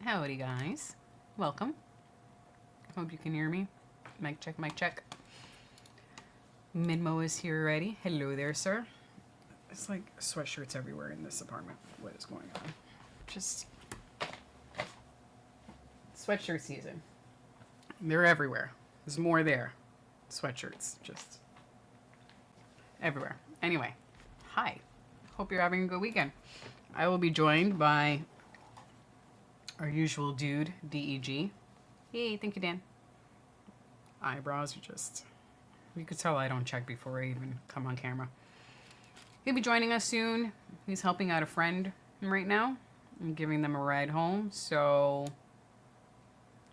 Howdy, guys. Welcome. Hope you can hear me. Mic check, mic check. Midmo is here already. Hello there, sir. It's like sweatshirts everywhere in this apartment. What is going on? Just sweatshirt season. They're everywhere. There's more there. Sweatshirts, just everywhere. Anyway, hi. Hope you're having a good weekend. I will be joined by our usual dude, DEG. Yay, thank you, Dan. Eyebrows are just... You could tell I don't check before I even come on camera. He'll be joining us soon. He's helping out a friend right now and giving them a ride home, so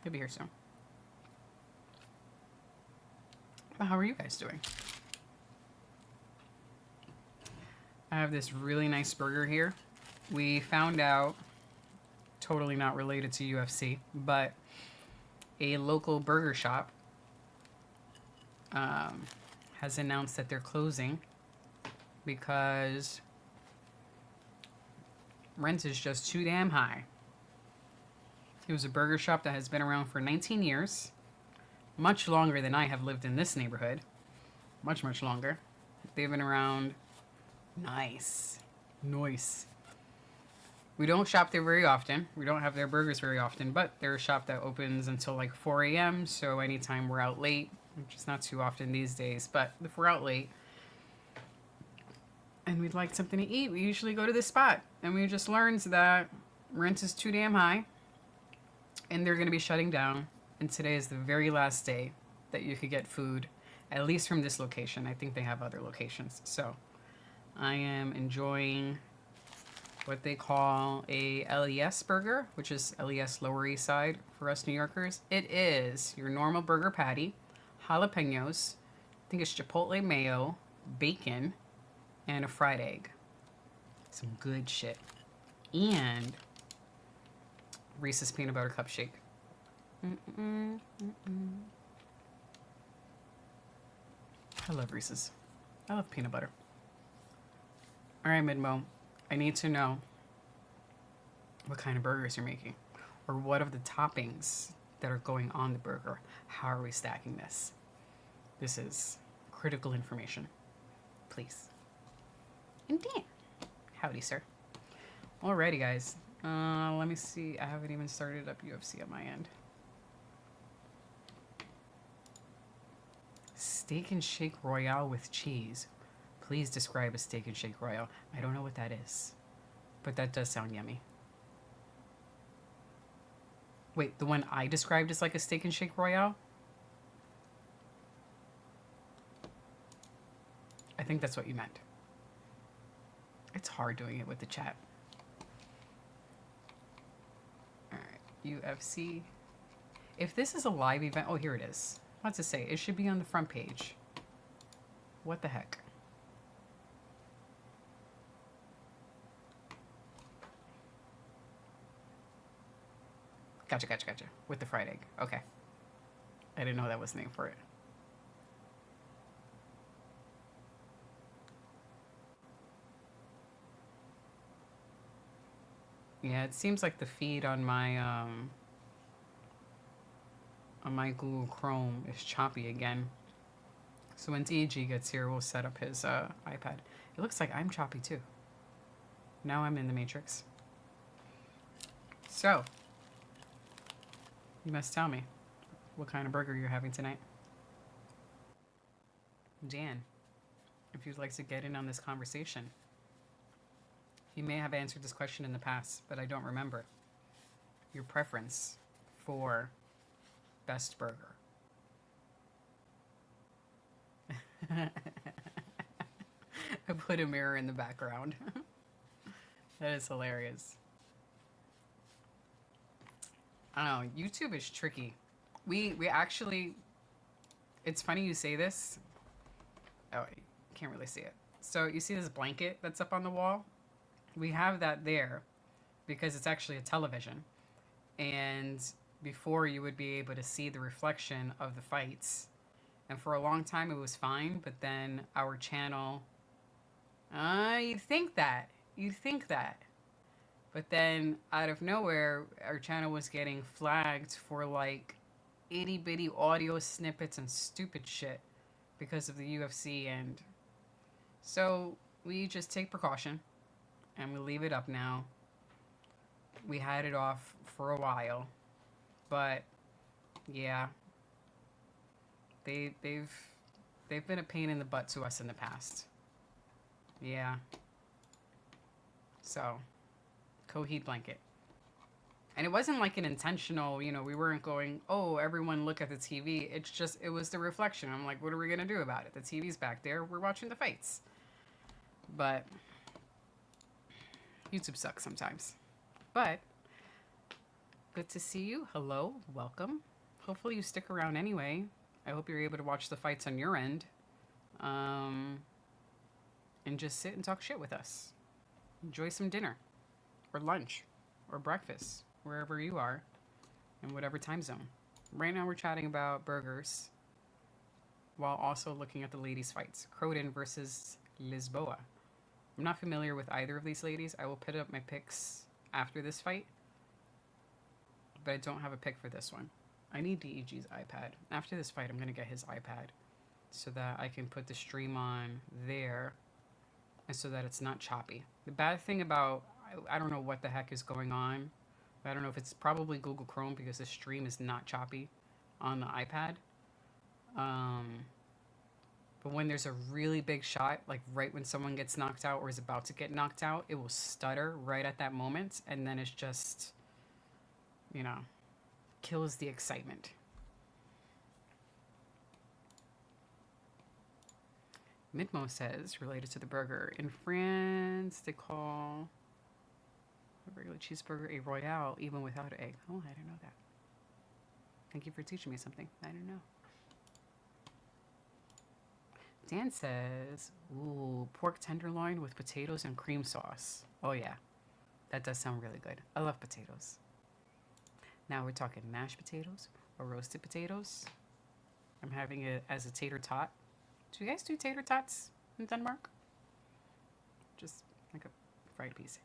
he'll be here soon. But how are you guys doing? I have this really nice burger here. We found out, totally not related to UFC, but a local burger shop has announced that they're closing because rent is just too damn high. It was a burger shop that has been around for 19 years, much longer than I have lived in this neighborhood. Much, much longer. They've been around. Nice. We don't shop there very often. We don't have their burgers very often, but they're a shop that opens until like 4 a.m. So anytime we're out late, which is not too often these days, but if we're out late and we'd like something to eat, we usually go to this spot. And we just learned that rent is too damn high and they're going to be shutting down. And today is the very last day that you could get food, at least from this location. I think they have other locations. So I am enjoying what they call a LES burger, which is LES Lower East Side for us New Yorkers. It is your normal burger patty, jalapenos, I think it's chipotle mayo, bacon, and a fried egg. Some good shit. And Reese's peanut butter cup shake. I love Reese's. I love peanut butter. All right, Midmo. I need to know what kind of burgers you're making, or what of the toppings that are going on the burger. How are we stacking this? This is critical information. Please. And Dan. Howdy, sir. Alrighty, guys. Let me see. I haven't even started up UFC on my end. Steak and Shake Royale with cheese. Please describe a Steak and Shake Royale. I don't know what that is, but that does sound yummy. Wait, the one I described is like a Steak and Shake Royale? I think that's what you meant. It's hard doing it with the chat. All right, UFC. If this is a live event, oh, here it is. What's it say? It should be on the front page. What the heck? Gotcha. With the fried egg. Okay. I didn't know that was the name for it. Yeah, it seems like the feed on my Google Chrome is choppy again. So when DEG gets here, we'll set up his iPad. It looks like I'm choppy too. Now I'm in the Matrix. So, you must tell me what kind of burger you're having tonight. Dan, if you'd like to get in on this conversation. You may have answered this question in the past, but I don't remember. Your preference for best burger. I put a mirror in the background. That is hilarious. I don't know. YouTube is tricky. We actually... It's funny you say this. Oh, you can't really see it. So you see this blanket that's up on the wall? We have that there because it's actually a television. And before you would be able to see the reflection of the fights. And for a long time it was fine, but then our channel... you'd think that. But then out of nowhere, our channel was getting flagged for like itty bitty audio snippets and stupid shit because of the UFC. And so we just take precaution and we leave it up now. We had it off for a while, but yeah, they've been a pain in the butt to us in the past. Yeah. So, Coheed blanket. And it wasn't like an intentional, we weren't going, oh, everyone look at the TV. It's just, it was the reflection. I'm like, what are we going to do about it? The TV's back there. We're watching the fights. But YouTube sucks sometimes. But good to see you. Hello. Welcome. Hopefully you stick around anyway. I hope you're able to watch the fights on your end. And just sit and talk shit with us. Enjoy some dinner. Or lunch. Or breakfast. Wherever you are. In whatever time zone. Right now we're chatting about burgers. While also looking at the ladies' fights. Croden versus Lisboa. I'm not familiar with either of these ladies. I will put up my picks after this fight. But I don't have a pick for this one. I need DEG's iPad. After this fight, I'm going to get his iPad. So that I can put the stream on there. And so that it's not choppy. The bad thing about... I don't know what the heck is going on. I don't know if it's probably Google Chrome because the stream is not choppy on the iPad. But when there's a really big shot, like right when someone gets knocked out or is about to get knocked out, it will stutter right at that moment. And then it's just, kills the excitement. Midmo says, related to the burger, in France they call a regular cheeseburger a royale even without an egg. Oh, I didn't know that. Thank you for teaching me something. I didn't know. Dan says, ooh, pork tenderloin with potatoes and cream sauce. Oh yeah, that does sound really good. I love potatoes. Now we're talking mashed potatoes or roasted potatoes. I'm having it as a tater tot. Do you guys do tater tots in Denmark? Just like a fried piece.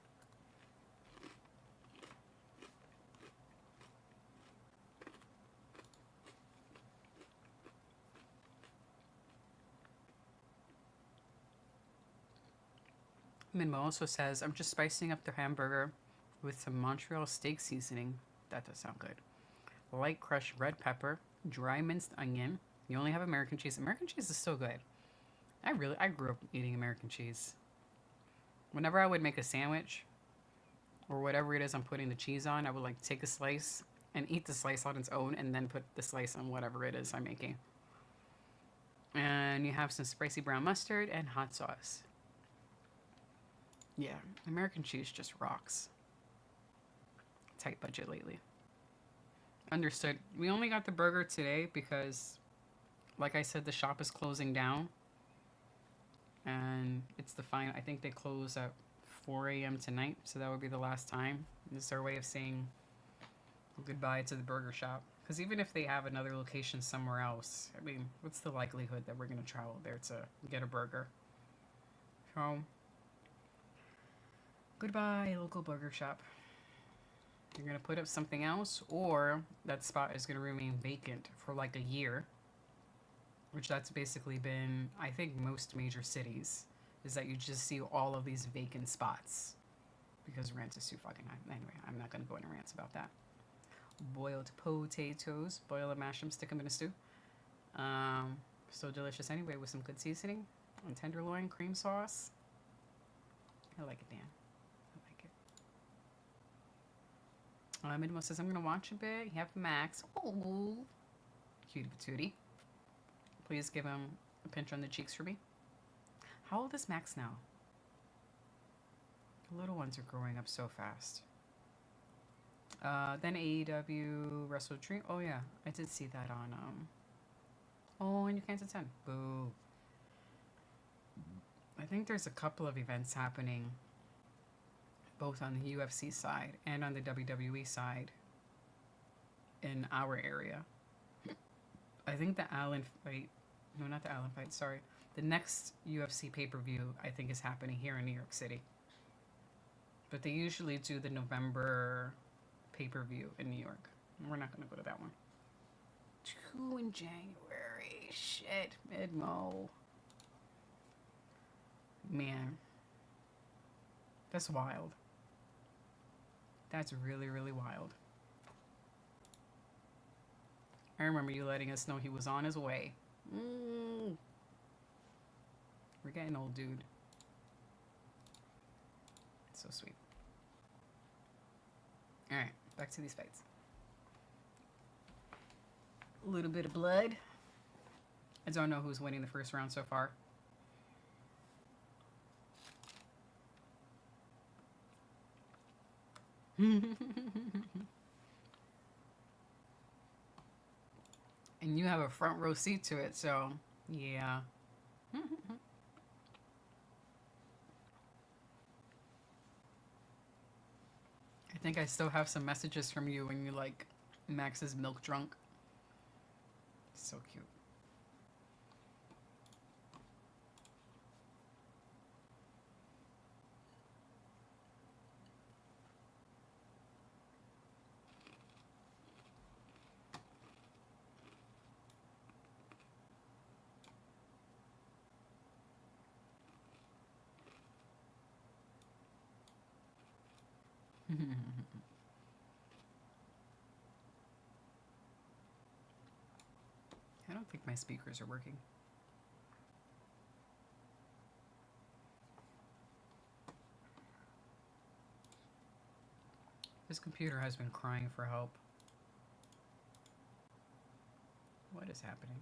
Minmo also says, I'm just spicing up the hamburger with some Montreal steak seasoning. That does sound good. Light crushed red pepper, dry minced onion. You only have American cheese. American cheese is so good. I grew up eating American cheese. Whenever I would make a sandwich or whatever it is I'm putting the cheese on, I would like take a slice and eat the slice on its own and then put the slice on whatever it is I'm making. And you have some spicy brown mustard and hot sauce. Yeah, American cheese just rocks. Tight budget lately. Understood. We only got the burger today because, like I said, the shop is closing down. And it's the final. I think they close at 4 a.m. tonight, so that would be the last time. It's their way of saying goodbye to the burger shop. Because even if they have another location somewhere else, I mean, what's the likelihood that we're going to travel there to get a burger? So, goodbye, local burger shop. You're going to put up something else, or that spot is going to remain vacant for like a year. Which that's basically been, I think, most major cities, is that you just see all of these vacant spots. Because rent is too fucking high. Anyway, I'm not going to go into rants about that. Boiled potatoes. Boil and mash them, stick them in a stew. So delicious anyway, with some good seasoning. And tenderloin, cream sauce. I like it, Dan. I like it. Midmo says, I'm going to watch a bit. You have Max. Oh, cutie patootie. Please give him a pinch on the cheeks for me. How old is Max now? The little ones are growing up so fast. Then AEW Wrestle Dream. Oh yeah, I did see that on Oh, and you can't attend. Boo. I think there's a couple of events happening, both on the UFC side and on the WWE side, in our area. I think the Allen fight. No, not the Allen fight, sorry. The next UFC pay-per-view, I think, is happening here in New York City. But they usually do the November pay-per-view in New York. We're not going to go to that one. 2 in January. Shit, Midmo. Man. That's wild. That's really, really wild. I remember you letting us know he was on his way. We're getting old, dude. It's so sweet. Alright, back to these fights. A little bit of blood. I don't know who's winning the first round so far. And you have a front row seat to it, so yeah. I think I still have some messages from you when you like Max is milk drunk. So cute. I don't think my speakers are working. This computer has been crying for help. What is happening?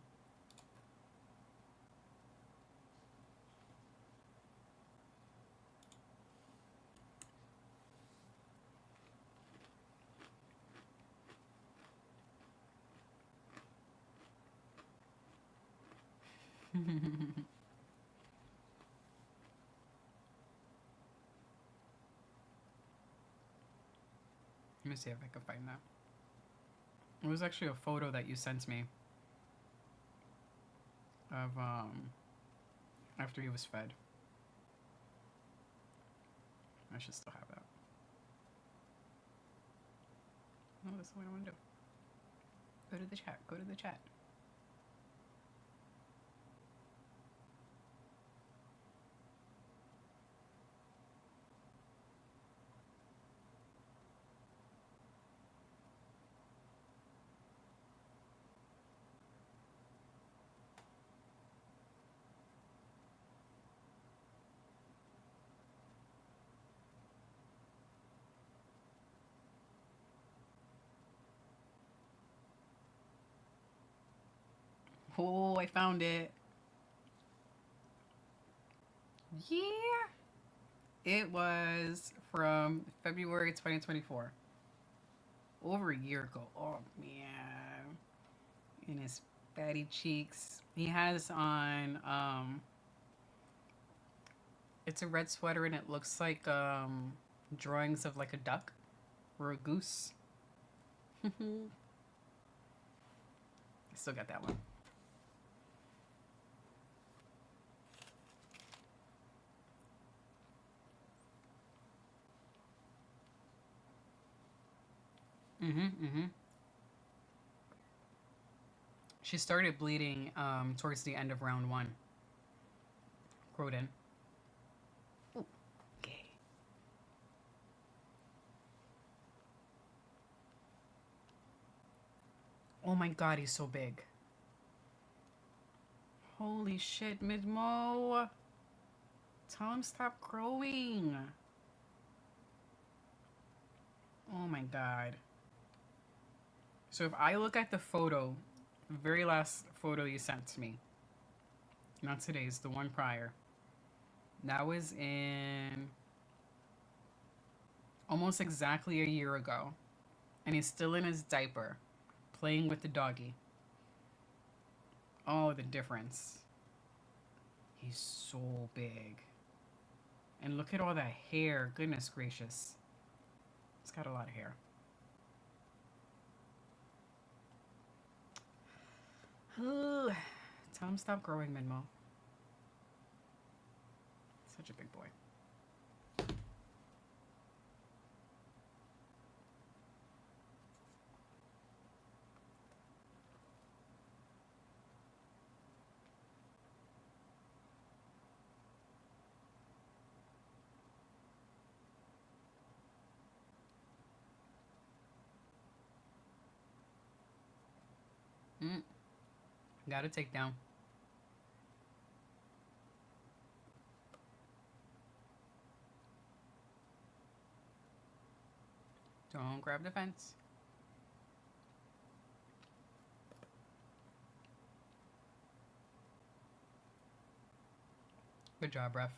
Let me see if I can find that. It was actually a photo that you sent me of after he was fed. I should still have that. No, that's what I want to do. Go to the chat. Go to the chat. Oh, I found it. Yeah. It was from February 2024. Over a year ago. Oh, man. In his fatty cheeks. He has on, it's a red sweater and it looks like, drawings of like a duck or a goose. I still got that one. She started bleeding towards the end of round 1. Croden. Okay. Oh my god, he's so big. Holy shit, Midmo. Tell him stop growing. Oh my god. So if I look at the photo, the very last photo you sent to me, not today's, the one prior, that was in almost exactly a year ago. And he's still in his diaper, playing with the doggy. Oh, the difference. He's so big. And look at all that hair. Goodness gracious. He's got a lot of hair. Ooh. Tell him stop growing, Minmo. Such a big boy. Mm, gotta take down. Don't grab the fence. Good job, ref.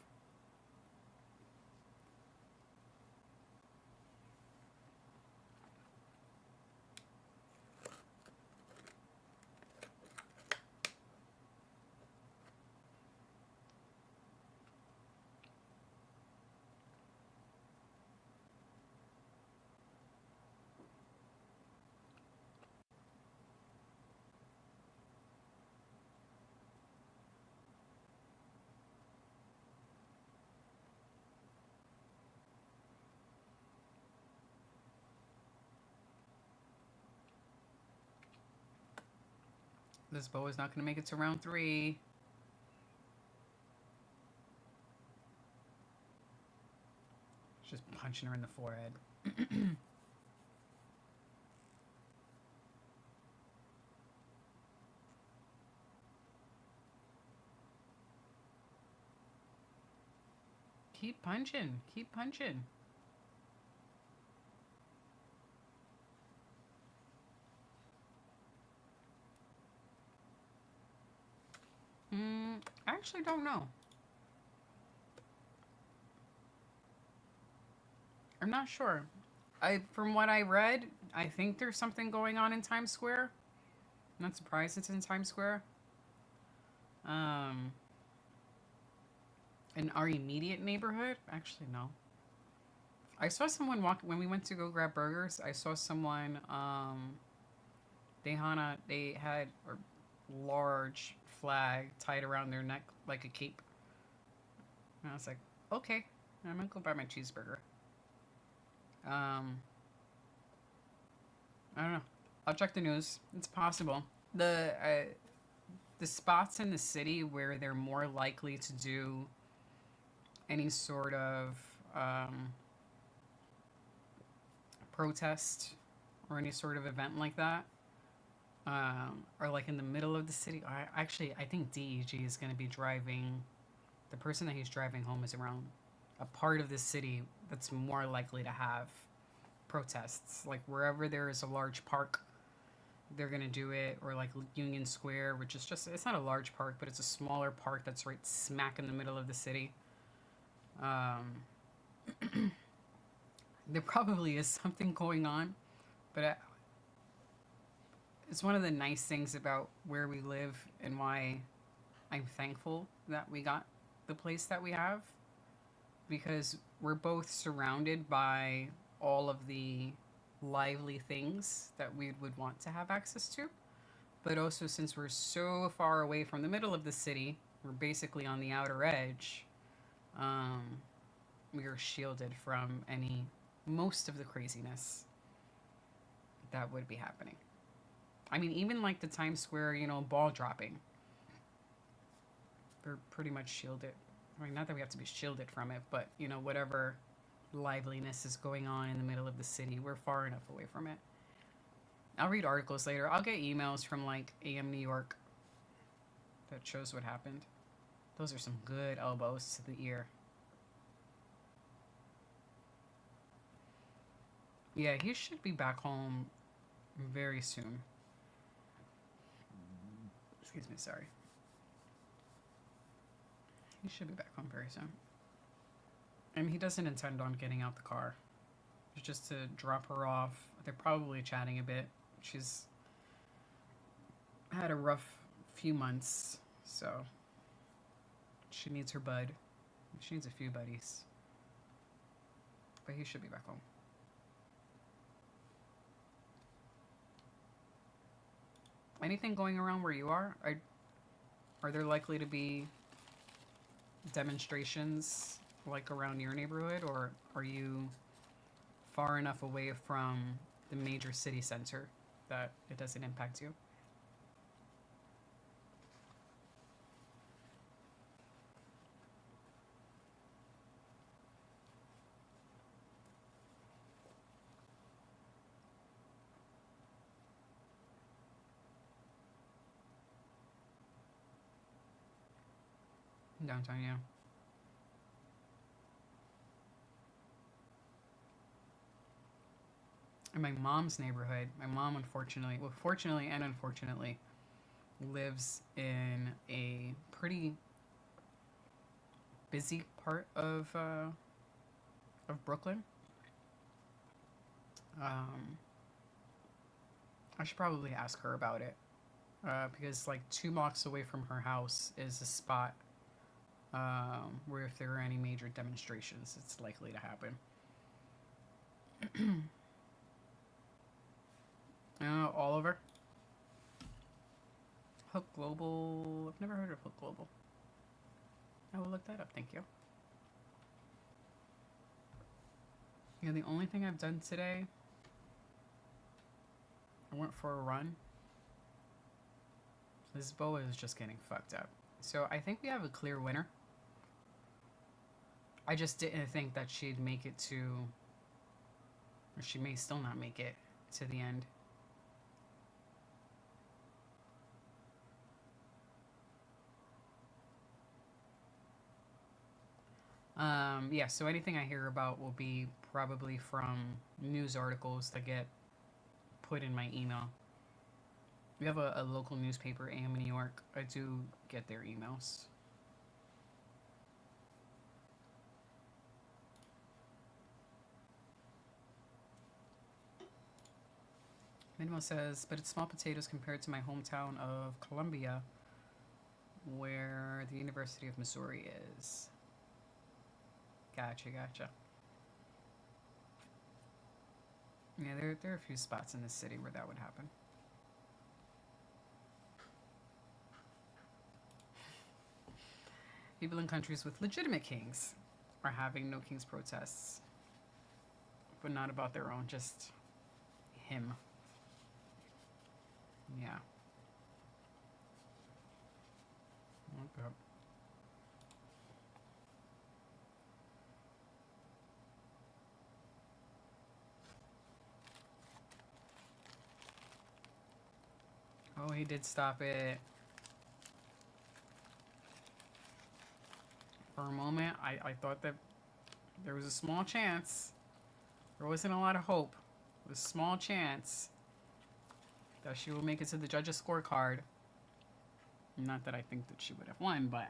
This bow is not going to make it to round 3. Just punching her in the forehead. Keep punching. Keep punching. I actually don't know. I'm not sure. From what I read, I think there's something going on in Times Square. I'm not surprised it's in Times Square. In our immediate neighborhood? Actually, no. I saw someone walk when we went to go grab burgers. I saw someone. They had a large flag tied around their neck like a cape. And I was like, okay, I'm gonna go buy my cheeseburger. I don't know. I'll check the news. It's possible. The spots in the city where they're more likely to do any sort of protest or any sort of event like that, or like in the middle of the city. I think DEG is going to be driving. The person that he's driving home is around a part of the city that's more likely to have protests. Like wherever there is a large park, they're going to do it, or like Union Square, which is just, it's not a large park, but it's a smaller park that's right smack in the middle of the city. There probably is something going on, but it's one of the nice things about where we live and why I'm thankful that we got the place that we have, because we're both surrounded by all of the lively things that we would want to have access to. But also, since we're so far away from the middle of the city, we're basically on the outer edge. Um, we are shielded from most of the craziness that would be happening. I mean, even like the Times Square, ball dropping, we're pretty much shielded. I mean, not that we have to be shielded from it, but whatever liveliness is going on in the middle of the city, we're far enough away from it. I'll read articles later. I'll get emails from like AM New York that shows what happened. Those are some good elbows to the ear. Yeah, he should be back home very soon. Excuse me, sorry. He should be back home very soon. And he doesn't intend on getting out the car. It's just to drop her off. They're probably chatting a bit. She's had a rough few months, so she needs her bud. She needs a few buddies. But he should be back home. Anything going around where you are? Are there likely to be demonstrations like around your neighborhood, or are you far enough away from the major city center that it doesn't impact you? Downtown, yeah. In my mom's neighborhood, my mom unfortunately, well, fortunately and unfortunately, lives in a pretty busy part of Brooklyn. Um, I should probably ask her about it because like 2 blocks away from her house is a spot where if there are any major demonstrations, it's likely to happen. Oliver. Hook Global. I've never heard of Hook Global. I will look that up. Thank you. Yeah, the only thing I've done today, I went for a run. This boa is just getting fucked up. So I think we have a clear winner. I just didn't think that she'd make it to, or she may still not make it to the end. Yeah, so anything I hear about will be probably from news articles that get put in my email. We have a local newspaper, AM in New York. I do get their emails. Minimo says, but it's small potatoes compared to my hometown of Columbia, where the University of Missouri is. Gotcha, gotcha. Yeah, there are a few spots in this city where that would happen. People in countries with legitimate kings are having no king's protests, but not about their own, just him. Yeah. Okay. Oh, he did stop it. For a moment, I thought that there was a small chance. There wasn't a lot of hope. There was a small chance that she will make it to the judges' scorecard. Not that I think that she would have won, but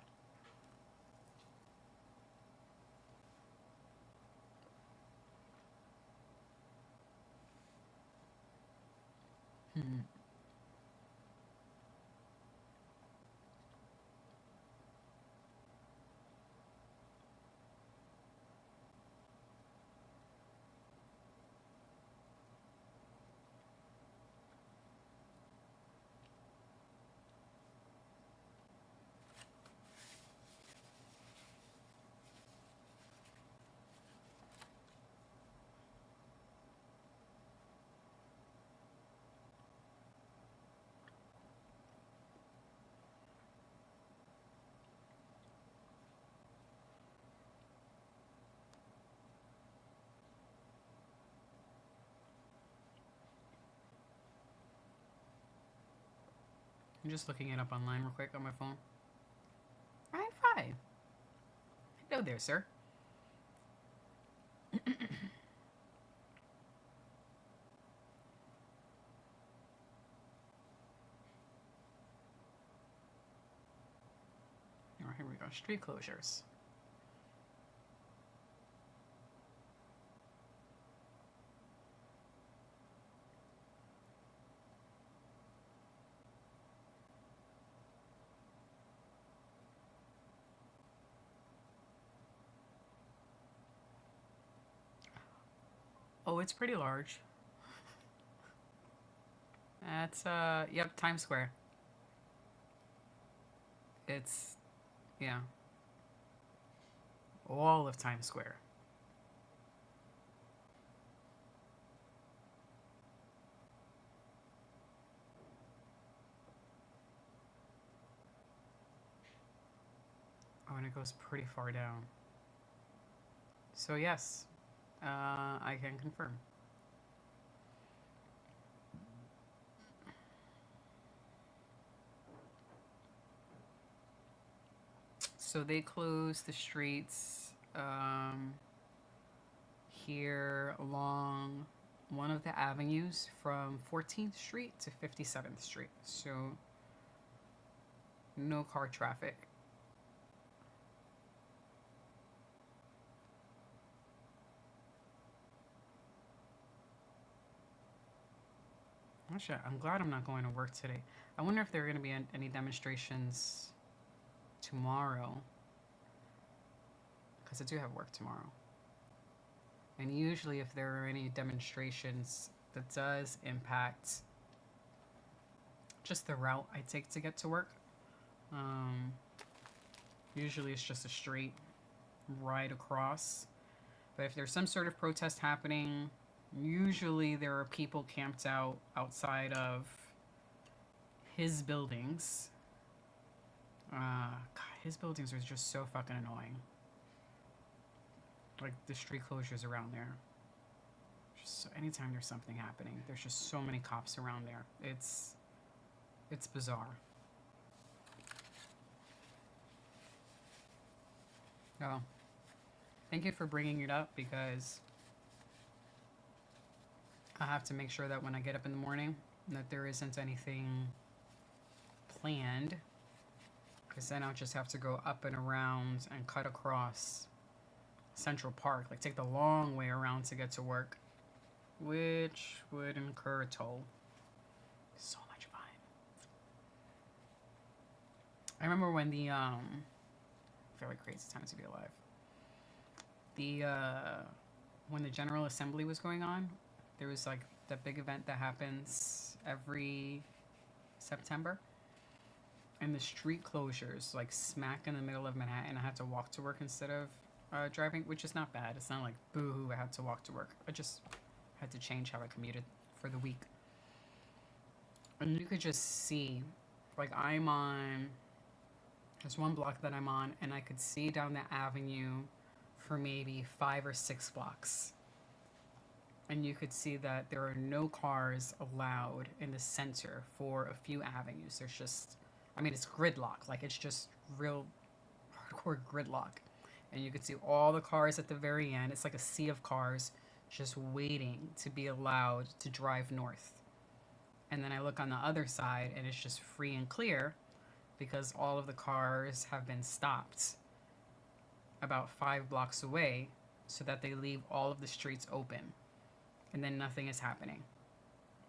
I'm just looking it up online real quick on my phone. All right, fine. Hello there, sir. Oh, here we go. Street closures. Oh, it's pretty large. That's yep, Times Square. It's yeah, all of Times Square. Oh, and it goes pretty far down. So yes, I can confirm. So they closed the streets here along one of the avenues from 14th Street to 57th Street. So no car traffic. Actually, I'm glad I'm not going to work today. I wonder if there are going to be any demonstrations tomorrow. Because I do have work tomorrow. And usually, if there are any demonstrations, that does impact just the route I take to get to work. Usually, it's just a straight ride across. But if there's some sort of protest happening, usually there are people camped out outside of his buildings. God, his buildings are just so fucking annoying. Like the street closures around there. Just so, anytime there's something happening, there's just so many cops around there. It's bizarre. Oh, thank you for bringing it up, because I have to make sure that when I get up in the morning that there isn't anything planned, because then I'll just have to go up and around and cut across Central Park, like take the long way around to get to work, which would incur a toll. So much fun. I remember when the I feel like crazy time to be alive. When the General Assembly was going on, there was like that big event that happens every September, and the street closures, like smack in the middle of Manhattan. I had to walk to work instead of driving, which is not bad. It's not like boo-hoo, I had to walk to work. I just had to change how I commuted for the week. And you could just see, like there's one block that I'm on, and I could see down the avenue for maybe 5 or 6 blocks. And you could see that there are no cars allowed in the center for a few avenues. There's just, it's gridlock. Like, it's just real hardcore gridlock. And you could see all the cars at the very end. It's like a sea of cars just waiting to be allowed to drive north. And then I look on the other side, and it's just free and clear because all of the cars have been stopped about 5 blocks away so that they leave all of the streets open. And then nothing is happening.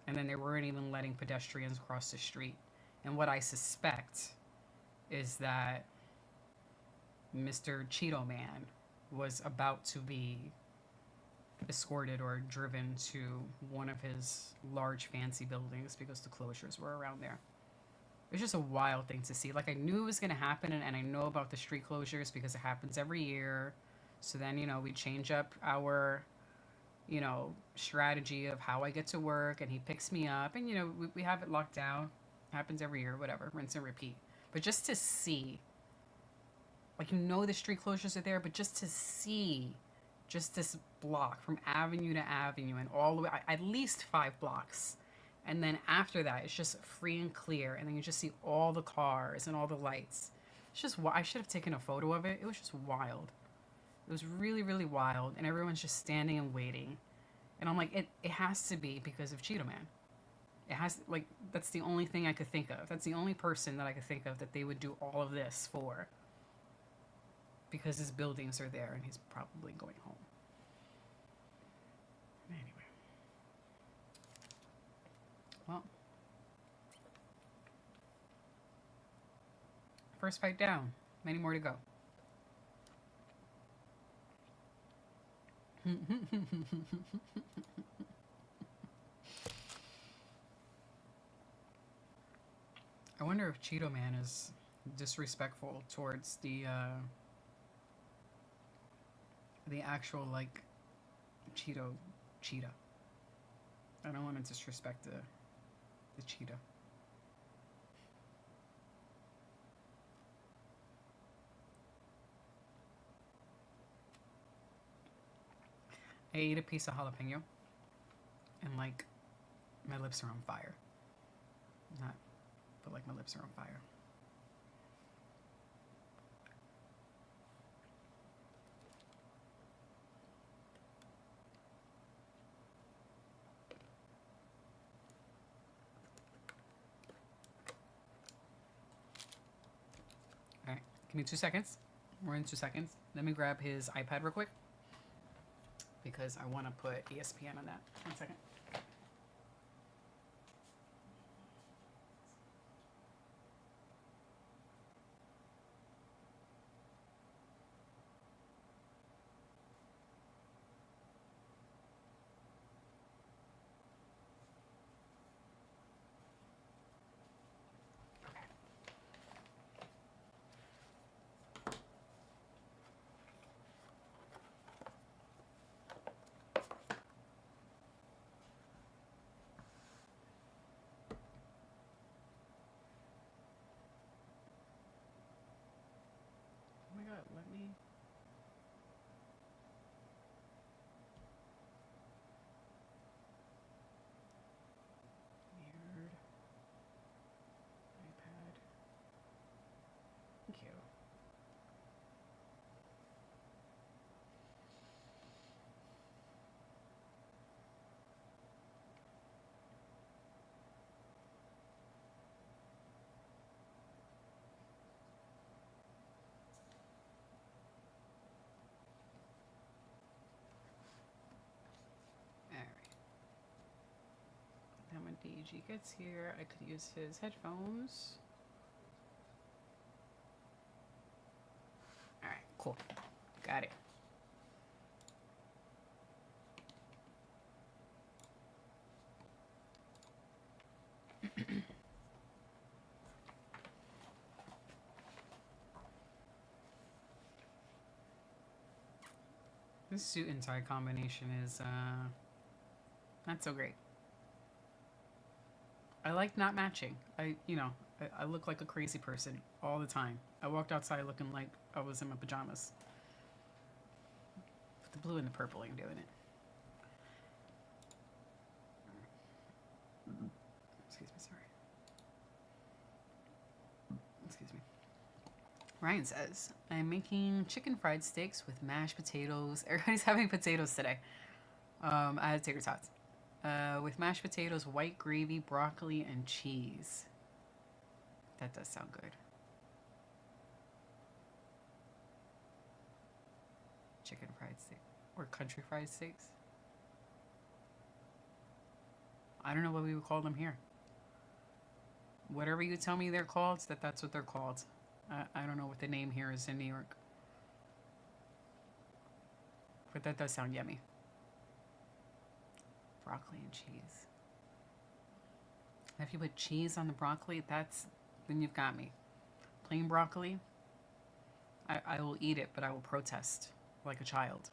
And then they weren't even letting pedestrians cross the street. And what I suspect is that Mr. Cheeto Man was about to be escorted or driven to one of his large fancy buildings because the closures were around there. It was just a wild thing to see. Like, I knew it was going to happen, and I know about the street closures because it happens every year. So then, we change up our strategy of how I get to work, and he picks me up, and we have it locked down. Happens every year, whatever, rinse and repeat. But just to see, like, the street closures are there, but just to see just this block from avenue to avenue and all the way, at least 5 blocks, and then after that it's just free and clear, and then you just see all the cars and all the lights. It's just, I should have taken a photo of it. It was just wild. It was really, really wild, and everyone's just standing and waiting. And I'm like, it has to be because of Cheeto Man. It has, like, that's the only thing I could think of. That's the only person that I could think of that they would do all of this for. Because his buildings are there, and he's probably going home. Anyway. Well. First fight down. Many more to go. I wonder if Cheeto Man is disrespectful towards the actual, like, cheetah. I don't want to disrespect the cheetah. I ate a piece of jalapeno, and, like, my lips are on fire. Not, but, like, my lips are on fire. Give me 2 seconds. We're in 2 seconds. Let me grab his iPad real quick because I want to put ESPN on that. 1 second. Oh my god, let me. Weird. iPad. Thank you. Alright. Now when DG gets here, I could use his headphones. Alright, cool. Got it. This suit and tie combination is not so great. I like not matching. I look like a crazy person all the time. I walked outside looking like I was in my pajamas. But the blue and the purple ain't doing it. Excuse me, sorry. Excuse me. Ryan says, I'm making chicken fried steaks with mashed potatoes. Everybody's having potatoes today. I had tater tots. With mashed potatoes, white gravy, broccoli, and cheese. That does sound good. Chicken fried steak. Or country fried steaks. I don't know what we would call them here. Whatever you tell me they're called, that's what they're called. I don't know what the name here is in New York. But that does sound yummy. Broccoli and cheese. If you put cheese on the broccoli, then you've got me. Plain broccoli, I will eat it, but I will protest like a child.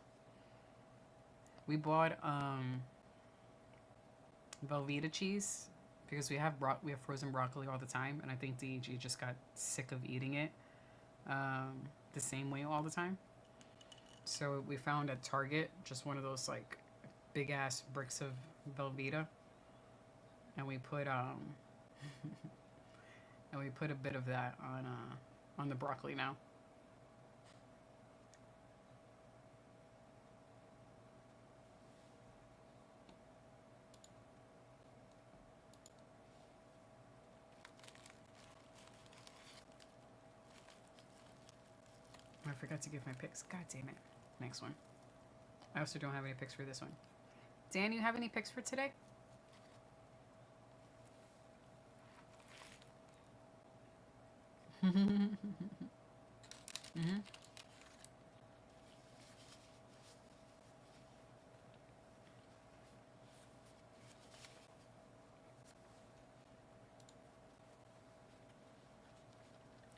We bought Velveeta cheese because we have frozen broccoli all the time, and I think DG just got sick of eating it the same way all the time. So we found at Target just one of those like big ass bricks of Velveeta, and we put and we put a bit of that on the broccoli now. I forgot to give my picks. God damn it. Next one. I also don't have any picks for this one. Dan, you have any picks for today? Mm-hmm.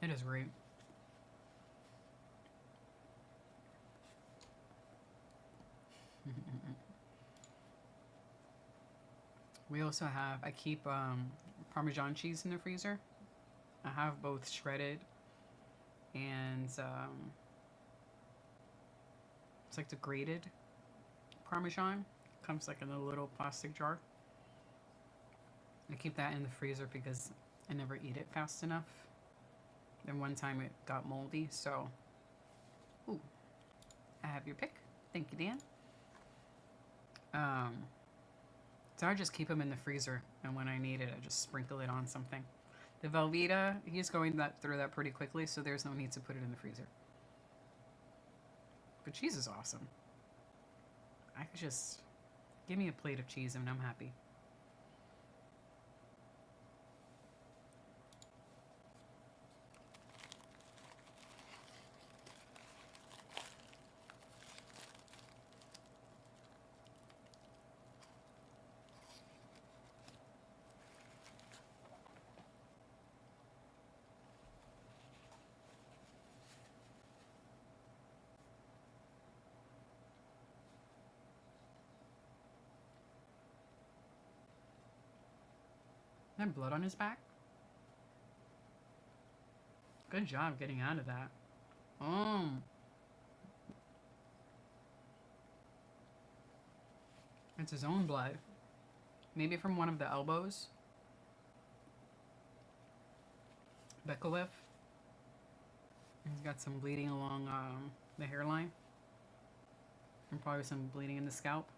It is great. We also have, I keep Parmesan cheese in the freezer. I have both shredded and it's like the grated Parmesan. Comes like in a little plastic jar. I keep that in the freezer because I never eat it fast enough. Then one time it got moldy, so. Ooh, I have your pick. Thank you, Dan. So I just keep them in the freezer, and when I need it, I just sprinkle it on something. The Velveeta, he's going through that pretty quickly, so there's no need to put it in the freezer. But cheese is awesome. I could just give me a plate of cheese and I'm happy. Had blood on his back? Good job getting out of that. Oh. It's his own blood. Maybe from one of the elbows. Bekolev. He's got some bleeding along the hairline. And probably some bleeding in the scalp.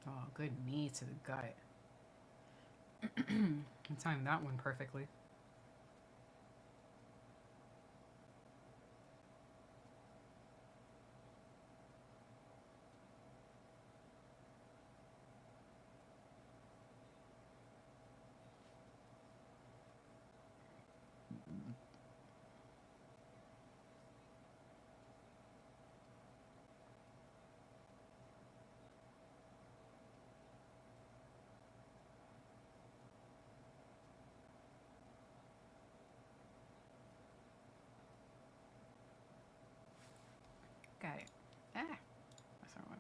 Oh, good knee to the gut. I timed that one perfectly. Got it. Ah, that's not one.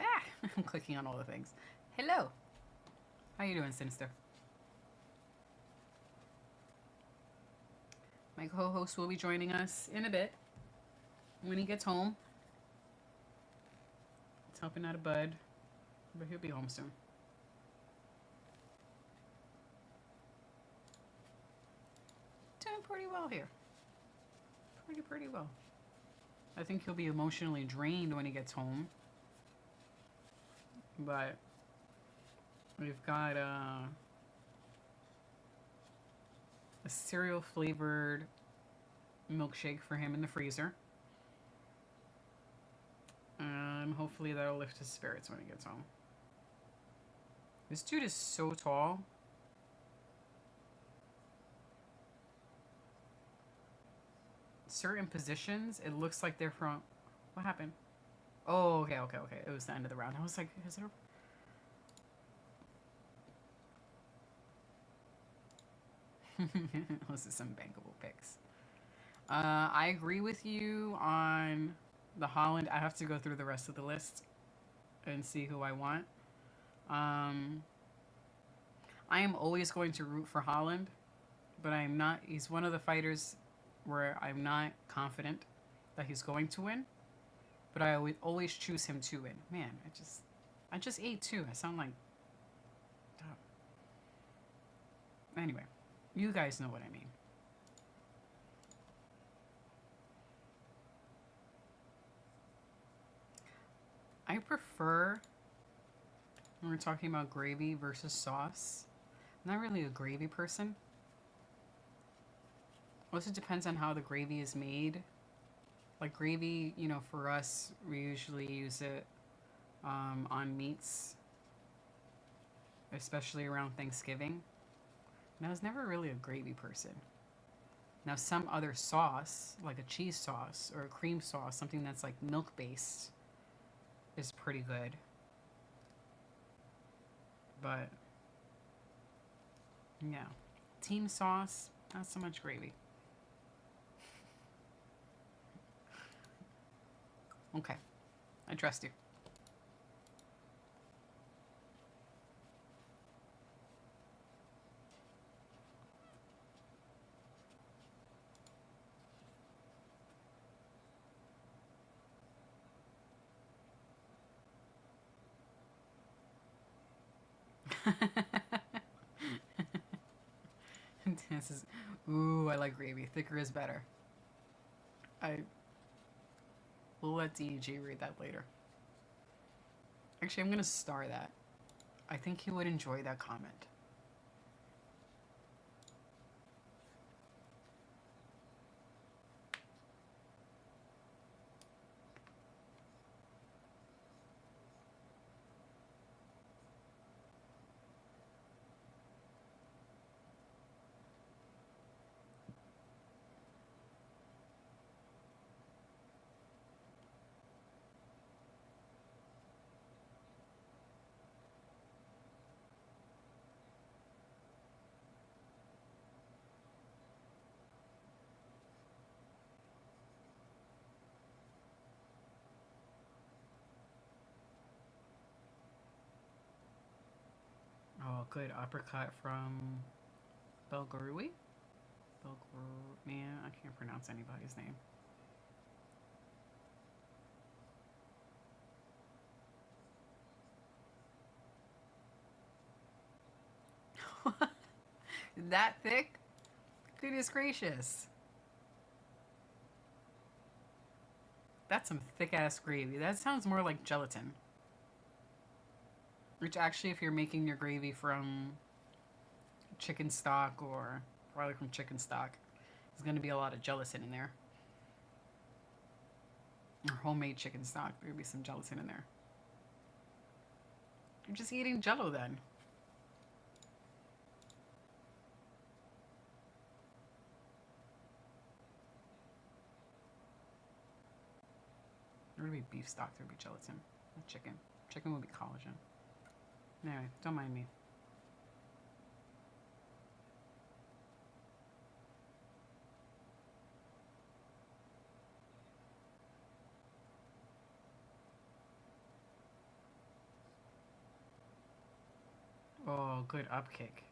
Ah, I'm clicking on all the things. Hello. How you doing, Sinister? My co-host will be joining us in a bit when he gets home. It's helping out a bud, but he'll be home soon. Doing pretty well here. Pretty well. I think he'll be emotionally drained when he gets home. But we've got a cereal flavored milkshake for him in the freezer. And hopefully that'll lift his spirits when he gets home. This dude is so tall. Certain positions, it looks like they're from... What happened? Oh, okay. It was the end of the round. I was like, is there... This is some bankable picks. I agree with you on the Holland. I have to go through the rest of the list and see who I want. I am always going to root for Holland, but I'm not. He's one of the fighters where I'm not confident that he's going to win, but I always choose him to win. Man, I just ate too. I sound like... Anyway, you guys know what I mean. I prefer, when we're talking about gravy versus sauce, I'm not really a gravy person. Also depends on how the gravy is made. Like gravy, you know, for us, we usually use it on meats, especially around Thanksgiving. And I was never really a gravy person. Now, some other sauce, like a cheese sauce or a cream sauce, something that's like milk based, is pretty good. But yeah, team sauce, not so much gravy. Okay, I trust you. This is Ooh, I like gravy. Thicker is better. I will let DEG read that later. Actually, I'm gonna star that. I think he would enjoy that comment. Oh, good uppercut from Belgarui. Man, I can't pronounce anybody's name. That thick? Goodness gracious. That's some thick ass gravy. That sounds more like gelatin. Which actually, if you're making your gravy from chicken stock or probably from chicken stock, there's going to be a lot of gelatin in there. Or homemade chicken stock, there'll be some gelatin in there. You're just eating jello then. There would be beef stock, there would be gelatin. Not chicken. Chicken would be collagen. Anyway, don't mind me. Oh, good up kick.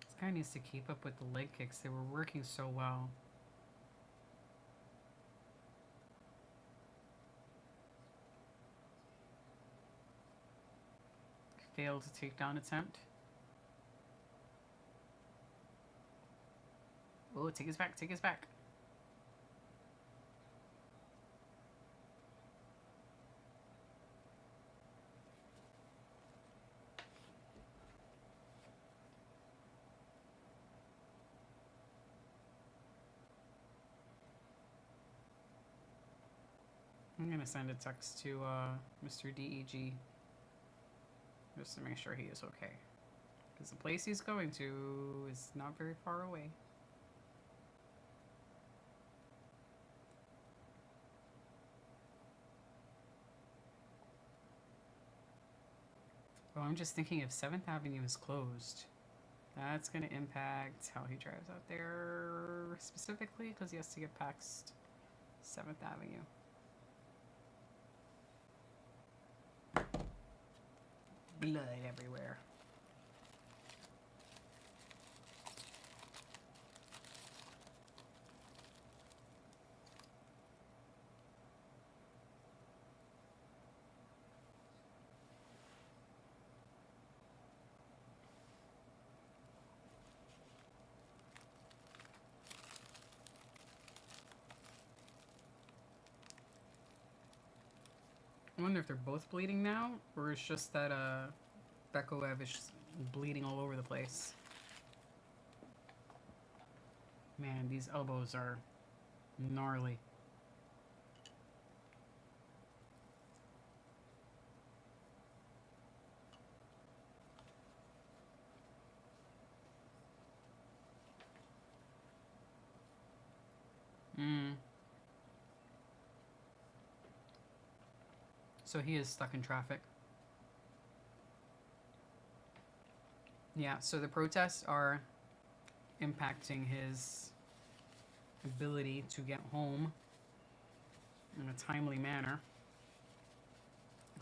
This guy needs to keep up with the leg kicks. They were working so well. Failed takedown attempt. Oh, take his back, take his back. I'm gonna send a text to Mr. DEG just to make sure he is okay. Because the place he's going to is not very far away. Oh, I'm just thinking if 7th Avenue is closed, that's going to impact how he drives out there specifically because he has to get past 7th Avenue. Blood everywhere. I wonder if they're both bleeding now, or it's just that Bekoev is just bleeding all over the place. Man, these elbows are gnarly. So he is stuck in traffic. Yeah, so the protests are impacting his ability to get home in a timely manner.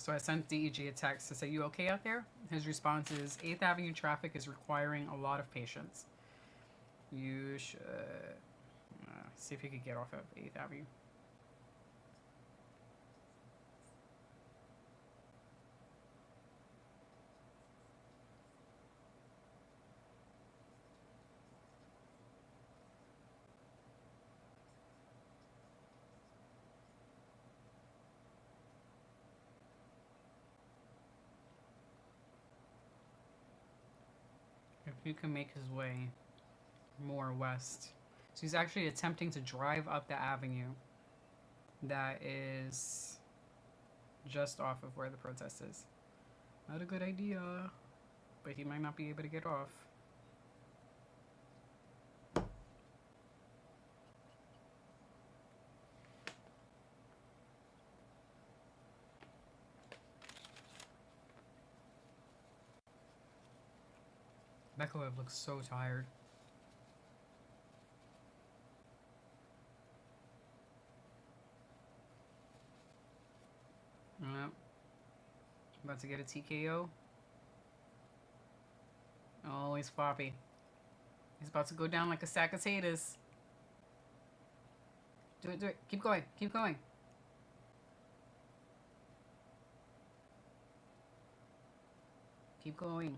So I sent DEG a text to say, "You okay out there?" His response is, "8th Avenue traffic is requiring a lot of patience. You should see if you could get off of 8th Avenue." If you can make his way more west. So he's actually attempting to drive up the avenue that is just off of where the protest is. Not a good idea, but he might not be able to get off. Bekelev looks so tired. Yep. About to get a TKO. Oh, he's floppy. He's about to go down like a sack of potatoes. Do it, do it. Keep going, keep going. Keep going.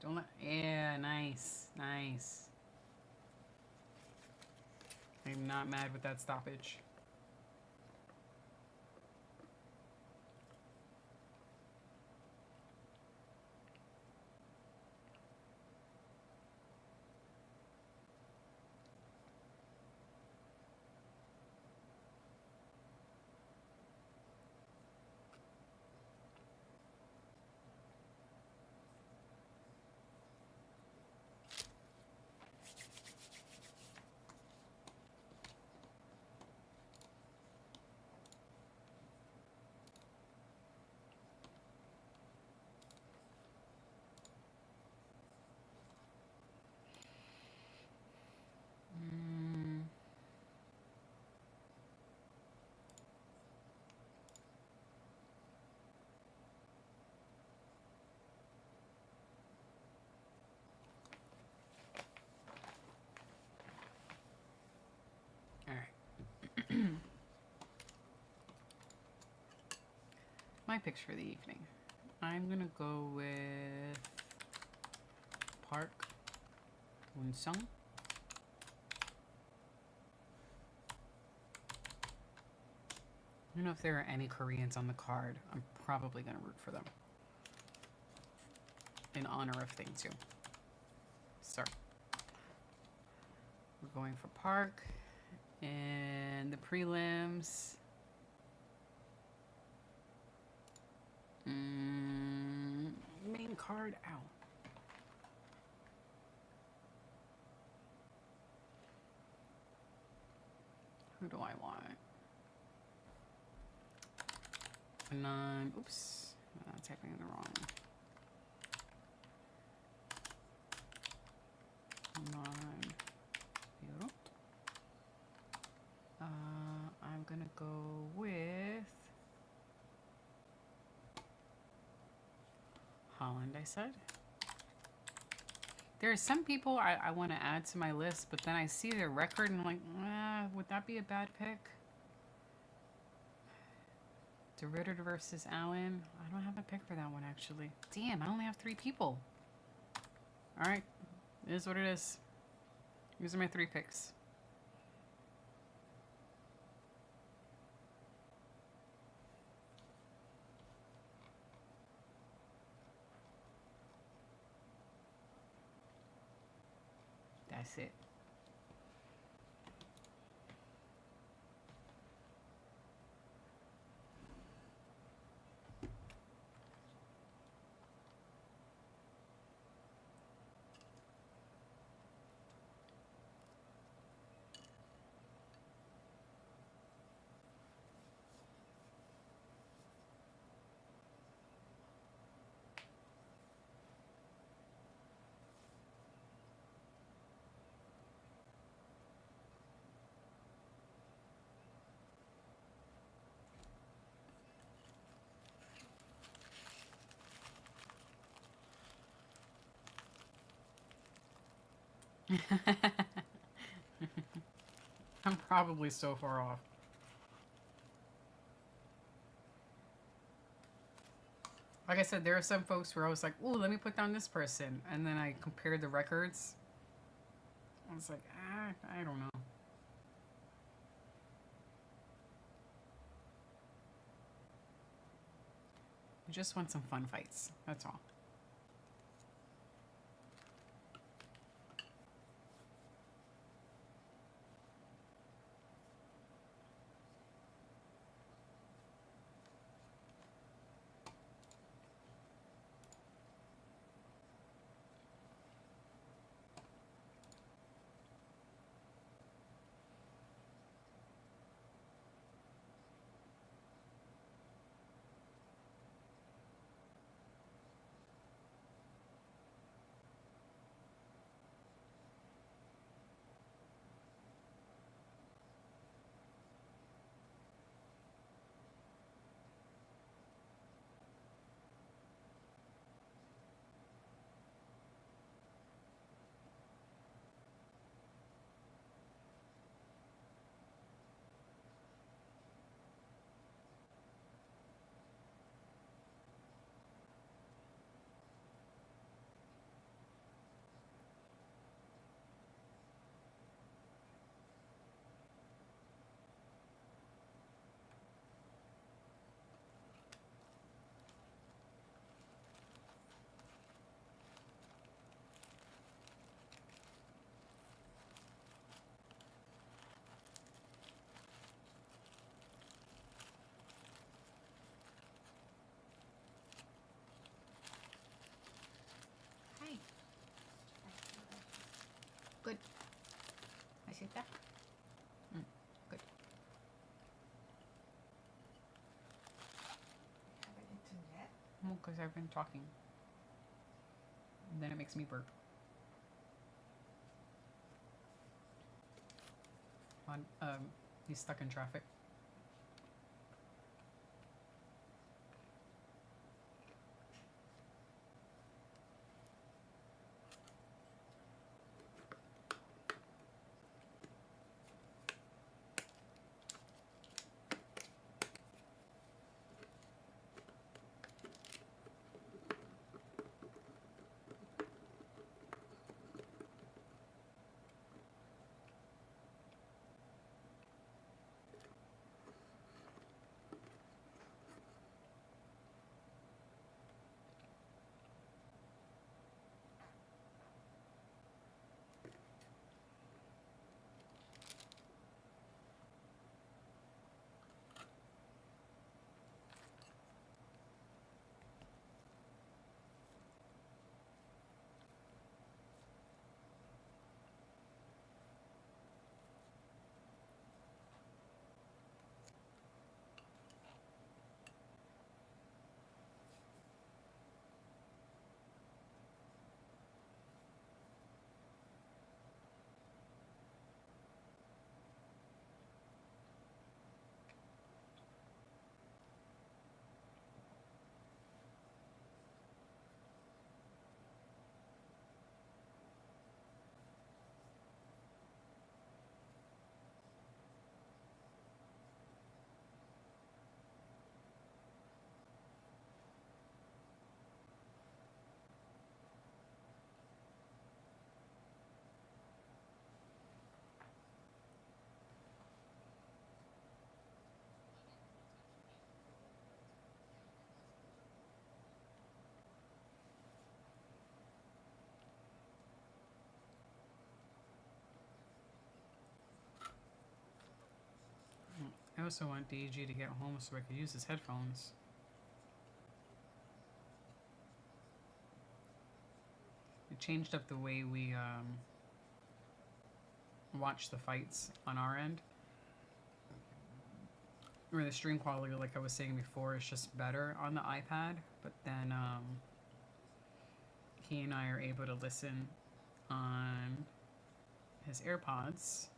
Don't let... Yeah, nice, nice. I'm not mad with that stoppage. My picks for the evening. I'm gonna go with Park Woon-sung. I don't know if there are any Koreans on the card. I'm probably gonna root for them in honor of Thing 2. So we're going for Park, and the prelims. Main card out. Who do I want? Oops, I'm typing in the wrong. I'm gonna go with Holland, I said. There are some people I want to add to my list, but then I see their record and I'm like, would that be a bad pick? De Ridder versus Allen. I don't have a pick for that one, actually. Damn, I only have 3 people. Alright, it is what it is. These are my 3 picks. That's it. I'm probably so far off. Like I said, there are some folks where I was like, "Ooh, let me put down this person," and then I compared the records. I was like, I don't know. I just want some fun fights. That's all. Hi. Good. I see that. Good. Have an internet? Well, because I've been talking. And then it makes me burp. On he's stuck in traffic. I also want DG to get home so I could use his headphones. It changed up the way we watch the fights on our end. Where the stream quality, like I was saying before, is just better on the iPad. But then he and I are able to listen on his AirPods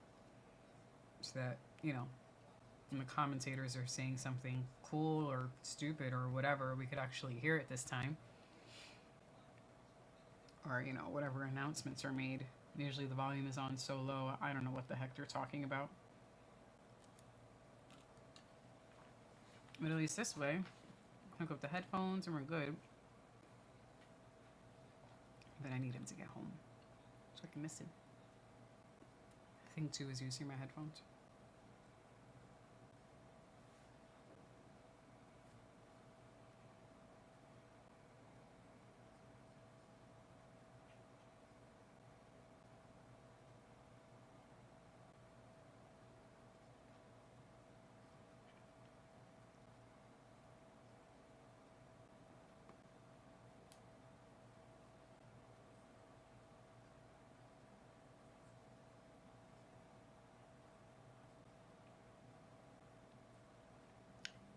so that, when the commentators are saying something cool or stupid or whatever, we could actually hear it this time. Or, whatever announcements are made Usually the volume is on so low, I don't know what the heck they're talking about. But at least this way, hook up the headphones and we're good. But I need him to get home so I can miss him. Thing two is using my headphones.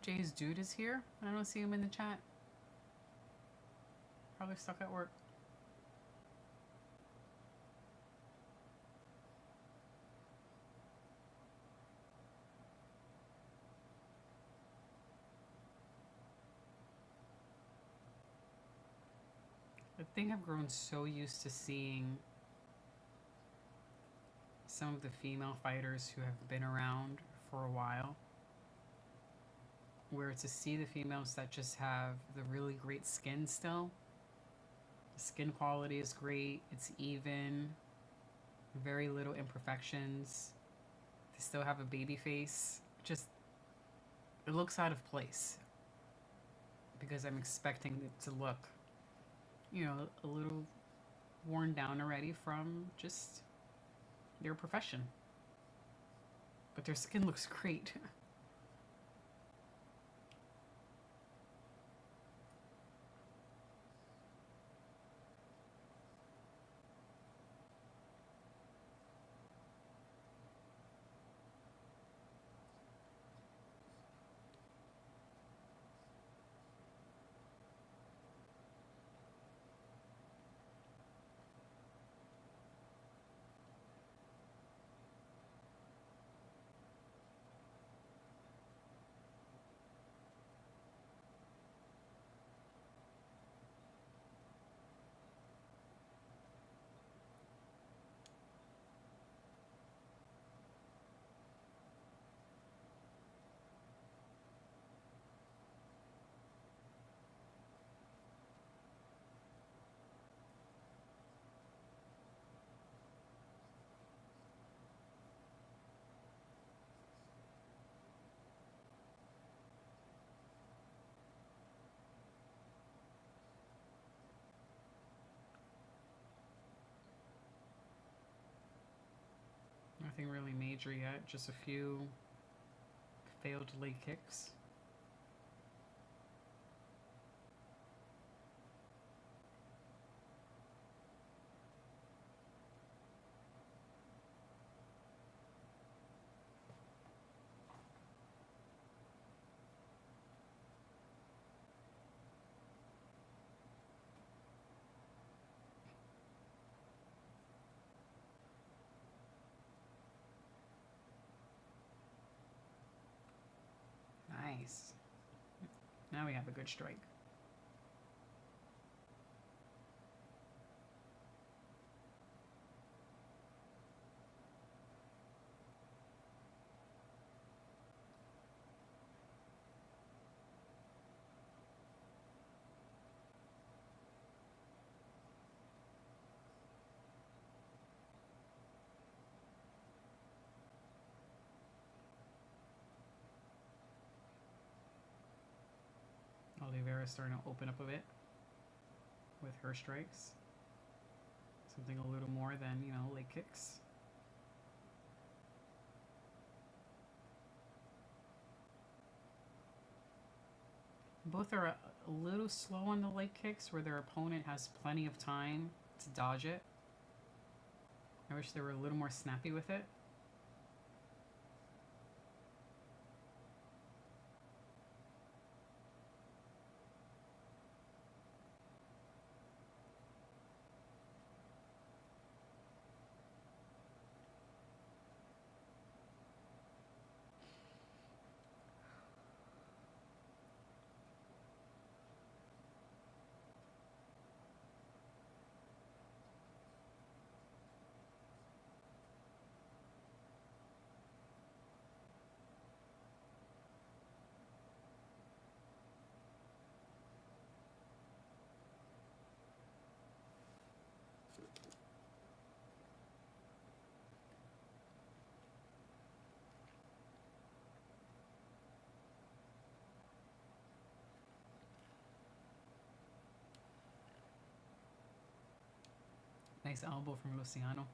Jay's dude is here. I don't see him in the chat. Probably stuck at work. I think I've grown so used to seeing some of the female fighters who have been around for a while, where to see the females that just have the really great skin still. The skin quality is great, it's even, very little imperfections. They still have a baby face. Just, it looks out of place because I'm expecting it to look, you know, a little worn down already from just their profession. But their skin looks great. Nothing really major yet, just a few failed leg kicks. Nice. Now we have a good strike. Oliveira's starting to open up a bit with her strikes. Something a little more than, you know, leg kicks. Both are a little slow on the leg kicks where their opponent has plenty of time to dodge it. I wish they were a little more snappy with it. Nice elbow from Luciano.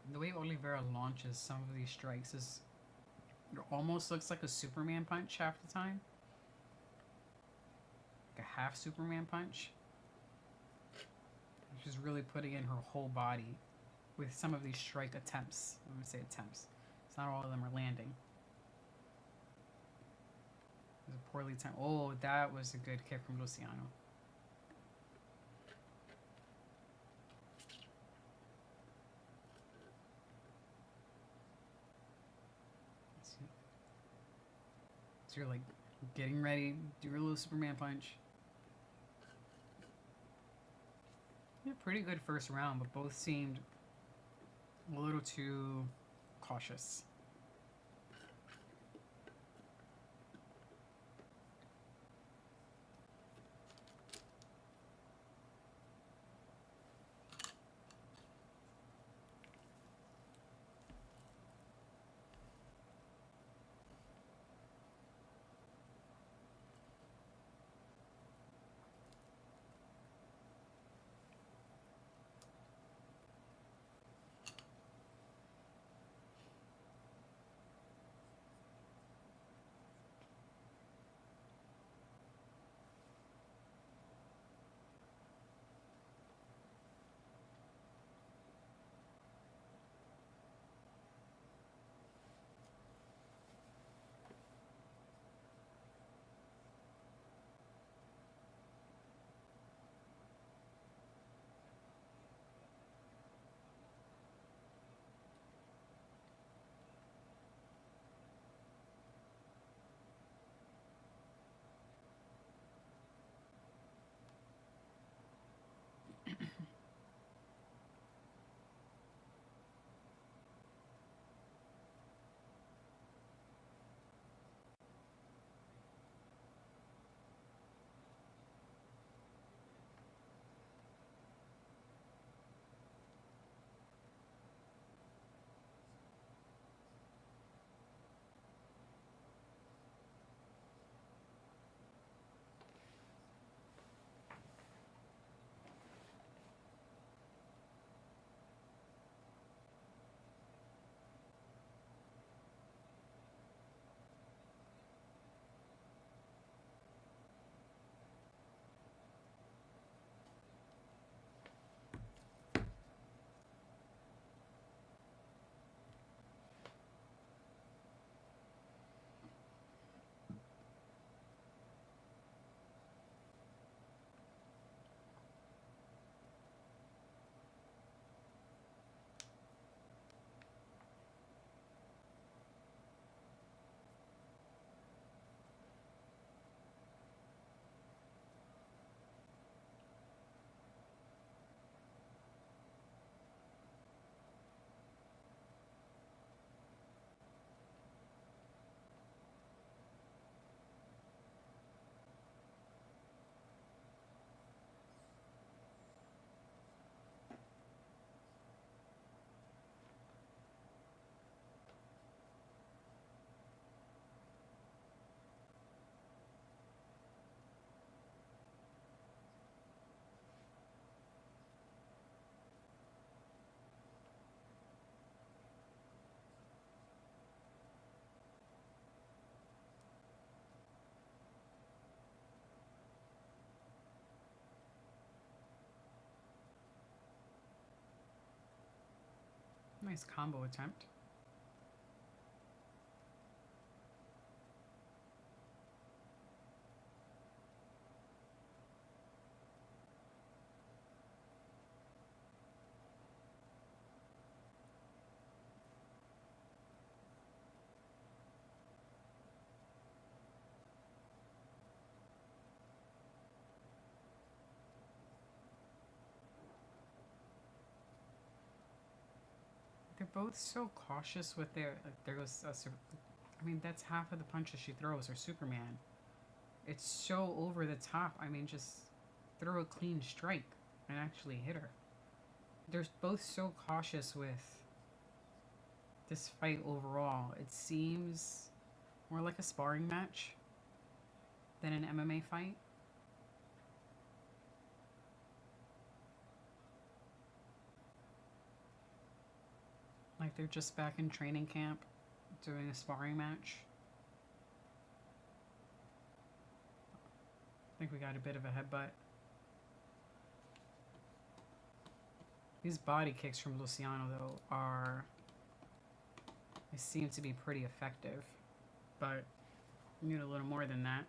The way Oliveira launches some of these strikes is it almost looks like a Superman punch half the time. Like a half Superman punch. She's really putting in her whole body with some of these strike attempts. I would say attempts. It's not all of them are landing. It was a poorly timed. Oh, that was a good kick from Luciano. So you're like getting ready, do your little Superman punch. Yeah, pretty good first round, but both seemed a little too cautious. Nice combo attempt. They're both so cautious with their. Like, there goes. I mean, that's half of the punches she throws are Superman. It's so over the top. I mean, just throw a clean strike and actually hit her. They're both so cautious with this fight overall. It seems more like a sparring match than an MMA fight. Like they're just back in training camp doing a sparring match. I think we got a bit of a headbutt. These body kicks from Luciano, though, they seem to be pretty effective. But we need a little more than that.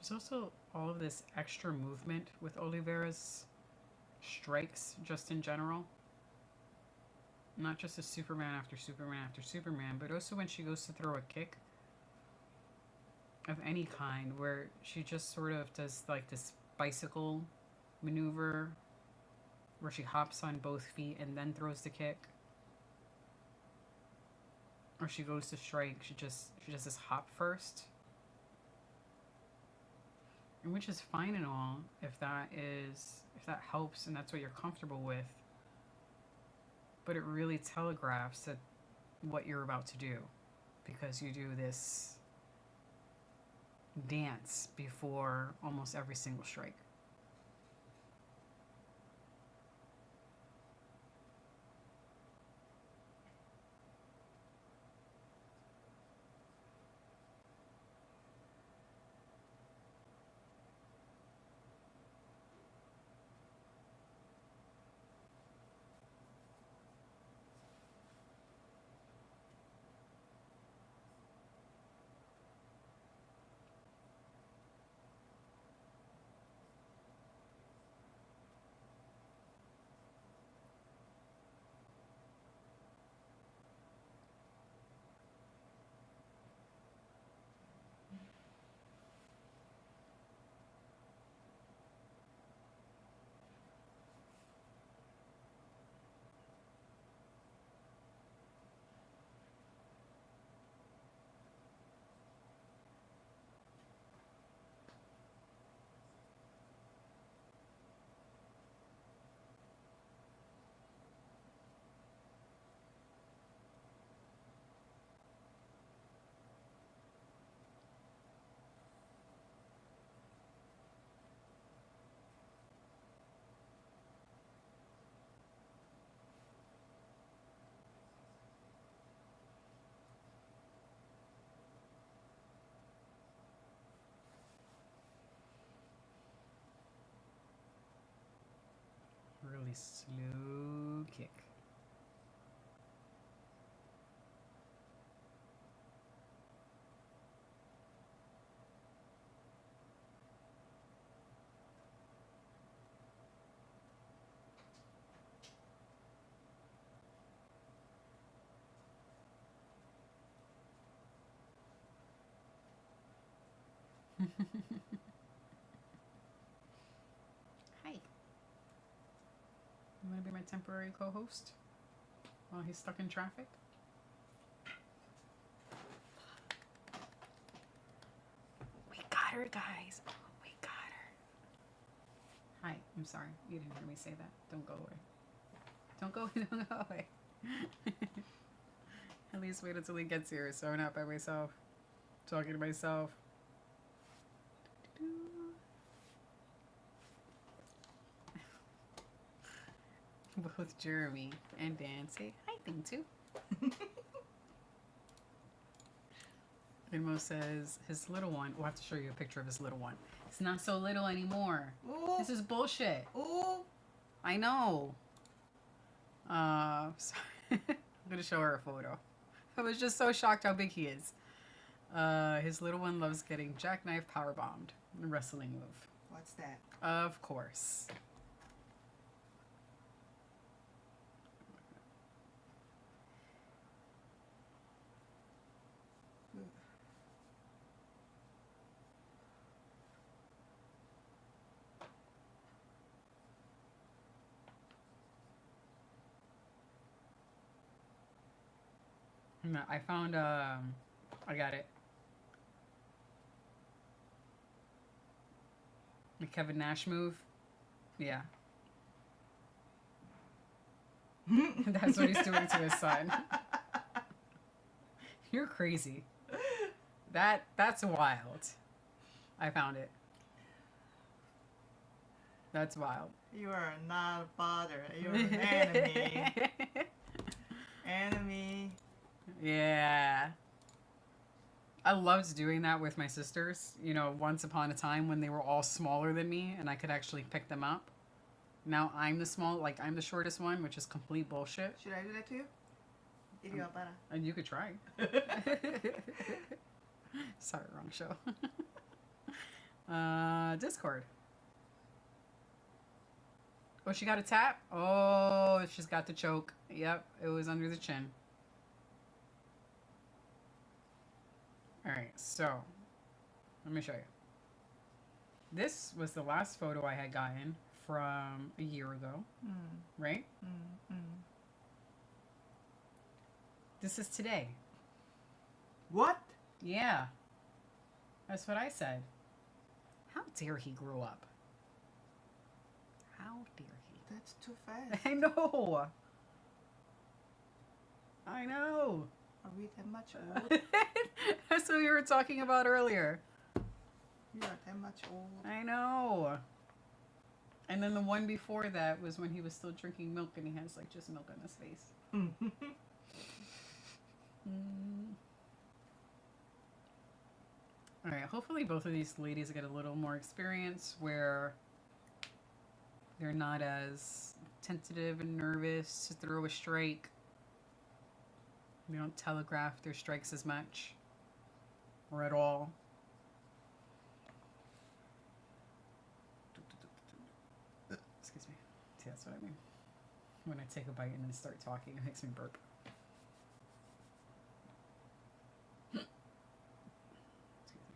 There's also all of this extra movement with Oliveira's strikes, just in general. Not just a Superman after Superman after Superman, but also when she goes to throw a kick of any kind, where she just sort of does like this bicycle maneuver where she hops on both feet and then throws the kick. Or she goes to strike, she does this hop first. And which is fine and all if that helps and that's what you're comfortable with. But it really telegraphs that what you're about to do, because you do this dance before almost every single strike. Really slow kick. Hi. You want to be my temporary co-host while he's stuck in traffic? We got her, guys. We got her. Hi. I'm sorry. You didn't hear me say that. Don't go away. Don't go away. At least wait until he gets here so I'm not by myself. Talking to myself. Both Jeremy and Dan say hi thing too. And Mo says his little one, we'll have to show you a picture of his little one. It's not so little anymore. Ooh. This is bullshit. Ooh. I know. Sorry. I'm going to show her a photo. I was just so shocked how big he is. His little one loves getting jackknife power bombed. A wrestling move. What's that? Of course. No, I found, I got it. The Kevin Nash move. Yeah. That's what he's doing to his son. You're crazy. That's wild. I found it. That's wild. You are not a father. You're an enemy. Enemy. Yeah. I loved doing that with my sisters. You know, once upon a time when they were all smaller than me and I could actually pick them up. Now I'm I'm the shortest one, which is complete bullshit. Should I do that to you? Idiota. And you could try. Sorry, wrong show. Discord. Oh, she got a tap? Oh, she's got the choke. Yep, it was under the chin. Alright, so let me show you. This was the last photo I had gotten from a year ago, right? This is today. What? Yeah. That's what I said. How dare he grow up? How dare he? That's too fast. I know. I know. Are we that much old? That's what we were talking about earlier. You are that much old. I know. And then the one before that was when he was still drinking milk and he has like just milk on his face. All right, hopefully both of these ladies get a little more experience where they're not as tentative and nervous to throw a strike. They don't telegraph their strikes as much or at all. Excuse me. See, that's what I mean. When I take a bite and then start talking, it makes me burp. Excuse me.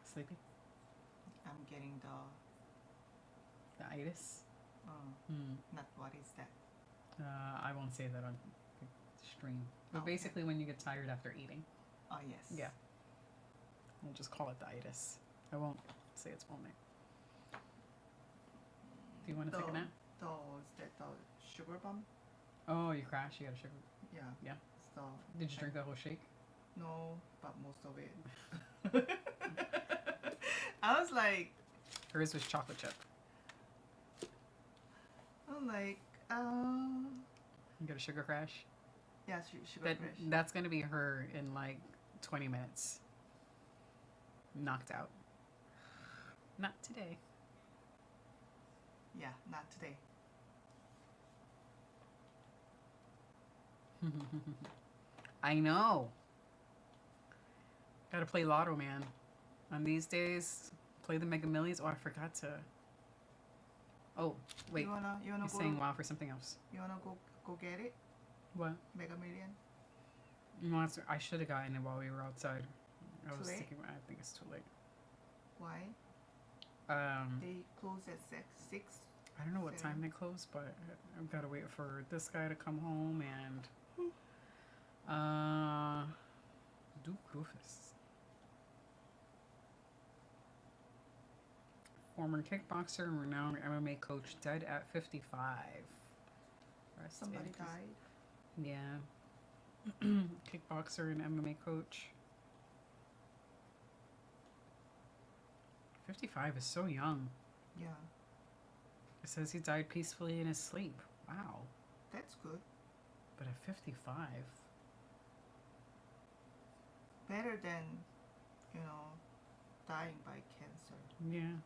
Sleepy? I'm getting The itis? not what is that? I won't say that on the stream. But Okay. basically when you get tired after eating. Oh, yes. Yeah. We'll just call it the itis. I won't say its full name. Do you want to take a nap? Is that the sugar bomb? Oh, you crashed? You got a sugar? Yeah. Yeah. So Did you drink the whole shake? no, but most of it. I was like, Hers was chocolate chip. I'm like, You got a sugar crash? yeah, sugar crash. That's going to be her in like 20 minutes. Knocked out. Not today. Yeah, not today. I know. Gotta play Lotto, man. On these days, play the Mega Millions. Oh, I forgot to. Oh, wait. You wanna He's go? saying wow for something else. You wanna go get it? What? Mega Million. No, I should have gotten it while we were outside. I Too was late? thinking, I think it's too late. Why? Um, They close at 6. I don't know what Seven. time they close, but I've got to wait for this guy to come home and Duke Rufus, former kickboxer and renowned MMA coach, dead at 55. Rest Somebody in peace. died. Yeah. Kickboxer and MMA coach. 55 is so young. Yeah, It says he died peacefully in his sleep. Wow. that's good. But at 55. Better than, dying by cancer. Yeah.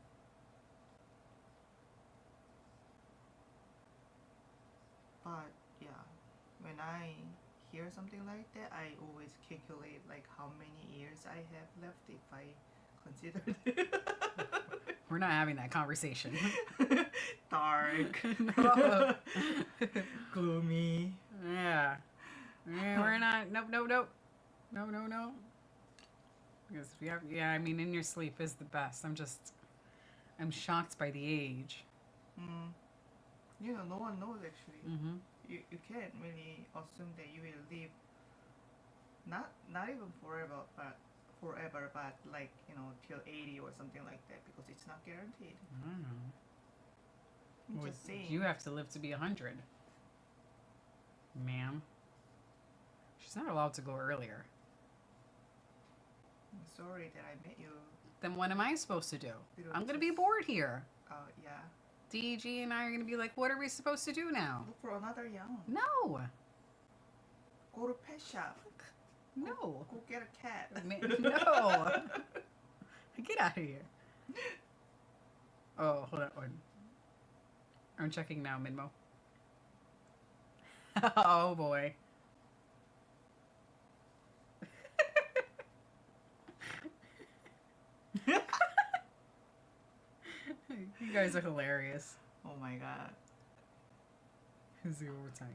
But yeah, when I hear something like that, I always calculate like how many years I have left if I consider it. We're not having that conversation. Dark. No. Gloomy. Yeah. We're not. Nope, nope, nope. No, no, no. Because we have, yeah, I mean, in your sleep is the best. I'm shocked by the age. Mm. You know, no one knows actually. Mm-hmm. You can't really assume that you will live not even forever, but like, you know, till 80 or something like that, because it's not guaranteed. I don't know. I'm Well, just saying. you have to live to be 100. Ma'am. She's not allowed to go earlier. I'm sorry that I met you. Then what am I supposed to do? You know, I'm going to be just- bored here. Yeah. DG and I are going to be like, what are we supposed to do now? Look for another young. No. Go to pet shop. No. Go get a cat. No. Get out of here. Oh, hold on. I'm checking now, Minmo. Oh, boy. You guys are hilarious. Oh my god.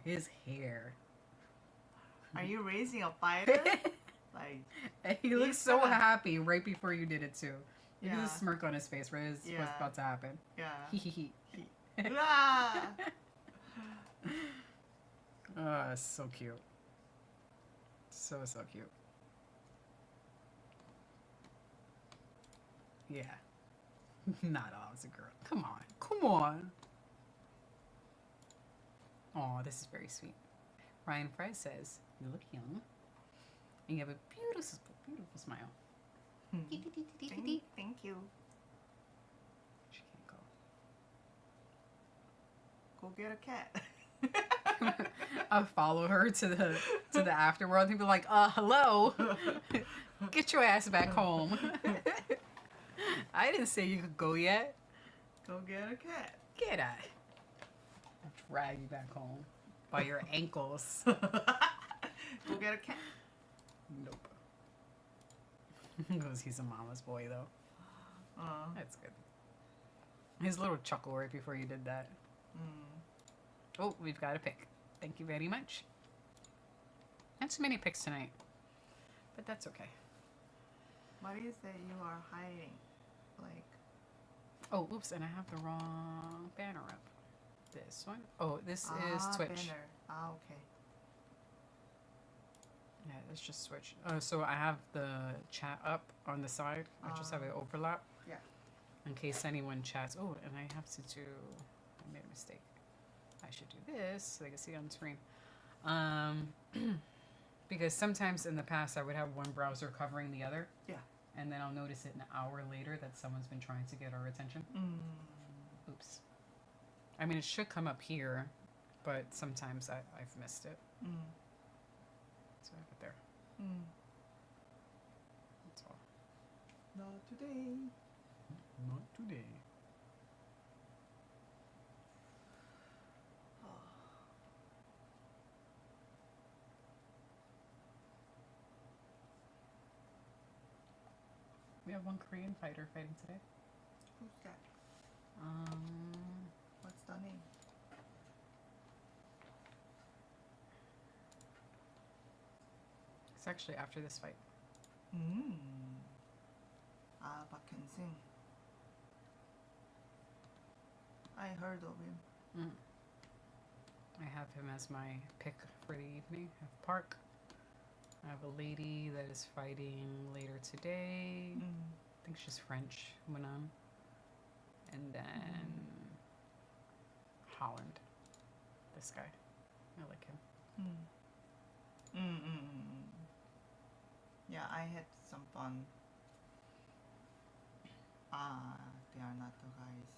His hair. Are you raising a fighter? Like, And he looks so happy right before you did it too. Look at yeah. the smirk on his face, right? It's what's Yeah. about to happen. Yeah. Hee hee hee. Ah! Oh, it's so cute. So cute. Yeah. Not all as a girl. Come on. Oh, this is very sweet. Ryan Fry says, you look young. And you have a beautiful smile. Thank you. She can't go. Go get a cat. I'll follow her to the afterworld and be like, hello. Get your ass back home. I didn't say you could go yet. Go get a cat. Get out. I'll drag you back home by your ankles. Go get a cat. Nope. Because he's a mama's boy, though. That's good. His little chuckle right before you did that. Oh, we've got a pick. Thank you very much. Not too many picks tonight. But that's okay. What is that you are hiding? Like, Oh, oops, and I have the wrong banner up. This one. Oh, this is Twitch. banner. Okay. Yeah, it's just Twitch. So I have the chat up on the side. I just have it overlap. Yeah. In case anyone chats. Oh, and I have to do... I made a mistake. I should do this so they can see on screen. Because sometimes in the past I would have one browser covering the other. Yeah. And then I'll notice it an hour later that someone's been trying to get our attention. Oops. I mean, it should come up here, but sometimes I've missed it. So I have it there. That's all. Not today. Not today. We have one Korean fighter fighting today. Who's that? What's the name? It's actually after this fight. Bakensing. I heard of him. I have him as my pick for the evening. I have Park. I have a lady that is fighting later today. I think she's French, Manan. And then Holland. This guy. I like him. Yeah, I had some fun. They are not the guys.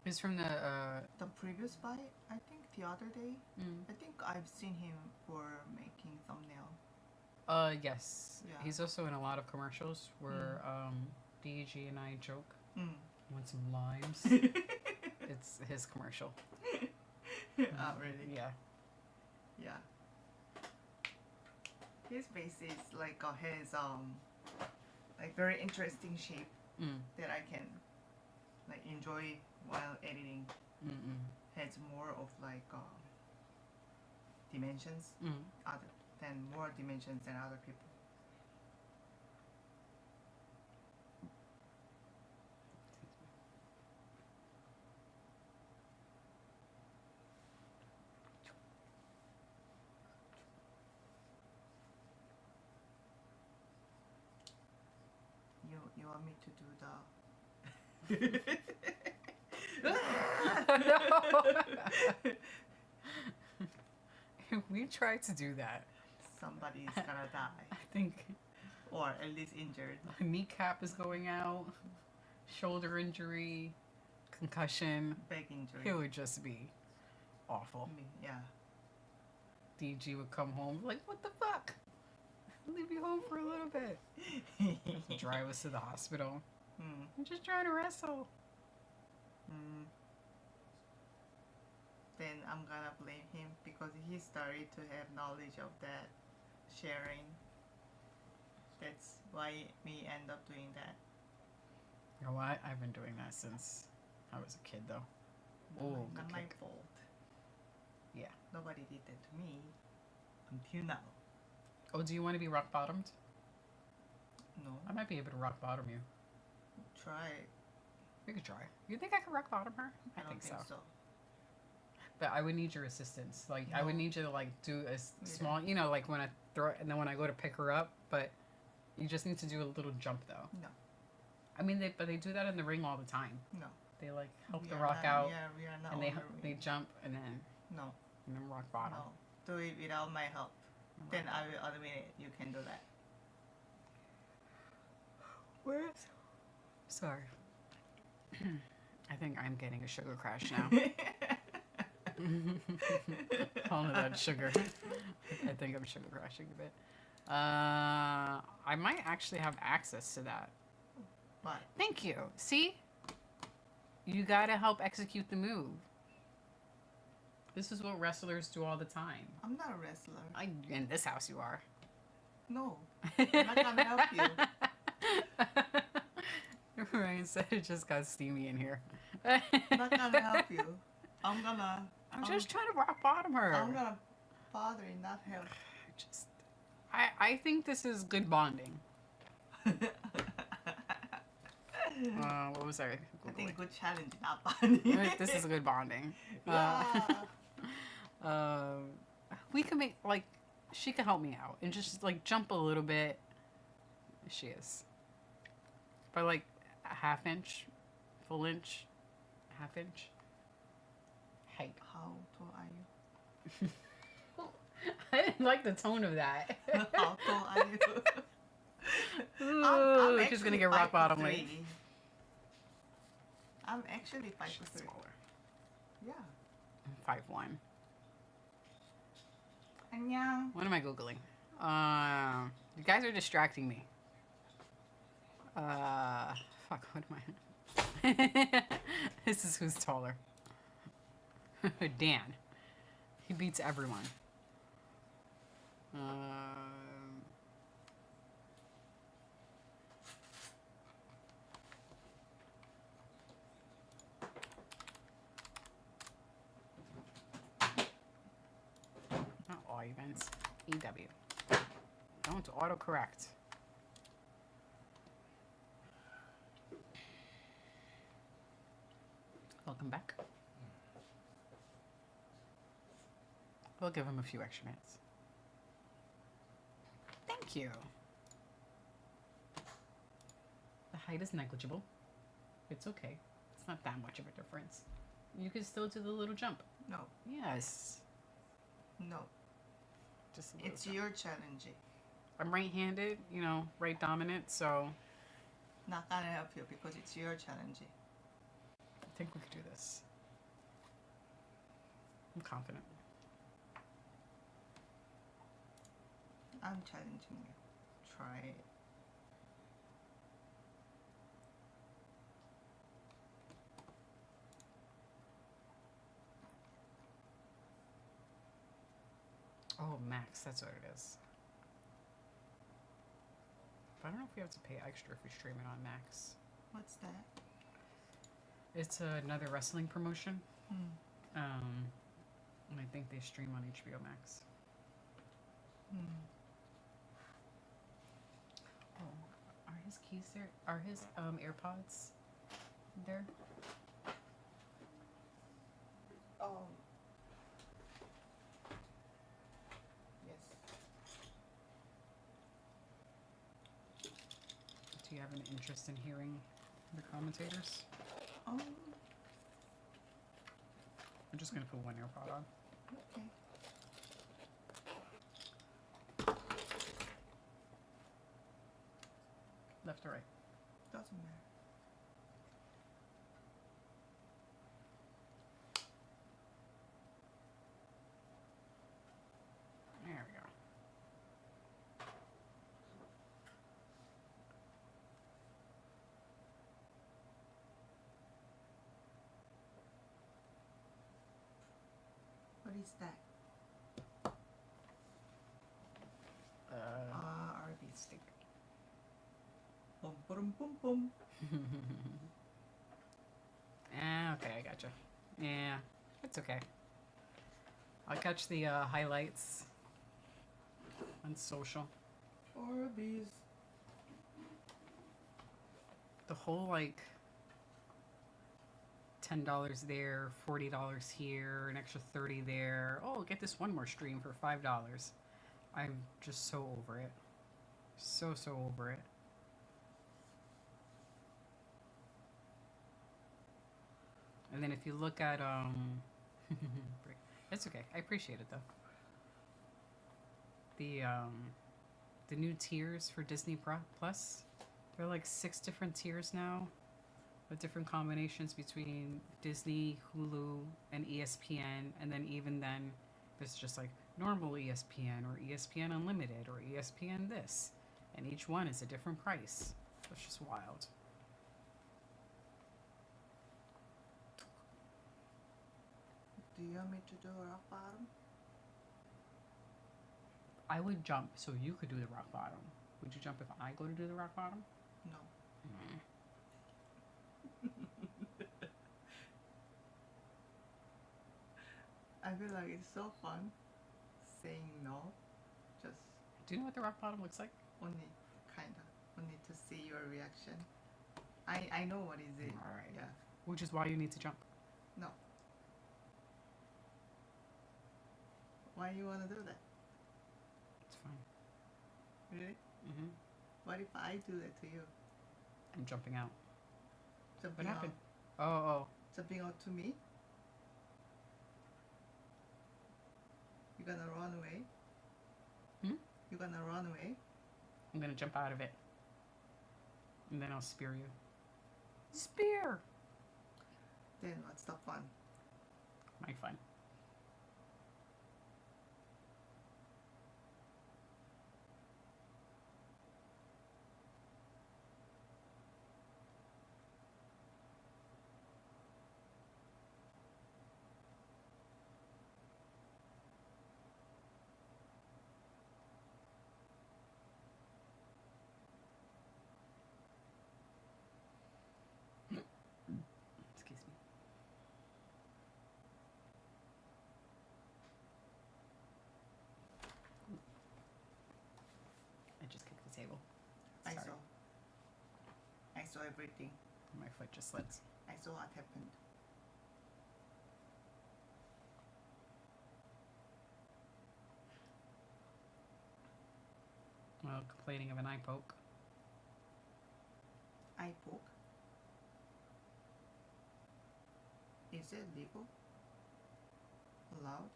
He's from the The previous fight, I think the other day, I think I've seen him for making thumbnail. yes. Yeah. He's also in a lot of commercials where DG and I joke. Want some limes? It's his commercial. Really? Yeah. Yeah. His face is like his like very interesting shape Mm. that I can like enjoy while editing. Mm-mm. Has more of like dimensions, Mm. other than more dimensions than other people. You want me to do the We tried to do that. somebody's gonna die I think or at least injured. my kneecap is going out, shoulder injury, concussion. Back injury. It would just be awful. Yeah. DG would come home like, what the fuck? Leave you home for a little bit. Drive us to the hospital. I'm just trying to wrestle. Then I'm gonna blame him because he started to have knowledge of that sharing. That's why me end up doing that. You know what? I've been doing that since I was a kid, though. Oh, Not good my kick. fault. Yeah. Nobody did that to me until now. Oh, do you want to be rock bottomed? No, I might be able to rock bottom you. try it. We could try. You think I could rock bottom her? I don't think so. But I would need your assistance. Like, I would No. need you to, like, do a Yeah. small, you know, like when I throw it and then when I go to pick her up. But you just need to do a little jump, though. No. I mean, they do that in the ring all the time. No. They, like, help We the are rock not- out. Yeah, we are not. And on they the jump and no, then rock bottom. no. Do it without my help. Then I will admit it. You can do that. Where's? Sorry. I think I'm getting a sugar crash now. All of that sugar. I think I'm sugar crashing a bit. I might actually have access to that. What? Thank you. See? You gotta help execute the move. This is what wrestlers do all the time. I'm not a wrestler. In this house, you are. No. I'm not gonna help you. Ryan said it just got steamy in here. I'm not gonna help you. I'm just trying to rock bottom her. I'm gonna bother and not help. I think this is good bonding. What was I I Googling? think good challenge, not bonding. This is good bonding. Yeah. We can make, like, she can help me out and just, like, jump a little bit. She is. By, like, a half inch, full inch, half inch. Height. How tall are you? I didn't like the tone of that. How tall are you? Ooh, she's gonna get rock bottom weight. I'm actually 5'3". Smaller. Yeah. 5'1". Annyeong. What am I Googling? You guys are distracting me. Fuck, what am I? This is who's taller. Dan. He beats everyone. Not all events. EW. Don't autocorrect. Welcome back. We'll give him a few extra minutes. Thank you. The height is negligible. It's okay. It's not that much of a difference. You can still do the little jump. No. Yes. No. Just a little It's jump. your challenge. I'm right-handed, you know, right dominant, so Not gonna help you because it's your challenge. I think we could do this. I'm confident. I'm challenging you. Try it. Oh, max, that's what it is. I don't know if we have to pay extra if we stream it on Max. What's that? It's another wrestling promotion. Hmm. And I think they stream on HBO Max. Hmm. Oh, are his keys there? Are his AirPods there? Yes. Do you have an interest in hearing the commentators? Um. I'm just gonna put one AirPod on. Okay. Left or right? Doesn't matter. There we go. What is that? Arby's. Steak. Boom, boom, boom, boom. Okay, I gotcha. Yeah, it's okay. I'll catch the highlights on social. Arby's. The whole like $10 there, $40 here, an extra 30 there. Oh, get this one more stream for $5. I'm just so over it. So over it. And then if you look at it's okay. I appreciate it though. The new tiers for Disney Plus. There are like 6 different tiers now with different combinations between Disney, Hulu, and ESPN. And then even then, there's just like normal ESPN or ESPN Unlimited or ESPN this. And each one is a different price. It's just wild. Do you want me to do rock bottom? I would jump so you could do the rock bottom. Would you jump if I go to do the rock bottom? No. I feel like it's so fun saying no. Just Do you know what the rock bottom looks like? only kinda. Only to see your reaction. I know what is it. Alright. Yeah. Which is why you need to jump. No. Why you wanna do that? It's fine. Really? Mm-hmm. What if I do that to you? I'm jumping out. Jumping What happened? out. Oh. Jumping out to me? You gonna run away? Hmm? You gonna run away? I'm gonna jump out of it. And then I'll spear you. Spear! Then what's the fun? My fun. Excuse me. I just kicked the table. I Sorry. saw. I saw everything. My foot just slipped. I saw what happened. Well, complaining of an eye poke. Eye poke. Is it legal? Allowed?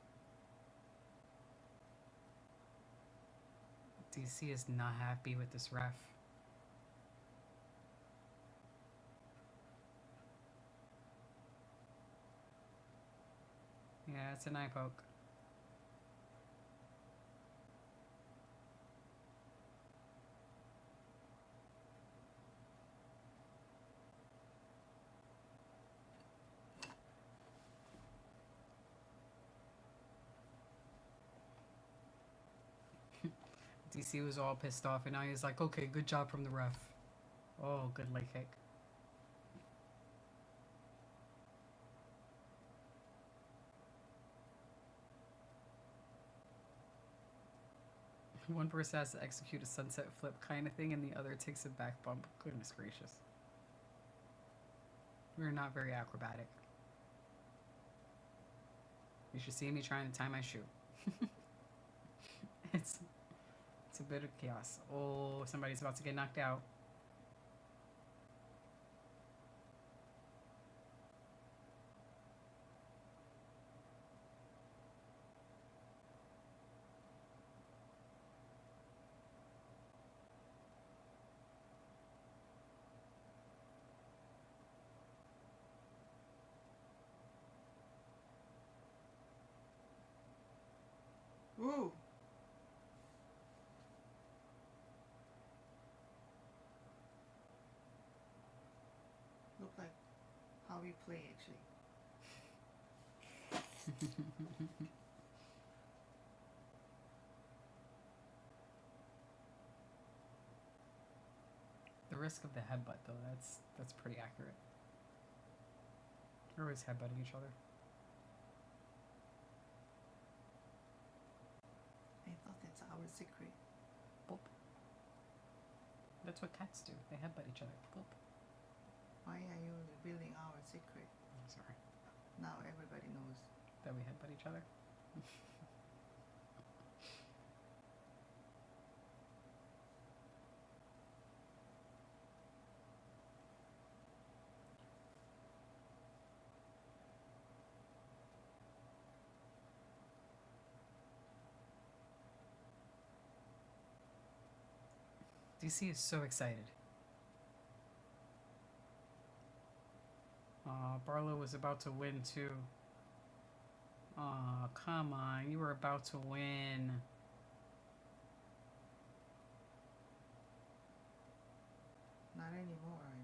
DC is not happy with this ref. Yeah, it's an eye poke. DC was all pissed off, and now he's like, okay, good job from the ref. Oh, good leg kick. One person has to execute a sunset flip kind of thing, and the other takes a back bump. Goodness gracious. We're not very acrobatic. You should see me trying to tie my shoe. It's a bit of chaos. Oh, somebody's about to get knocked out. Ooh. Look like how we play actually. The risk of the headbutt, though, that's pretty accurate. We're always headbutting each other. I thought that's our secret. Boop. That's what cats do. They headbutt each other. Boop. Why are you revealing our secret? I'm sorry. Now everybody knows. That we headbutt each other. DC is so excited. Barlow was about to win too. Aw, come on. You were about to win. Not anymore, I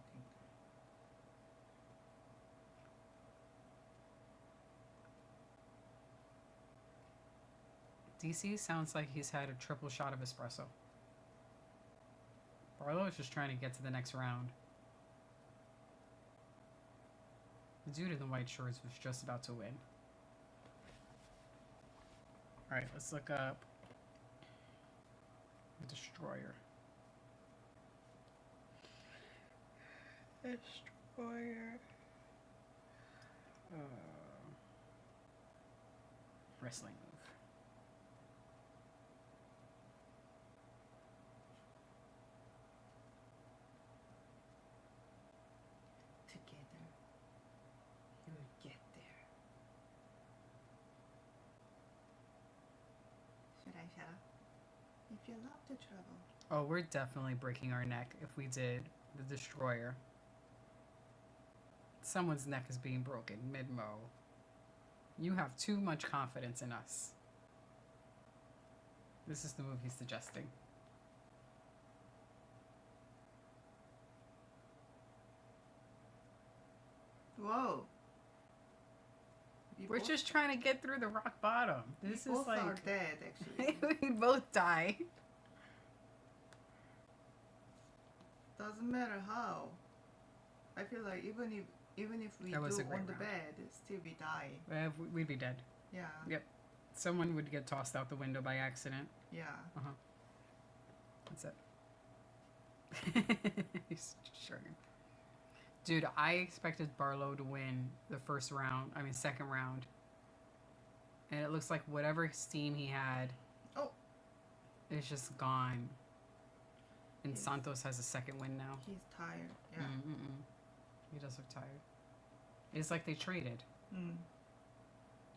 think. DC sounds like he's had a triple shot of espresso. Barlow is just trying to get to the next round. The dude in the white shorts was just about to win. Alright, let's look up the Destroyer. Destroyer. Wrestling move. Together, you'll get there. Should I shut up? If you love to travel. Oh, we're definitely breaking our neck if we did the Destroyer. Someone's neck is being broken mid-mo. You have too much confidence in us. This is the move he's suggesting. Whoa. We're just trying to get through the rock bottom. This is both like are dead, actually. we both die. Doesn't matter how. I feel like even if we That do was a on great the round. bed, still we die. We'd be dead. Yeah. Yep. Someone would get tossed out the window by accident. Yeah. That's it. He's sure. Dude, I expected Barlow to win the second round. And it looks like whatever steam he had is just gone. And Yes. Santos has a second win now. He's tired. Yeah. He does look tired. It's like they traded.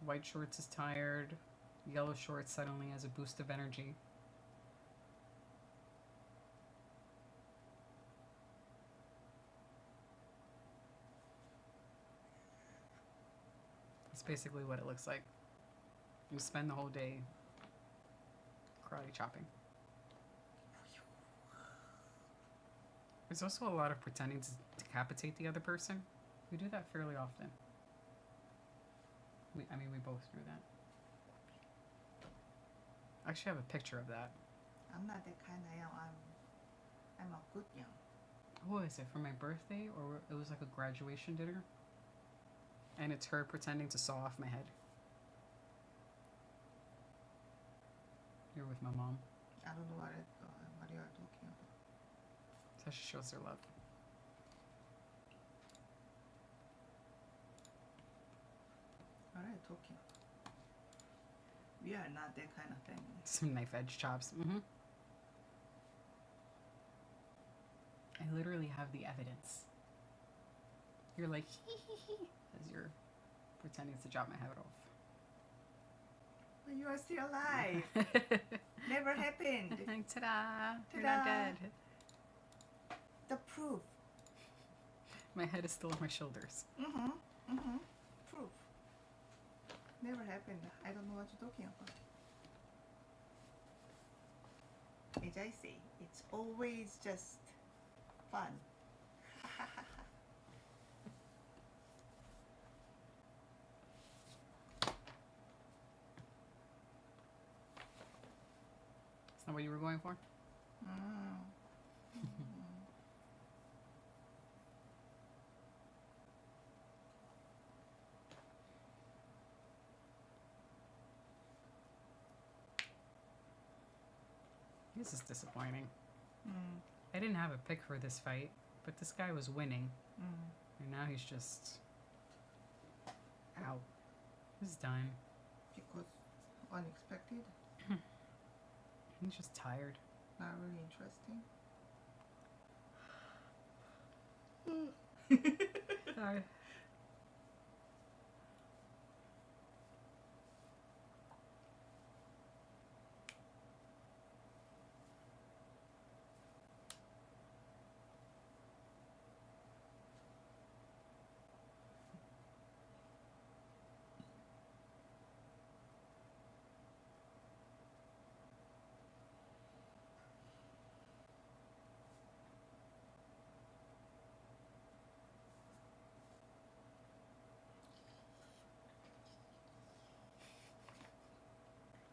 White shorts is tired. Yellow shorts suddenly has a boost of energy. That's basically what it looks like. You spend the whole day karate chopping. There's also a lot of pretending to decapitate the other person. We do that fairly often. We both do that. I actually have a picture of that. I'm not that kind of young. I'm a good young. What is it, for my birthday? Or it was like a graduation dinner? And it's her pretending to saw off my head. You're with my mom. I don't know what you are talking about. That's how she shows her love. What are you talking about? We are not that kind of family. Some knife edge chops. I literally have the evidence. You're like, hee hee hee, as you're pretending to chop my head off. But you are still alive. Never happened. Ta-da! You're not dead. The proof. My head is still on my shoulders. Proof. Never happened. I don't know what you're talking about. As I say, it's always just fun. Is that what you were going for? This is disappointing. I didn't have a pick for this fight, but this guy was winning. And now he's just out. He's done. Because unexpected, He's just tired. not really interesting. Sorry.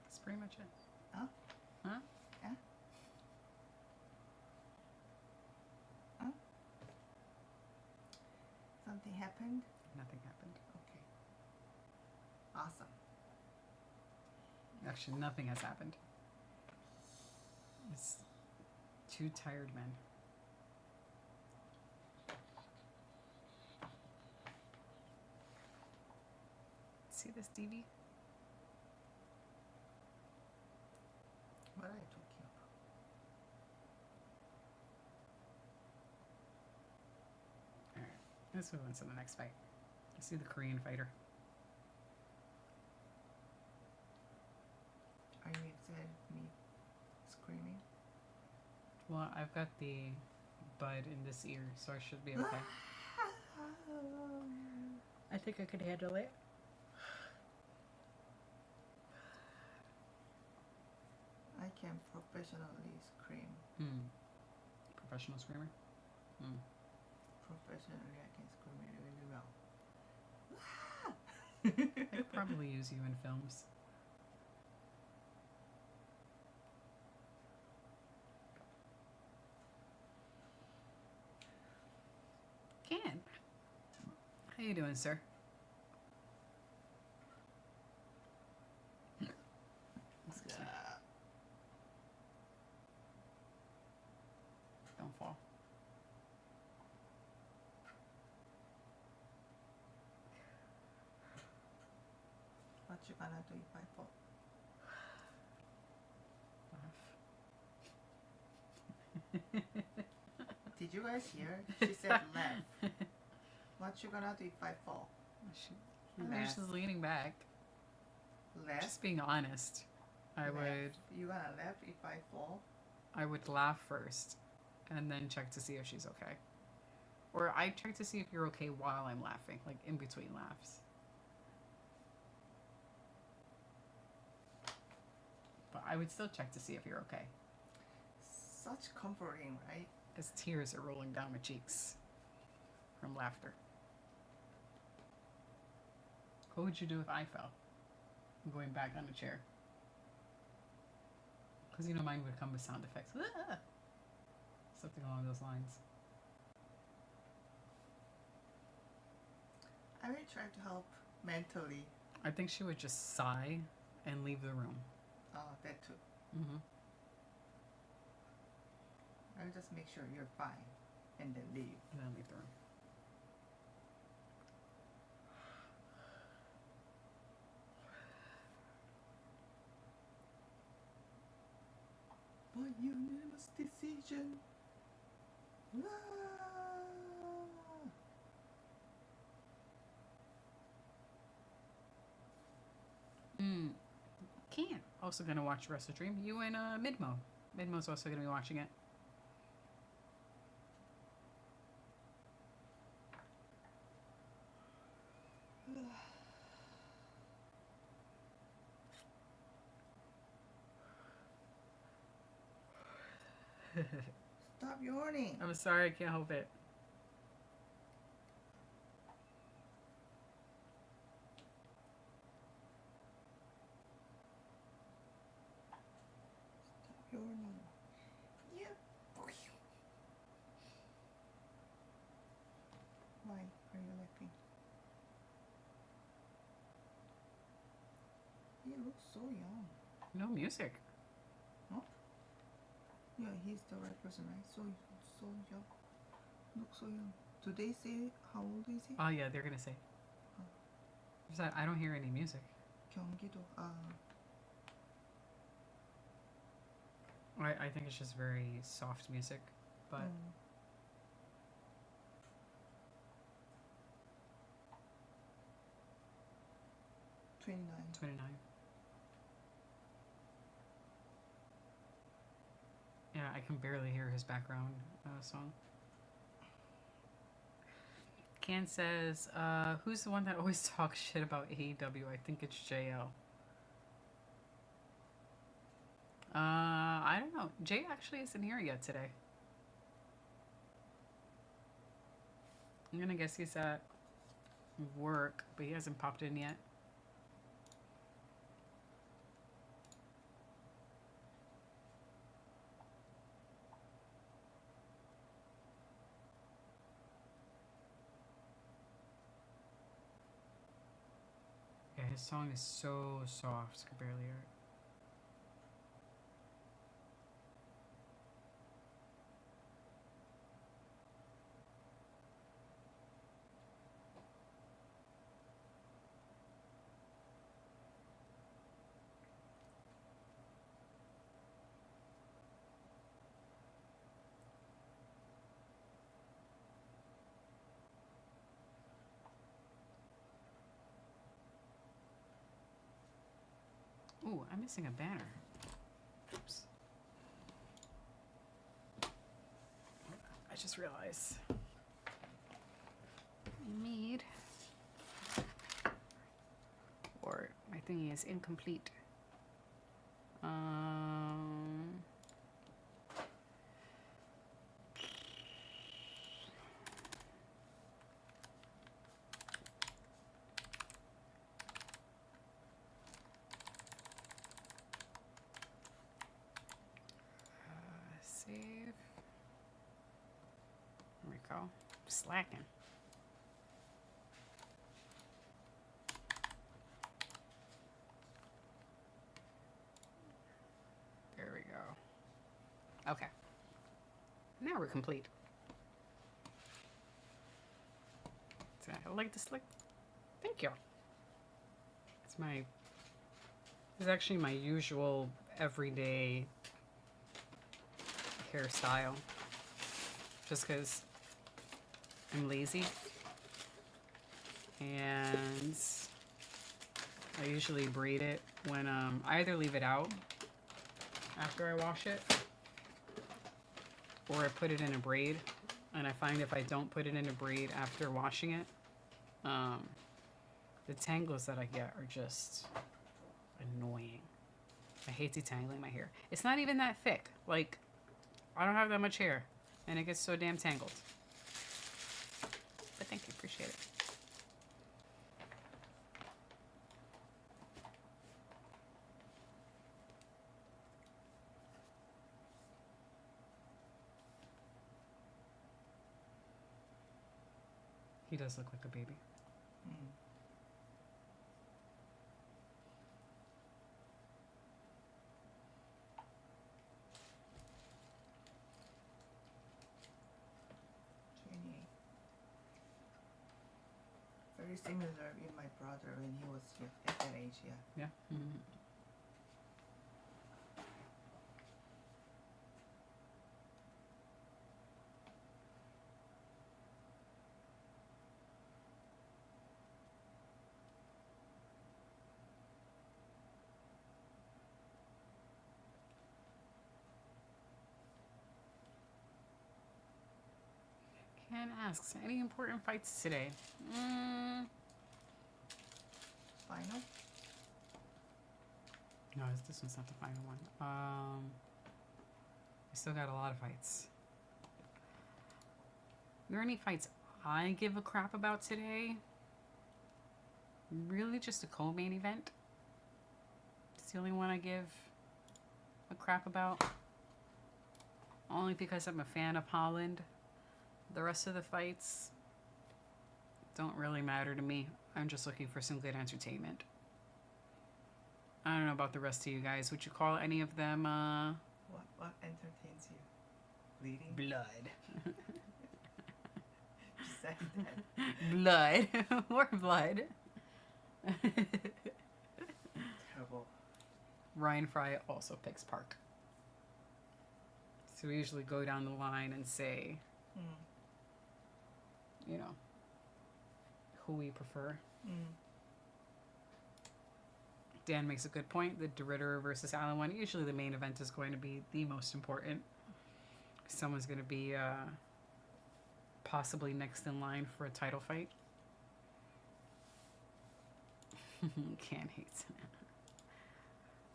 That's pretty much it. Huh? Huh? Yeah? Huh? Something happened? Nothing happened. Okay. Awesome. Actually, nothing has happened. It's two tired men. See this, DV? What are you talking about? Alright, let's move on to the next fight. You see the Korean fighter. Are you upset with me screaming? Well, I've got the bud in this ear, so I should be okay. I think I could handle it. I can professionally scream. Professional screamer? Professionally, I can scream really well. I could probably use you in films. Can. How you doing, sir? Excuse me. Don't fall. What you gonna do if I fall? Did you guys hear? She said laugh. What you gonna do if I fall? Maybe she's leaning back. Laugh? Just being honest. I would You gonna laugh if I fall? I would laugh first and then check to see if she's okay. Or I check to see if you're okay while I'm laughing, like in between laughs. But I would still check to see if you're okay. Such comforting, right? As tears are rolling down my cheeks from laughter. What would you do if I fell? I'm going back on the chair. Because, you know, mine would come with sound effects. Ah! Something along those lines. I will try to help mentally. I think she would just sigh and leave the room. Oh, that too. Mm-hmm. I'll just make sure you're fine and then leave. And then leave the room. By unanimous decision. Can't. Also gonna watch Wrestle Dream. You and Midmo. Midmo's also gonna be watching it. Stop yawning. I'm sorry, I can't help it. Stop yawning. Yeah. Why are you laughing? He looks so young. No music. Yeah, he's the right person, right? So young. Looks so young. Do they say how old is he? Oh yeah, they're gonna say. I don't hear any music. 경기도. I think it's just very soft music, but 29. 29. Yeah, I can barely hear his background song. Can says, who's the one that always talks shit about AEW? I think it's JL. I don't know. Jay actually isn't here yet today. I'm gonna guess he's at work, but he hasn't popped in yet. Yeah, his song is so soft, I can barely hear it. Ooh, I'm missing a banner. Oops. I just realized. I need. Or my thingy is incomplete. Save. There we go. Slacking. There we go. Okay. Now we're complete. So I like this. Thank you. It's actually my usual everyday hairstyle. Just because I'm lazy. And I usually braid it when I either leave it out after I wash it, or I put it in a braid. And I find if I don't put it in a braid after washing it, the tangles that I get are just annoying. I hate detangling my hair. It's not even that thick. Like, I don't have that much hair, and it gets so damn tangled. But thank you, appreciate it. He does look like a baby. Mm. Very similar in my brother when he was at that age, yeah. Yeah. Mm-hmm. Ken asks, any important fights today? Final? No, this one's not the final one. I still got a lot of fights. Are there any fights I give a crap about today? Really just a co-main event. It's the only one I give a crap about. Only because I'm a fan of Holland. The rest of the fights don't really matter to me. I'm just looking for some good entertainment. I don't know about the rest of you guys. Would you call any of them What entertains you? Bleeding? blood? Just say that. Blood. More blood. Terrible. Ryan Fry also picks Park. So we usually go down the line and say, you know, who we prefer. Dan makes a good point. The De Ridder versus Allen one. Usually the main event is going to be the most important. Someone's going to be possibly next in line for a title fight. Can't hate.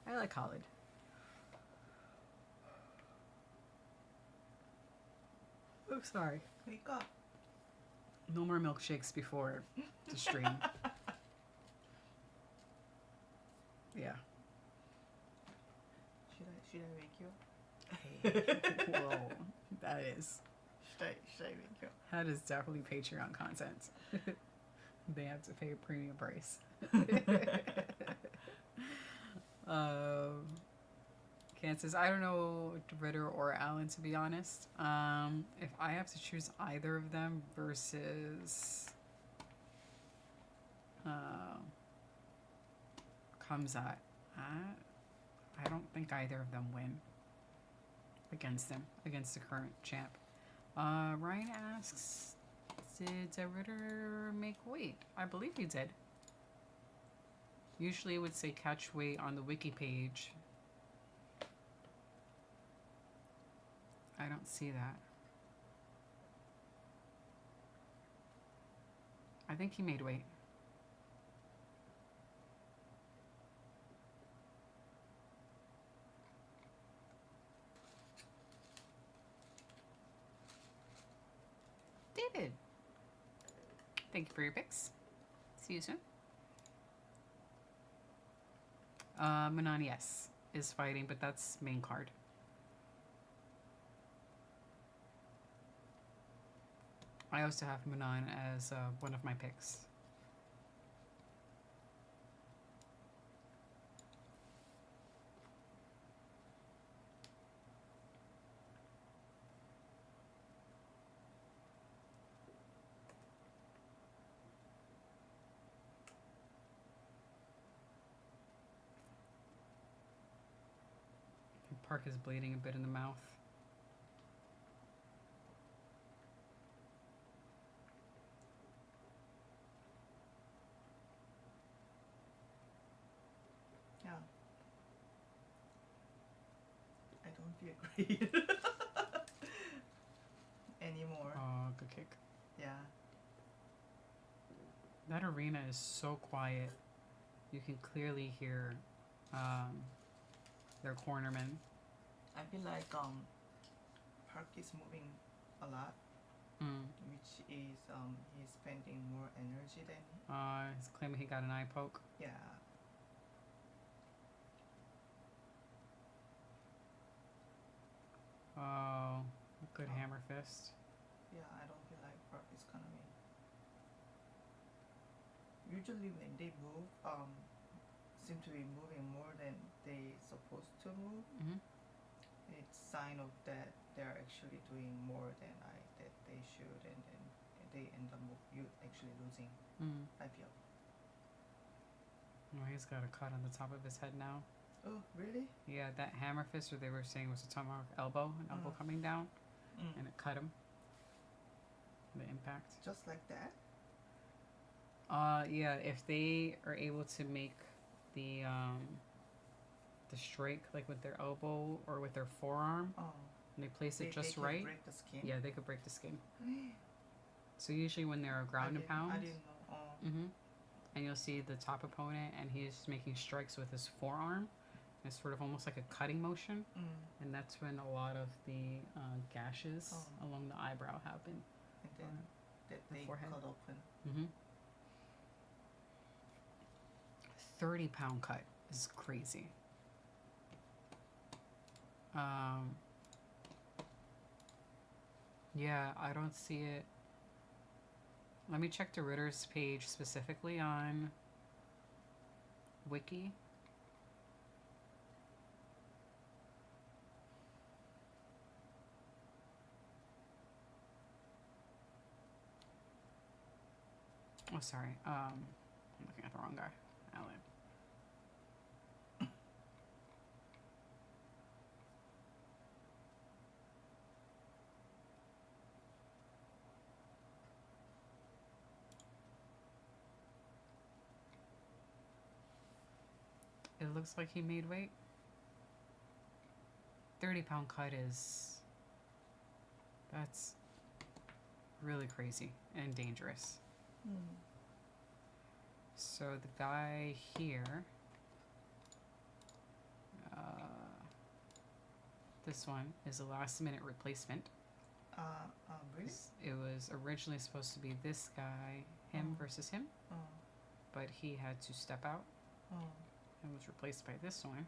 I like Khalid. Oh, sorry. Wake up. No more milkshakes before the stream. Yeah. Should I wake you? Whoa. That is. Should I wake you? That is definitely Patreon content. They have to pay a premium price. Ken says, I don't know Ritter or Allen, to be honest. If I have to choose either of them versus Kamzat, I don't think either of them win against him, against the current champ. Ryan asks, did Ritter make weight? I believe he did. Usually it would say catch weight on the wiki page. I don't see that. I think he made weight. David. Thank you for your picks. See you soon. Manon, yes, is fighting, but that's main card. I also have Manon as one of my picks. Park is bleeding a bit in the mouth. Yeah. I don't feel great anymore. Oh, good kick. Yeah. That arena is so quiet. You can clearly hear their cornermen. I feel like Park is moving a lot, which is he's spending more energy than He's claiming he got an eye poke. yeah. Oh, good hammer fist. Yeah, I don't feel like Park is gonna win. usually when they move, seem to be moving more than they supposed to move. Mm-hmm. It's sign of that they're actually doing more than that they should, and then they end up you actually losing. Mm. I feel. Oh, he's got a cut on the top of his head now. Oh, really? Yeah, that hammer fist, or they were saying was a tomahawk elbow, an elbow coming down, and it cut him. The impact. Just like that? Yeah, if they are able to make the strike like with their elbow or with their forearm, and they place it just they can right. Break the skin. Yeah, they could break the skin. So usually when they're ground and pound, I didn't know. And you'll see the top opponent, and he's making strikes with his forearm. It's sort of almost like a cutting motion, and that's when a lot of the gashes along the eyebrow happen. And then that they forehead. cut open. 30-pound cut is crazy. Yeah, I don't see it. Let me check the Ritter's page specifically on Wiki. Oh, sorry. I'm looking at the wrong guy. Alan. It looks like he made weight. 30-pound cut is... That's really crazy and dangerous. So the guy here, this one is a last-minute replacement. Really? It was originally supposed to be this guy, him versus him, but he had to step out and was replaced by this one.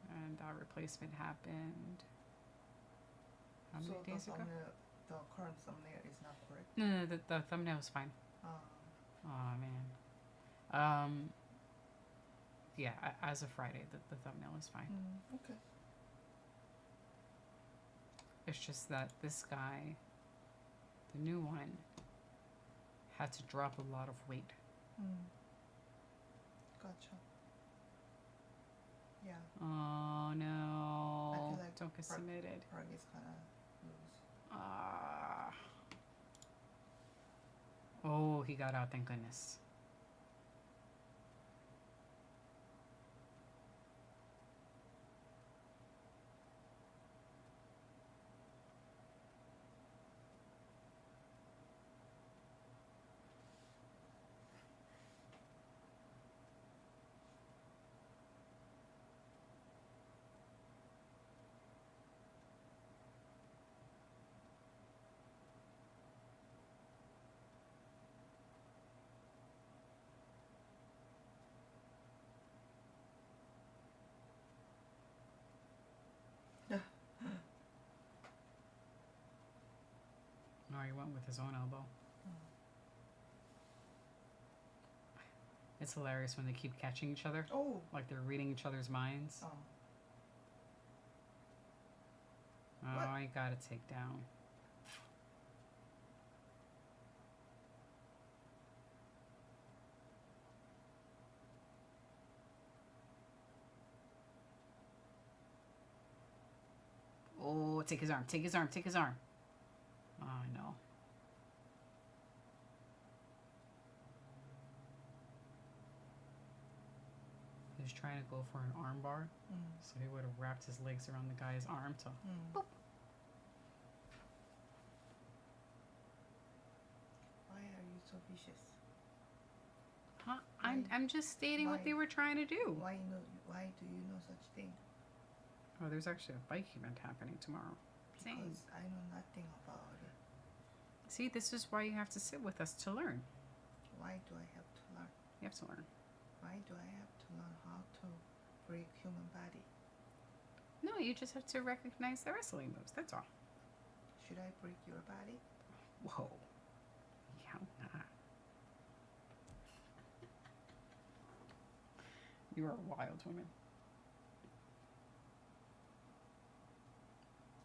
And that replacement happened how many days ago? The current thumbnail is not correct? No, the thumbnail was fine. Oh man. Yeah, as of Friday, the thumbnail is fine. Okay. It's just that this guy, the new one, had to drop a lot of weight. Gotcha. Yeah. Oh no. I feel like don't get submitted. Park is kind of loose. Oh, he got out, thank goodness. No, he went with his own elbow. It's hilarious when they keep catching each other. Oh. Like they're reading each other's minds. Oh, I gotta take down. Oh, take his arm, take his arm, take his arm. Oh, no. He was trying to go for an arm bar, so he would have wrapped his legs around the guy's arm to boop. Why are you so vicious? Huh? I'm just stating what they were trying to do. Why do you know such thing? Oh, there's actually a bike event happening tomorrow. Because I know nothing about it. See, this is why you have to sit with us to learn. Why do I have to learn? You have to learn. Why do I have to learn how to break human body? No, you just have to recognize the wrestling moves. That's all. Should I break your body? Whoa. Yeah, nah. You are a wild woman.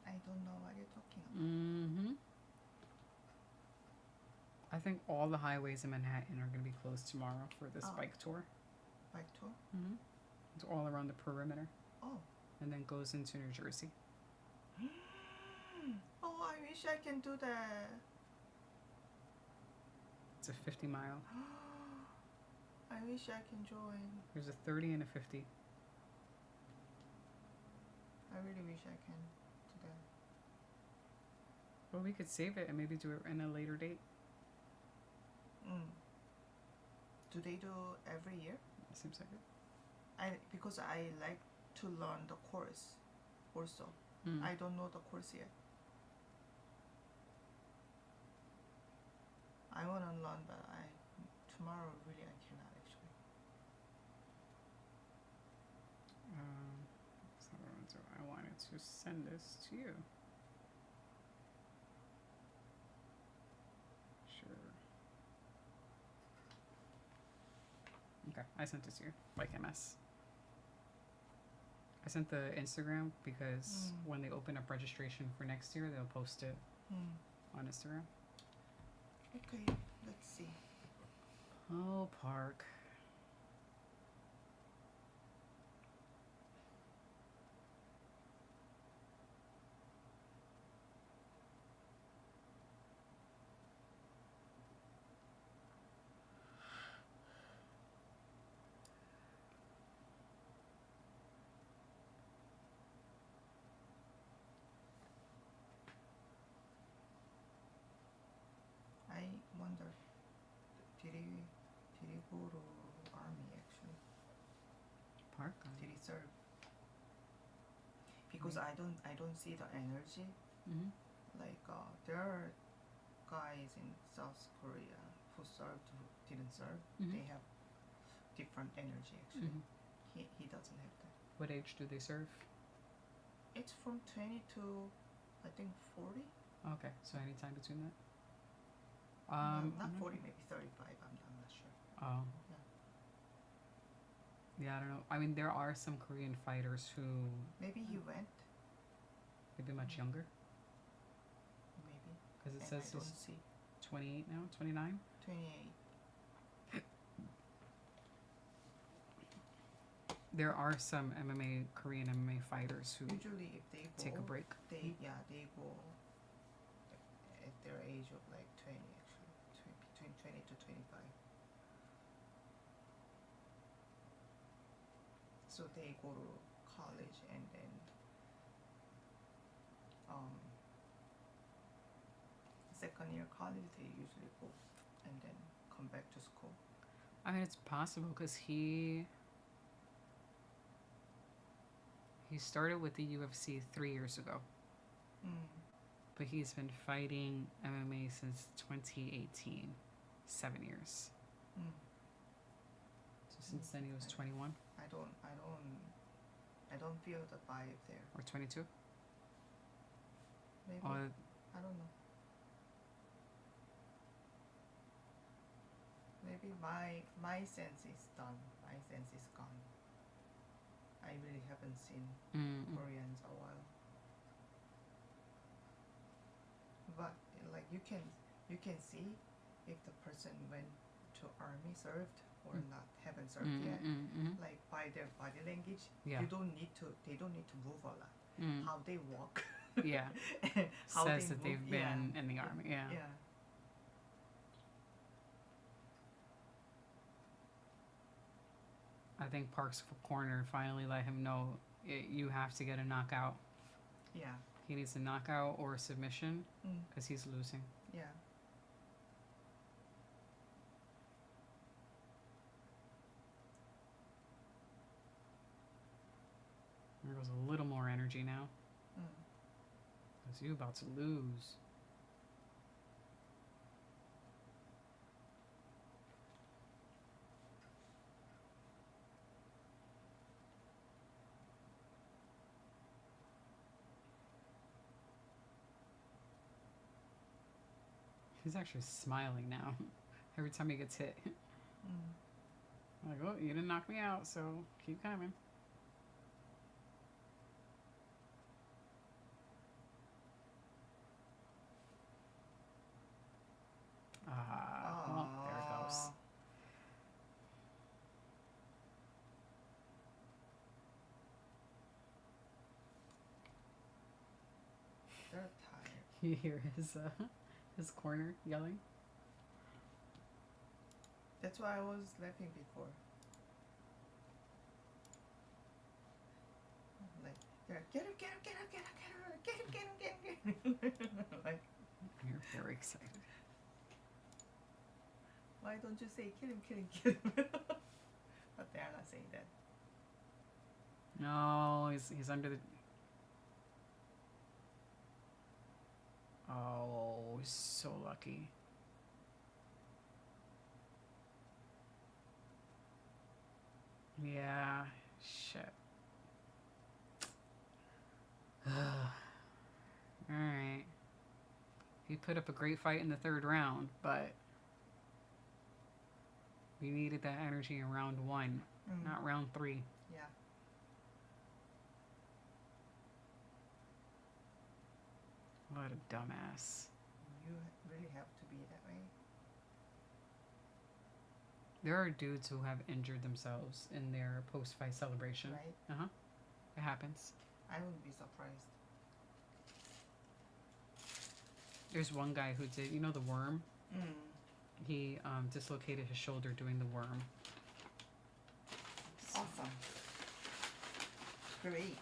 I don't know what you're talking about. Mm-hmm. I think all the highways in Manhattan are going to be closed tomorrow for this Oh. bike tour. Bike tour? Mm-hmm. It's all around the perimeter. Oh. And then goes into New Jersey. Oh, I wish I can do that. It's a 50-mile. I wish I can join. There's a 30 and a 50. I really wish I can do that. Well, we could save it and maybe do it in a later date. Do they do every year? It seems like it. Because I like to learn the course also. I don't know the course yet. I want to learn, but tomorrow really I cannot actually. So what I want to do, I wanted to send this to you. Sure. Okay, I sent it to you, like MS. I sent the Instagram because when they open up registration for next year, they'll post it on Instagram. Okay, let's see. Oh, Park. I wonder, did he go to army actually? Park? Did he serve? Because I don't see the energy. Mm-hmm. Like there are guys in South Korea who served, who didn't serve. Mhm. They have different energy actually. Mhm. He doesn't have that. What age do they serve? It's from 20 to I think 40. Okay, so any time between that? Not 40, maybe 35. I'm not sure. Oh. Yeah, I don't know. I mean, there are some Korean fighters who Maybe he went. maybe much younger, Maybe. because it And says I don't he's see 28 now, 29. 28. There are some Korean MMA fighters who Usually, if they go, take a break. they go at their age of like 20 actually, between 20 to 25. So they go to college and then second year college they usually go and then come back to school. I mean, it's possible because he started with the UFC 3 years ago, but he's been fighting MMA since 2018, 7 years. So since then he was 21 I don't feel the vibe there. or 22. Maybe Or I don't know. Maybe my sense is done. My sense is gone. I really haven't seen Koreans a while. But like you can see if the person went to army, served or not, haven't served yet. Like by their body language, Yeah. they don't need to move a lot. How they walk. Yeah. How Says they that move, they've been in the army. Yeah. Yeah. I think Park's corner finally let him know you have to get a knockout. Yeah. He needs a knockout or a submission Mm. because he's losing. Yeah. There goes a little more energy now. Mm. Because you about to lose. He's actually smiling now every time he gets hit. Mm. Like, oh, you didn't knock me out, so keep coming. Ah, well, there it goes. They're tired. You hear his corner yelling. That's why I was laughing before. Like, they're get him, get him, get him, get him, get him, get him, get him, get him, get him. Like, You're very excited. why don't you say kill him, kill him, kill him? But they are not saying that. No, he's under the. Oh, he's so lucky. Yeah, shit. Alright. He put up a great fight in the third round, but we needed that energy in round 1, not round 3. Yeah. What a dumbass. You really have to be that way. There are dudes who have injured themselves in their post-fight celebration. Right? It happens. I wouldn't be surprised. There's one guy who did, you know, the worm? Mm. He dislocated his shoulder doing the worm. Awesome. Great.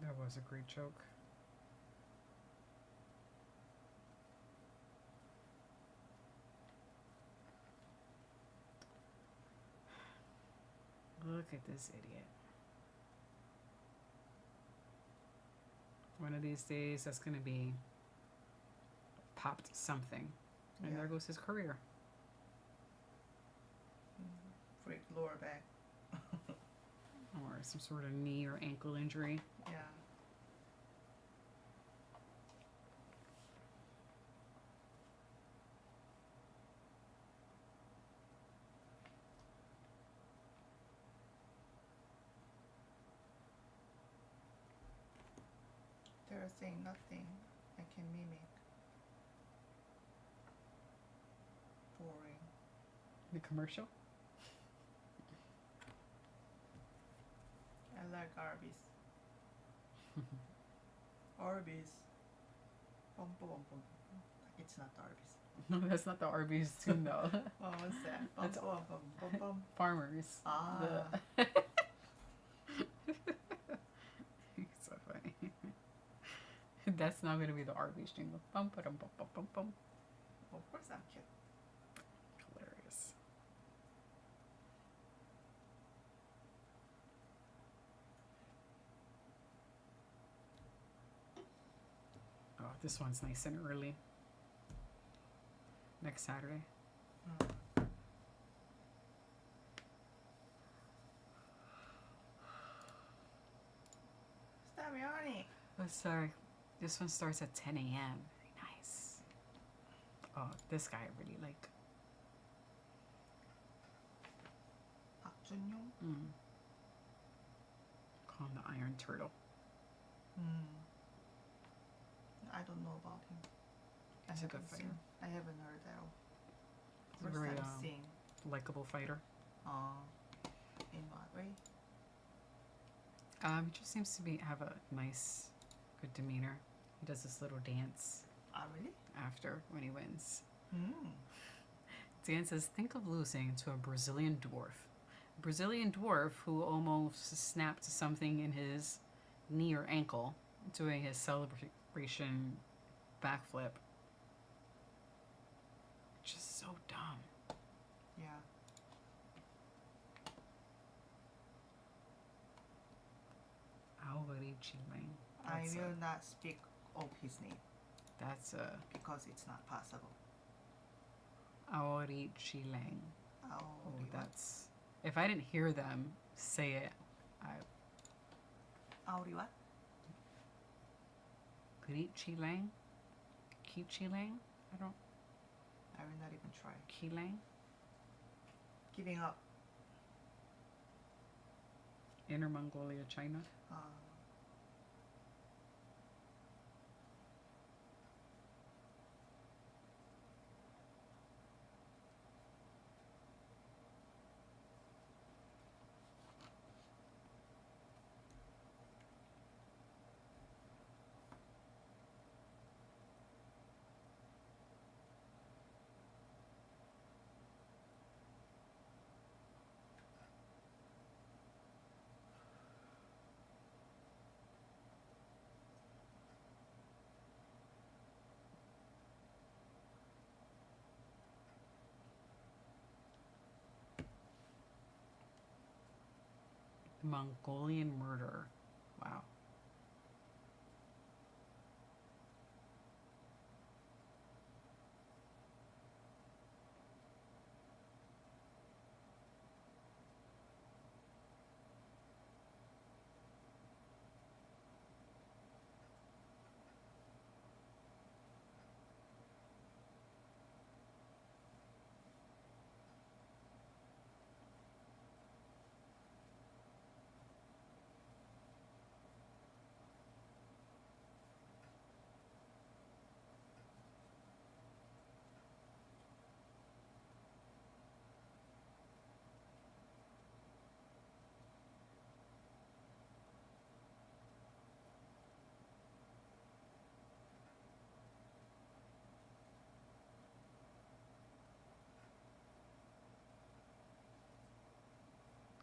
That was a great joke. Look at this idiot. One of these days, that's going to be popped something. And Yeah. there goes his career. Break lower back. Or some sort of knee or ankle injury. Yeah. They're saying nothing I can mimic. Boring. The commercial? I like Arby's. Arby's. Bum, bum, bum, bum. It's not Arby's. No, that's not the Arby's tune, though. Oh, what's that? Bum, That's bum, bum, bum, bum. Farmers. Ah. It's so funny. That's not going to be the Arby's jingle. Bum, ba, dum, bum, bum, bum, bum. Of course I'm cute. Hilarious. Oh, this one's nice and early. Next Saturday. Stop yawning. Oh, sorry. This one starts at 10 a.m. Nice. Oh, this guy I really like. Park Jun-young? Call him the Iron Turtle. I don't know about him. He's a good haven't fighter. seen- I haven't heard that. He's a First very time seeing. likable fighter. In what way? He just seems to have a nice, good demeanor. He does this little dance Really? after when he wins. Hmm. Dan says, think of losing to a Brazilian dwarf. A Brazilian dwarf who almost snapped something in his knee or ankle doing his celebration backflip. Just so dumb. Yeah. Aori Chilling. I will not speak of his name That's because it's not possible. Aori Chilling. Oh, Oh, that's... If I didn't hear them say it, Auri what? Keep Chilang? Keep Chilang? I don't. I will not even try. Keelang? Giving up. Inner Mongolia, China. Mongolian murder. Wow.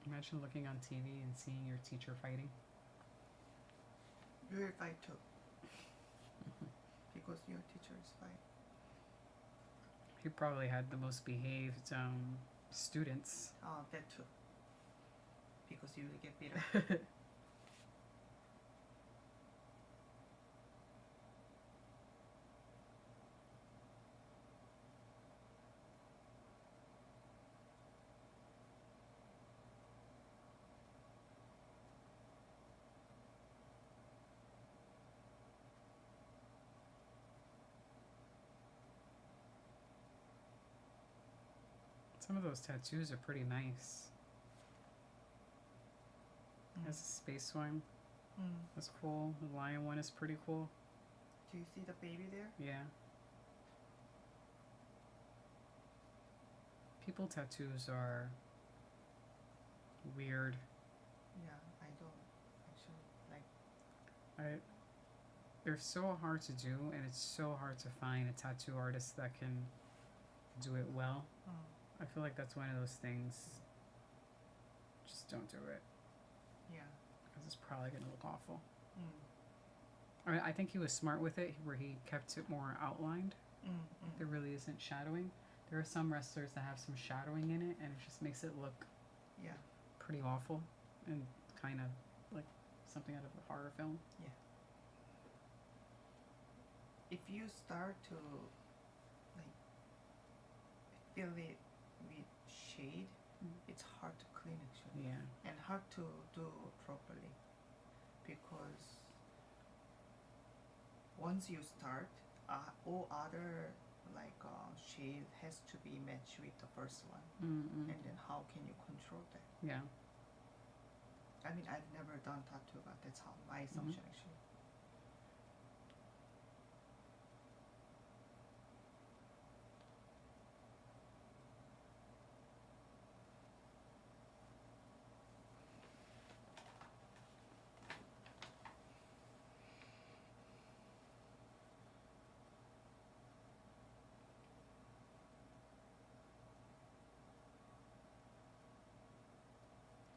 Imagine looking on TV and seeing your teacher fighting. You will fight too. Because your teacher is fight. He probably had the most behaved students. Oh, that too. Because you will get beaten. Some of those tattoos are pretty nice. There's a space one. That's cool. The lion one is pretty cool. Do you see the baby there? Yeah. People tattoos are weird. Yeah, I don't actually like. They're so hard to do, and it's so hard to find a tattoo artist that can do it well. I feel like that's one of those things. Just don't do it. Yeah. Because it's probably going to look awful. I mean, I think he was smart with it, where he kept it more outlined. There really isn't shadowing. There are some wrestlers that have some shadowing in it, and it just makes it look pretty awful and kind of like something out of a horror film. Yeah. If you start to like fill it with shade, it's hard to clean actually. Yeah. And hard to do properly, because once you start, all other like shade has to be matched with the first one, and then how can you control that? Yeah. I mean, I've never done tattoo, but that's how my assumption actually.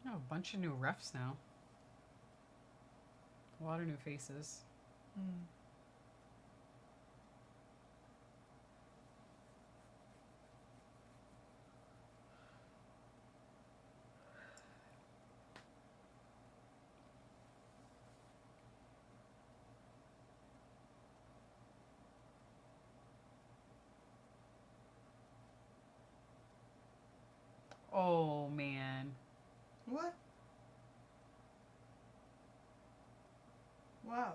Oh, a bunch of new refs now. A lot of new faces. Oh man. What? Wow.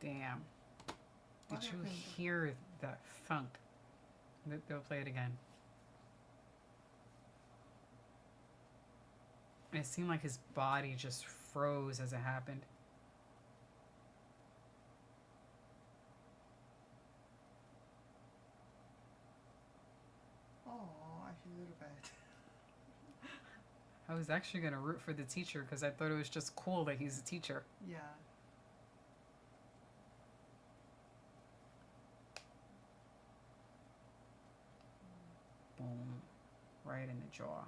Damn. What Did you happened? hear that thunk? They'll play it again. And it seemed like his body just froze as it happened. Oh, I feel a little bad. I was actually going to root for the teacher because I thought it was just cool that he's a teacher. Yeah. Boom. Right in the jaw.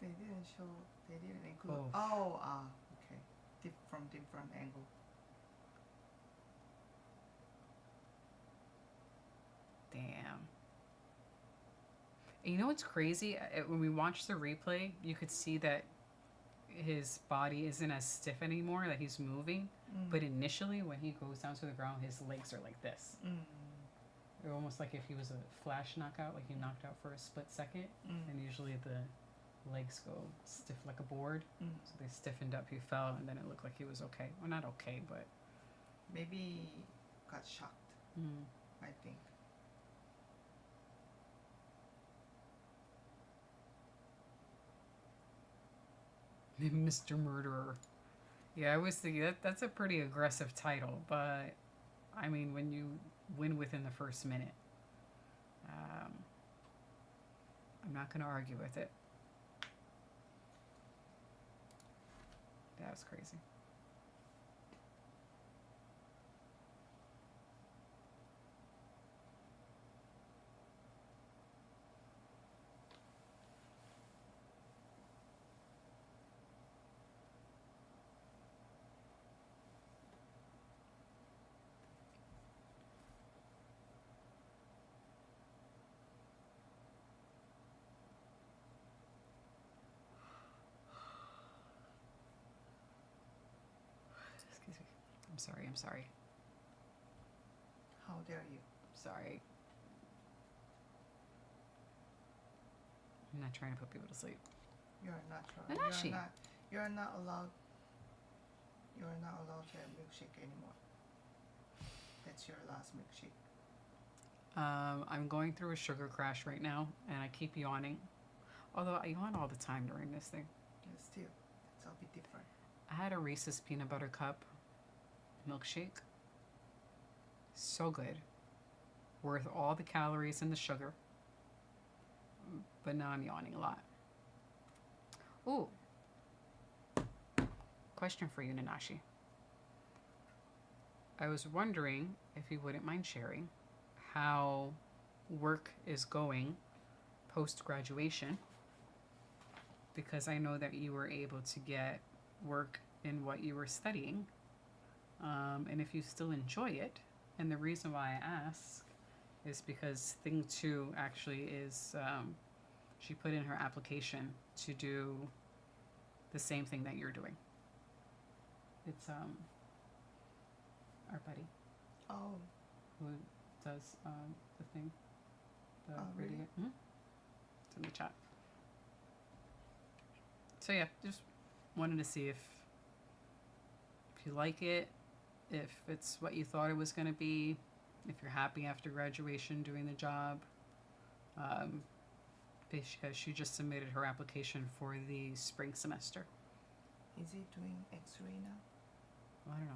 They didn't show. They didn't include. Oh. Oh, okay. From different angle. Damn. And you know what's crazy? When we watched the replay, you could see that his body isn't as stiff anymore, that he's moving. But initially, when he goes down to the ground, his legs are like this. They're almost like if he was a flash knockout, like he knocked out for a split second. And usually the legs go stiff like a board. So they stiffened up, he fell, and then it looked like he was okay. Well, not okay, but... Maybe got shocked, I think. Mr. Murderer. Yeah, I was thinking that's a pretty aggressive title, but I mean, when you win within the first minute, I'm not going to argue with it. That was crazy. Excuse me. I'm sorry. How dare you? Sorry. I'm not trying to put people to sleep. You're not trying. Nanashi. You're not allowed. You're not allowed to have milkshake anymore. That's your last milkshake. I'm going through a sugar crash right now, and I keep yawning. Although I yawn all the time during this thing. Yeah, still, it's a bit different. I had a Reese's peanut butter cup milkshake. So good. Worth all the calories and the sugar. But now I'm yawning a lot. Ooh. Question for you, Nanashi. I was wondering if you wouldn't mind sharing how work is going post-graduation, because I know that you were able to get work in what you were studying, and if you still enjoy it. And the reason why I ask is because thing 2 actually is she put in her application to do the same thing that you're doing. It's our buddy Oh, who does the thing. The really? radio. It's in the chat. So yeah, just wanted to see if you like it, if it's what you thought it was going to be, if you're happy after graduation doing the job. Because she just submitted her application for the spring semester. is he doing X-ray now? Well, I don't know.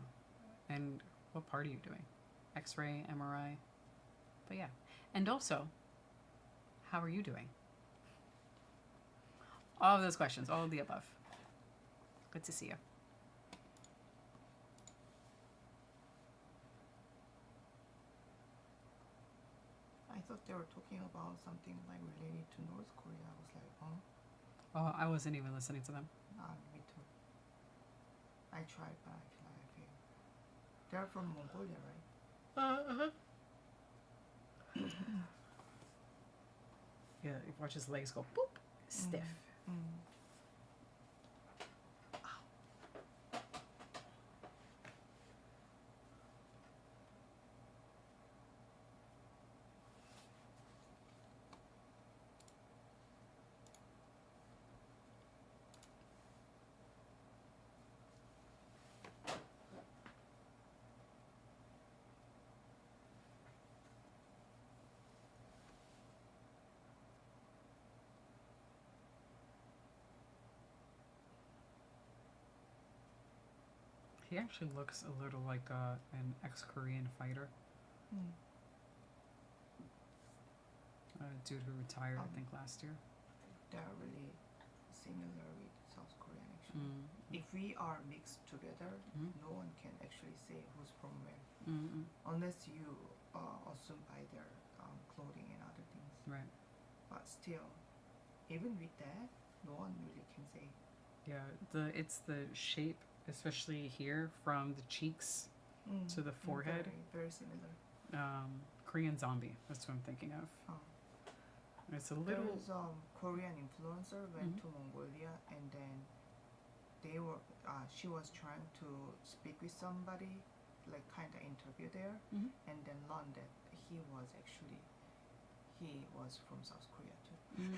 And what part are you doing? X-ray, MRI? But yeah. And also, how are you doing? All of those questions, all of the above. Good to see you. I thought they were talking about something like related to North Korea. I was like, huh? Oh, I wasn't even listening to them. Me too. I tried, but I failed. They're from Mongolia, right? Yeah, you watch his legs go boop, stiff. He actually looks a little like an ex-Korean fighter. Mm. A dude who retired, I think, last year. They're really similar with South Korean actually. Mm. If we are mixed together, Mm. no one can actually say who's from where, Mm-mm. unless you assume by their clothing and other things. Right. But still, even with that, no one really can say. Yeah, it's the shape, especially here from the cheeks to the forehead. Very, very similar. Korean zombie. That's what I'm thinking of. It's a little. There was Korean influencer went Mhm. to Mongolia, and then they were. She was trying to speak with somebody, like kind of interview there, Mhm. and then learned that he was from South Korea too. Mm.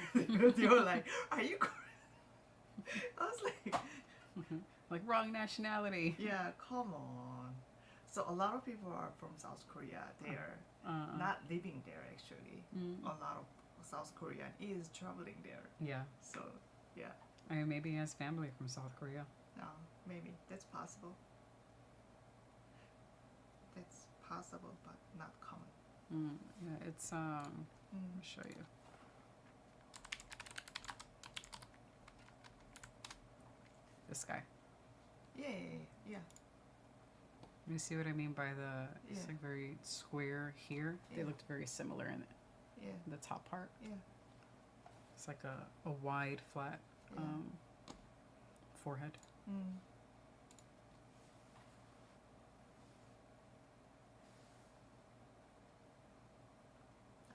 They were like, "Are you Korean?" I was like, Like wrong nationality. "Yeah, come on." So a lot of people are from South Korea. They are not living there actually. Mm. A lot of South Korean is traveling there. Yeah. So yeah, I mean, maybe he has family from South Korea. maybe that's possible. That's possible, but not common. Yeah, it's Let me show you. This guy. Yeah. You see what I mean by the? It's Yeah. like very square here. They Yeah. looked very similar in Yeah. the top part. Yeah. It's like a wide, flat Yeah. forehead.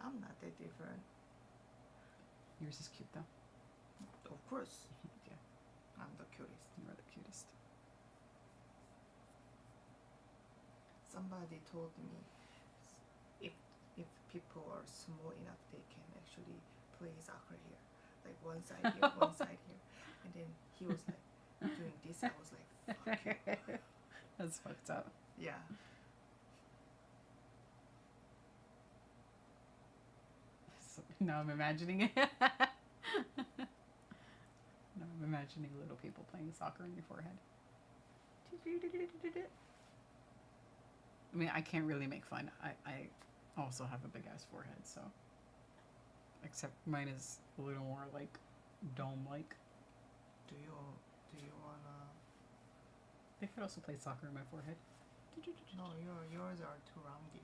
I'm not that different. Yours is cute though. Of course. Yeah. I'm the cutest. You are the cutest. Somebody told me if people are small enough, they can actually play soccer here, like one side here, one side here, and then he was like doing this. I was like, fuck you. That's fucked up. Yeah. So, now I'm imagining it. Now I'm imagining little people playing soccer in your forehead. I mean, I can't really make fun. I also have a big ass forehead, so. Except mine is a little more like dome-like. Do you wanna? They could also play soccer in my forehead. No, yours are too roundy.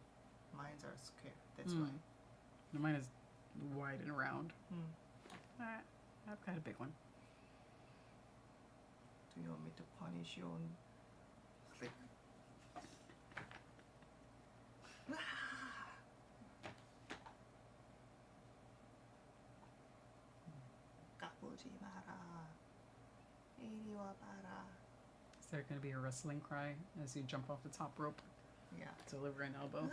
Mine's are square. That's Mm. why. And mine is wide and round. I've got a big one. Do you want me to punish you on? Like. 까보지 마라. 이리 와봐라. Is there going to be a wrestling cry as you jump off the top rope? Yeah. Deliver an elbow.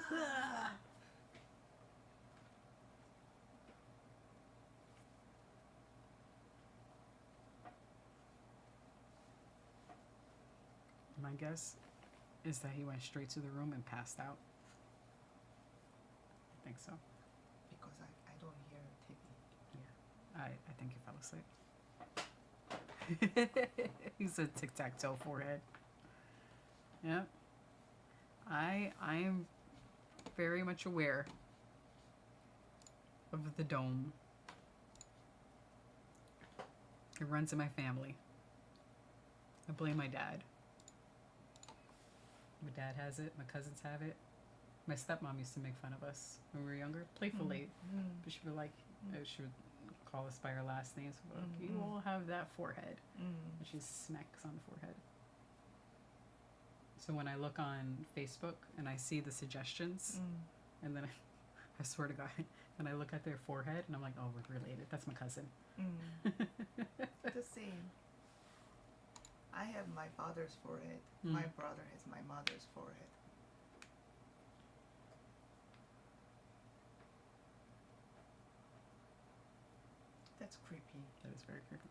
My guess is that he went straight to the room and passed out. I think so. Because I don't hear TV. I think he fell asleep. He's a tic-tac-toe forehead. Yep. I'm very much aware of the dome. It runs in my family. I blame my dad. My dad has it. My cousins have it. My stepmom used to make fun of us when we were younger, playfully. But she would she would call us by our last names. Like, you all have that forehead. And she smacks on the forehead. So when I look on Facebook and I see the suggestions, and then I swear to God, and I look at their forehead and I'm like, oh, we're related. That's my cousin. The same. I have my father's forehead. My brother has my mother's forehead. That's creepy. That is very creepy.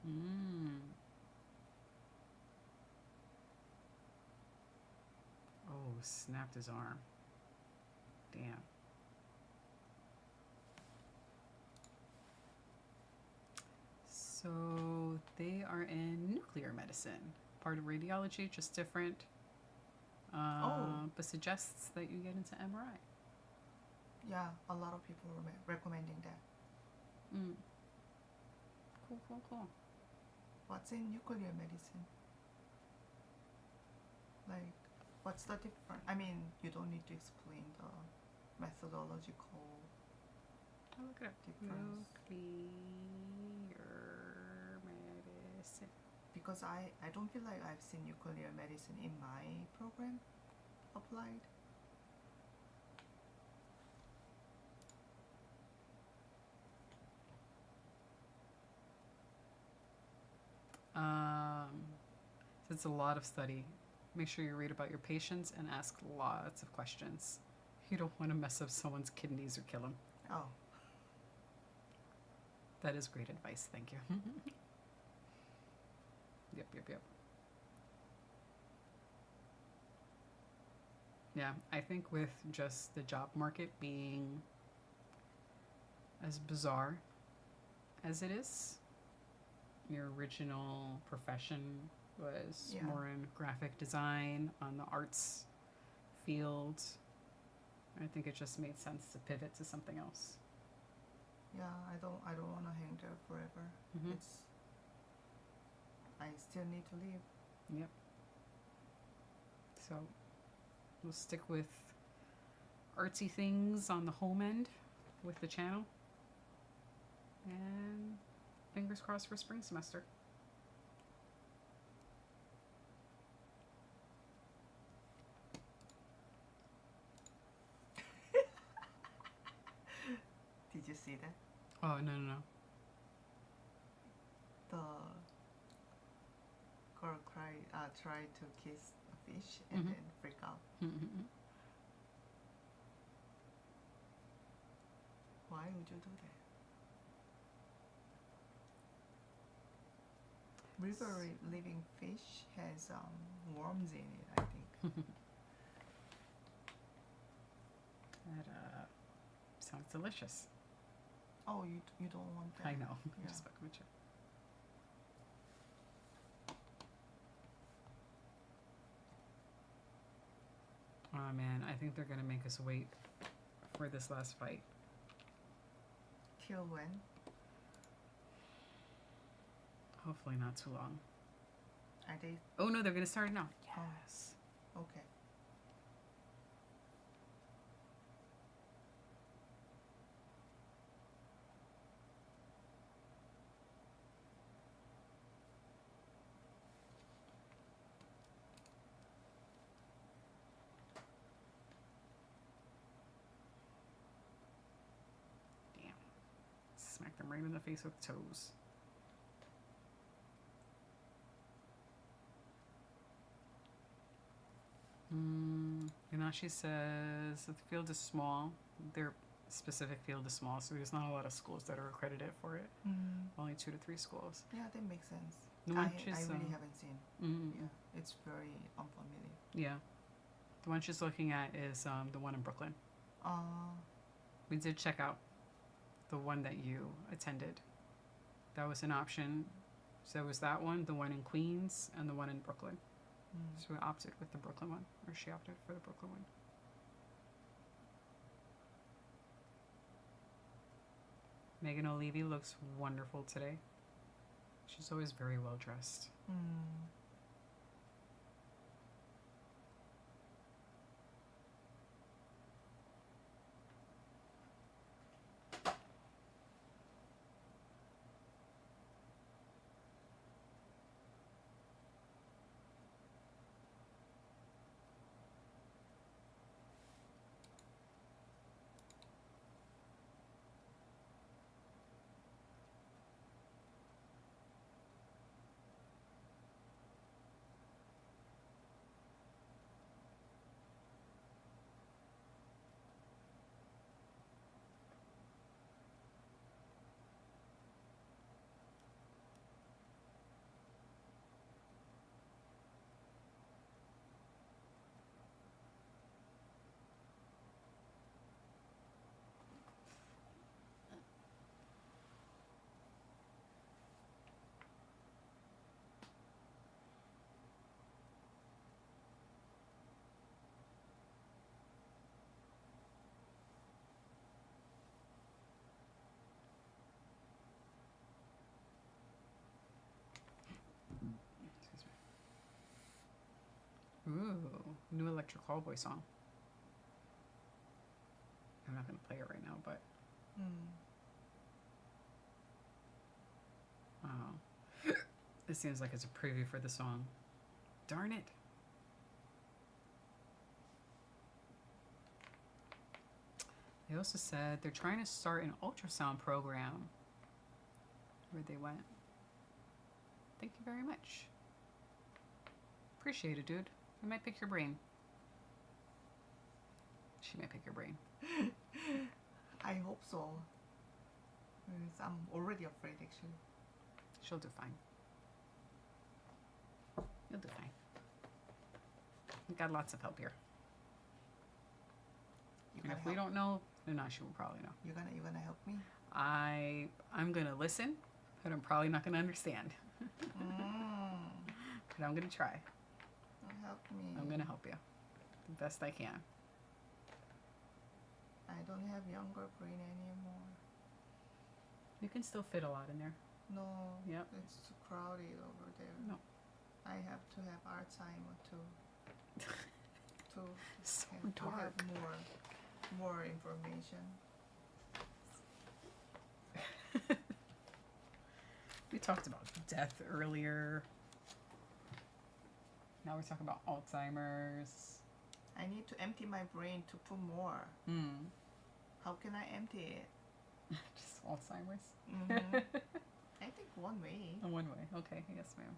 Mm. Oh, snapped his arm. Damn. So they are in nuclear medicine, part of radiology, just different. But suggests that you get into MRI. Yeah, a lot of people recommending that. Mm. Cool, cool, cool. What's in nuclear medicine? Like, what's the difference? I mean, you don't need to explain the methodological I'll look it up. difference. Nuclear medicine. Because I don't feel like I've seen nuclear medicine in my program applied. So it's a lot of study. Make sure you read about your patients and ask lots of questions. You don't want to mess up someone's kidneys or kill them. Oh, That is great advice. Thank you. Yep. Yeah, I think with just the job market being as bizarre as it is, your original profession was Yeah. more in graphic design on the arts field. I think it just made sense to pivot to something else. yeah, I don't want to hang there forever. Mhm. I still need to leave. Yep. So we'll stick with artsy things on the home end with the channel. And fingers crossed for spring semester. Did you see that? Oh, no. The girl tried to kiss a fish and Mhm. then freak out. Why would you do that? River living fish has worms in it, I think. That sounds delicious. Oh, you don't want that? I know. I'm Yeah. just fucking with you. Oh man, I think they're gonna make us wait for this last fight. Till when? Hopefully not too long. Are they? Oh no, they're gonna start it now. Oh. Yes. Okay. Damn. Smack them right in the face with toes. Inashi says that the field is small. Their specific field is small, so there's not a lot of schools that are accredited for it. Only 2 to 3 schools. Yeah, that makes sense. The I one she's, really haven't seen. Mm, Yeah, it's very unfamiliar. yeah. The one she's looking at is the one in Brooklyn. We did check out the one that you attended. That was an option. So it was that one, the one in Queens, and the one in Brooklyn. So we opted with the Brooklyn one, or she opted for the Brooklyn one. Megan O'Leary looks wonderful today. She's always very well dressed. Ooh, new Electric Callboy song. I'm not gonna play it right now, but it seems like it's a preview for the song. Darn it. They also said they're trying to start an ultrasound program. Where'd they went? Thank you very much. Appreciate it, dude. I might pick your brain. She might pick your brain. I hope so. Because I'm already afraid, actually. She'll do fine. You'll do fine. We got lots of help here. And if we don't know, then Nashi will probably know. You're gonna help me? I'm gonna listen, but I'm probably not gonna understand. But I'm gonna try. Help me. I'm gonna help you the best I can. I don't have younger brain anymore. You can still fit a lot in there. No. Yep. It's too crowded over there. No. I have to have Alzheimer to So to have dark. more information. We talked about death earlier. Now we're talking about Alzheimer's. I need to empty my brain to put more. How can I empty it? Just Alzheimer's. I think one way. Oh, one way. Okay. Yes, ma'am.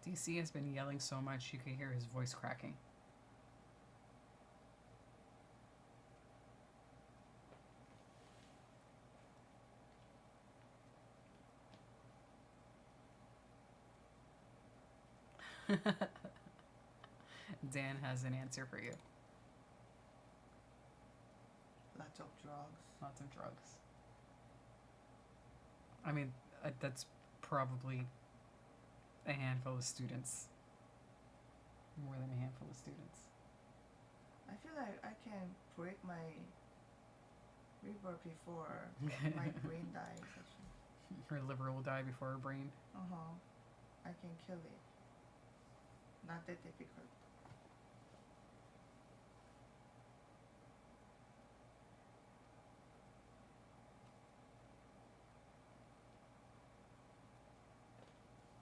DC has been yelling so much you can hear his voice cracking. Dan has an answer for you. Lots of drugs. Lots of drugs. I mean, that's probably a handful of students. More than a handful of students. I feel like I can break my liver before my brain dies. Actually. Her liver will die before her brain. I can kill it. Not that difficult.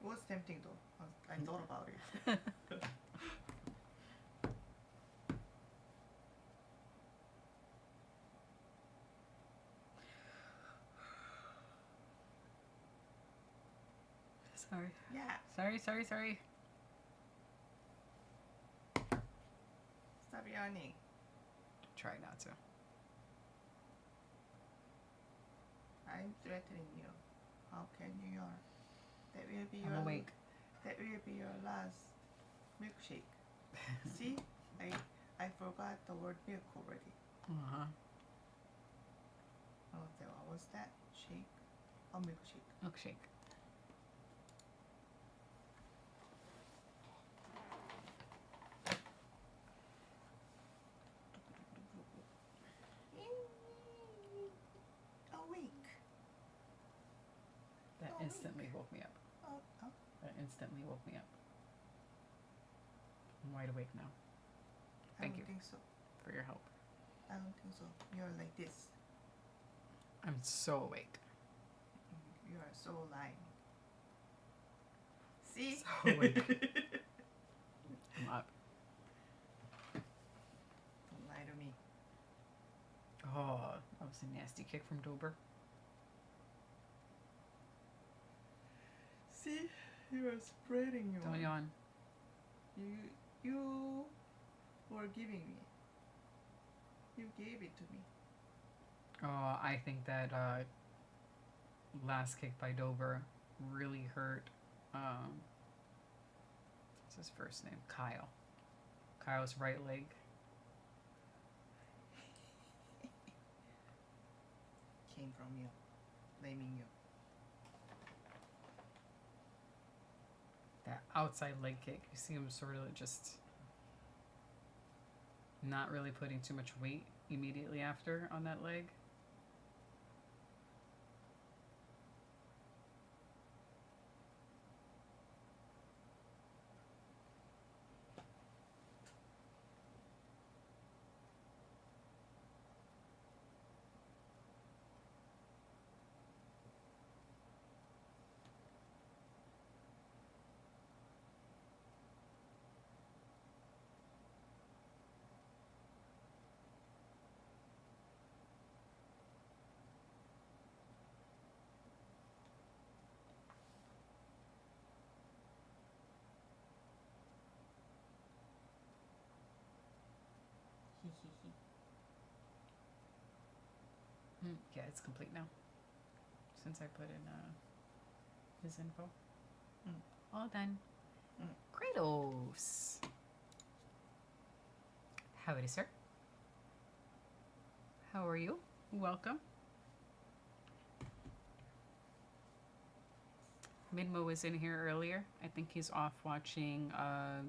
It was tempting though. I thought about it. Sorry. Yeah. Sorry. Stop yawning. Try not to. I'm threatening you. How can you yawn? That will be I'm your awake. That will be your last milkshake. See, I forgot the word milk already. Uh-huh. Oh, what was that? Shake? Oh, milkshake. Milkshake. Awake. That instantly woke me up. Oh. That instantly woke me up. I'm wide awake now. Thank I you don't think so. for your help. I don't think so. You're like this. I'm so awake. You are so lying. See? So awake. I'm up. Don't lie to me. Oh, that was a nasty kick from Dober. See? You are spreading your... Don't yawn. You were giving me. You gave it to me. Oh, I think that last kick by Dober really hurt. What's his first name? Kyle. Kyle's right leg. Came from you. Blaming you. Yeah, outside leg kick. You see him sort of just not really putting too much weight immediately after on that leg. Yeah, it's complete now. Since I put in his info. All done. Kratos. Howdy, sir. How are you? Welcome. Midmo was in here earlier. I think he's off watching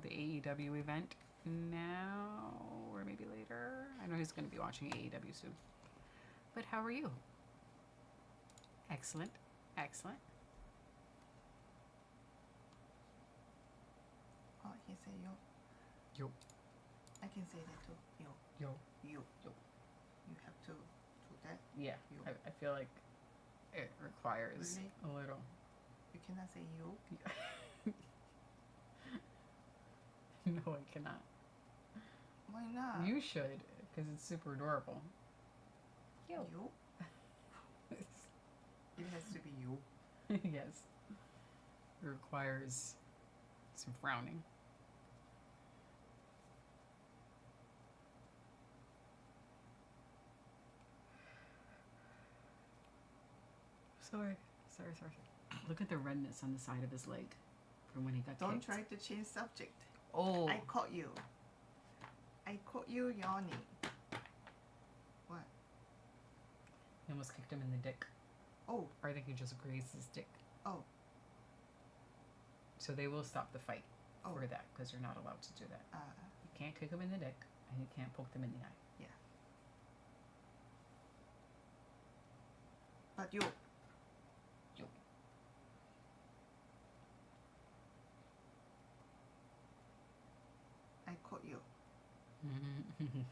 the AEW event now, or maybe later. I know he's going to be watching AEW soon. But how are you? Excellent. Excellent. Oh, he said yo. Yo. I can say that too. Yo. Yo. Yo. Yo. You have to do that. Yeah. Yo. I feel like it requires Really? a little. You cannot say yo. No, I cannot. Why not? You should, because it's super adorable. Yo. Yo. It has to be you. Yes. It requires some frowning. Sorry. Look at the redness on the side of his leg from when he got Don't kicked. try to change subject. Oh. I caught you. I caught you yawning. What? He almost kicked him in the dick. Oh. Or I think he just grazed his dick. Oh. So they will stop the fight Oh. for that, because you're not allowed to do that. Uh, You can't kick him in the dick, and you can't poke them in the eye. yeah. But you. Yo. I caught you.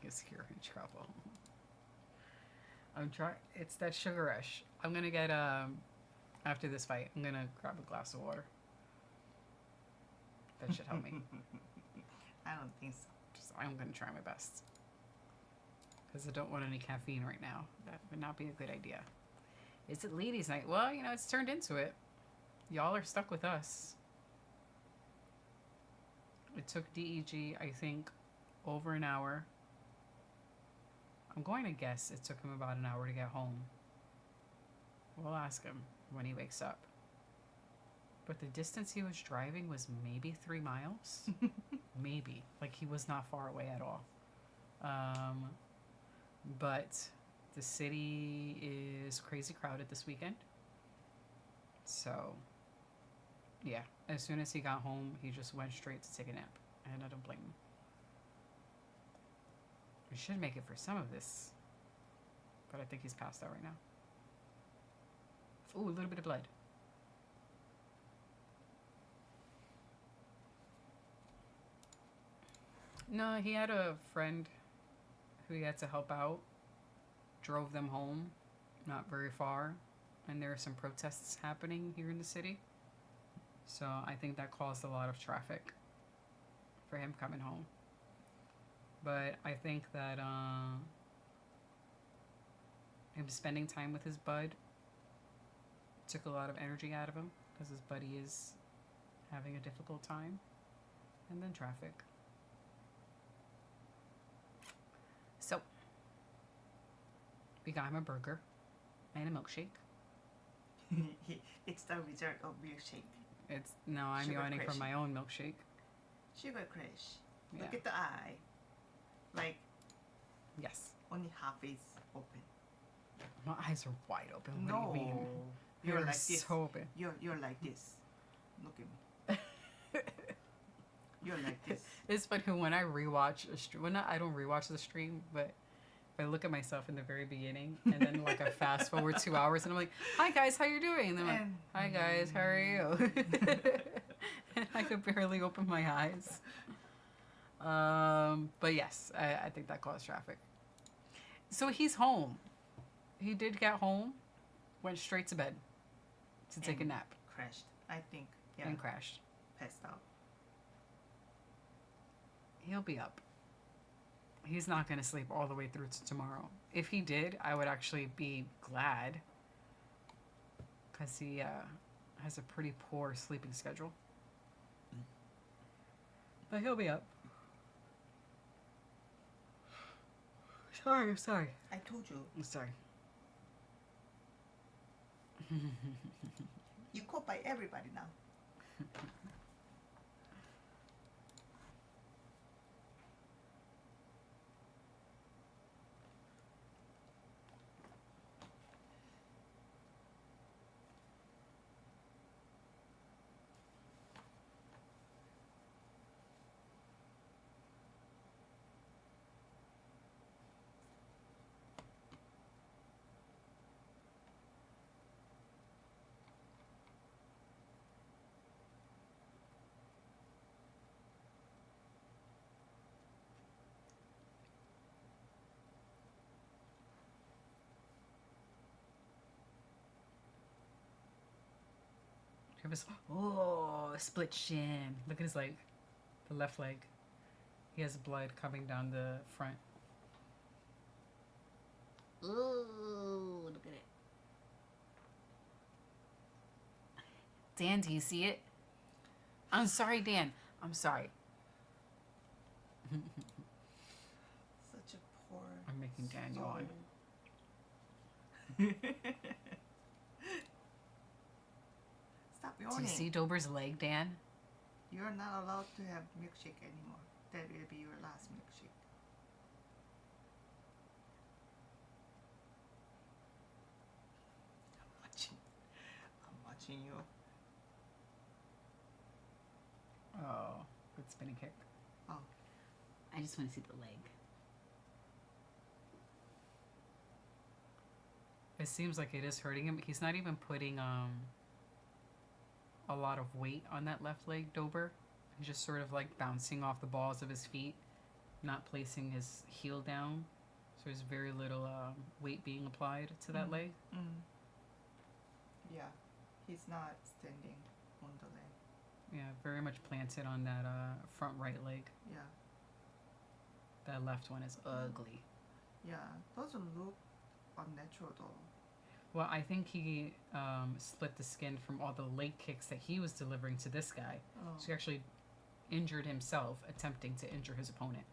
Because you're in trouble. I'm trying. It's that sugar rush. I'm gonna get after this fight. I'm gonna grab a glass of water. That should help me. I don't think so. I'm gonna try my best. Because I don't want any caffeine right now. That would not be a good idea. Is it ladies' night? Well, you know, it's turned into it. Y'all are stuck with us. It took DEG, I think, over an hour. I'm going to guess it took him about an hour to get home. We'll ask him when he wakes up. But the distance he was driving was maybe 3 miles. Maybe. Like, he was not far away at all. But the city is crazy crowded this weekend. So, yeah. As soon as he got home, he just went straight to take a nap. And I don't blame him. We should make it for some of this. But I think he's passed out right now. Ooh, a little bit of blood. No, he had a friend who he had to help out. Drove them home, not very far. And there are some protests happening here in the city. So I think that caused a lot of traffic for him coming home. But I think that him spending time with his bud took a lot of energy out of him, because his buddy is having a difficult time. And then traffic. So, we got him a burger and a milkshake. It's the result of milkshake. No, I'm Sugar yawning crash. from my own milkshake. Sugar crash. Yeah. Look at the eye. Like, Yes. only half is open. My eyes are wide open. No. What do you mean? You're They're like this. so open. You're like this. Look at me. You're like this. It's funny when I rewatch a stream. When I don't rewatch the stream, but if I look at myself in the very beginning and then like I fast forward 2 hours and I'm like, "Hi guys, how you doing?" And they're like, "Hi guys, how are you?" And I could barely open my eyes. But yes, I think that caused traffic. So he's home. He did get home, went straight to bed to take a nap, Crashed. I think. Yeah. and crashed. Passed out. He'll be up. He's not going to sleep all the way through to tomorrow. If he did, I would actually be glad because he has a pretty poor sleeping schedule. But he'll be up. Sorry, I'm sorry. I told you. I'm sorry. You caught by everybody now. Split shin. Look at his leg, the left leg. He has blood coming down the front. Ooh, look at it. Dan, do you see it? I'm sorry, Dan. I'm sorry. Such a poor. I'm making Dan soul. yawn. Stop Do yawning. you see Dober's leg, Dan? You're not allowed to have milkshake anymore. That will be your last milkshake. I'm watching you. Oh, good spinning kick. Oh. I just want to see the leg. It seems like it is hurting him. He's not even putting a lot of weight on that left leg, Dober. He's just sort of like bouncing off the balls of his feet, not placing his heel down. So there's very little weight being applied to that leg. Mm. Yeah, he's not standing on the leg. Yeah, very much planted on that front right leg. Yeah, That left one is ugly. yeah, doesn't look unnatural though. Well, I think he split the skin from all the leg kicks that he was delivering to this guy. Oh. So he actually injured himself attempting to injure his opponent.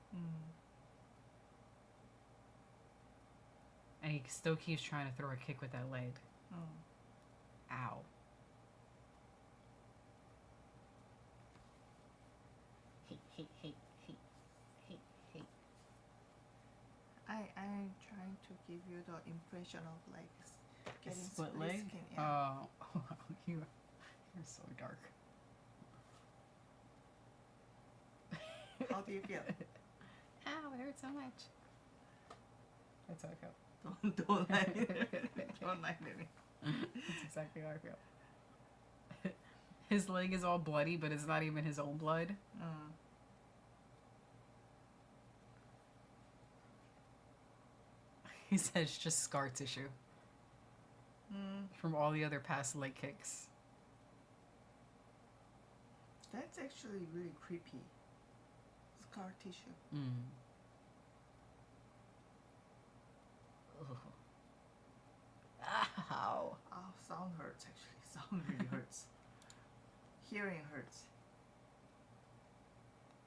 And he still keeps trying to throw a kick with that leg. Oh. Ow. I'm trying to give you the impression of like getting Split leg? skin. Yeah. Oh, you're so dark. How do you feel? Ow, it hurts so much. That's how I feel. Don't lie. Don't lie to me. That's exactly how I feel. His leg is all bloody, but it's not even his own blood. He says it's just scar tissue from all the other past leg kicks. That's actually really creepy. Scar tissue. Ow. Oh, sound hurts actually. Sound really hurts. Hearing hurts.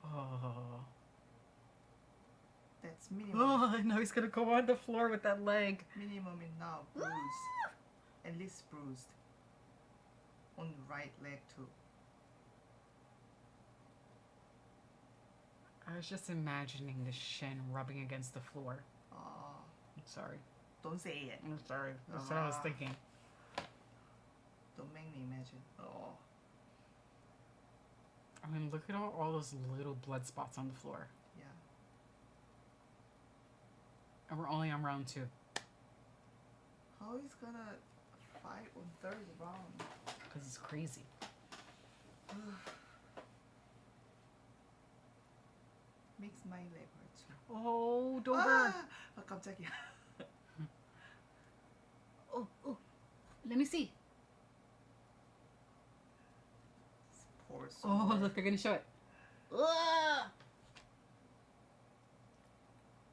Oh. That's minimum. Oh, now he's gonna go on the floor with that leg. Minimum is now bruised. At least bruised. On the right leg too. I was just imagining the shin rubbing against the floor. Oh, I'm sorry. don't say it. I'm sorry. That's what I was thinking. Don't make me imagine. Oh. I mean, look at all those little blood spots on the floor. Yeah. And we're only on round 2. How is gonna fight on third round? Because it's crazy. Makes my leg hurt too. Oh, Dober. 아 깜짝이야. Oh, let me see. Poor Oh, soul. look, they're going to show it.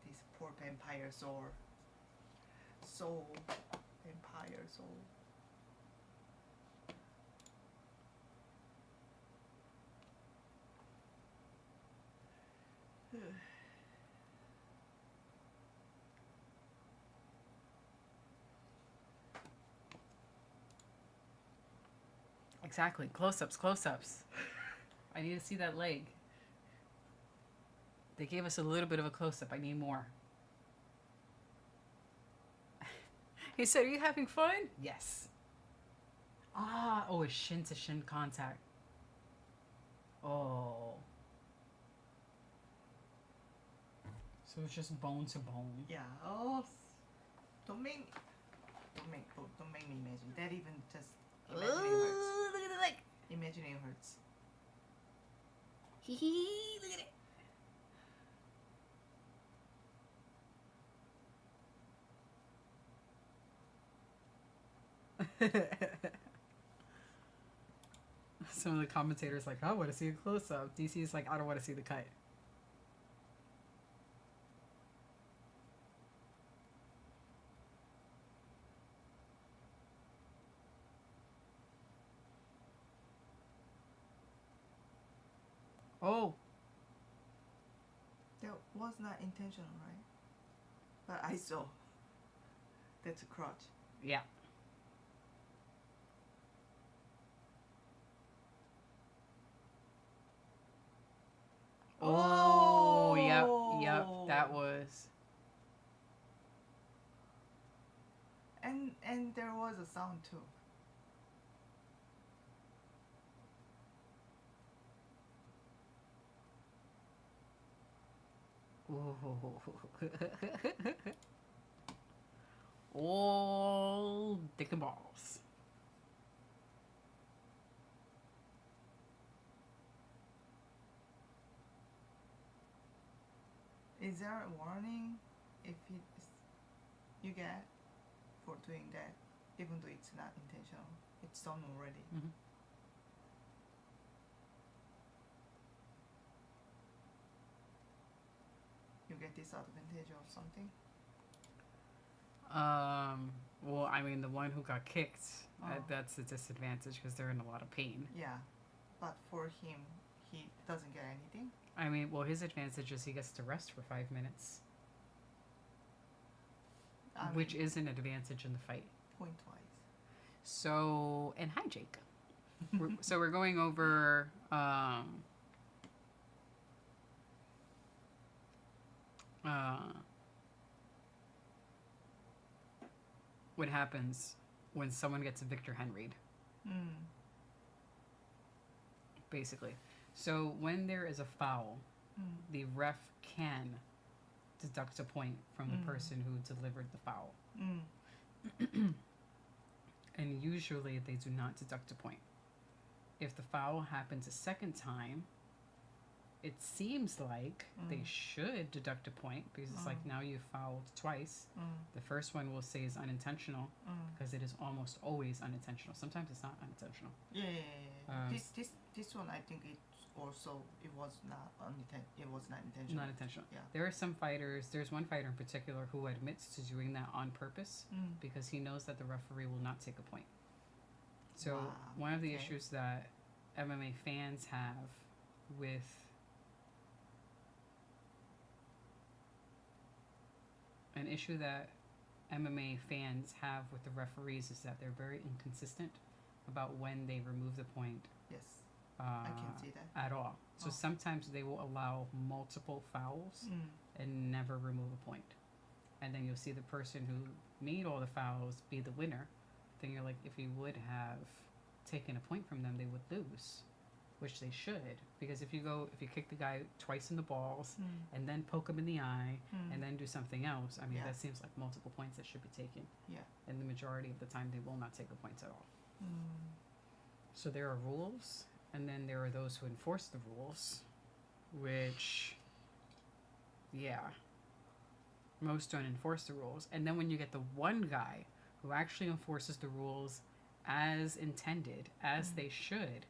This poor vampire soul. Vampire soul. Exactly. Close-ups, close-ups. I need to see that leg. They gave us a little bit of a close-up. I need more. He said, are you having fun? Yes. Oh, it's shin-to-shin contact. Oh. So it's just bone to bone. Yeah. Oh. Don't make me imagine. That even just imagining hurts. Look at the leg. Imagining hurts. Hee hee, look at it. Some of the commentators like, I want to see a close-up. DC's like, I don't want to see the cut. Oh, That was not intentional, right? But I saw. That's a crotch. yeah. Oh, yep, that was. And there was a sound too. All dick and balls. Is there a warning if you get for doing that, even though it's not intentional? It's done already. Mhm. You get disadvantage or something? Well, I mean, the one who got kicked, Oh. that's a disadvantage because they're in a lot of pain. Yeah, but for him, he doesn't get anything. I mean, well, his advantage is he gets to rest for 5 minutes, which is an advantage in the fight. Point wise. So, and hi, Jake. So we're going over what happens when someone gets a Victor Henried, basically. So when there is a foul, the ref can deduct a point from the person who delivered the foul. And usually they do not deduct a point. If the foul happens a second time, it seems like they should deduct a point because it's like now you fouled twice. The first one we'll say is unintentional because it is almost always unintentional. Sometimes it's not unintentional. Yeah. This one I think it was not intentional. Not intentional. Yeah. There are some fighters. There's one fighter in particular who admits to doing that on purpose because he knows that the referee will not take a point. So Wow, one of the okay. issues that MMA fans have with an issue that MMA fans have with the referees is that they're very inconsistent about when they remove the point. Yes, I can see that. At all. So Oh. sometimes they will allow multiple fouls and never remove a point. And then you'll see the person who made all the fouls be the winner. Then you're like, if you would have taken a point from them, they would lose. which they should, because if you kick the guy twice in the balls and then poke him in the eye and then do something else, I mean, Yeah. that seems like multiple points that should be taken. Yeah. And the majority of the time, they will not take the points at all. So there are rules, and then there are those who enforce the rules, which, yeah, most don't enforce the rules. And then when you get the one guy who actually enforces the rules as intended, as they should,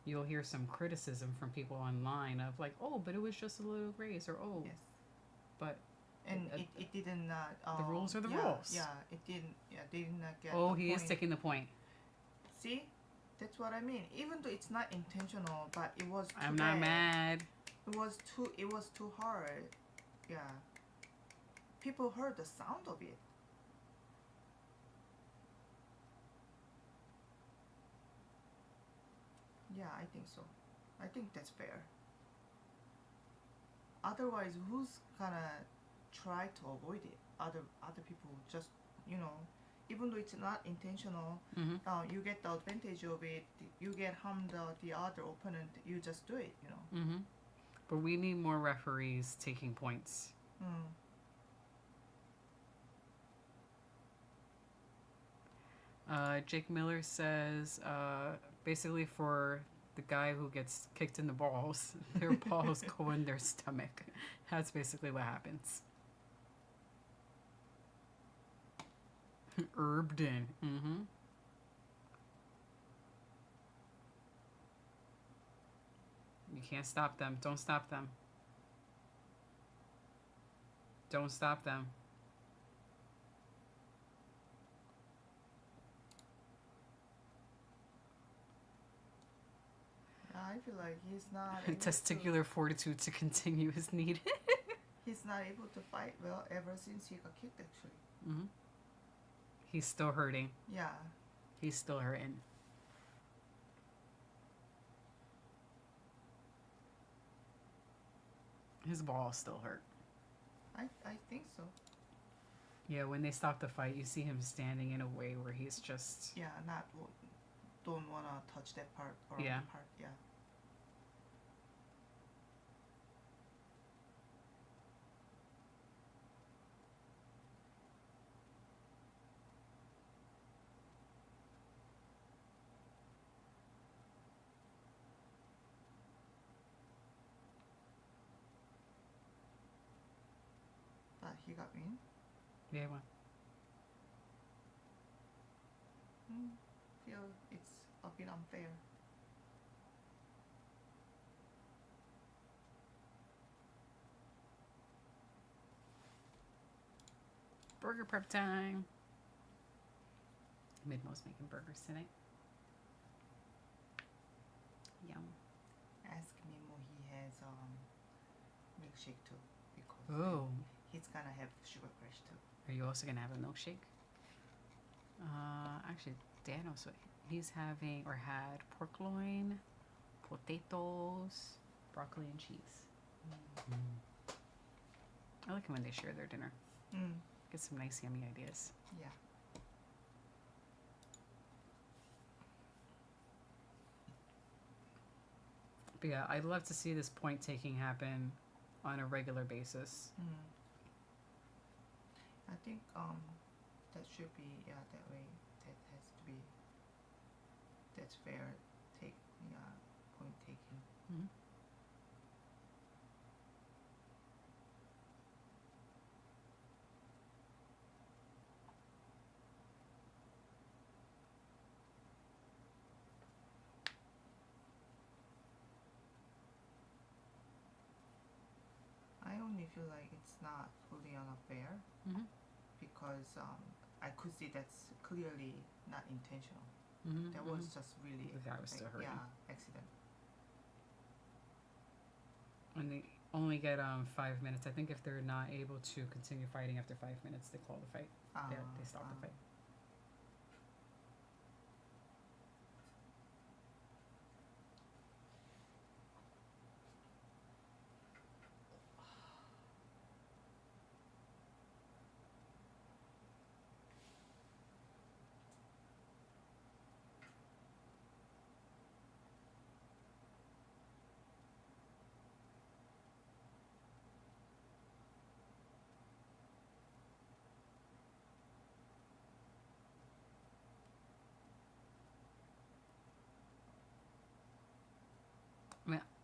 you'll hear some criticism from people online of like, oh, but it was just a little grace, or oh, Yes. but And it didn't. the rules are the yeah, rules. Yeah, it didn't. Yeah, they did not get. Oh, the he point. is taking the point. See, that's what I mean. Even though it's not intentional, but it was. Too I'm not bad. mad. It was too hard. Yeah. People heard the sound of it. Yeah, I think so. I think that's fair. Otherwise, who's gonna try to avoid it? Other people just, even though it's not intentional, you get the advantage of it. You get harm the other opponent. You just do it. But we need more referees taking points. Jake Miller says, basically for the guy who gets kicked in the balls, their balls go in their stomach. That's basically what happens. Herbden. You can't stop them. Don't stop them. Don't stop them. I feel like he's not able Testicular fortitude to continue is needed. he's not able to fight well ever since he got kicked, actually. He's still hurting. Yeah. He's still hurting. His balls still hurt. I think so. Yeah, when they stop the fight, you see him standing in a way where he's just... Yeah, don't want to touch that part or Yeah. that part. Yeah. But he got win. Yeah, well, Feel it's a bit unfair. burger prep time. Midmo's making burgers tonight. Yum. Ask Mimo, he has milkshake too, because Oh, he's gonna have sugar crash too. are you also gonna have a milkshake? Actually, Dan also, he's having or had pork loin, potatoes, broccoli, and cheese. I like it when they share their dinner. Get some nice, yummy ideas. Yeah. But yeah, I'd love to see this point taking happen on a regular basis. I think that should be that way. That has to be. That's fair. Point taken. I only feel like it's not fully unfair because I could see that's clearly not intentional. That was just really The guy was still hurting. accident. And they only get 5 minutes. I think if they're not able to continue fighting after 5 minutes, they call the fight. They stop the fight.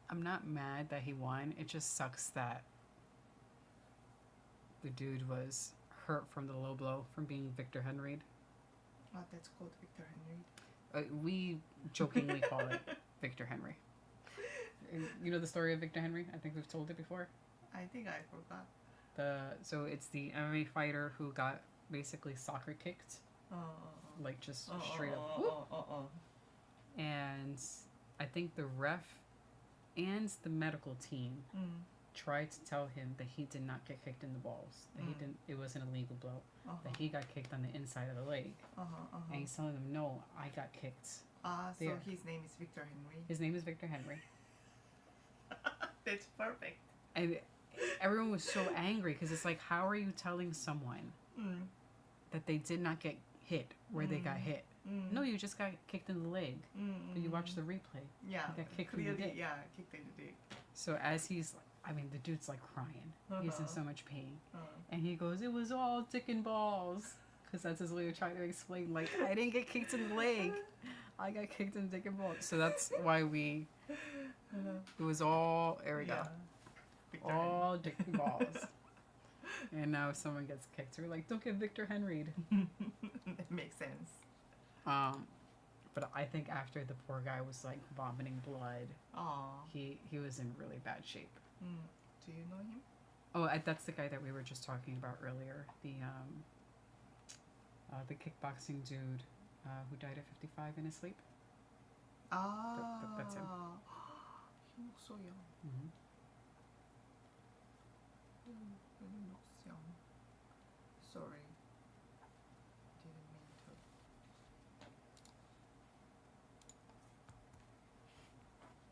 I'm not mad that he won. It just sucks that the dude was hurt from the low blow from being Victor Henry. Oh, that's called Victor Henry. We jokingly call it Victor Henry. You know the story of Victor Henry? I think we've told it before. I think I forgot. So it's the MMA fighter who got basically soccer kicked, like just straight up. And I think the ref and the medical team tried to tell him that he did not get kicked in the balls. That he didn't. It was an illegal blow. That he got kicked on the inside of the leg. And he's telling them, "No, I got kicked." So his name is Victor Henry. His name is Victor Henry. That's perfect. And everyone was so angry because it's like, how are you telling someone that they did not get hit where they got hit? No, you just got kicked in the leg. But you watch the replay. Yeah, you got kicked clearly, in the dick. yeah, kicked in the dick. So as he's, I mean, the dude's like crying. He's in so much pain. And he goes, "It was all dick and balls." Because that's his way of trying to explain, like, I didn't get kicked in the leg. I got kicked in the dick and balls. So that's why it was all, there we go. Victor All dick and balls. And now if someone gets kicked, we're like, don't get Victor Henry. That makes sense. But I think after the poor guy was like vomiting blood, he was in really bad shape. Do you know him? Oh, that's the guy that we were just talking about earlier. The kickboxing dude who died at 55 in his sleep. That's him. He looks so young. He looks young. Sorry. Didn't mean to.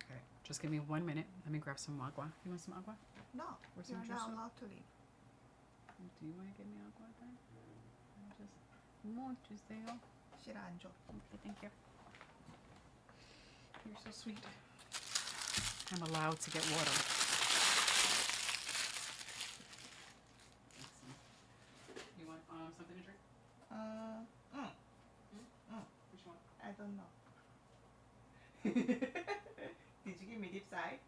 Okay, just give me 1 minute. Let me grab some agua. You want some agua? No, Where's you're some not juice? allowed to leave. Do you want to give me agua then? More 주세요. 싫어, 안 줘. Okay, thank you. You're so sweet. I'm allowed to get water. You want something to drink? Which one? I don't know. Did you give me deep side?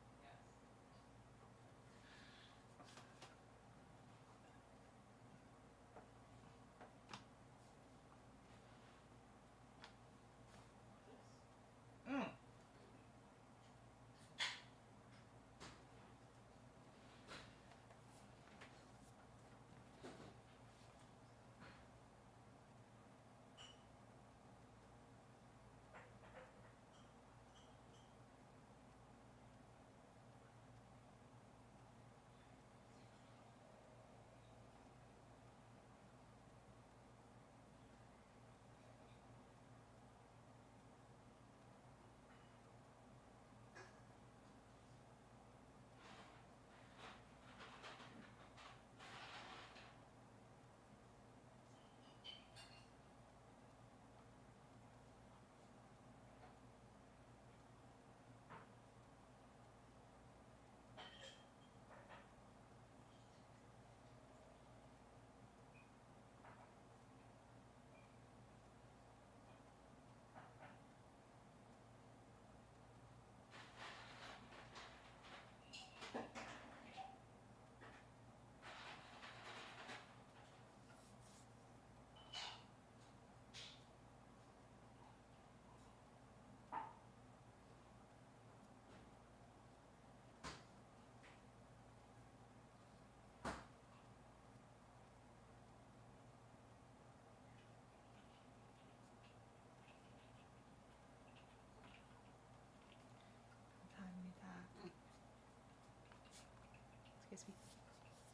Excuse me.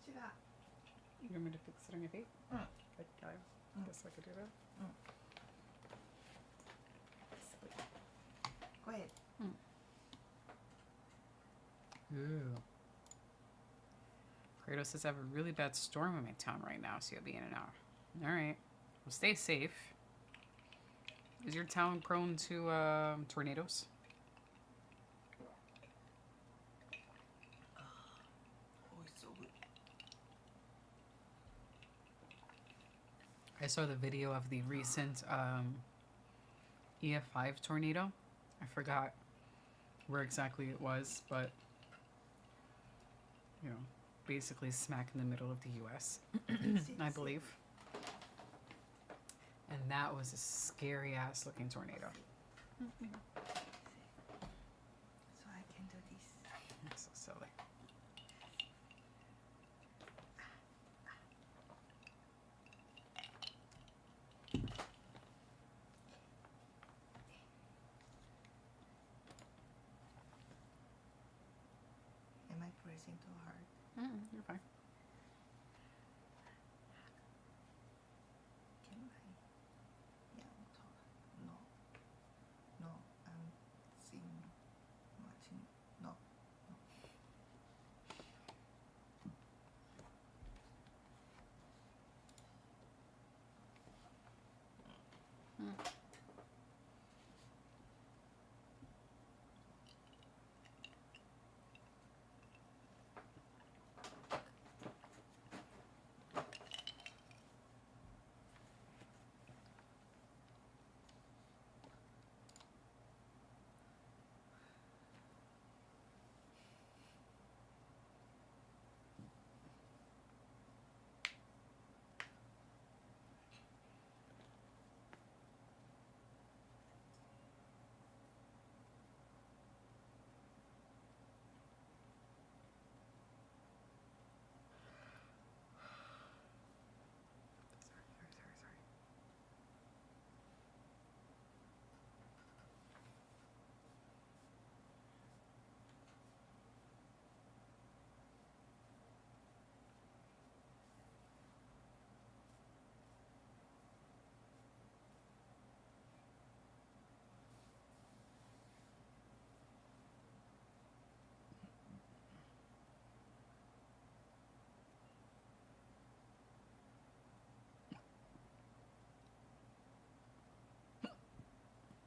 싫어. You want me to fix it on your feet? Mm. I guess I could do that. Go ahead. Ooh. Kratos says I have a really bad storm in my town right now, so you'll be in and out. Alright. Well, stay safe. Is your town prone to tornadoes? Oh, it's so good. I saw the video of the recent EF5 tornado. I forgot where exactly it was, but you know, basically smack in the middle of the U.S., I believe. And that was a scary ass looking tornado. So I can do this. That's so silly. Am I pressing too hard? You're fine. Can I? Yeah, talk. No. No, I'm seeing watching. No. No.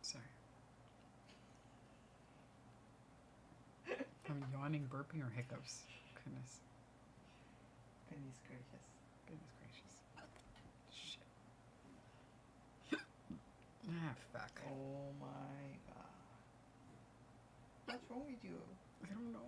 Sorry. Sorry. I'm yawning, burping, or hiccups. Goodness. Goodness gracious. Goodness gracious. Shit. Ah, fuck. Oh my god. What's wrong with you? I don't know.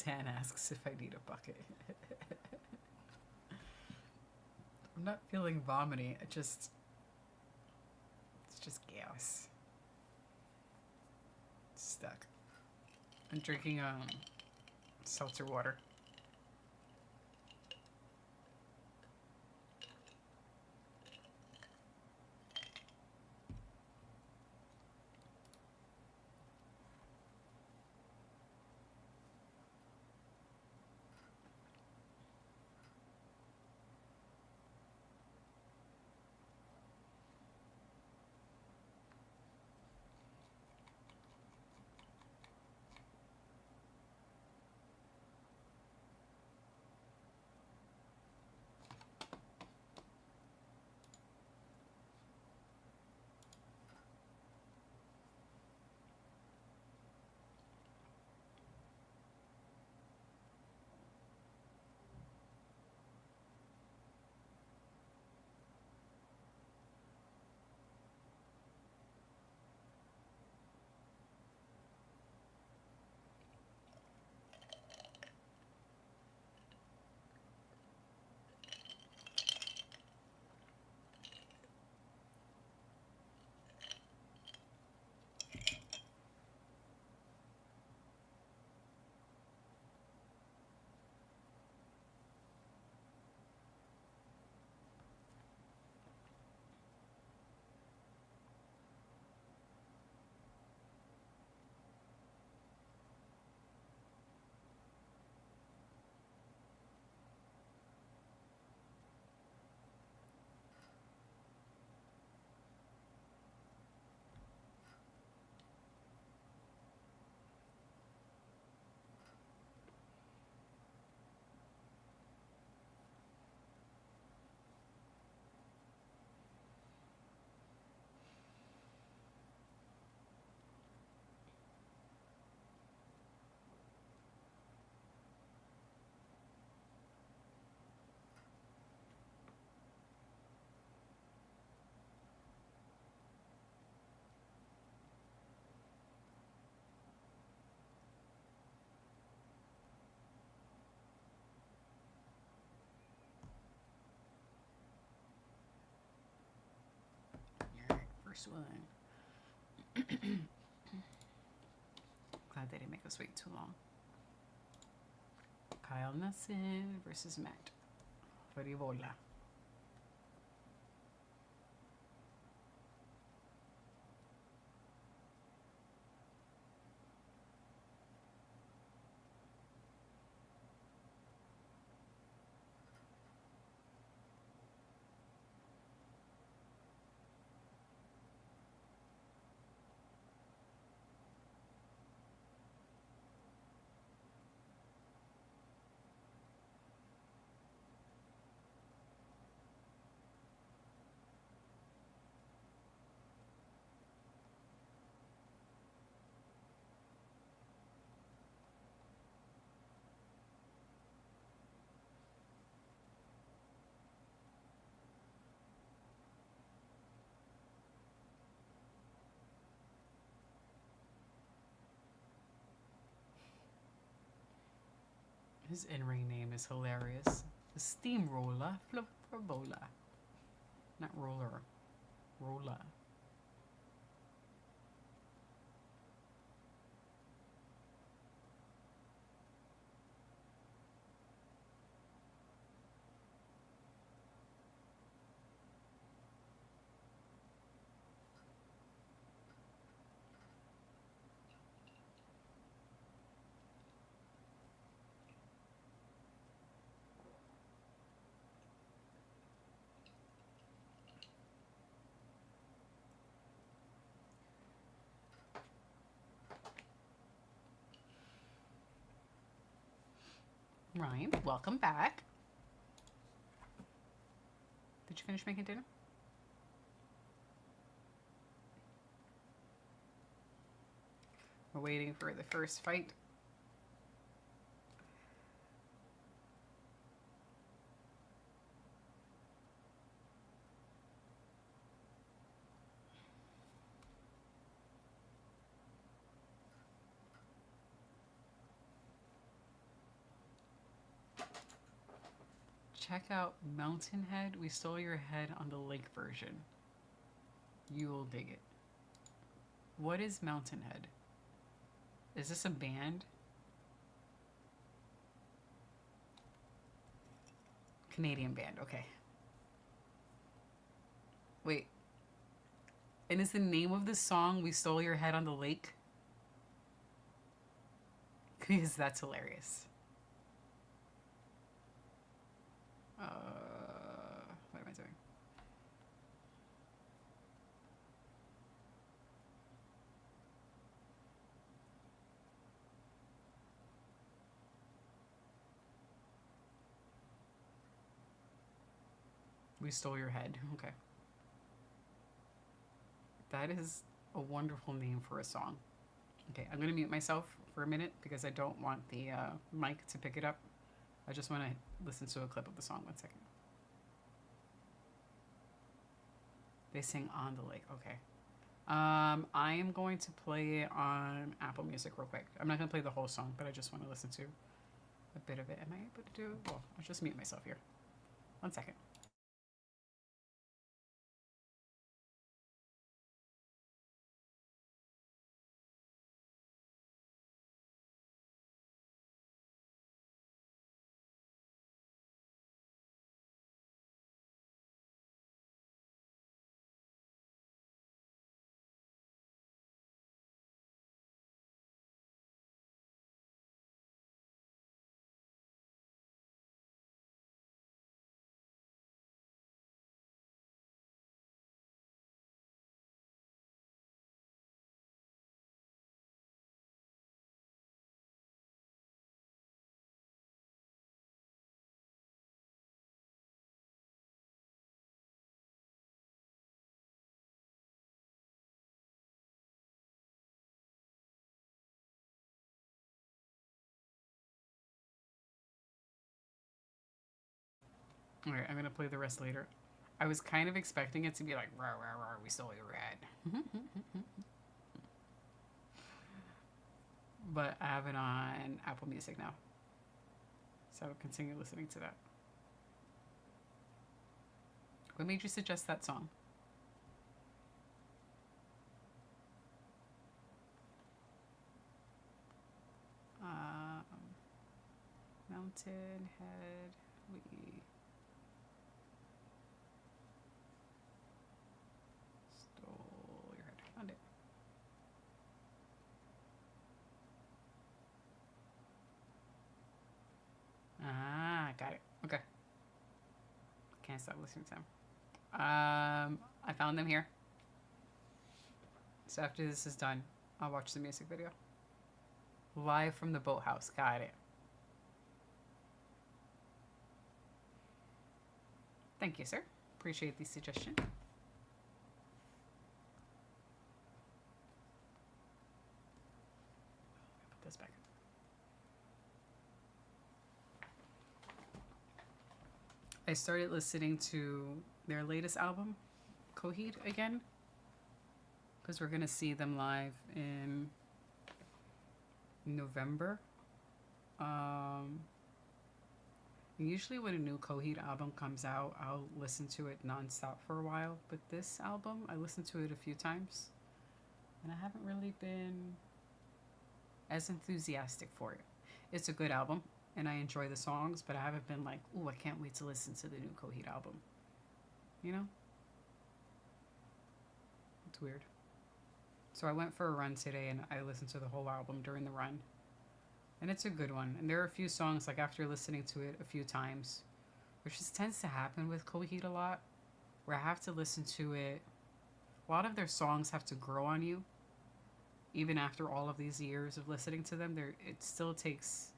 Dan asks if I need a bucket. I'm not feeling vomity. It's just gas. It's stuck. I'm drinking seltzer water. first one. Glad they didn't make us wait too long. Kyle Nelson versus Matt Faribola. His in-ring name is hilarious. The Steamroller Faribola. Not roller. Roller. Ryan, welcome back. Did you finish making dinner? We're waiting for the first fight. Check out Mountain Head. We stole your head on the lake version. You will dig it. What is Mountain Head? Is this a band? Canadian band, okay. Wait. And is the name of the song We Stole Your Head on the Lake? Because that's hilarious. What am I doing? We Stole Your Head. Okay. That is a wonderful name for a song. Okay, I'm going to mute myself for a minute because I don't want the mic to pick it up. I just want to listen to a clip of the song. 1 second. They sing On the Lake. Okay. I am going to play it on Apple Music real quick. I'm not going to play the whole song, but I just want to listen to a bit of it. Am I able to do it? Well, I'll just mute myself here. 1 second. All right, I'm going to play the rest later. I was kind of expecting it to be like, rah, rah, rah, we stole your head. But I have it on Apple Music now. So continue listening to that. What made you suggest that song? Fountainhead, we stole your head. Found it. Ah, got it. Okay. Can't stop listening to them. I found them here. So after this is done, I'll watch the music video. Live from the boathouse. Got it. Thank you, sir. Appreciate the suggestion. Put this back. I started listening to their latest album, Coheed, again, because we're gonna see them live in November. Usually when a new Coheed album comes out, I'll listen to it nonstop for a while. But this album, I listened to it a few times, and I haven't really been as enthusiastic for it. It's a good album, and I enjoy the songs, but I haven't been like, ooh, I can't wait to listen to the new Coheed album. You know? It's weird. So I went for a run today, and I listened to the whole album during the run. And it's a good one. And there are a few songs, like after listening to it a few times, which just tends to happen with Coheed a lot, where I have to listen to it. A lot of their songs have to grow on you. Even after all of these years of listening to them, it still takes...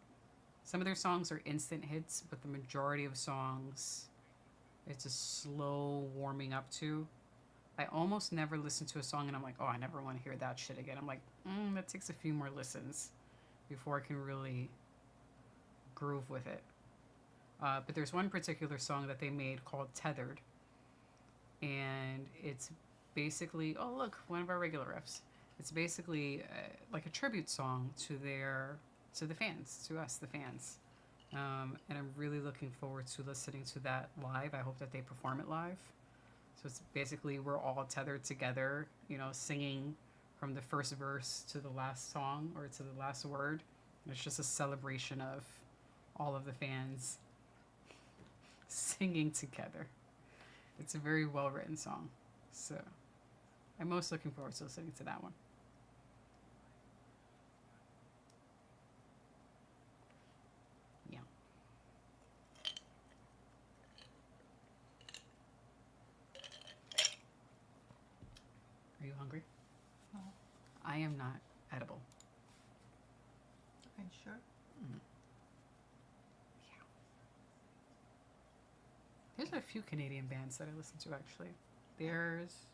Some of their songs are instant hits, but the majority of songs, it's a slow warming up to. I almost never listen to a song and I'm like, oh, I never want to hear that shit again. I'm like, that takes a few more listens before I can really groove with it. But there's one particular song that they made called Tethered. And it's basically, oh, look, one of our regular riffs. It's basically like a tribute song to the fans, to us, the fans. And I'm really looking forward to listening to that live. I hope that they perform it live. So it's basically we're all tethered together, singing from the first verse to the last song or to the last word. And it's just a celebration of all of the fans singing together. It's a very well-written song. So I'm most looking forward to listening to that one. Yeah. Are you hungry? No. I am not edible. Are you sure? Yeah. There's a few Canadian bands that I listen to actually. There's...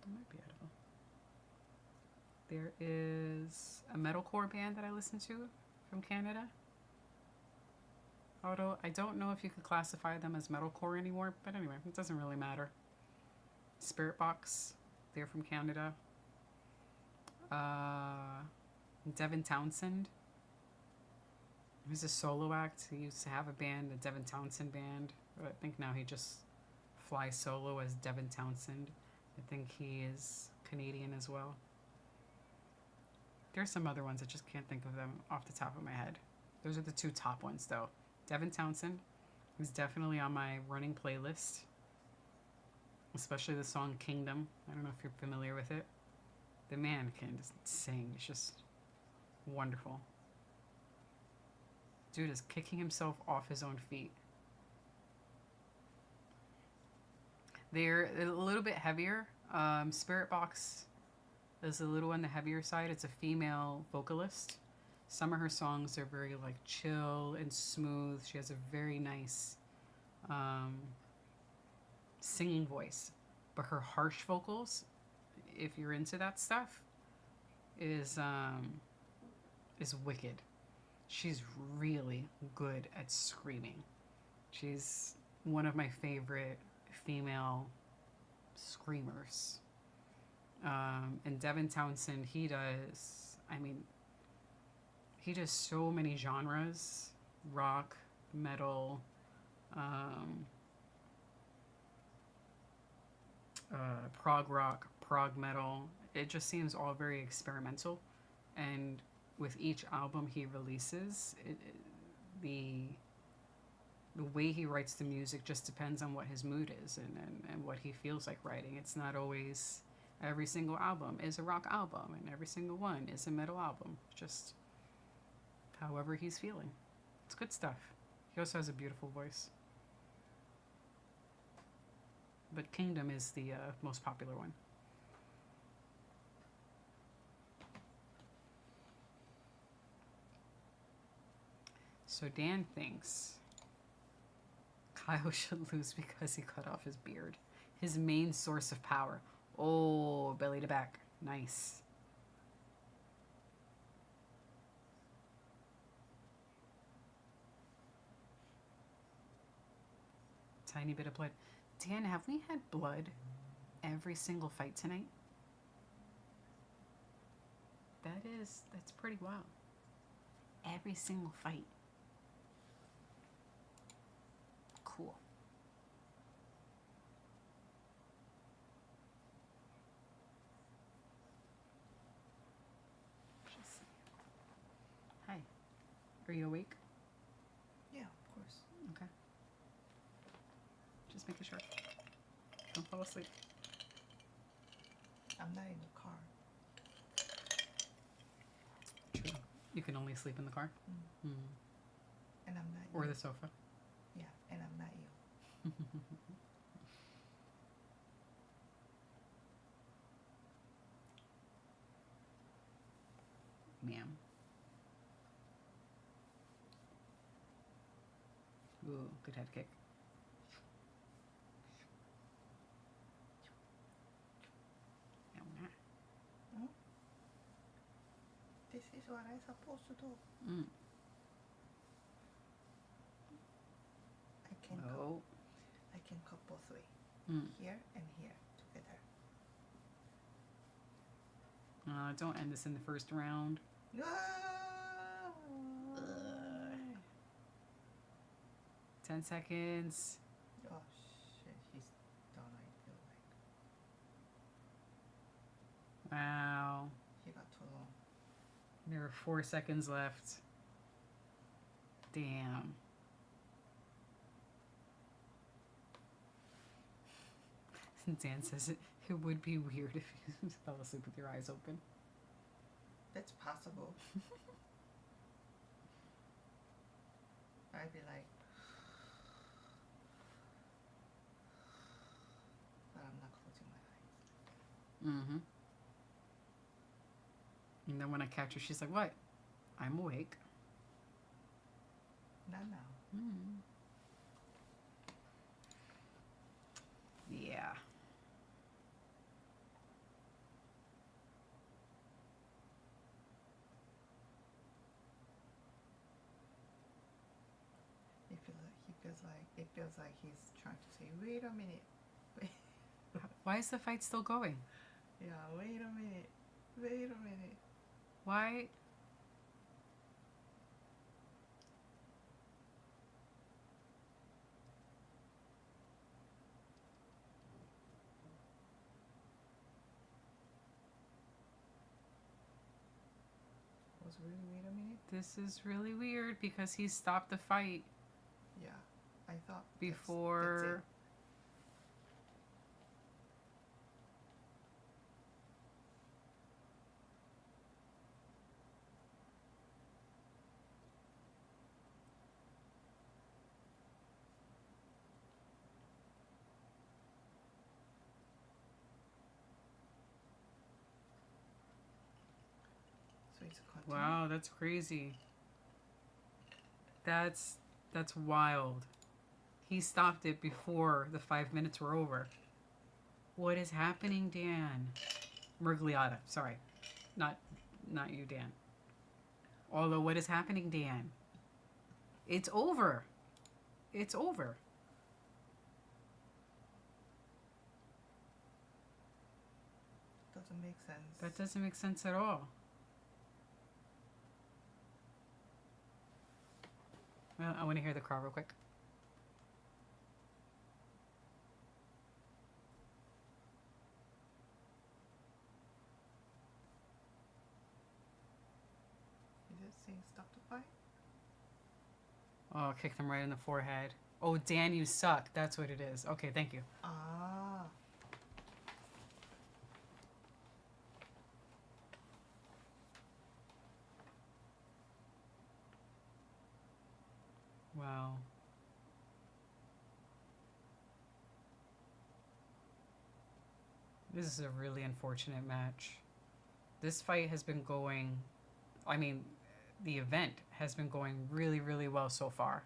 It might be edible. There is a metalcore band that I listen to from Canada. Although I don't know if you could classify them as metalcore anymore, but anyway, it doesn't really matter. Spirit Box, they're from Canada. Devin Townsend. He's a solo act. He used to have a band, the Devin Townsend Band, but I think now he just flies solo as Devin Townsend. I think he is Canadian as well. There's some other ones, I just can't think of them off the top of my head. Those are the two top ones though. Devin Townsend is definitely on my running playlist, especially the song Kingdom. I don't know if you're familiar with it. The man can just sing. It's just wonderful. Dude is kicking himself off his own feet. They're a little bit heavier. Spirit Box is a little on the heavier side. It's a female vocalist. Some of her songs are very like chill and smooth. She has a very nice singing voice. But her harsh vocals, if you're into that stuff, is wicked. She's really good at screaming. She's one of my favorite female screamers. And Devin Townsend, he does so many genres: rock, metal, prog rock, prog metal. It just seems all very experimental. And with each album he releases, the way he writes the music just depends on what his mood is and what he feels like writing. It's not always every single album is a rock album and every single one is a metal album. Just however he's feeling. It's good stuff. He also has a beautiful voice. But Kingdom is the most popular one. So Dan thinks Kyle should lose because he cut off his beard. His main source of power. Oh, belly to back. Nice. Tiny bit of blood. Dan, have we had blood every single fight tonight? That's pretty wild. Every single fight. Cool. Just, hi. Are you awake? Yeah, of course. Okay. Just making sure. Don't fall asleep. I'm not in the car. True. You can only sleep in the car? Mm. And I'm not Or ill. the sofa. Yeah, and I'm not ill. Ma'am. Ooh, good head kick. This is what I'm supposed to do. Mm. Oh. I can cut both way. Mm. Here and here together. Don't end this in the first round. No! 10 seconds. Oh shit, he's done, I feel like. Wow. He got too long. There are 4 seconds left. Damn. Dan says it would be weird if you fell asleep with your eyes open. That's possible. I'd be like, but I'm not closing my eyes. Mm-hmm. And then when I catch her, she's like, what? I'm awake. Not now. Mm. Yeah. It feels like he's trying to say, wait a minute. Wait. Why is the fight still going? Yeah, wait a minute. Wait a minute. Why? Was really wait a minute? This is really weird because he stopped the fight Yeah, I thought before. that's it. So it's a continue. Wow, that's crazy. That's wild. He stopped it before the 5 minutes were over. What is happening, Dan? Murgliata, sorry. Not you, Dan. Although, what is happening, Dan? It's over. It's over. Doesn't make sense. That doesn't make sense at all. Well, I want to hear the crawl real quick. it saying stop the fight? Oh, kick them right in the forehead. Oh, Dan, you suck. That's what it is. Okay, thank you. Ah. Wow. This is a really unfortunate match. This fight has been going, I mean, the event has been going really, really well so far.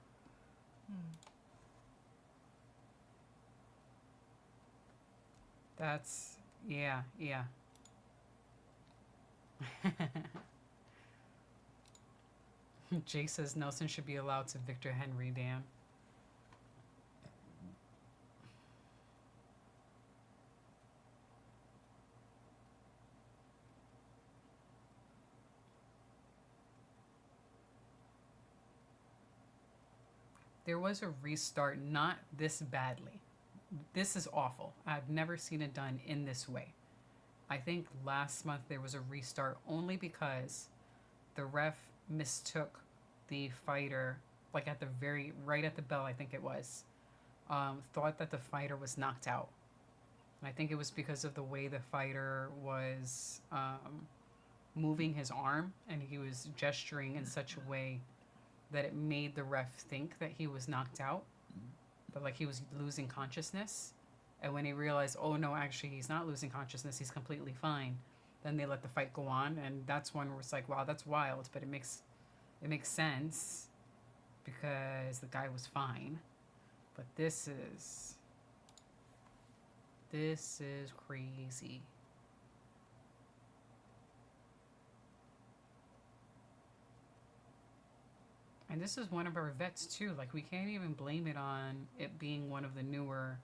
That's, yeah. Jake says Nelson should be allowed to Victor Henry, Dan. There was a restart, not this badly. This is awful. I've never seen it done in this way. I think last month there was a restart only because the ref mistook the fighter, like at the right at the bell, I think it was, thought that the fighter was knocked out. And I think it was because of the way the fighter was moving his arm, and he was gesturing in such a way that it made the ref think that he was knocked out, but like he was losing consciousness. And when he realized, oh no, actually he's not losing consciousness, he's completely fine, then they let the fight go on. And that's one where it's like, wow, that's wild, but it makes sense because the guy was fine. But this is crazy. And this is one of our vets too. Like, we can't even blame it on it being one of the newer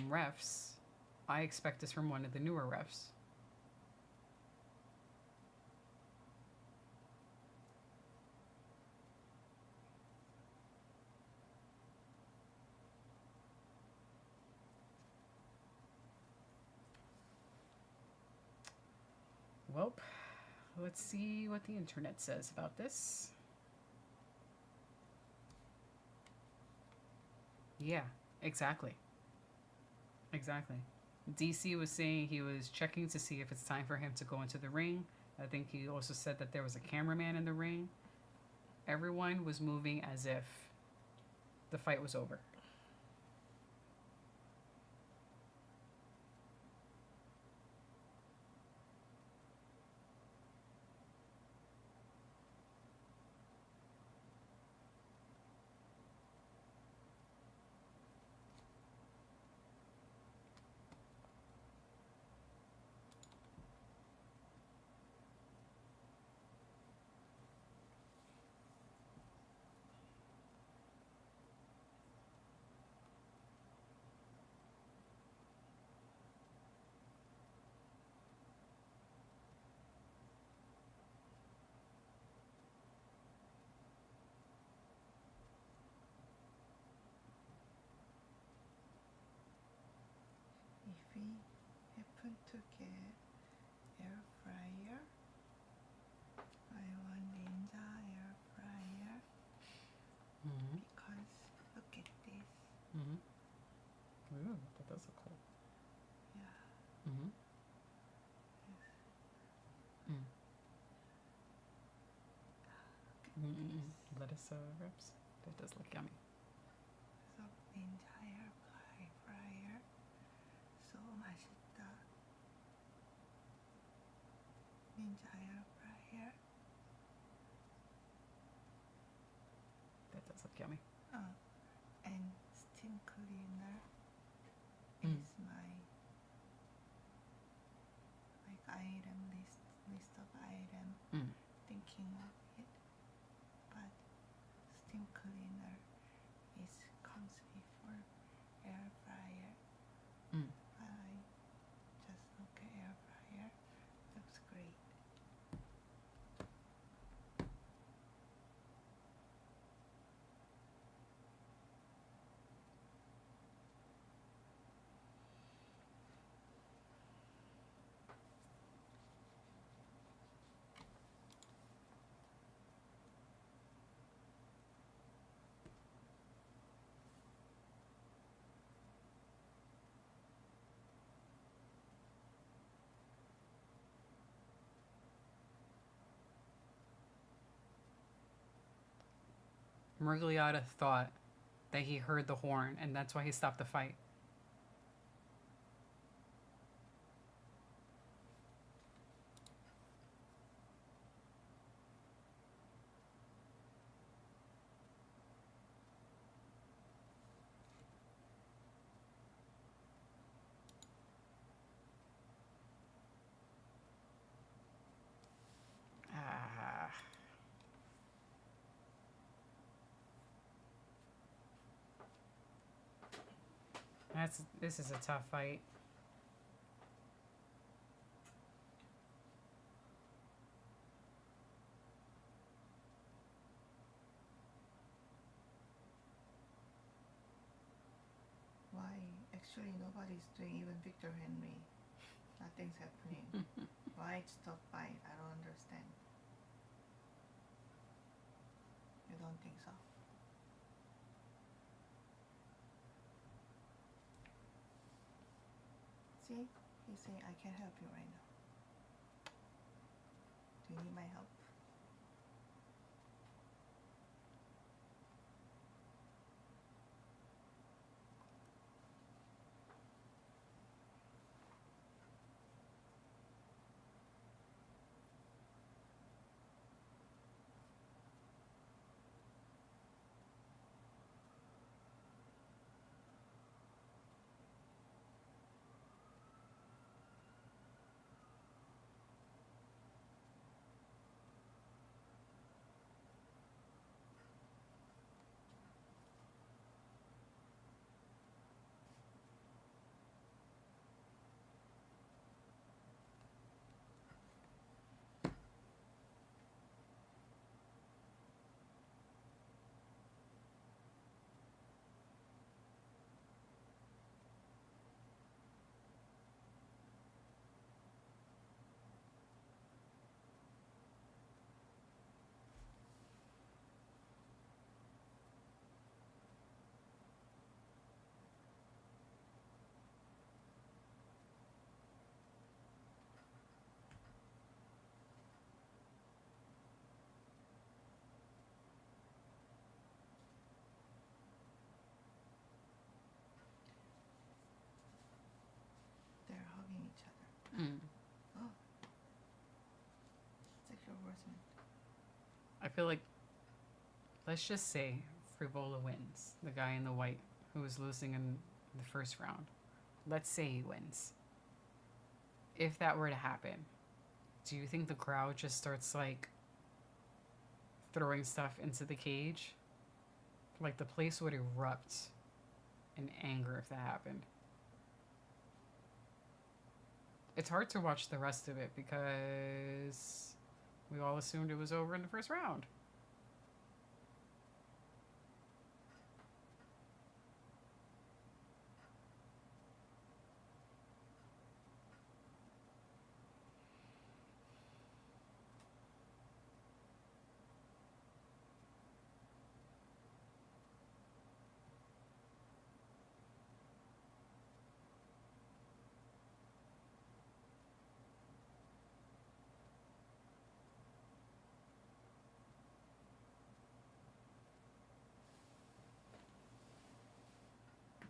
refs. I expect this from one of the newer refs. Well, let's see what the internet says about this. Yeah, exactly. DC was saying he was checking to see if it's time for him to go into the ring. I think he also said that there was a cameraman in the ring. Everyone was moving as if the fight was over. If we happen to get air fryer, I want Ninja air fryer because look at this. Ooh, that does look cool. Yeah. Lettuce wraps. That does look yummy. So Ninja air fryer. So 맛있다. Ninja air fryer. That does look yummy. And steam cleaner is my like item list of item thinking of it, but steam cleaner comes before air fryer. I just look at air fryer, looks great. Murgliata thought that he heard the horn, and that's why he stopped the fight. Ah. This is a tough fight. Why? Actually, nobody's doing, even Victor Henry. Nothing's happening. Why it's tough fight? I don't understand. You don't think so? See? He's saying, I can't help you right now. Do you need my help? They're hugging each other. Mm. Oh. Sexual harassment. I feel like, let's just say Frivola wins, the guy in the white who was losing in the first round. Let's say he wins. If that were to happen, do you think the crowd just starts like throwing stuff into the cage? Like the place would erupt in anger if that happened. It's hard to watch the rest of it because we all assumed it was over in the first round.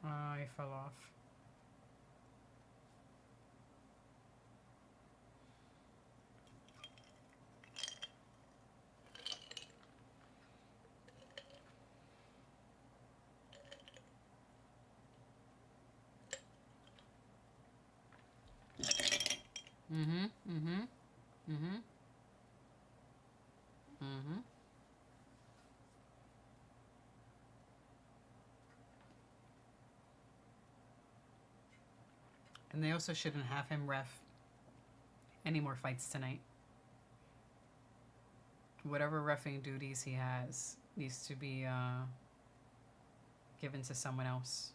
I fell off. Mm-hmm. Mm-hmm. Mm-hmm. Mm-hmm. And they also shouldn't have him ref any more fights tonight. Whatever reffing duties he has needs to be given to someone else.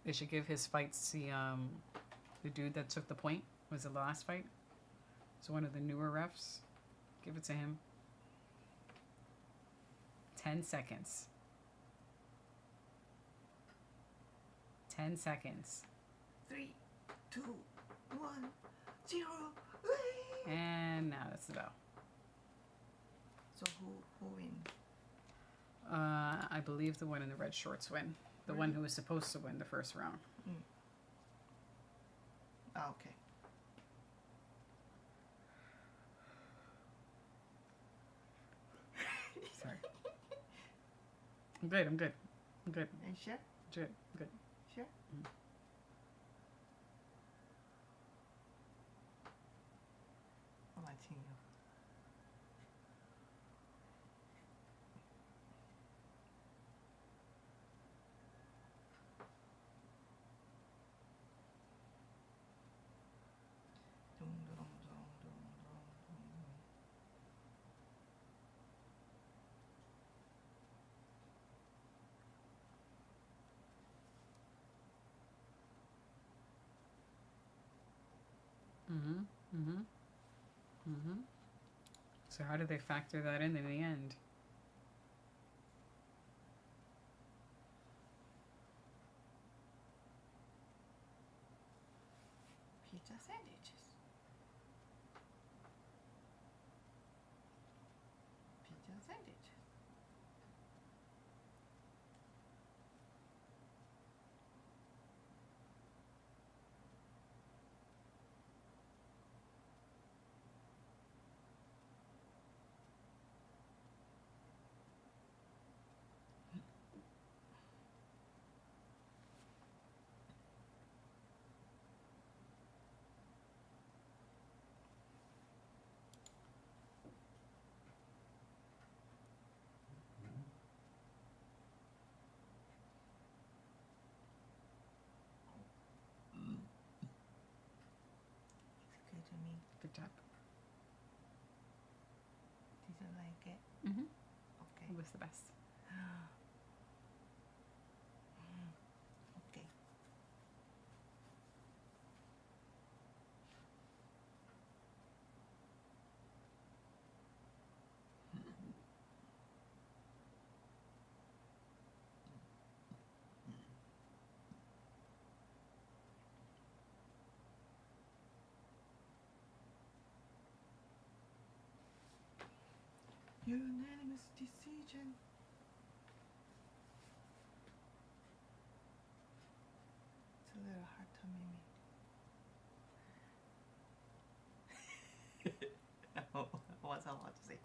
They should give his fights the dude that took the point was the last fight. So one of the newer refs. Give it to him. 10 seconds. 10 seconds. 3, 2, 2, 1, 0. And now that's the bell. So who wins? I believe the one in the red shorts win. The one who was supposed to win the first round. Okay. Sorry. I'm good. I'm good. I'm good. Are you sure? Good. Good. Sure? I'm watching you. Dum, dum, dum, dum, dum, dum, dum. So how do they factor that in the end? Pizza sandwiches. Pizza sandwiches. It's good to me. Good job. Did you like it? Okay. It was the best. Okay. Unanimous decision. It's a little hard to mimic. What's I about to say?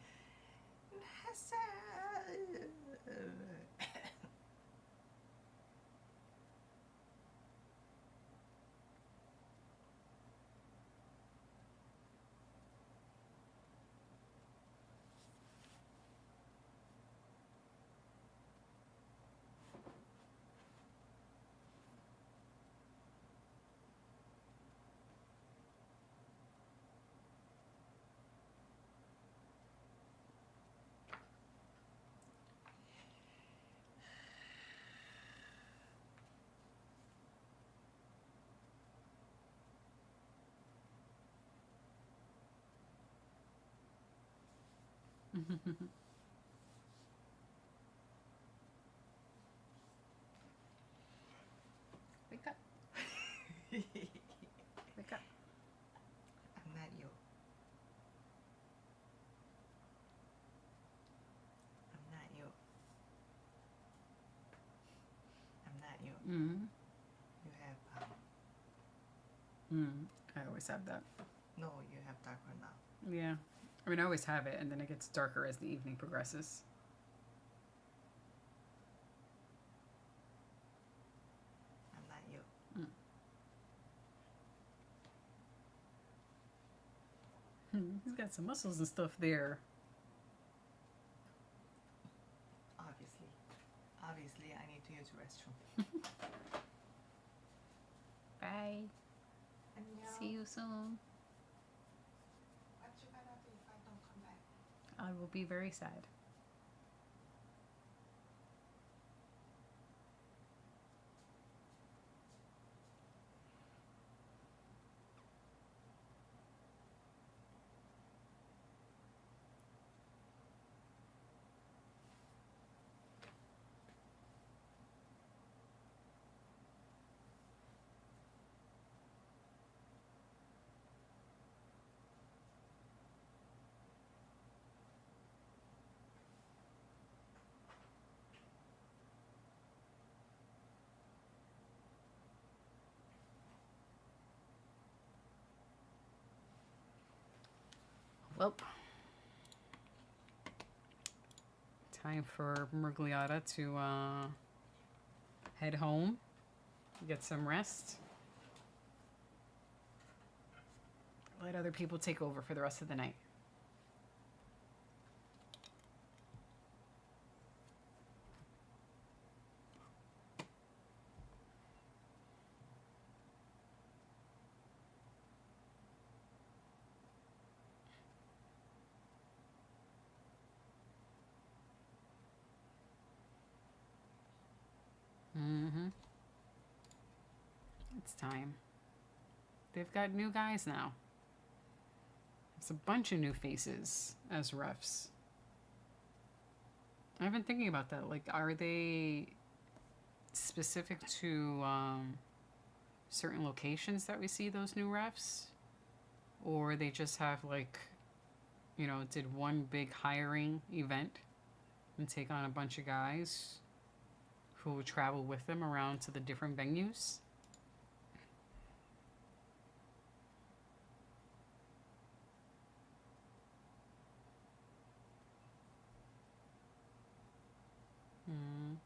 Wake up. Wake up. I'm not you. I'm not you. I'm not you. You have I always have that. no, you have darker now. Yeah. I mean, I always have it, and then it gets darker as the evening progresses. I'm not you. He's got some muscles and stuff there. Obviously, I need to use the restroom. Bye. 안녕. See you soon. What you gonna do if I don't come back? I will be very sad. Well, time for Murgliata to head home, get some rest, let other people take over for the rest of the night. Mm-hmm. It's time. They've got new guys now. It's a bunch of new faces as refs. I've been thinking about that. Like, are they specific to certain locations that we see those new refs? Or they just have, like, you know, did one big hiring event and take on a bunch of guys who will travel with them around to the different venues? Mm.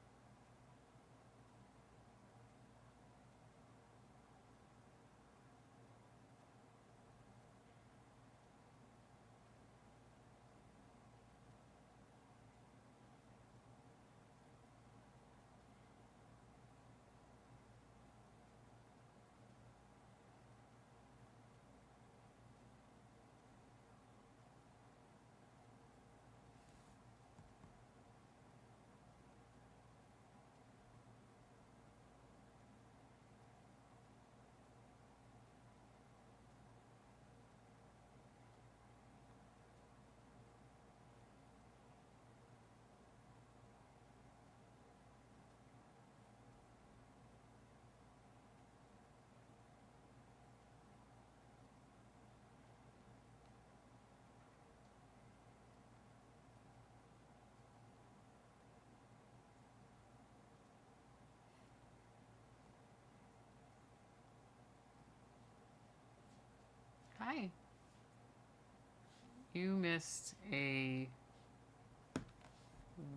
Hi. You missed a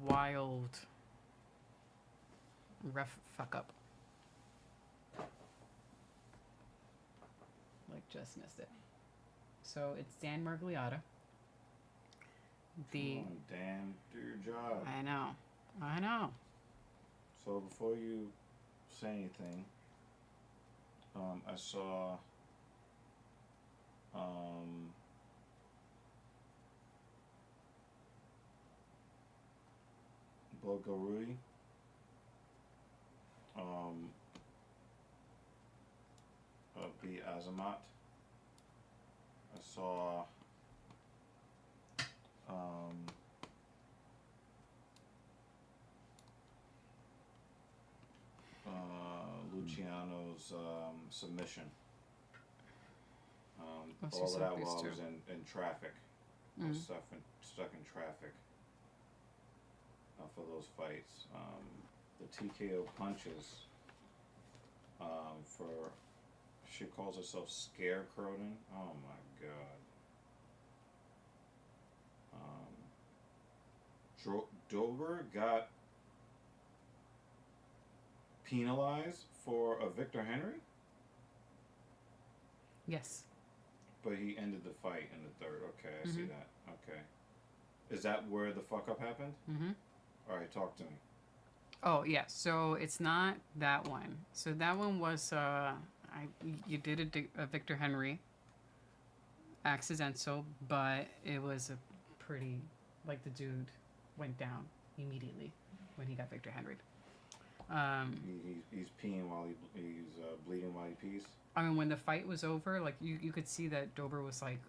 wild ref fuck up. Like, just missed it. So it's Dan Murgliata. Come on, Dan, do your job. I know. So before you say anything, I saw Bulgarui beat Azamat. I saw Luciano's submission. All of that while I was in traffic. I was stuck in traffic for those fights. The TKO punches for, she calls herself Scarecrowden. Oh my god. Dober got penalized for a Victor Henry? Yes. But he ended the fight in the third. Okay, I see that. Okay. Is that where the fuck up happened? Mm-hmm. Alright, talk to me. Oh, yeah. So it's not that one. So that one was, you did a Victor Henry accidental, but it was a pretty, like, the dude went down immediately when he got Victor Henry. He's peeing while he's bleeding while he pees. I mean, when the fight was over, like, you could see that Dober was like,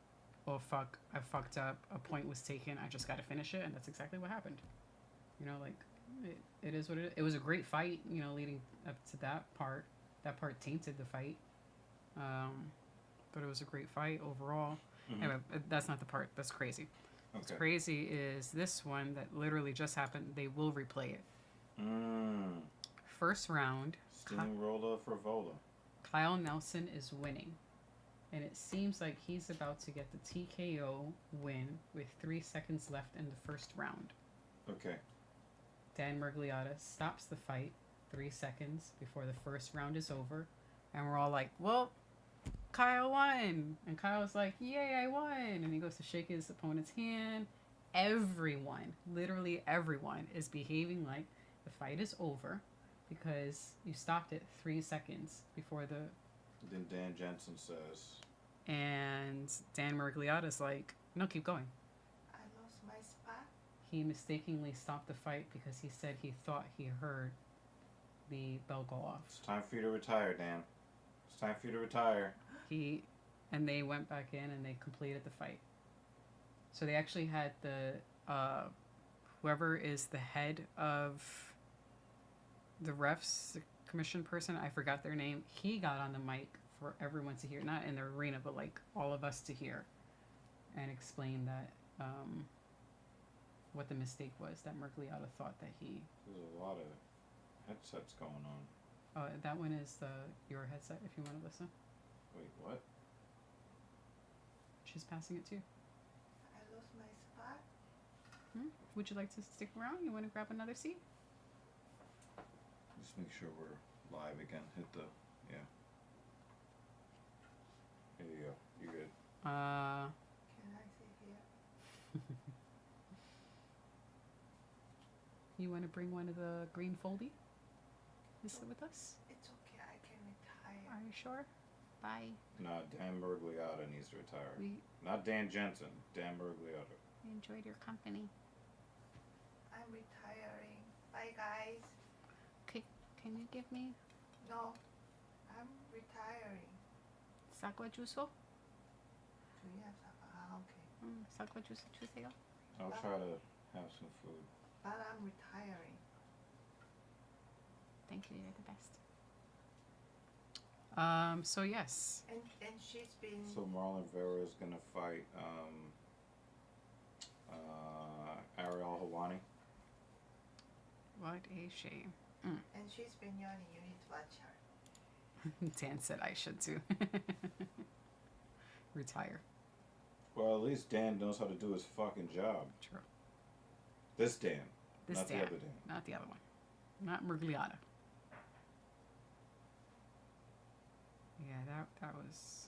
"Oh fuck, I fucked up. A point was taken. I just got to finish it," and that's exactly what happened. You know, like, it is what it is. It was a great fight. You know, leading up to that part. That part tainted the fight, but it was a great fight overall. Mm-hmm. Anyway, that's not the part. That's crazy. Okay. What's crazy is this one that literally just happened. They will replay it. First round. Steamroller for Vola. Kyle Nelson is winning. And it seems like he's about to get the TKO win with 3 seconds left in the first round. Okay. Dan Miragliotta stops the fight 3 seconds before the first round is over. And we're all like, well, Kyle won. And Kyle's like, yay, I won. And he goes to shake his opponent's hand. Everyone, literally everyone, is behaving like the fight is over because you stopped it 3 seconds before the... Then Dan Jensen says... And Dan Miragliotta's like, no, keep going. I lost my spot. He mistakenly stopped the fight because he said he thought he heard the bell go off. It's time for you to retire, Dan. It's time for you to retire. And they went back in and they completed the fight. So they actually had the whoever is the head of the refs, the commission person, I forgot their name. He got on the mic for everyone to hear, not in the arena, but like all of us to hear, and explain that what the mistake was. That Miragliotta thought that he. There's a lot of headsets going on. That one is your headset if you want to listen. Wait, what? She's passing it to you. I lost my spot. Would you like to stick around? You want to grab another seat? Just make sure we're live again. Hit the... Yeah. Here you go. You're good. Can I sit here? You want to bring one of the green foldy? To sit with us? It's okay. I can retire. Are you sure? Bye. Nah, Dan Miragliotta needs to retire. We Not Dan Jensen. Dan Miragliotta. enjoyed your company. I'm retiring. Bye, guys. Can you give me No, I'm retiring. sakwa juso? Do you have some? Okay. Sakwa juso 주세요. I'll try to have some food. But I'm retiring. Thank you. You're the best. So yes. And she's been. So Marlon Vera is gonna fight Ariel Helwani. What a shame. And she's been yawning. You need to watch her. Dan said I should too. Retire. Well, at least Dan knows how to do his fucking job. True. This Dan. This not Dan. the other Dan. Not the other one. Not Miragliotta. Yeah, that was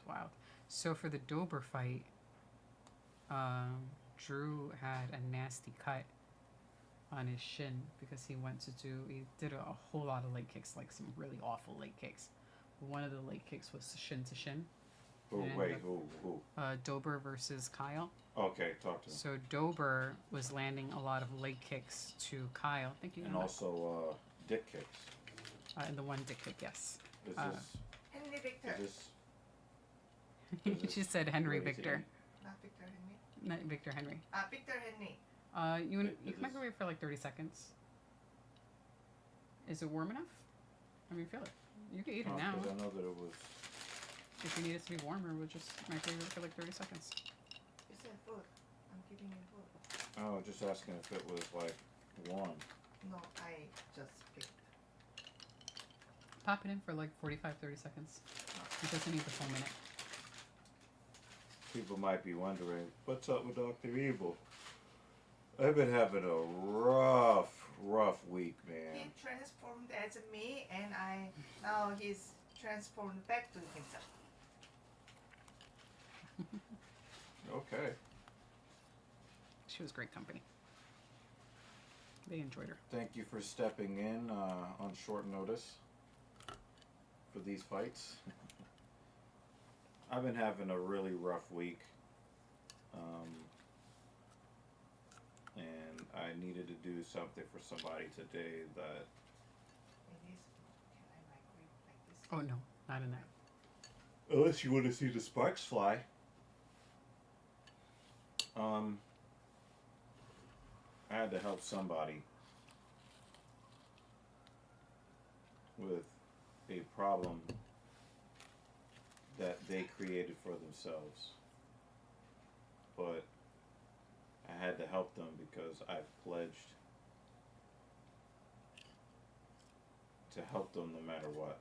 wild. So for the Dober fight, Drew had a nasty cut on his shin because he did a whole lot of leg kicks, like some really awful leg kicks. One of the leg kicks was shin to shin. Oh, And wait, who? Dober versus Kyle. Okay, talk to him. So Dober was landing a lot of leg kicks to Kyle. Thank you. And also, dick kicks. And the one dick kick, yes. Is Henry Victor. this You just said Henry Wait, is it Victor, Not Victor Henry. not Victor Henry. Victor Henry. You Is can microwave for like 30 seconds. Is it warm enough? I mean, feel it. You can eat it now. Because I know that it was... If you need it to be warmer, we'll just microwave it for like 30 seconds. You said food. I'm giving you food. Oh, just asking if it was, like, warm. No, I just picked. Pop it in for like 45, 30 seconds. It doesn't need the full minute. People might be wondering, what's up with Dr. Evil? I've been having a rough week, man. He transformed as me, and now he's transformed back to himself. Okay. She was great company. They enjoyed her. Thank you for stepping in on short notice for these fights. I've been having a really rough week. And I needed to do something for somebody today that... It is. Can I microwave like this? Oh no, not in that. Unless you want to see the sparks fly. I had to help somebody with a problem that they created for themselves. But I had to help them because I've pledged to help them no matter what.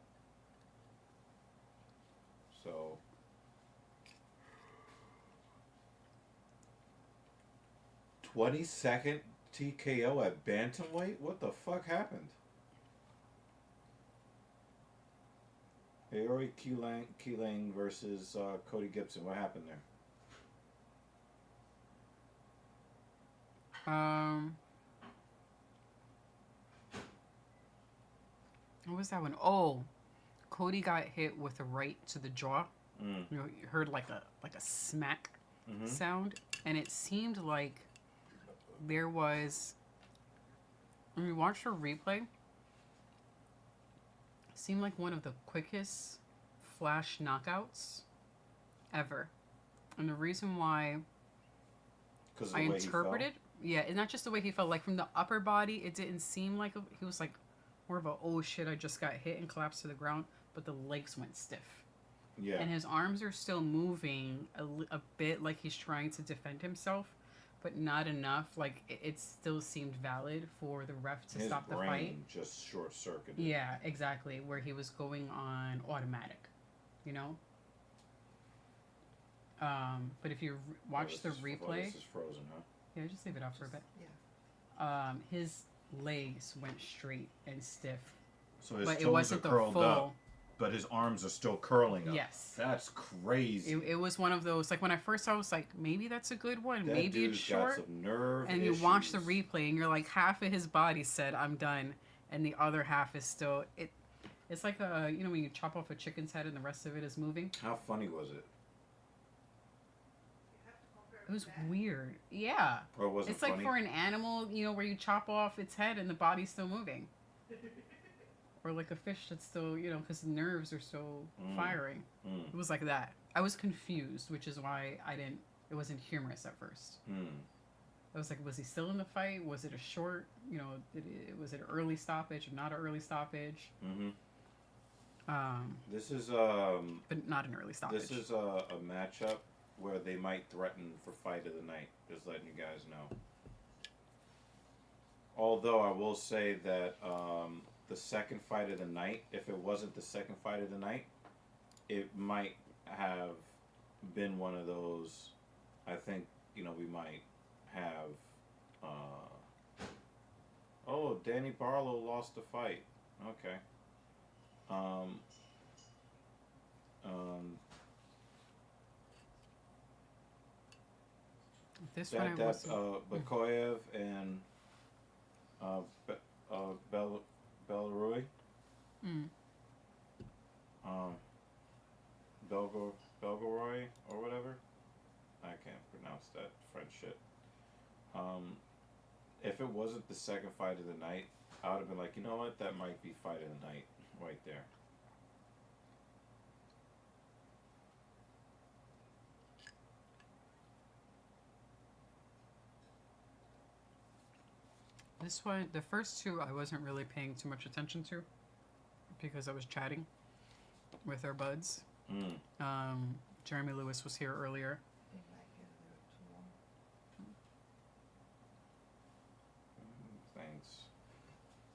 So So 22nd TKO at bantamweight. What the fuck happened? Aori Keeling versus Cody Gibson. What happened there? What was that one? Oh, Cody got hit with a right to the jaw. Mm. You know, you heard like a smack Mm-hmm. sound, and it seemed like there was. When we watched the replay, it seemed like one of the quickest flash knockouts ever. And the reason why I interpreted, yeah, it's not just the way he felt. Like from the upper body, it didn't seem like he was like more of a oh shit, I just got hit and collapsed to the ground, but the legs went stiff. Yeah. And his arms are still moving a bit like he's trying to defend himself, but not enough. Like it still seemed valid for the ref to stop the fight. Just short circuited. Yeah, exactly. Where he was going on automatic, you know. But if you watch the replay, this is frozen, huh? Yeah, just leave it off for a bit. Yeah. His legs went straight and stiff. So his but toes it wasn't are the curled full. up, but his arms are still curling up. Yes. That's crazy. It was one of those, like when I first saw it, I was like, maybe that's a good one. That Maybe it's dude's short. got some nerve And issues. you watch the replay and you're like, half of his body said, I'm done. And the other half is still, it's like, you know, when you chop off a chicken's head and the rest of it is moving. How funny was it? It was weird. Yeah. Or was it It's funny? like for an animal, you know, where you chop off its head and the body's still moving. Or like a fish that's still, you know, because the nerves are still firing. It was like that. I was confused, which is why it wasn't humorous at first. I was like, was he still in the fight? Was it a short, you know, was it an early stoppage or not an early stoppage? This is But not an early stoppage. This is a matchup where they might threaten for fight of the night. Just letting you guys know. Although I will say that the second fight of the night, if it wasn't the second fight of the night, it might have been one of those. I think, you know, we might have. Oh, Danny Barlow lost the fight. Okay. This one I That's wasn't. Bakoyev and Belarus. Belgoroy or whatever. I can't pronounce that French shit. If it wasn't the second fight of the night, I would have been like, you know what, that might be fight of the night right there. This one, the first two, I wasn't really paying too much attention to because I was chatting with our buds. Jeremy Lewis was here earlier. They might get a little too long. Thanks.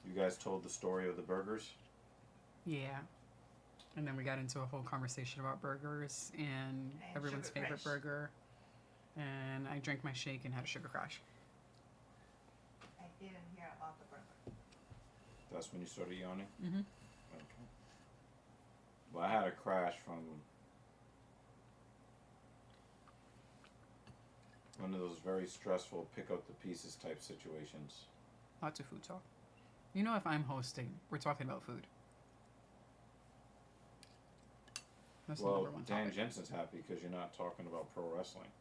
You guys told the story of the burgers? Yeah. And then we got into a whole conversation about burgers and everyone's Sugar favorite Crash. burger. And I drank my shake and had a sugar crash. I didn't hear about the burger. That's when you started yawning? Mm-hmm. Okay. Well, I had a crash from one of those very stressful pick up the pieces type situations. Lots of food talk. You know, if I'm hosting, we're talking about food. That's the Well, number one Dan topic. Jensen's happy because you're not talking about pro wrestling.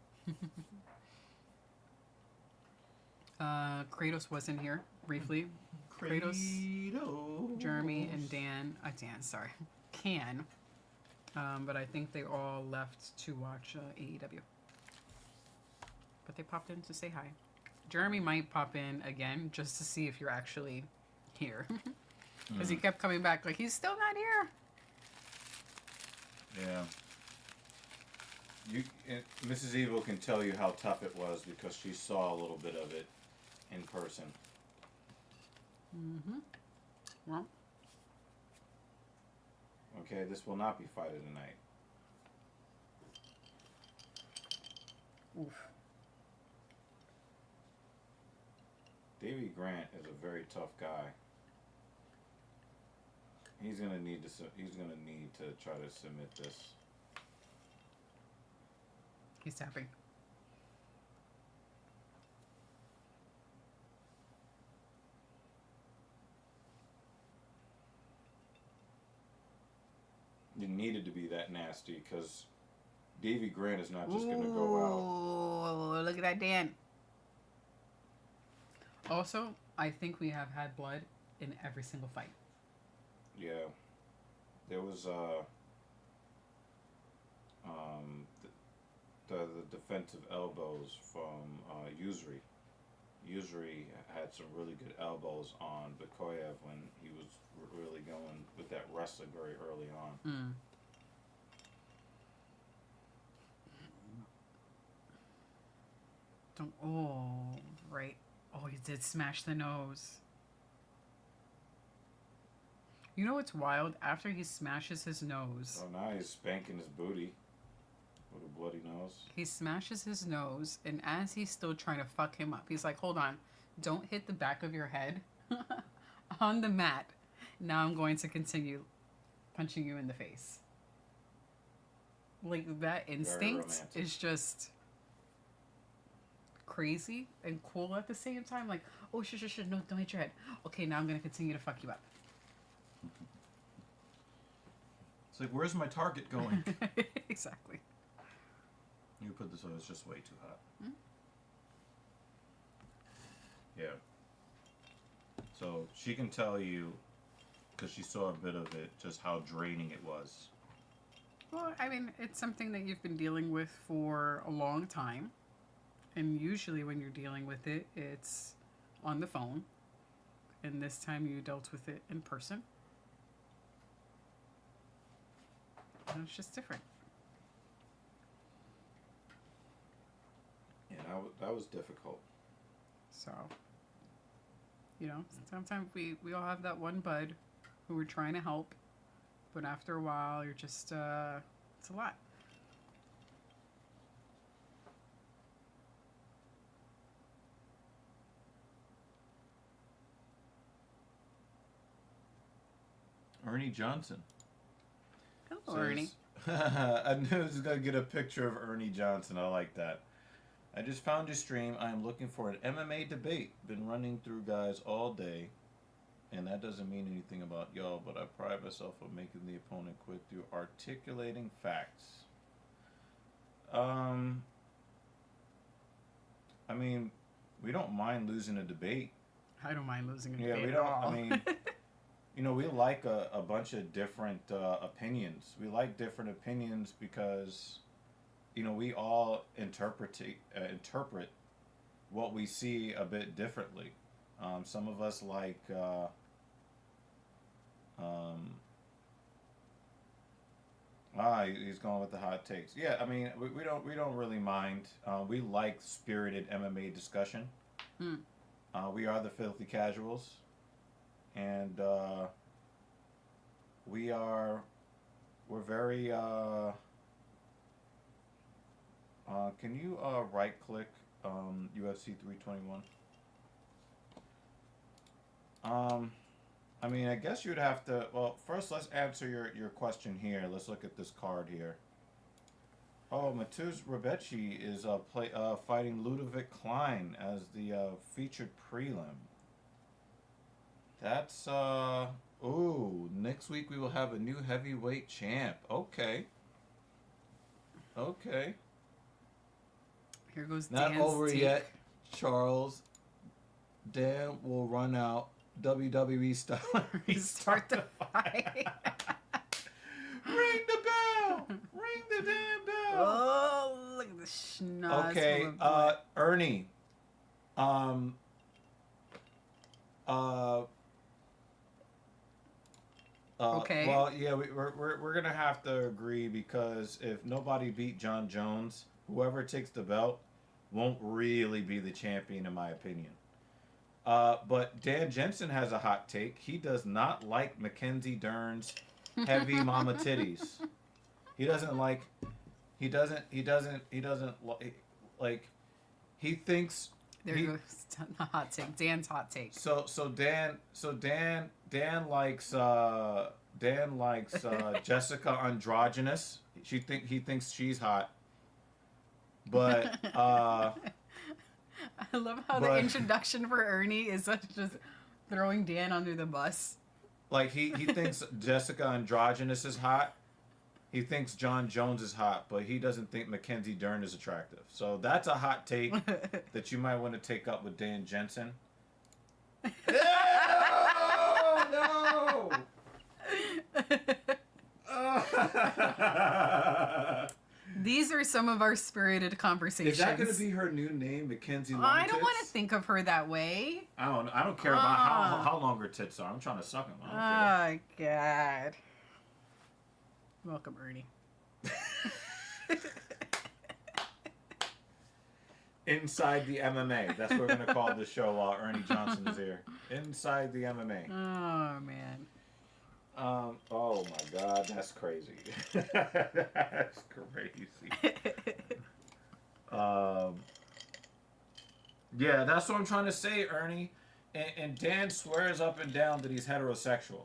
Kratos was in here briefly. Kratos, Jeremy, and Dan. Sorry. Can. But I think they all left to watch AEW. But they popped in to say hi. Jeremy might pop in again just to see if you're actually here. Because he kept coming back like, he's still not here. Yeah. Mrs. Evil can tell you how tough it was because she saw a little bit of it in person. Well, Okay, this will not be fight of the night. Oof. Davy Grant is a very tough guy. He's gonna need to. He's gonna need to try to submit this. He's tapping. It needed to be that nasty because Davy Grant is not just gonna go out. Oh, look at that, Dan. Also, I think we have had blood in every single fight. Yeah, there was the defensive elbows from Usry. Usry had some really good elbows on Bikoyev when he was really going with that wrestling very early on. Mm. Don't. Oh, right. Oh, he did smash the nose. You know what's wild? After he smashes his nose, So now he's spanking his booty with a bloody nose. he smashes his nose, and as he's still trying to fuck him up, he's like, hold on, don't hit the back of your head on the mat. Now I'm going to continue punching you in the face. Like, that instinct romantic. is just crazy and cool at the same time. Like, oh, shit, no, don't hit your head. Okay, now I'm going to continue to fuck you up. It's like, where's my target going? Exactly. You put this on, it's just way too hot. Hmm? Yeah. So she can tell you, because she saw a bit of it, just how draining it was. Well, I mean, it's something that you've been dealing with for a long time. And usually when you're dealing with it, it's on the phone. And this time you dealt with it in person. And it's just different. Yeah, that was difficult. So, you know, sometimes we all have that one bud who we're trying to help. But after a while, you're just, it's a lot. Ernie Johnson. Hello, Ernie. I knew I was going to get a picture of Ernie Johnson. I like that. I just found your stream. I am looking for an MMA debate. Been running through guys all day. And that doesn't mean anything about y'all, but I pride myself on making the opponent quit through articulating facts. I mean, we don't mind losing a debate. I don't mind losing a Yeah, debate we at don't. all. I mean, you know, we like a bunch of different opinions. We like different opinions because, you know, we all interpret what we see a bit differently. Some of us like he's going with the hot takes. Yeah, I mean, we don't really mind. We like spirited MMA discussion. Hmm. We are the filthy casuals, and we're very. Can you right click UFC 321? I mean, I guess you'd have to. Well, first let's answer your question here. Let's look at this card here. Oh, Mateusz Rebecki is fighting Ludovic Klein as the featured prelim. That's ooh, next week we will have a new heavyweight champ. Okay. Okay. Here goes Not Dan's over take. yet, Charles. Dan will run out WWE style. Start the fight. Ring the bell! Ring the damn bell! Oh, look at the schnoz. Okay, full of blood. Ernie. Okay. Well, yeah, we're gonna have to agree because if nobody beat John Jones, whoever takes the belt won't really be the champion, in my opinion. But Dan Jensen has a hot take. He does not like Mackenzie Dern's heavy mama titties. He doesn't like. He doesn't Like, he thinks There he, goes the hot take. Dan's hot take. Dan likes Jessica androgynous. He thinks she's hot. But I love how the but- introduction for Ernie is such just throwing Dan under the bus. like he thinks Jessica androgynous is hot. He thinks John Jones is hot, but he doesn't think Mackenzie Dern is attractive. So that's a hot take that you might want to take up with Dan Jensen. No! These are some of our spirited conversations. Is that going to be her new name, Mackenzie Long I don't Tits? want to think of her that way. I don't care about how long her tits are. I'm trying to suck them. I Oh, God. Welcome, Ernie. Inside the MMA. That's what we're going to call this show while Ernie Johnson is here. Inside the MMA. Oh, man. Oh my God, that's crazy. That's crazy. Yeah, that's what I'm trying to say, Ernie. And Dan swears up and down that he's heterosexual.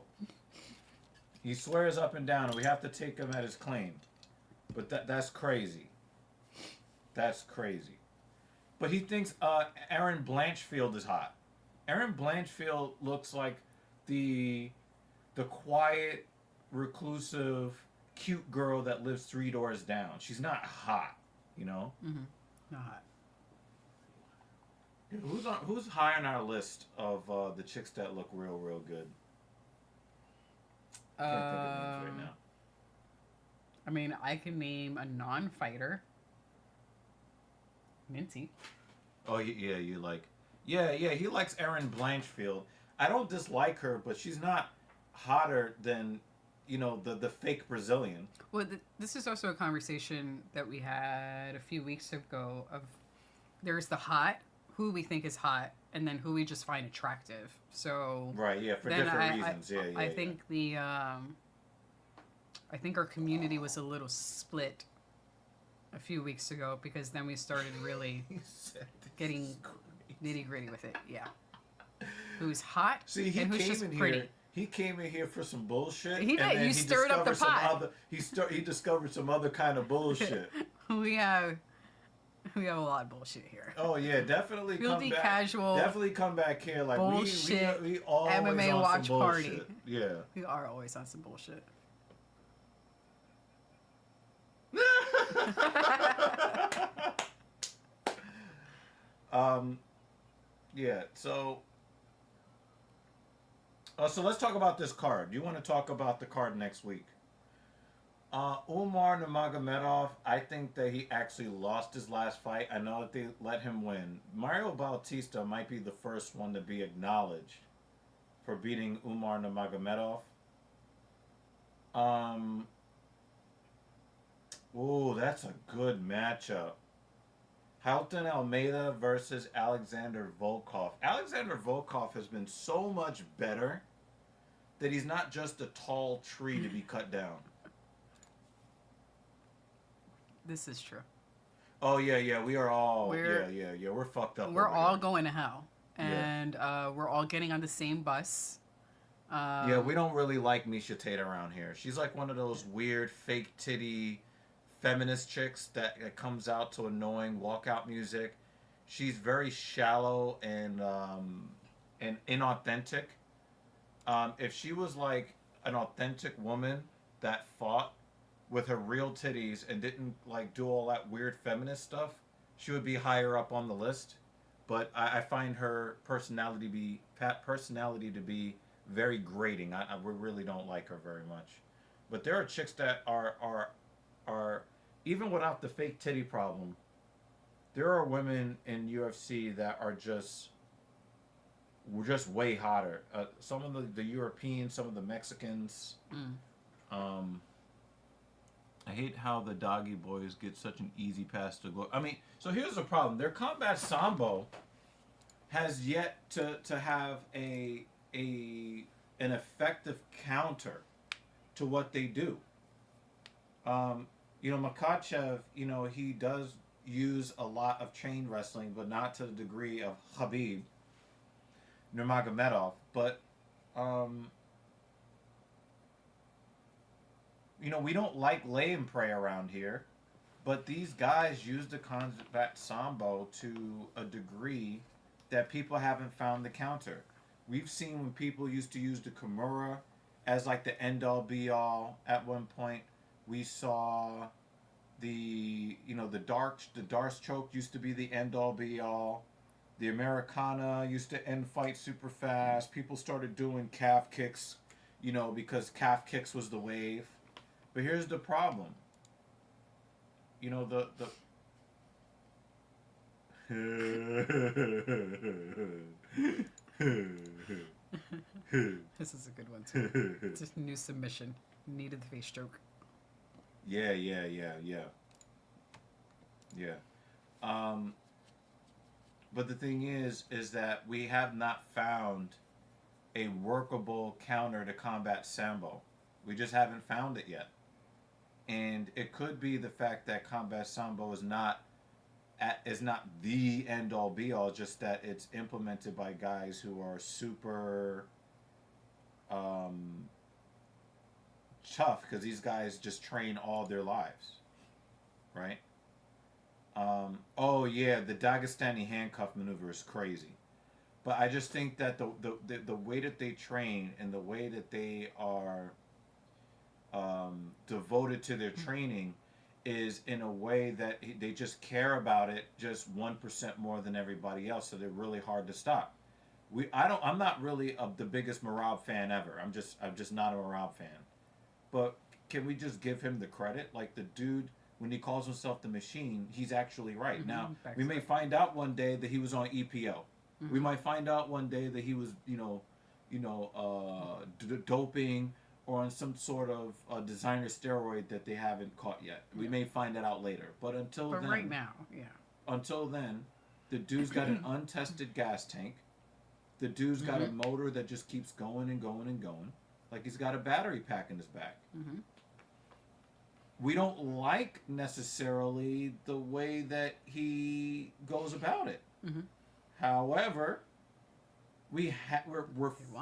He swears up and down, and we have to take him at his claim. But that's crazy. That's crazy. But he thinks Erin Blanchfield is hot. Erin Blanchfield looks like the quiet, reclusive, cute girl that lives 3 doors down. She's not hot, you know? Mm-hmm. Not hot. Who's high on our list of the chicks that look real good? Can't think of names right now. I mean, I can name a non-fighter. Minty. Oh yeah, you like? Yeah, he likes Erin Blanchfield. I don't dislike her, but she's not hotter than, the fake Brazilian. Well, this is also a conversation that we had a few weeks ago of there's the hot, who we think is hot, and then who we just find attractive. So Right, yeah, for then different reasons. I think I think our community was a little split a few weeks ago because then we started really getting nitty gritty with it. Yeah, who's hot? See, he and who's came just in pretty. here. He came in here for some bullshit. He did. And then You stirred up the discovered some pot. He discovered some other kind of bullshit. We have a lot of bullshit here. Oh yeah, definitely Filthy come back. casual Definitely come back here like bullshit we always MMA on watch some party. bullshit. Yeah. We are always on some bullshit. Yeah. So let's talk about this card. You want to talk about the card next week? Umar Nurmagomedov, I think that he actually lost his last fight. I know that they let him win. Mario Bautista might be the first one to be acknowledged for beating Umar Nurmagomedov. Ooh, that's a good matchup. Halton Almeida versus Alexander Volkov. Alexander Volkov has been so much better that he's not just a tall tree to be cut down. This is true. Oh yeah, we are all We're we're fucked up. We're over all here. going to hell, and we're all getting on the same bus. Yeah, we don't really like Misha Tate around here. She's like one of those weird fake titty feminist chicks that comes out to annoying walkout music. She's very shallow and inauthentic. If she was like an authentic woman that fought with her real titties and didn't like do all that weird feminist stuff, she would be higher up on the list. But I find her personality to be very grating. We really don't like her very much. But there are chicks that are even without the fake titty problem, there are women in UFC that are just way hotter. Some of the Europeans, some of the Mexicans. I hate how the Doggy Boys get such an easy pass to go. I mean, so here's the problem. Their combat sambo has yet to have an effective counter to what they do. Makachev, use a lot of chain wrestling, but not to the degree of Khabib Nurmagomedov. But you know, we don't like lay and pray around here, but these guys use the combat sambo to a degree that people haven't found the counter. We've seen when people used to use the Kimura as like the end all be all at one point. We saw the Darce choke used to be the end all be all. The Americana used to end fights super fast. People started doing calf kicks, you know, because calf kicks was the wave. But here's the problem. You know, This is a good one too. It's a new submission. Needed the face stroke. Yeah. But the thing is that we have not found a workable counter to combat sambo. We just haven't found it yet. And it could be the fact that combat sambo is not the end all be all, just that it's implemented by guys who are super tough, because these guys just train all their lives, right? Oh yeah, the Dagestani handcuff maneuver is crazy, but I just think that the way that they train and the way that they are devoted to their training is in a way that they just care about it just 1% more than everybody else, so they're really hard to stop. I'm not really the biggest Marab fan ever. I'm just not a Marab fan. But can we just give him the credit? Like, the dude, when he calls himself the Machine, he's actually right. Mm-hmm. Now, we may find out one day that he was on EPO. Mm-hmm. We might find out one day that he was, doping or on some sort of designer steroid that they haven't caught yet. Yeah. We may find that out later. But then, right now, yeah. Until then, the dude's got an untested gas tank. The dude's got a motor that just keeps going and going and going. Like he's got a battery pack in his back. Mm-hmm. We don't like necessarily the way that he goes about it. Mm-hmm. However, we're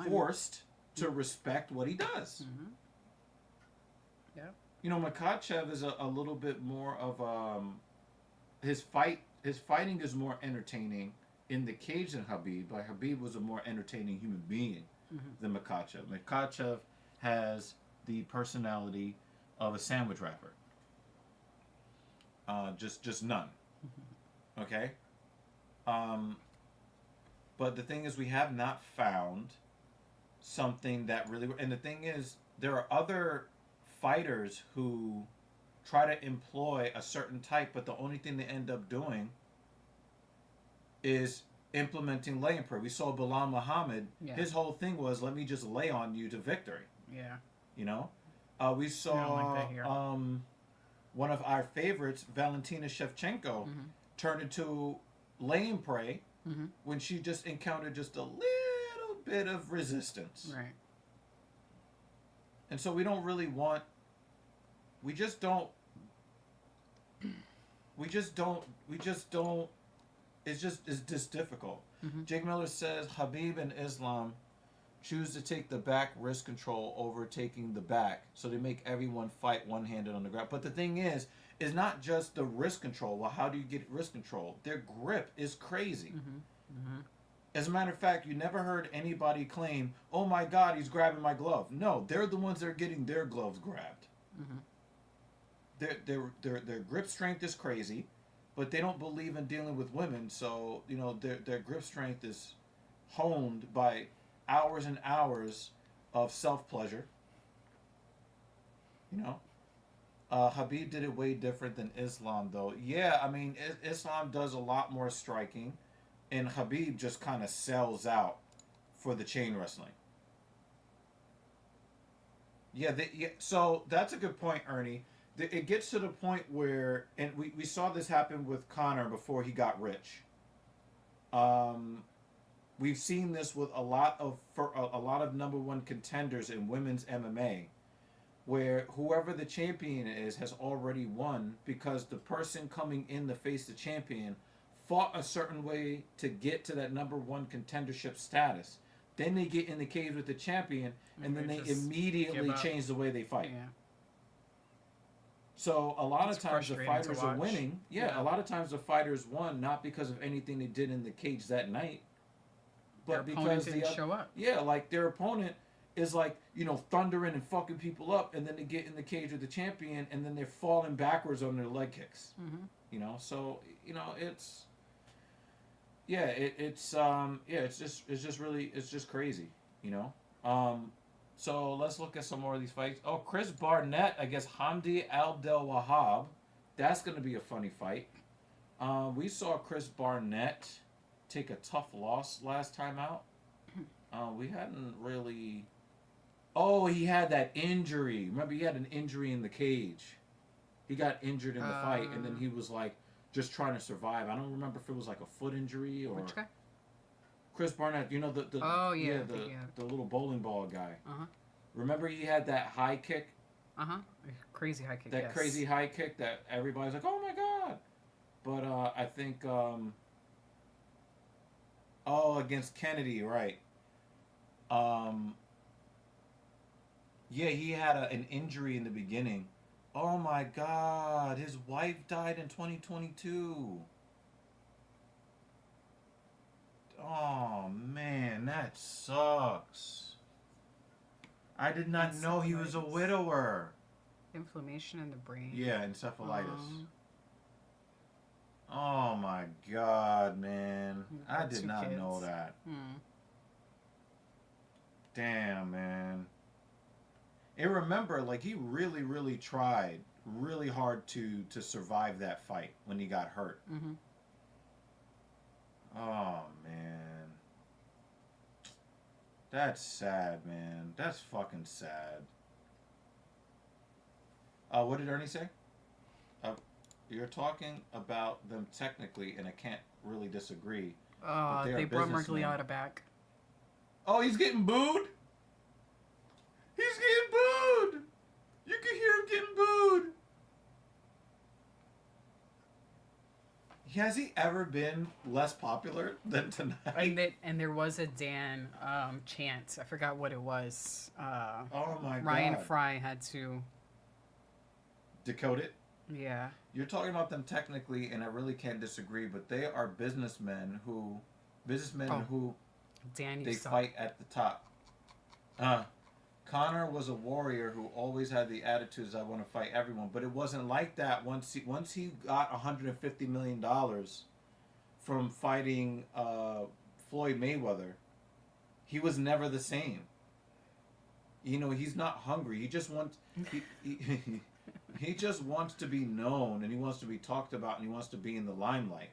forced to respect what he does. Mm-hmm. Yeah. You know, Makachev is a little bit more of his fighting is more entertaining in the cage than Khabib, but Khabib was a more entertaining human being than Makachev. Makachev has the personality of a sandwich wrapper. Just none. Okay? But the thing is, we have not found something that really... And the thing is, there are other fighters who try to employ a certain type, but the only thing they end up doing is implementing lay and pray. We saw Bilal Muhammad. Yeah. His whole thing was, let me just lay on you to victory. Yeah. You know? We saw one of our favorites, Valentina Shevchenko, turn into lay and pray when she just encountered just a little bit of resistance. Right. And so we don't really want... We just don't... It's just difficult. Jake Miller says Khabib and Islam choose to take the back wrist control over taking the back, so they make everyone fight one-handed on the ground. But the thing is not just the wrist control. Well, how do you get wrist control? Their grip is crazy. As a matter of fact, you never heard anybody claim, "Oh my God, he's grabbing my glove." No, they're the ones that are getting their gloves grabbed. Their grip strength is crazy. But they don't believe in dealing with women, so their grip strength is honed by hours and hours of self-pleasure. Khabib did it way different than Islam, though. Yeah, I mean, Islam does a lot more striking, and Khabib just kind of sells out for the chain wrestling. Yeah, so that's a good point, Ernie. It gets to the point where, and we saw this happen with Conor before he got rich. We've seen this with a lot of number one contenders in women's MMA. where whoever the champion is has already won because the person coming in to face the champion fought a certain way to get to that number one contendership status. Then they get in the cage with the champion, and then they immediately change the way they fight. Yeah. So a lot It's of times the frustrating to fighters are watch. winning. Yeah, a lot of times the fighters won not because of anything they did in the cage that night, Their but opponent because didn't show up. yeah, like their opponent is like, you know, thundering and fucking people up, and then they get in the cage with the champion, and then they're falling backwards on their leg kicks. Mm-hmm. You know, so you know it's it's just crazy. You know. So let's look at some more of these fights. Oh, Chris Barnett against Hamdi Abdel Wahab. That's going to be a funny fight. We saw Chris Barnett take a tough loss last time out. We hadn't really. Oh, he had that injury. Remember, he had an injury in the cage. He got injured in the fight, and then he was like just trying to survive. I don't remember if it was like a foot injury or. Which guy? Chris Barnett, you know the the little bowling ball guy. Uh-huh. Remember he had that high kick, Uh-huh. Crazy high kick. that crazy high kick that everybody's like, "Oh my god!" But I think against Kennedy, right? Yeah, he had an injury in the beginning. Oh my god, his wife died in 2022. Oh man, that sucks. I did not know he was a widower. Inflammation in the brain. Yeah, encephalitis. Oh my god, man. I did not know that. Damn, man. And remember, like, he really, really tried really hard to survive that fight when he got hurt. Mm-hmm. Oh, man. That's sad, man. That's fucking sad. What did Ernie say? You're talking about them technically, and I can't really disagree. They brought Mergliata back. Oh, he's getting booed? He's getting booed! You can hear him getting booed! Has he ever been less popular than tonight? And there was a Dan chant. I forgot what it was. Oh my god. Ryan Fry had to decode it? Yeah. You're talking about them technically, and I really can't disagree, but they are businessmen who Dan, they fight at the top. Connor was a warrior who always had the attitudes, I want to fight everyone, but it wasn't like that once he got $150 million from fighting Floyd Mayweather. He was never the same. You know, he's not hungry. He just wants he just wants to be known, and he wants to be talked about, and he wants to be in the limelight.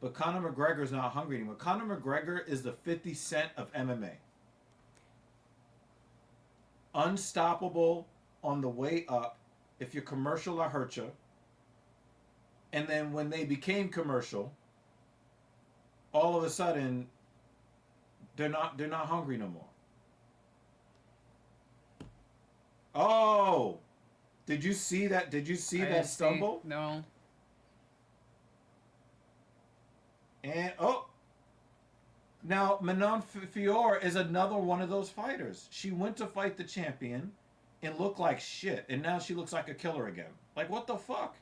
But Conor McGregor is not hungry anymore. Conor McGregor is the 50 Cent of MMA. Unstoppable on the way up. If you're commercial, I hurt you. And then when they became commercial, all of a sudden, they're not hungry no more. Oh, did you see that? Did you see that stumble? No. And now Manon Fiore is another one of those fighters. She went to fight the champion and looked like shit, and now she looks like a killer again. Like, what the fuck?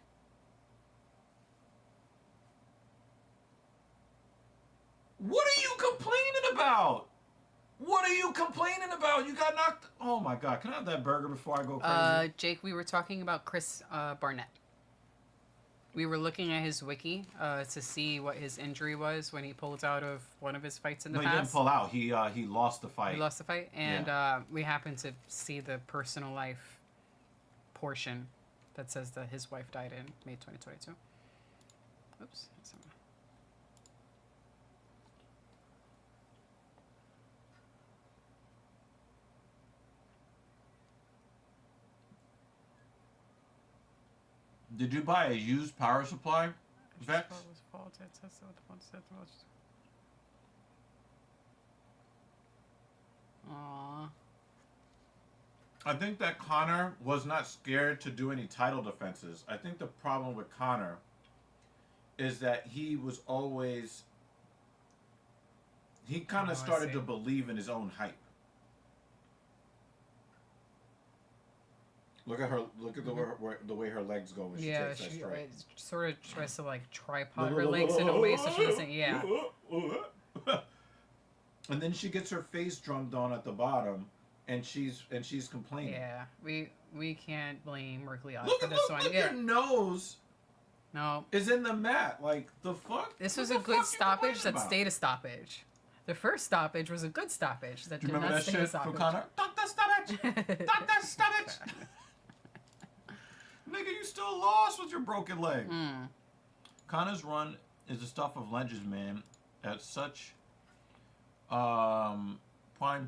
What are you complaining about? What are you complaining about? You got knocked. Oh my god! Can I have that burger before I go crazy? Jake, we were talking about Chris Barnett. We were looking at his wiki to see what his injury was when he pulled out of one of his fights in the past. No, he didn't pull out. He lost the fight. He lost the fight, and we happened to see the personal life portion that says that his wife died in May 2022. Oops. Did you buy a used power supply, Vex? Aww. I think that Conor was not scared to do any title defenses. I think the problem with Conor is that he was always he kind Oh, of I started see. to believe in his own hype. Look at her. Look at the way her legs go when she Yeah, takes that she strike. sort of tries to like tripod her legs in a way so she doesn't. Yeah. And then she gets her face drummed on at the bottom, and she's complaining. Yeah. We can't blame Merkley Look for at this one. look, Yeah. her nose No. is in the mat. Like the fuck. This What was the a good fuck you stoppage complaining that about? stayed a stoppage. The first stoppage was a good stoppage that Do you did remember not that stay a shit from stoppage. Conor? Doctor stoppage. Doctor stoppage. Nigga, you still lost with your broken leg. Mm. Conor's run is the stuff of legends, man. At such prime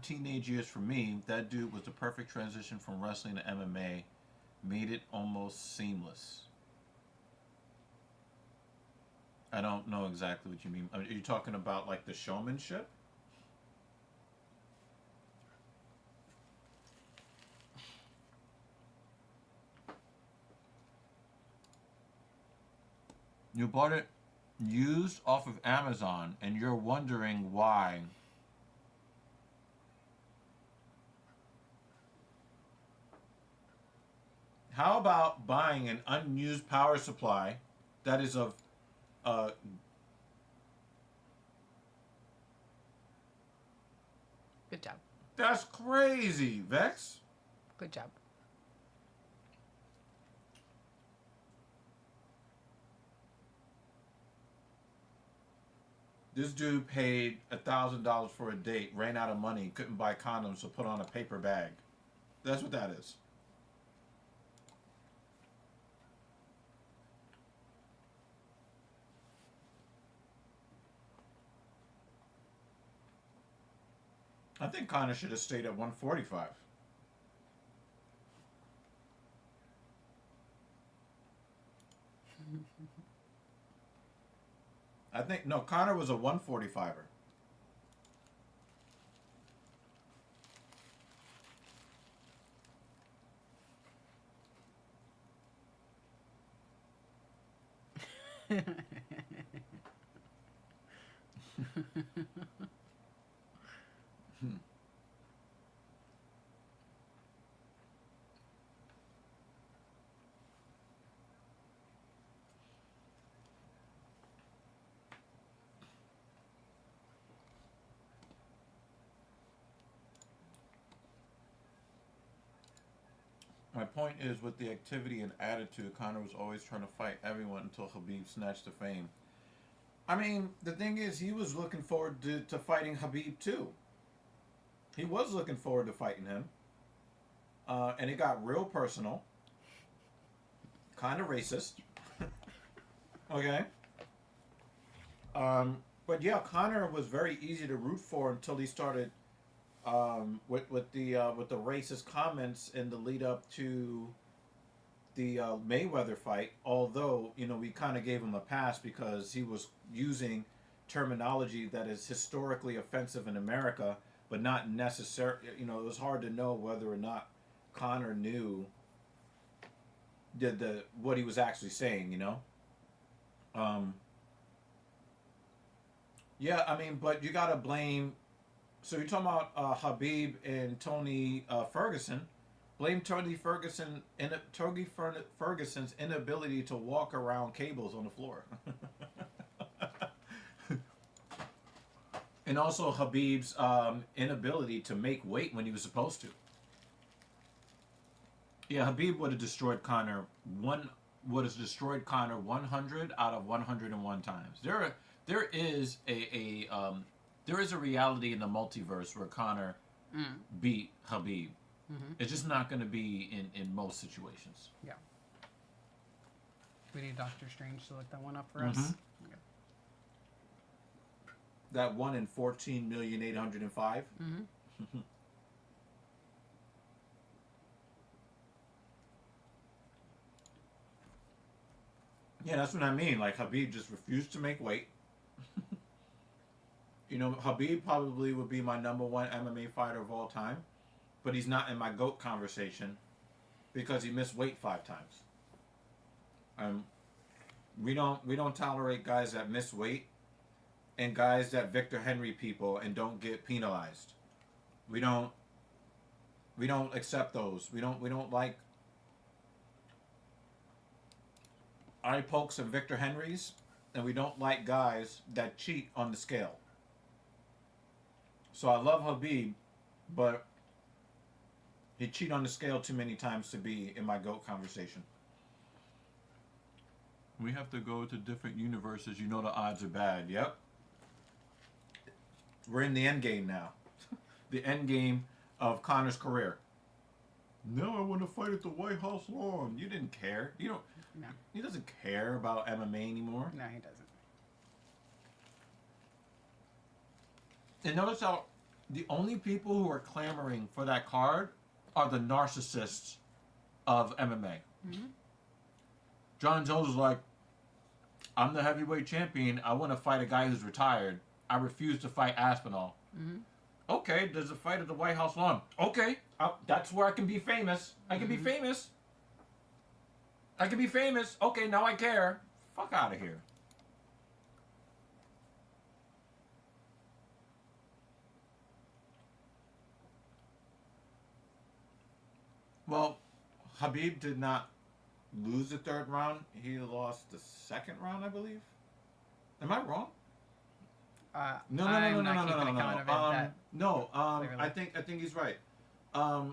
teenage years for me, that dude was the perfect transition from wrestling to MMA. Made it almost seamless. I don't know exactly what you mean. Are you talking about like the showmanship? You bought it used off of Amazon and you're wondering why. How about buying an unused power supply that is of Good job. that's crazy, Vex. Good job. This dude paid $1,000 for a date, ran out of money, couldn't buy condoms, so put on a paper bag. That's what that is. I think Conor should have stayed at 145. I think no, Conor was a 145er. My point is, with the activity and attitude, Conor was always trying to fight everyone until Khabib snatched the fame. I mean, the thing is, he was looking forward to fighting Khabib too. He was looking forward to fighting him. And it got real personal. Kind of racist. Okay. But yeah, Conor was very easy to root for until he started with the racist comments in the lead up to the Mayweather fight. Although we kind of gave him a pass because he was using terminology that is historically offensive in America, but not necessary. It was hard to know whether or not Conor knew the what he was actually saying. Yeah, I mean, but you gotta blame. So you're talking about Habib and Tony Ferguson. Blame Tony Ferguson's inability to walk around cables on the floor, and also Habib's inability to make weight when he was supposed to. Yeah, Habib would have destroyed Conor 100 out of 101 times. There is there is a reality in the multiverse where Conor beat Habib. Mm-hmm. It's just not going to be in most situations. Yeah. We need Doctor Strange to look that one up for Mhm. us. Okay. That 1 in 14,805,000. Mm-hmm. Yeah, that's what I mean. Like, Habib just refused to make weight. Habib probably would be my number one MMA fighter of all time. but he's not in my GOAT conversation because he missed weight 5 times. We don't tolerate guys that miss weight and guys that Victor Henry people and don't get penalized. We don't accept those. We don't like eye pokes and Victor Henrys, and we don't like guys that cheat on the scale. So I love Habib, but he cheat on the scale too many times to be in my GOAT conversation. We have to go to different universes. You know the odds are bad. Yep. We're in the end game now. The end game of Conor's career. No, I want to fight at the White House lawn. You didn't care. You don't. No. He doesn't care about MMA anymore. No, he doesn't. And notice how the only people who are clamoring for that card are the narcissists of MMA. Mm-hmm. John Jones is like, I'm the heavyweight champion. I want to fight a guy who's retired. I refuse to fight Aspinall. Mm-hmm. Okay, there's a fight at the White House lawn. Okay, that's where I can be famous. I can be famous. I can be famous. Okay, now I care. Fuck out of here. Well, Habib did not lose the 3rd round. He lost the 2nd round, I believe. Am I wrong? No. I think he's right. I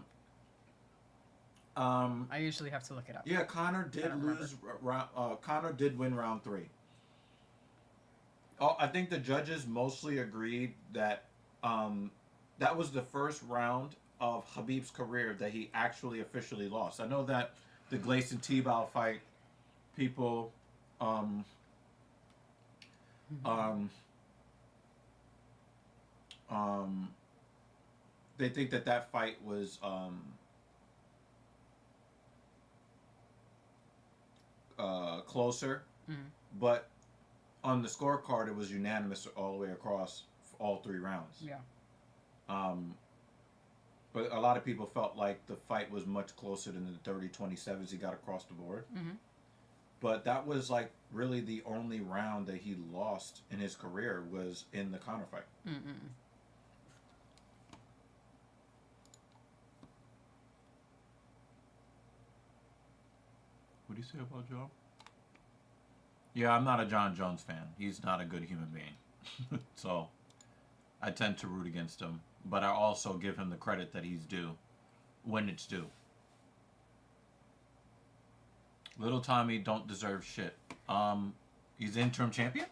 usually have to look it up. Yeah, Conor did lose. Conor did win round 3. Oh, I think the judges mostly agreed that that was the first round of Habib's career that he actually officially lost. I know that the Gleison Tebow fight, people, they think that fight was closer, but on the scorecard it was unanimous all the way across all 3 rounds. Yeah. But a lot of people felt like the fight was much closer than the 30-27s he got across the board. Mm-hmm. But that was like really the only round that he lost in his career was in the Conor fight. Mm-mm. What do you say about John? Yeah, I'm not a John Jones fan. He's not a good human being. So I tend to root against him. But I also give him the credit that he's due when it's due. Little Tommy don't deserve shit. He's the interim champion?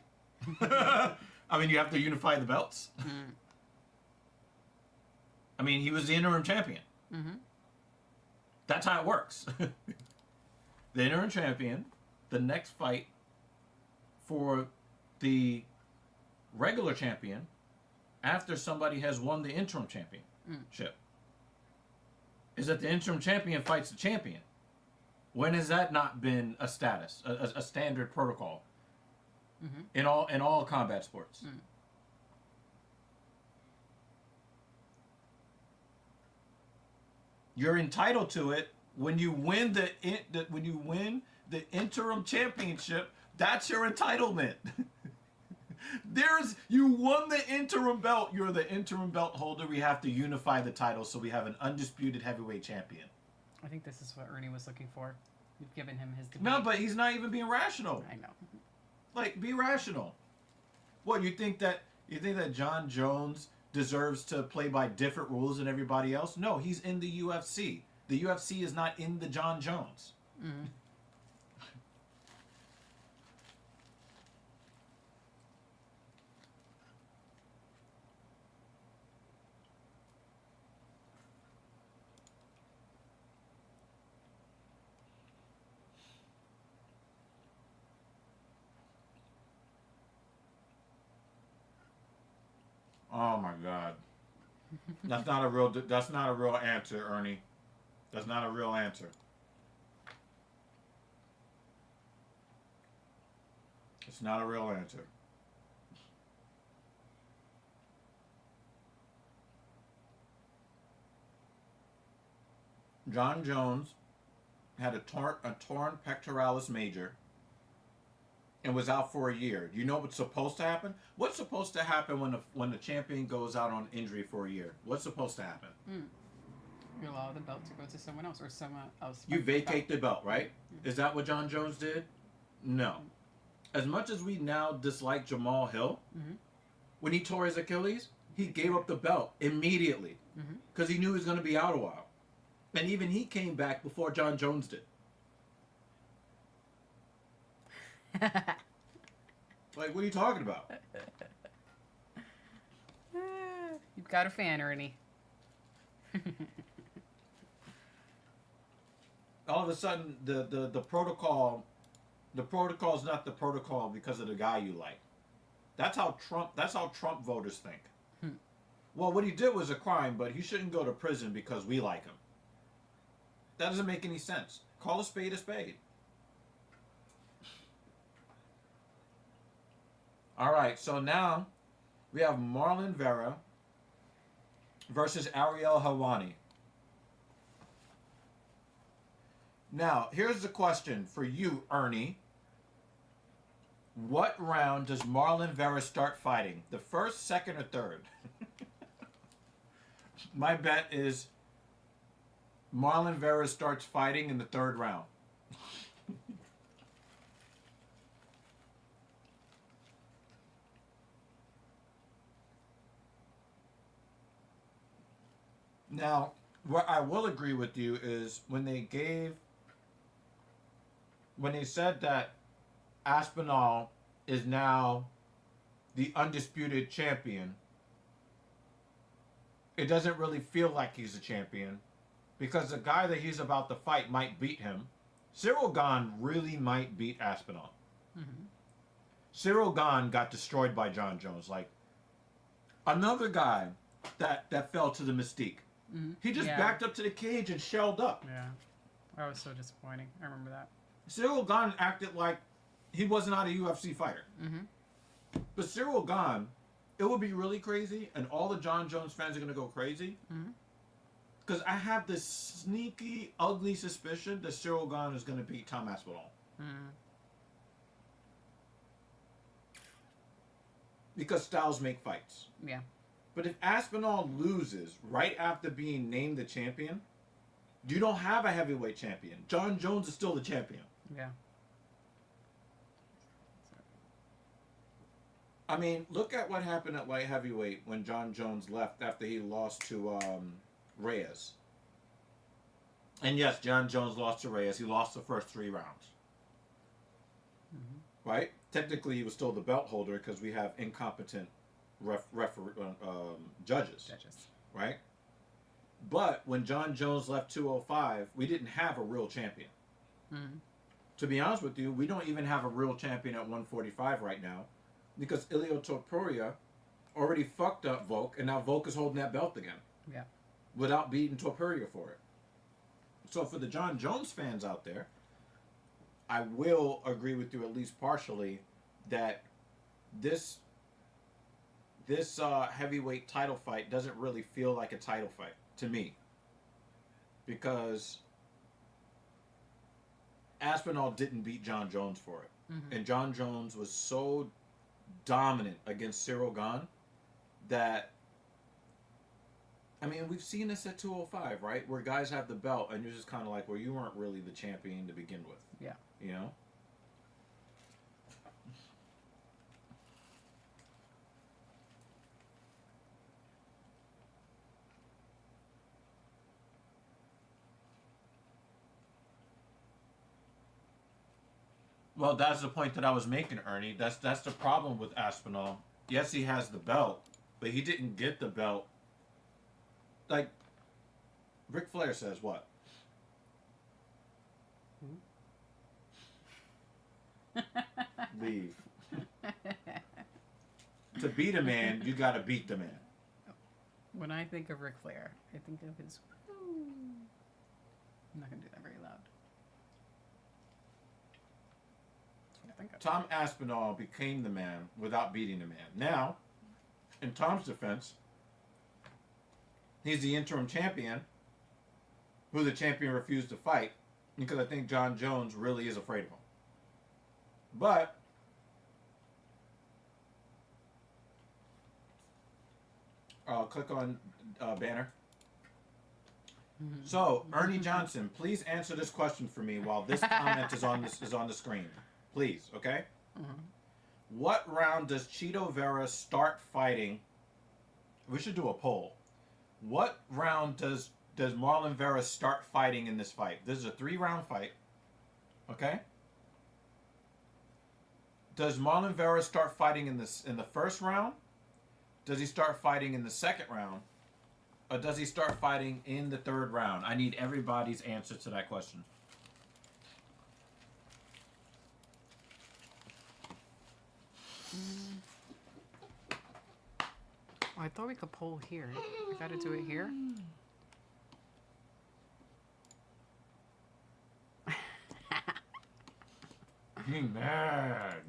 I mean, you have to unify the belts. Mm-hmm. I mean, he was the interim champion. Mm-hmm. That's how it works. The interim champion, the next fight for the regular champion after somebody has won the interim championship is that the interim champion fights the champion. When has that not been a status, a standard protocol in all combat sports? You're entitled to it when you win the interim championship. That's your entitlement. You won the interim belt. You're the interim belt holder. We have to unify the titles so we have an undisputed heavyweight champion. I think this is what Ernie was looking for. You've given him his debate. No, but he's not even being rational. I know. Like, be rational. What, you think that John Jones deserves to play by different rules than everybody else? No, he's in the UFC. The UFC is not in the John Jones. Mm-hmm. Oh my God. That's not a real answer, Ernie. That's not a real answer. It's not a real answer. John Jones had a torn pectoralis major and was out for a year. Do you know what's supposed to happen? What's supposed to happen when the champion goes out on injury for a year? What's supposed to happen? You allow the belt to go to someone else, or someone else. You vacate the belt, right? Is that what John Jones did? No. As much as we now dislike Jamal Hill, when he tore his Achilles, he gave up the belt immediately because he knew he was going to be out a while. And even he came back before John Jones did. Like, what are you talking about? You've got a fan, Ernie. All of a sudden, the protocol is not the protocol because of the guy you like. That's how Trump voters think. Well, what he did was a crime, but he shouldn't go to prison because we like him. That doesn't make any sense. Call a spade a spade. All right, so now we have Marlon Vera versus Ariel Helwani. Now, here's the question for you, Ernie. What round does Marlon Vera start fighting? The first, second, or third? My bet is Marlon Vera starts fighting in the third round. Now, what I will agree with you is when they said that Aspinall is now the undisputed champion, it doesn't really feel like he's a champion because the guy that he's about to fight might beat him. Cyril Gane really might beat Aspinall. Cyril Gane got destroyed by John Jones. Like, another guy that fell to the mystique. He just backed up to the cage and shelled up. Yeah. That was so disappointing. I remember that. Cyril Gane acted like he was not a UFC fighter. But Cyril Gane, it would be really crazy, and all the John Jones fans are going to go crazy. Because I have this sneaky, ugly suspicion that Cyril Gane is going to beat Tom Aspinall. Because styles make fights. Yeah. But if Aspinall loses right after being named the champion, you don't have a heavyweight champion. John Jones is still the champion. Yeah. I mean, look at what happened at light heavyweight when John Jones left after he lost to Reyes. And yes, John Jones lost to Reyes. He lost the first 3 rounds. Right? Technically, he was still the belt holder because we have incompetent judges. Right? But when John Jones left 205, we didn't have a real champion. To be honest with you, we don't even have a real champion at 145 right now because Ilio Topuria already fucked up Volk, and now Volk is holding that belt again. Yeah. Without beating Topuria for it. So for the John Jones fans out there, I will agree with you at least partially that this heavyweight title fight doesn't really feel like a title fight to me. Because Aspinall didn't beat John Jones for it. And John Jones was so dominant against Cyril Gane that, I mean, we've seen this at 205, right? Where guys have the belt and you're just kind of like, well, you weren't really the champion to begin with. Yeah. You know? Well, that's the point that I was making, Ernie. That's the problem with Aspinall. Yes, he has the belt, but he didn't get the belt. Like, Ric Flair says what? Leave. To beat a man, you gotta beat the man. When I think of Ric Flair, I think of his... I'm not going to do that very loud. Tom Aspinall became the man without beating the man. Now, in Tom's defense, he's the interim champion, who the champion refused to fight because I think John Jones really is afraid of him. But I'll click on banner. So, Ernie Johnson, please answer this question for me while this comment is on the screen. Please, okay? What round does Chito Vera start fighting? We should do a poll. What round does Marlon Vera start fighting in this fight? This is a 3-round fight. Okay? Does Marlon Vera start fighting in the first round? Does he start fighting in the second round? Or does he start fighting in the third round? I need everybody's answer to that question. Oh, I thought we could poll here. I gotta do it here. Being mad.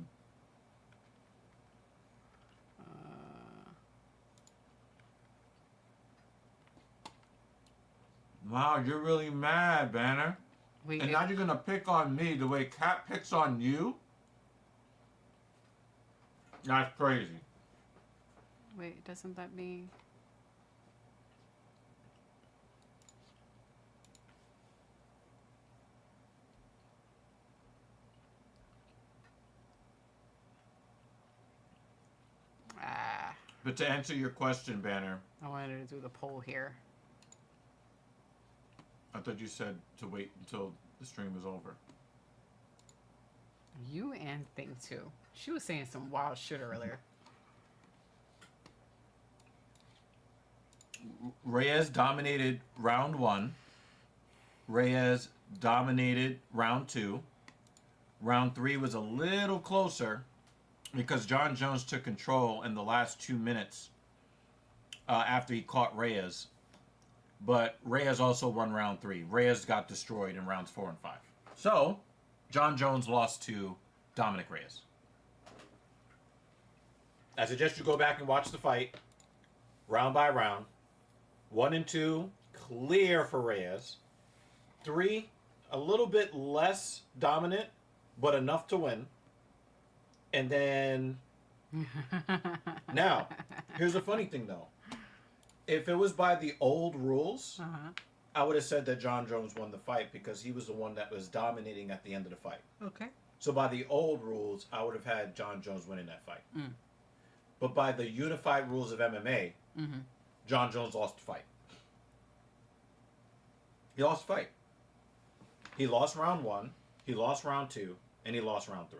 Wow, you're really mad, Banner. Wait, And now you're gonna pick on me the way Kat picks on you? That's crazy. wait, doesn't that mean? Ah, But to answer your question, Banner, I wanted to do the poll here. I thought you said to wait until the stream was over. You and Thing too. She was saying some wild shit earlier. Reyes dominated round 1. Reyes dominated round 2. Round 3 was a little closer because John Jones took control in the last 2 minutes after he caught Reyes. But Reyes also won round 3. Reyes got destroyed in rounds 4 and 5. So, John Jones lost to Dominic Reyes. I suggest you go back and watch the fight, round by round. 1 and 2, clear for Reyes. 3, a little bit less dominant, but enough to win. And then, now, here's the funny thing though. If it was by the old rules, I would have said that John Jones won the fight because he was the one that was dominating at the end of the fight. Okay. So by the old rules, I would have had John Jones winning that fight. But by the unified rules of MMA, John Jones lost the fight. He lost the fight. He lost round 1, he lost round 2, and he lost round 3.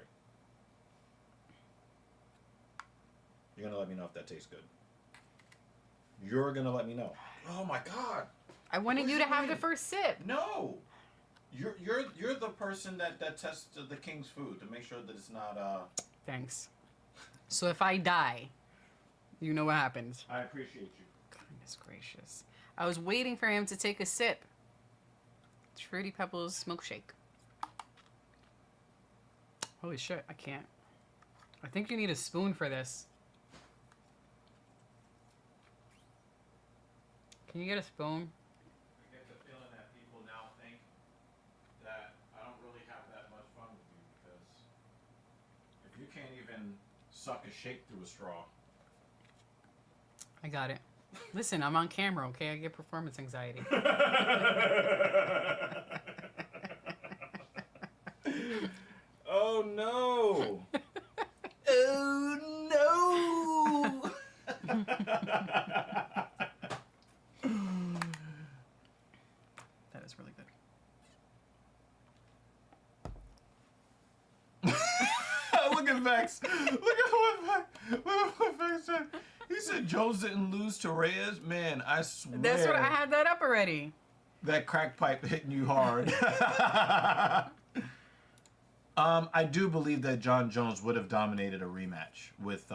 You're going to let me know if that tastes good. You're going to let me know. Oh my God. I wanted you to have the first sip. No. You're the person that tests the king's food to make sure that it's not Thanks. So if I die, you know what happens. I appreciate you. Goodness gracious. I was waiting for him to take a sip. Fruity Pebbles milkshake. Holy shit, I can't. I think you need a spoon for this. Can you get a spoon? I get the feeling that people now think that I don't really have that much fun with you because if you can't even suck a shake through a straw. I got it. Listen, I'm on camera, okay? I get performance anxiety. Oh no! Oh no! That is really good. Look at Vex. Look at what Vex said. He said Jones didn't lose to Reyes. Man, I swear. That's what I had that up already. That crack pipe hitting you hard. I do believe that John Jones would have dominated a rematch with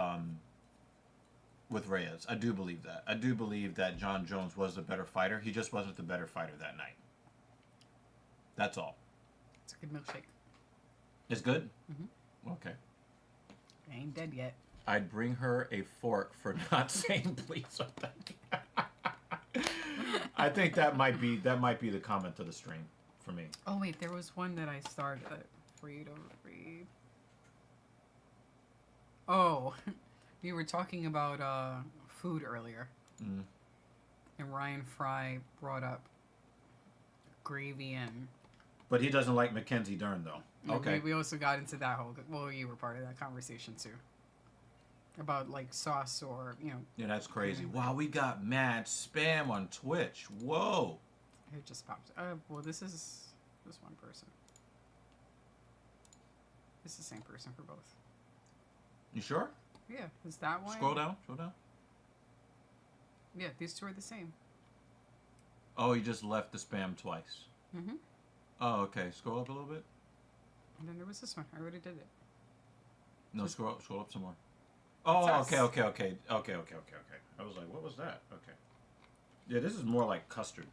Reyes. I do believe that. I do believe that John Jones was the better fighter. He just wasn't the better fighter that night. That's all. It's a good milkshake. It's good? Okay. I ain't dead yet. I'd bring her a fork for not saying please or thank you. I think that might be the comment of the stream for me. Oh wait, there was one that I started for you to read. Oh, you were talking about food earlier, Mm. and Ryan Fry brought up gravy and. But he doesn't like Mackenzie Dern though. Okay. We also got into that whole. Well, you were part of that conversation too. About like sauce or Yeah, that's crazy. Wow, we got mad spam on Twitch. Whoa. It just popped. Well, this is this one person. It's the same person for both. You sure? Yeah, is that one? Scroll down. Scroll down. Yeah, these two are the same. Oh, you just left the spam twice. Mm-hmm. Oh, okay. Scroll up a little bit. And then there was this one. I already did it. No, Just- scroll up some more. Oh, us. okay. I was like, what was that? Okay. Yeah, this is more like custard.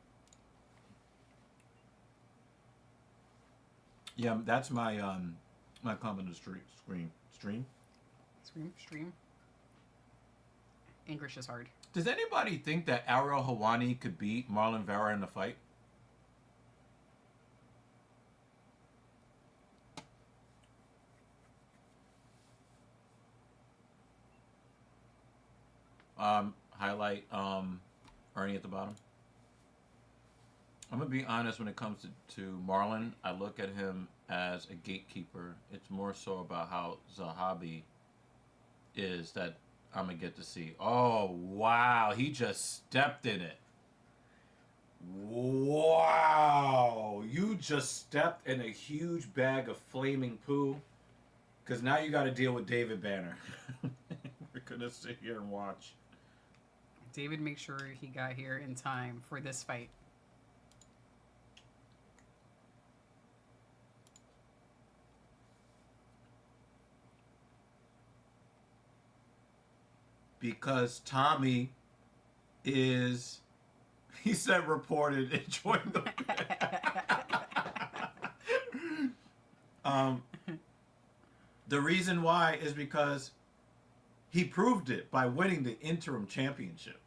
Yeah, that's my my comment to stream. Stream. English is hard. Does anybody think that Ariel Helwani could beat Marlon Vera in the fight? Highlight Ernie at the bottom. I'm gonna be honest when it comes to Marlon. I look at him as a gatekeeper. It's more so about how Zahabi is that I'm gonna get to see. Oh wow, he just stepped in it. Wow, you just stepped in a huge bag of flaming poo. Because now you got to deal with David Banner. We're gonna sit here and watch. David, make sure he got here in time for this fight. Because Tommy is, he said reported enjoying the the reason why is because he proved it by winning the interim championship.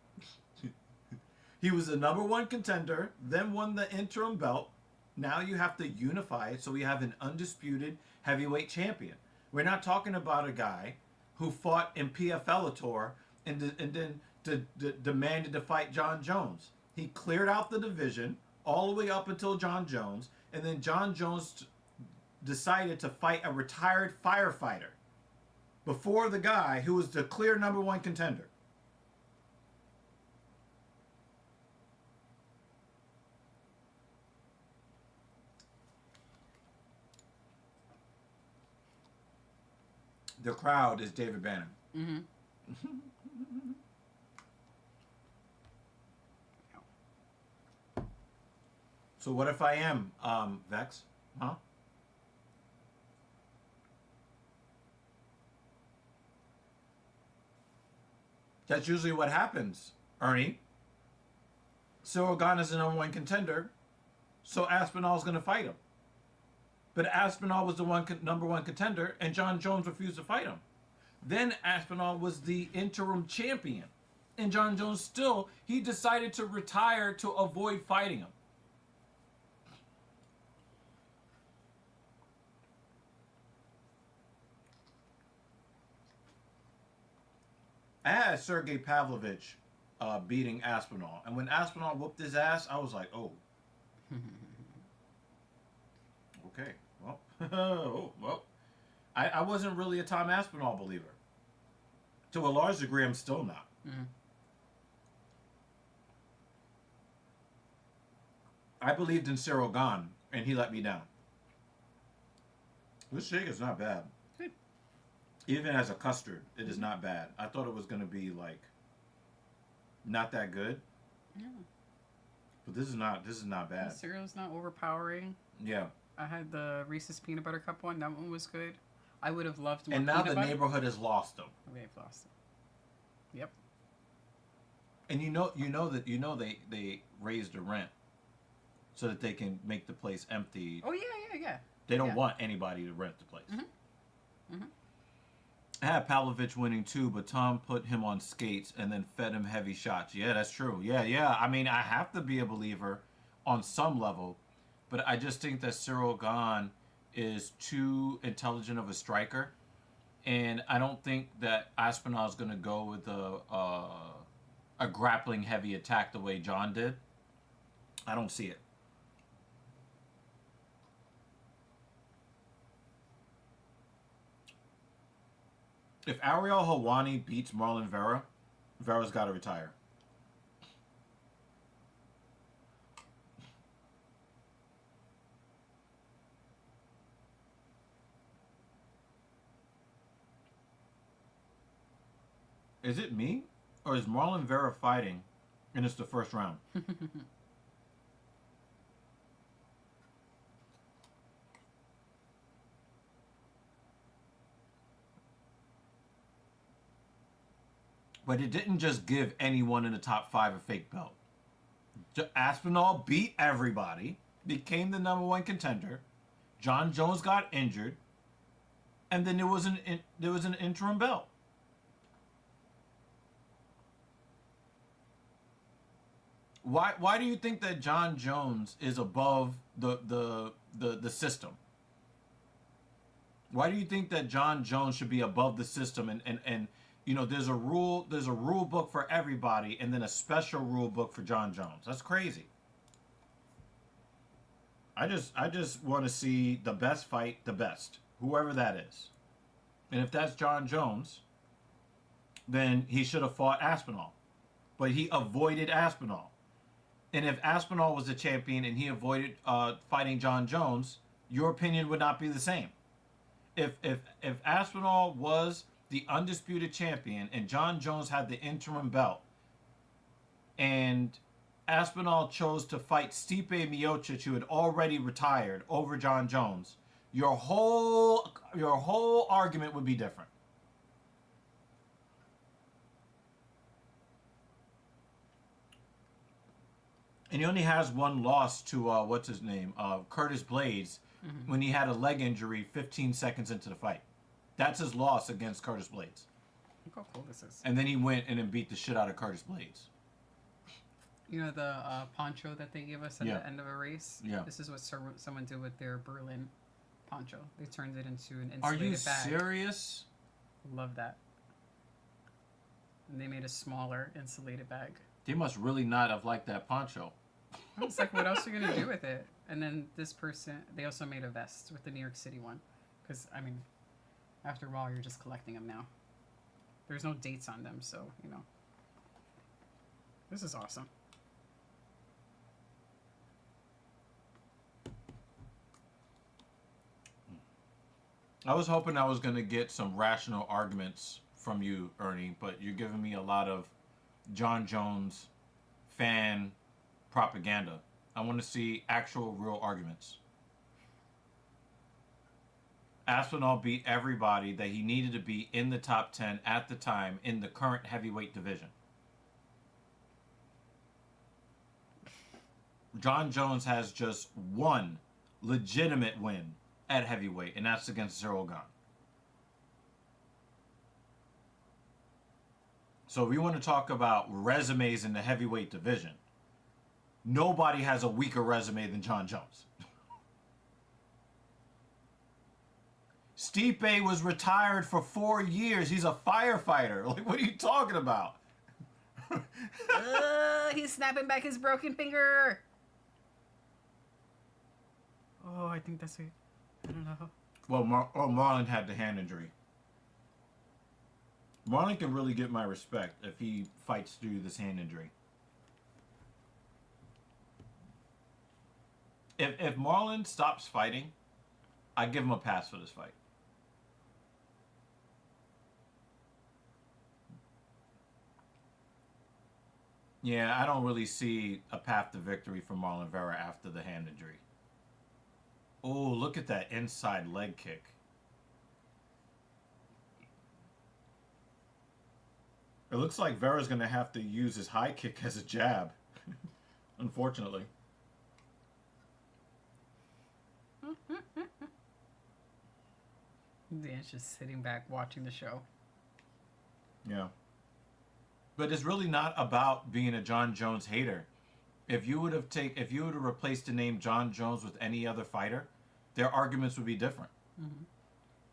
He was the number one contender, then won the interim belt. Now you have to unify it so we have an undisputed heavyweight champion. We're not talking about a guy who fought in PFL and then demanded to fight John Jones. He cleared out the division all the way up until John Jones, and then John Jones decided to fight a retired firefighter before the guy who was the clear number one contender. The crowd is David Banner. Mm-hmm. So what if I am Vex? Huh? That's usually what happens, Ernie. Cyril Gane is the number one contender, so Aspinall's going to fight him. But Aspinall was the number one contender, and John Jones refused to fight him. Then Aspinall was the interim champion, and John Jones still, he decided to retire to avoid fighting him. I had Sergey Pavlovich beating Aspinall, and when Aspinall whooped his ass, I was like, oh. Okay, well, oh, well. I wasn't really a Tom Aspinall believer. To a large degree, I'm still not. Mm-hmm. I believed in Cyril Gane, and he let me down. This shake is not bad. Good. Even as a custard, it is not bad. I thought it was going to be, like, not that good. Yeah. But this is not bad. The cereal's not overpowering. Yeah. I had the Reese's Peanut Butter Cup one. That one was good. I would have loved more And now peanut the butter. neighborhood has lost them. They've lost them. Yep. And you know they raised the rent so that they can make the place empty. Oh yeah. They don't Yeah. want anybody to rent the place. Mm-hmm. Mm-hmm. I had Pavlovich winning too, but Tom put him on skates and then fed him heavy shots. Yeah, that's true. Yeah, yeah. I mean, I have to be a believer on some level, but I just think that Cyril Gahn is too intelligent of a striker, and I don't think that Aspinall is going to go with a grappling heavy attack the way John did. I don't see it. If Ariel Helwani beats Marlon Vera, Vera's got to retire. Is it me? Or is Marlon Vera fighting and it's the first round? But it didn't just give anyone in the top 5 a fake belt. Aspinall beat everybody, became the #1 contender. John Jones got injured, and then there was an interim belt. Why do you think that John Jones is above the system? Why do you think that John Jones should be above the system and you know there's a rule book for everybody and then a special rule book for John Jones? That's crazy. I just want to see the best fight the best, whoever that is. And if that's John Jones, then he should have fought Aspinall. But he avoided Aspinall. And if Aspinall was the champion and he avoided fighting John Jones, your opinion would not be the same. If Aspinall was the undisputed champion and John Jones had the interim belt, and Aspinall chose to fight Stipe Miocic, who had already retired, over John Jones, your whole argument would be different. And he only has one loss to what's his name, Curtis Blades, when he had a leg injury 15 seconds into the fight. That's his loss against Curtis Blades. Look how cool this is. And then he went in and beat the shit out of Curtis Blades. You know the poncho that they give us at Yeah. the end of a race? Yeah. This is what someone did with their Berlin poncho. They turned it into an Are insulated you bag. serious? Love that. And they made a smaller insulated bag. They must really not have liked that poncho. I was like, what else are you going to do with it? And then this person, they also made a vest with the New York City one. Because, I mean, after a while, you're just collecting them now. There's no dates on them, so, you know. This is awesome. I was hoping I was going to get some rational arguments from you, Ernie, but you're giving me a lot of John Jones fan propaganda. I want to see actual, real arguments. Aspinall beat everybody that he needed to beat in the top 10 at the time in the current heavyweight division. John Jones has just one legitimate win at heavyweight, and that's against Cyril Gahn. So if we want to talk about resumes in the heavyweight division, nobody has a weaker resume than John Jones. Stipe was retired for 4 years. He's a firefighter. Like, what are you talking about? He's snapping back his broken finger. Oh, I think that's it. I don't know. Well, Marlon had the hand injury. Marlon can really get my respect if he fights through this hand injury. If Marlon stops fighting, I give him a pass for this fight. Yeah, I don't really see a path to victory for Marlon Vera after the hand injury. Oh, look at that inside leg kick. It looks like Vera's going to have to use his high kick as a jab, unfortunately. Dan's just sitting back watching the show. Yeah. But it's really not about being a John Jones hater. If you would have replaced the name John Jones with any other fighter, their arguments would be different. Mm-hmm.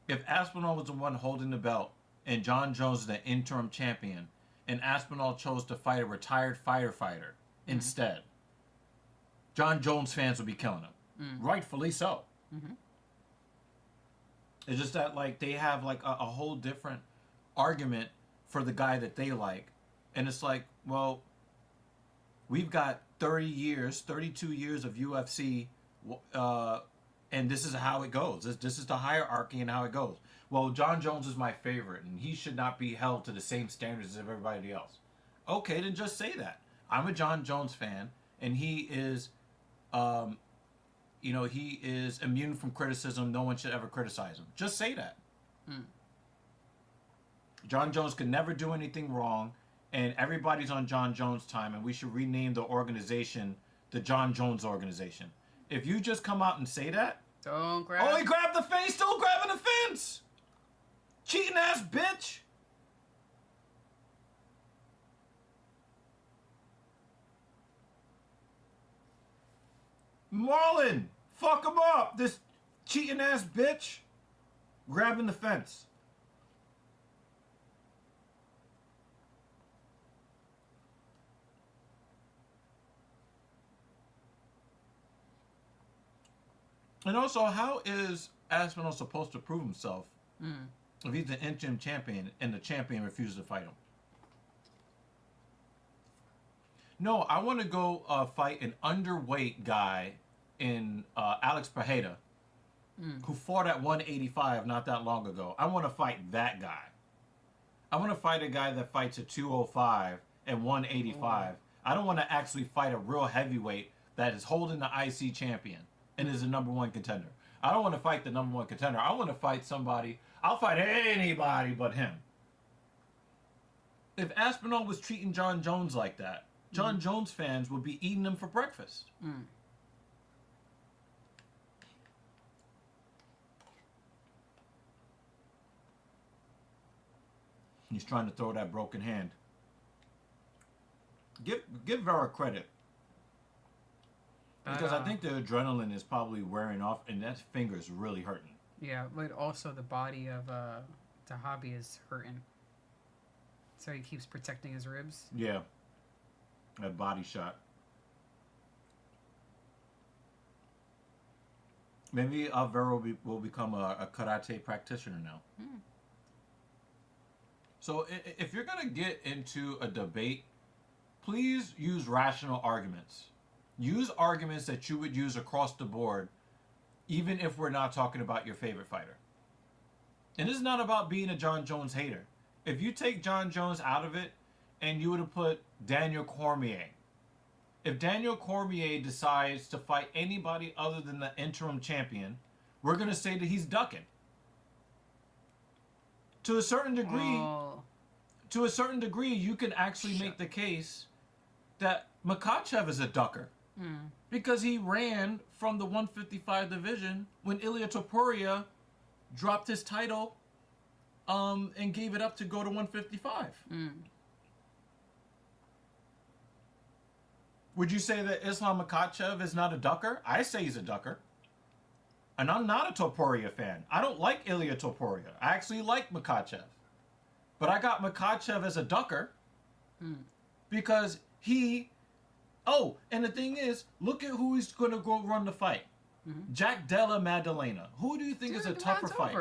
If Aspinall was the one holding the belt and John Jones is the interim champion, and Aspinall chose to fight a retired firefighter instead, John Jones fans would be killing him. Rightfully so. Mm-hmm. It's just that like they have like a whole different argument for the guy that they like. And it's like, well, we've got 32 years of UFC, and this is how it goes. This is the hierarchy and how it goes. Well, John Jones is my favorite, and he should not be held to the same standards as everybody else. Okay, then just say that. I'm a John Jones fan, and he is, he is immune from criticism. No one should ever criticize him. Just say that. John Jones could never do anything wrong, and everybody's on John Jones' time, and we should rename the organization the John Jones Organization. If you just come out and say that, Don't grab. oh, he grabbed the fence, still grabbing the fence! Cheating ass bitch! Marlon, fuck him up! This cheating ass bitch grabbing the fence. And also, how is Aspinall supposed to prove himself if he's the interim champion and the champion refuses to fight him? No, I want to go fight an underweight guy in Alex Pereira, who fought at 185 not that long ago. I want to fight that guy. I want to fight a guy that fights at 205 and 185. I don't want to actually fight a real heavyweight that is holding the IC champion and is the number one contender. I don't want to fight the number one contender. I want to fight somebody. I'll fight anybody but him. If Aspinall was treating John Jones like that, John Jones fans would be eating him for breakfast. He's trying to throw that broken hand. Give Vera credit. Because I think the adrenaline is probably wearing off, and that finger is really hurting. Yeah, but also the body of Tahabi is hurting. So he keeps protecting his ribs. Yeah. That body shot. Maybe Vera will become a karate practitioner now. So if you're going to get into a debate, please use rational arguments. Use arguments that you would use across the board, even if we're not talking about your favorite fighter. And this is not about being a John Jones hater. If you take John Jones out of it, and you would have put Daniel Cormier. If Daniel Cormier decides to fight anybody other than the interim champion, we're going to say that he's ducking. To a certain degree, you can actually make the case that Makhachev is a ducker. Because he ran from the 155 division when Ilia Topuria dropped his title and gave it up to go to 155. Would you say that Islam Makhachev is not a ducker? I say he's a ducker. And I'm not a Topuria fan. I don't like Ilia Topuria. I actually like Makhachev. But I got Makhachev as a ducker because he... Oh, and the thing is, look at who he's going to go run the fight. Jack Della Maddalena. Who do you think is a tougher fight?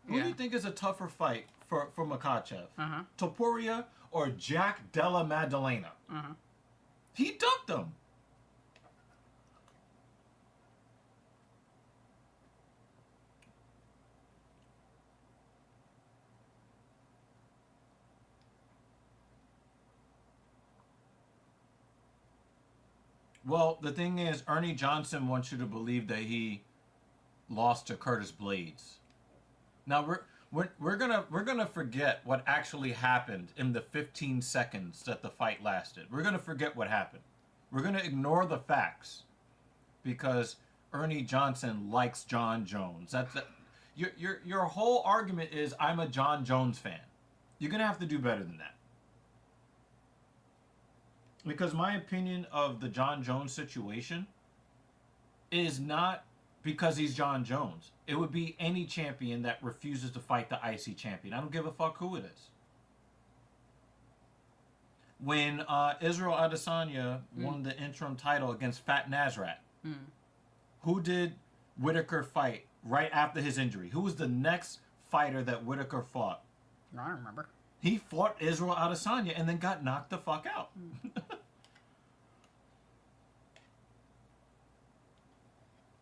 Who do you think is a tougher fight for Makhachev? Topuria or Jack Della Maddalena? He ducked him. Well, the thing is, Ernie Johnson wants you to believe that he lost to Curtis Blades. Now we're gonna forget what actually happened in the 15 seconds that the fight lasted. We're gonna forget what happened. We're gonna ignore the facts because Ernie Johnson likes John Jones. Your whole argument is I'm a John Jones fan. You're gonna have to do better than that. Because my opinion of the John Jones situation is not because he's John Jones. It would be any champion that refuses to fight the IC champion. I don't give a fuck who it is. When Israel Adesanya won the interim title against Fat Nasrat, who did Whitaker fight right after his injury? Who was the next fighter that Whitaker fought? I don't remember. He fought Israel Adesanya and then got knocked the fuck out.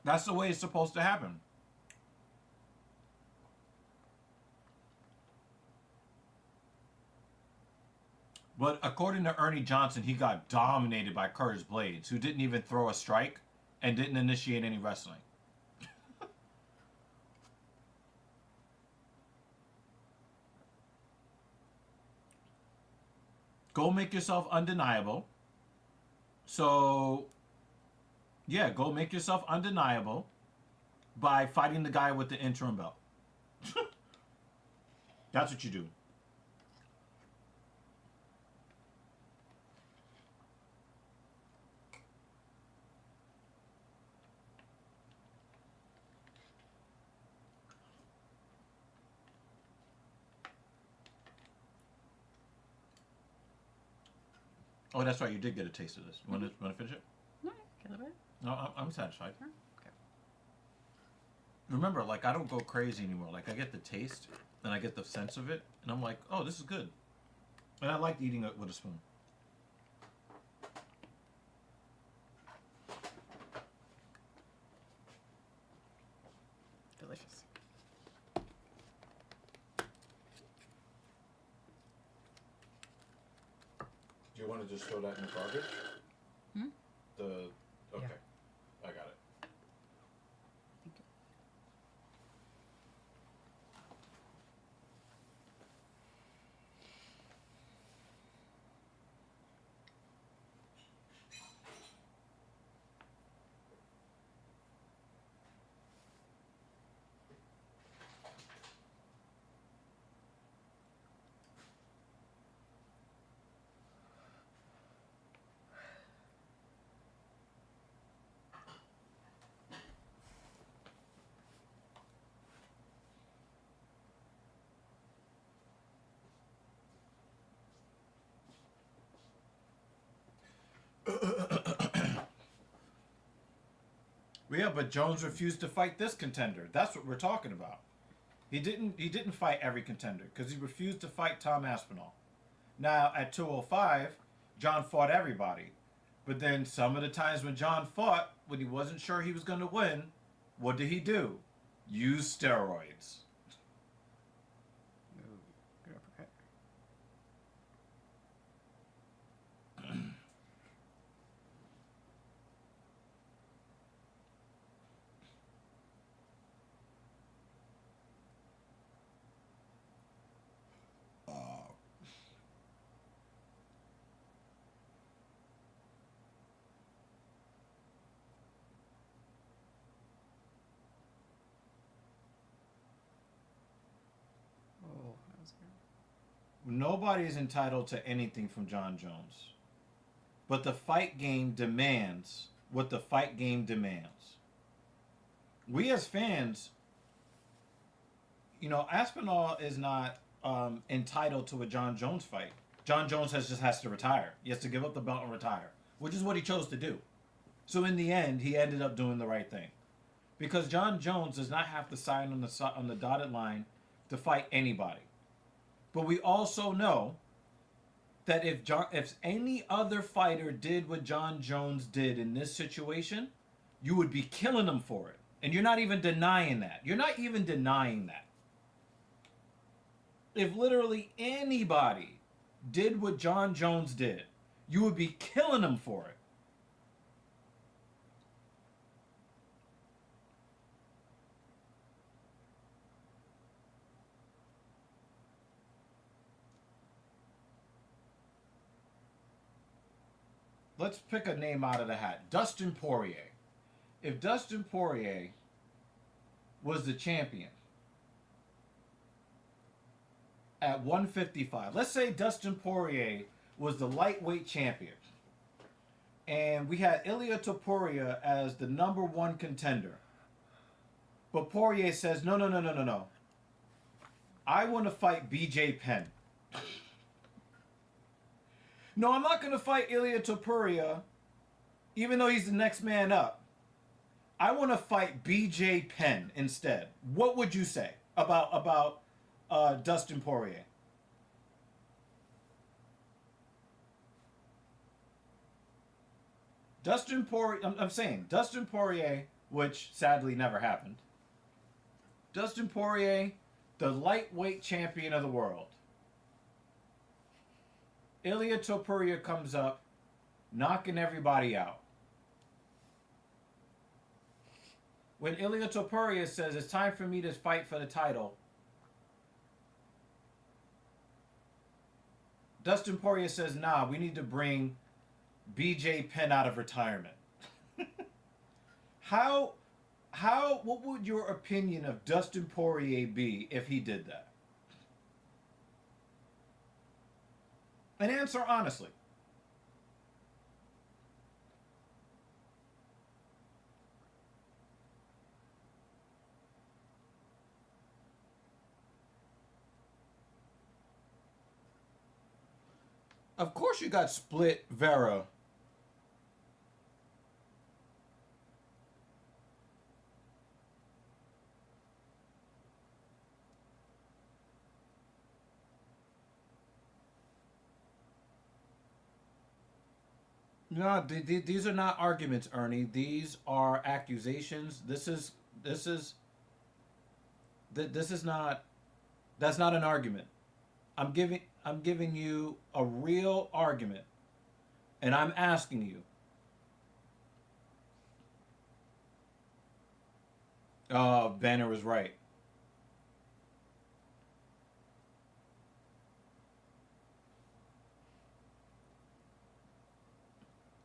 That's the way it's supposed to happen. But according to Ernie Johnson, he got dominated by Curtis Blades, who didn't even throw a strike and didn't initiate any wrestling. Go make yourself undeniable. So, yeah, go make yourself undeniable by fighting the guy with the interim belt. That's what you do. Oh, that's right. You did get a taste of this. Want to finish it? No, get a little bit. No, I'm satisfied. Okay. Remember, like, I don't go crazy anymore. Like, I get the taste, and I get the sense of it, and I'm like, oh, this is good. And I like eating it with a spoon. Delicious. Do you want to just throw that in the garbage? Hmm? Okay. Yeah. I got it. Thank you. Well, yeah, but Jones refused to fight this contender. That's what we're talking about. He didn't fight every contender because he refused to fight Tom Aspinall. Now at 205, John fought everybody. But then some of the times when John fought, when he wasn't sure he was going to win, what did he do? Use steroids. Ooh, good uppercut. Oh, that was good. Nobody is entitled to anything from John Jones. But the fight game demands what the fight game demands. We as fans, Aspinall is not entitled to a John Jones fight. John Jones just has to retire. He has to give up the belt and retire, which is what he chose to do. So in the end, he ended up doing the right thing. Because John Jones does not have to sign on the dotted line to fight anybody. But we also know that if any other fighter did what John Jones did in this situation, you would be killing him for it. And you're not even denying that. You're not even denying that. If literally anybody did what John Jones did, you would be killing him for it. Let's pick a name out of the hat. Dustin Poirier. If Dustin Poirier was the champion at 155. Let's say Dustin Poirier was the lightweight champion. And we had Ilia Topuria as the number one contender. But Poirier says, no, no, no, no, no, no. I want to fight BJ Penn. No, I'm not going to fight Ilia Topuria, even though he's the next man up. I want to fight BJ Penn instead. What would you say about Dustin Poirier? I'm saying Dustin Poirier, which sadly never happened. Dustin Poirier, the lightweight champion of the world. Ilia Topuria comes up, knocking everybody out. When Ilia Topuria says it's time for me to fight for the title, Dustin Poirier says, nah, we need to bring BJ Penn out of retirement. What would your opinion of Dustin Poirier be if he did that? And answer honestly. Of course you got split Vera. No, these are not arguments, Ernie. These are accusations. This is not. That's not an argument. I'm giving you a real argument, and I'm asking you. Oh, Banner was right.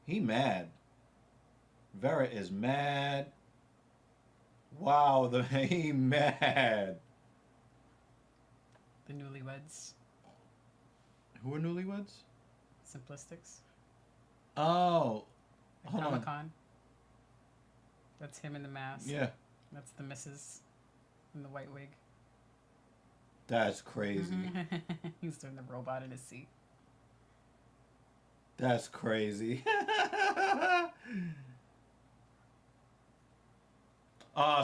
He mad. Vera is mad. Wow, he mad. The newlyweds. Who are newlyweds? Simplistics. Oh. At Hold on. Comic-Con. That's him in the mask. Yeah. That's the missus in the white wig. That's crazy. He's doing the robot in his seat. That's crazy.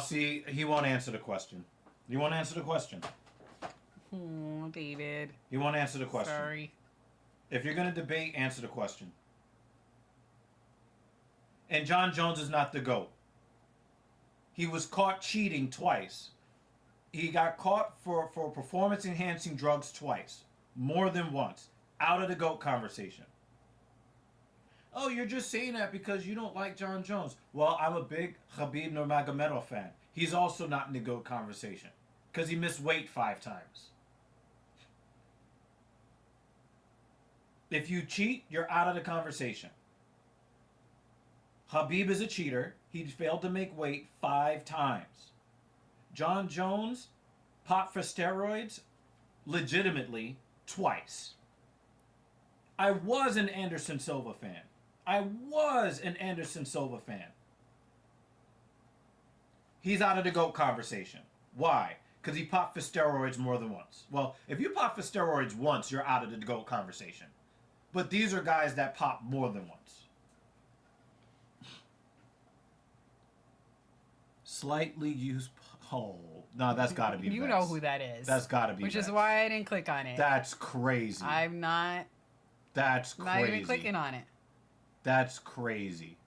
See, he won't answer the question. You won't answer the question. Oh, David. He won't answer the question. Sorry. If you're going to debate, answer the question. And John Jones is not the GOAT. He was caught cheating twice. He got caught for performance-enhancing drugs twice. More than once. Out of the GOAT conversation. Oh, you're just saying that because you don't like John Jones. Well, I'm a big Khabib Nurmagomedov fan. He's also not in the GOAT conversation. Because he missed weight 5 times. If you cheat, you're out of the conversation. Khabib is a cheater. He failed to make weight 5 times. John Jones popped for steroids legitimately twice. I was an Anderson Silva fan. He's out of the GOAT conversation. Why? Because he popped for steroids more than once. Well, if you pop for steroids once, you're out of the GOAT conversation. But these are guys that pop more than once. Slightly used. Oh, no, that's got to be. You know who that is. That's got to be. Which is why I didn't click on it. That's crazy. I'm not. That's crazy. Not even clicking on it. That's crazy.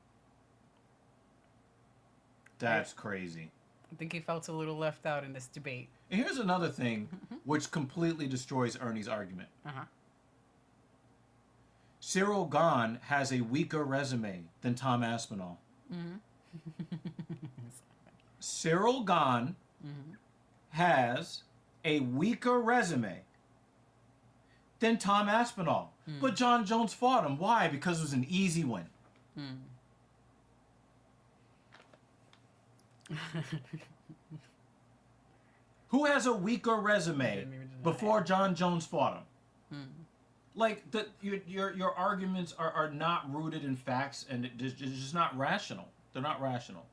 That's crazy. I think he felt a little left out in this debate. And here's another thing which completely destroys Ernie's argument. Uh-huh. Cyril Gahn has a weaker resume than Tom Aspinall. Mm-hmm. Cyril Gahn has a weaker resume than Tom Aspinall. But John Jones fought him. Why? Because it was an easy win. Who has a weaker resume before John Jones fought him. Hmm. Like your arguments are not rooted in facts, and it's just not rational. They're not rational.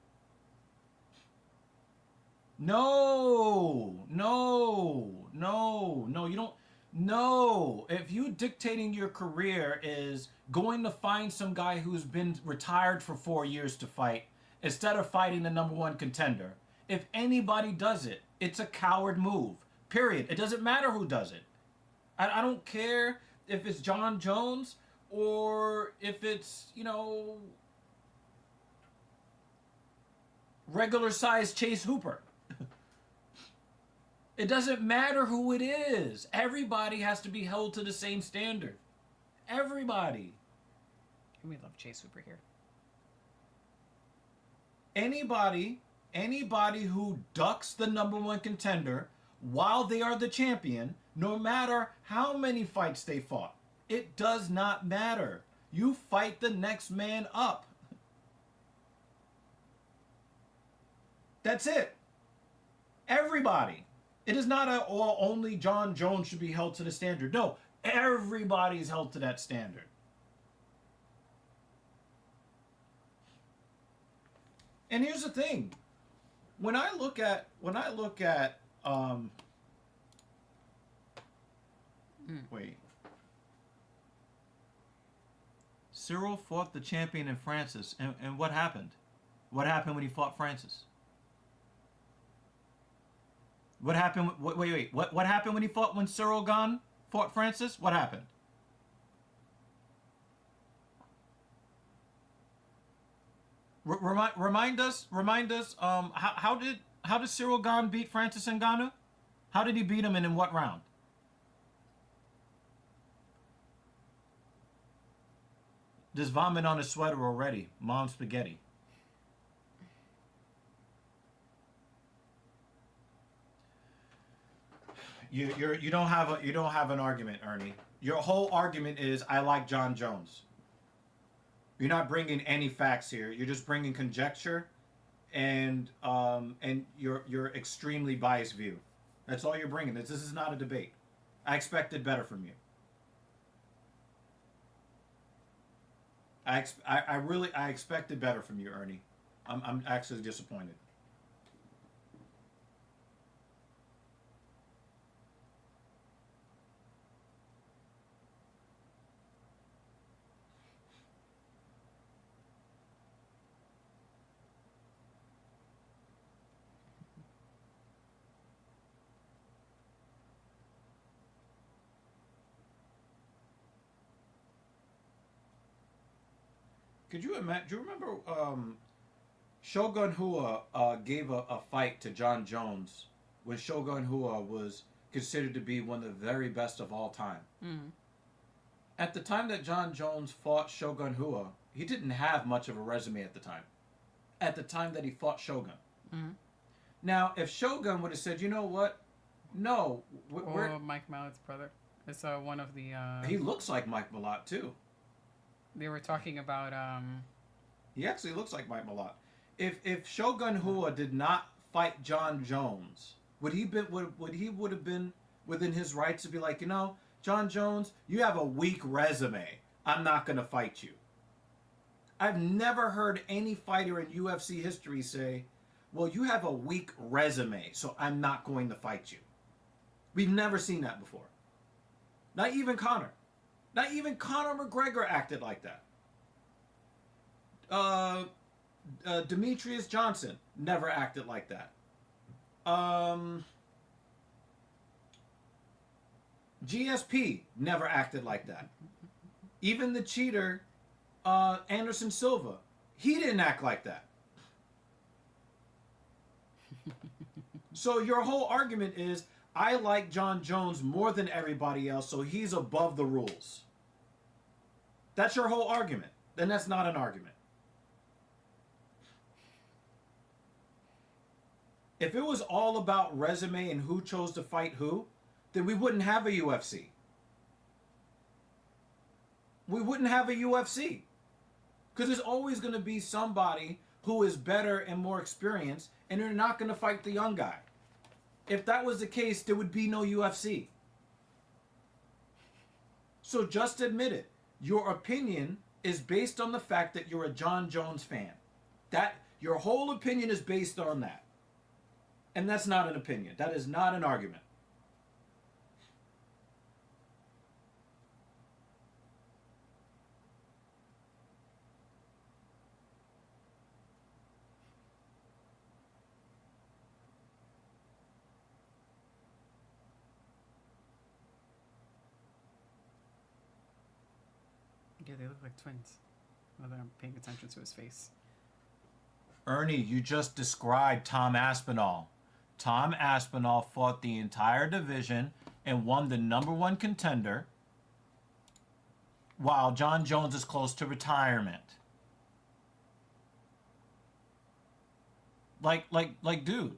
No, no, no, no. You don't. No. If you dictating your career is going to find some guy who's been retired for 4 years to fight instead of fighting the number one contender, if anybody does it, it's a coward move. Period. It doesn't matter who does it. I don't care if it's John Jones or if it's, regular sized Chase Hooper. It doesn't matter who it is. Everybody has to be held to the same standard. Everybody. We love Chase Hooper here. Anybody who ducks the number one contender while they are the champion, no matter how many fights they fought, it does not matter. You fight the next man up. That's it. Everybody. It is not only John Jones should be held to the standard. No, everybody's held to that standard. And here's the thing. When I look at wait. Cyril fought the champion in Francis, and what happened? What happened when he fought Francis? What happened? Wait. What happened when Cyril Gane fought Francis? What happened? Remind us. How did Cyril Gane beat Francis Ngannou? How did he beat him, and in what round? There's vomit on his sweater already. Mom spaghetti. You don't have an argument, Ernie. Your whole argument is I like John Jones. You're not bringing any facts here. You're just bringing conjecture, and your extremely biased view. That's all you're bringing. This is not a debate. I expected better from you. I expected better from you, Ernie. I'm actually disappointed. Could you imagine? Do you remember Shogun Rua gave a fight to John Jones when Shogun Rua was considered to be one of the very best of all time? Mm-hmm. At the time that John Jones fought Shogun Rua, he didn't have much of a resume at the time. At the time that he fought Shogun. Mm-hmm. Now, if Shogun would have said, you know what? No. Or Mike Mallett's brother. It's one of the... He looks like Mike Malott, too. They were talking about... He actually looks like Mike Malott. If Shogun Rua did not fight John Jones, would he would have been within his rights to be like, John Jones, you have a weak resume. I'm not going to fight you. I've never heard any fighter in UFC history say, well, you have a weak resume, so I'm not going to fight you. We've never seen that before. Not even Conor. Not even Conor McGregor acted like that. Demetrius Johnson never acted like that. GSP never acted like that. Even the cheater, Anderson Silva, he didn't act like that. So your whole argument is, I like John Jones more than everybody else, so he's above the rules. That's your whole argument. Then that's not an argument. If it was all about resume and who chose to fight who, then we wouldn't have a UFC. We wouldn't have a UFC. Because there's always going to be somebody who is better and more experienced, and they're not going to fight the young guy. If that was the case, there would be no UFC. So just admit it. Your opinion is based on the fact that you're a John Jones fan. That your whole opinion is based on that. And that's not an opinion. That is not an argument. Yeah, they look like twins. Well, I'm paying attention to his face. Ernie, you just described Tom Aspinall. Tom Aspinall fought the entire division and won the number one contender, while John Jones is close to retirement. Dude,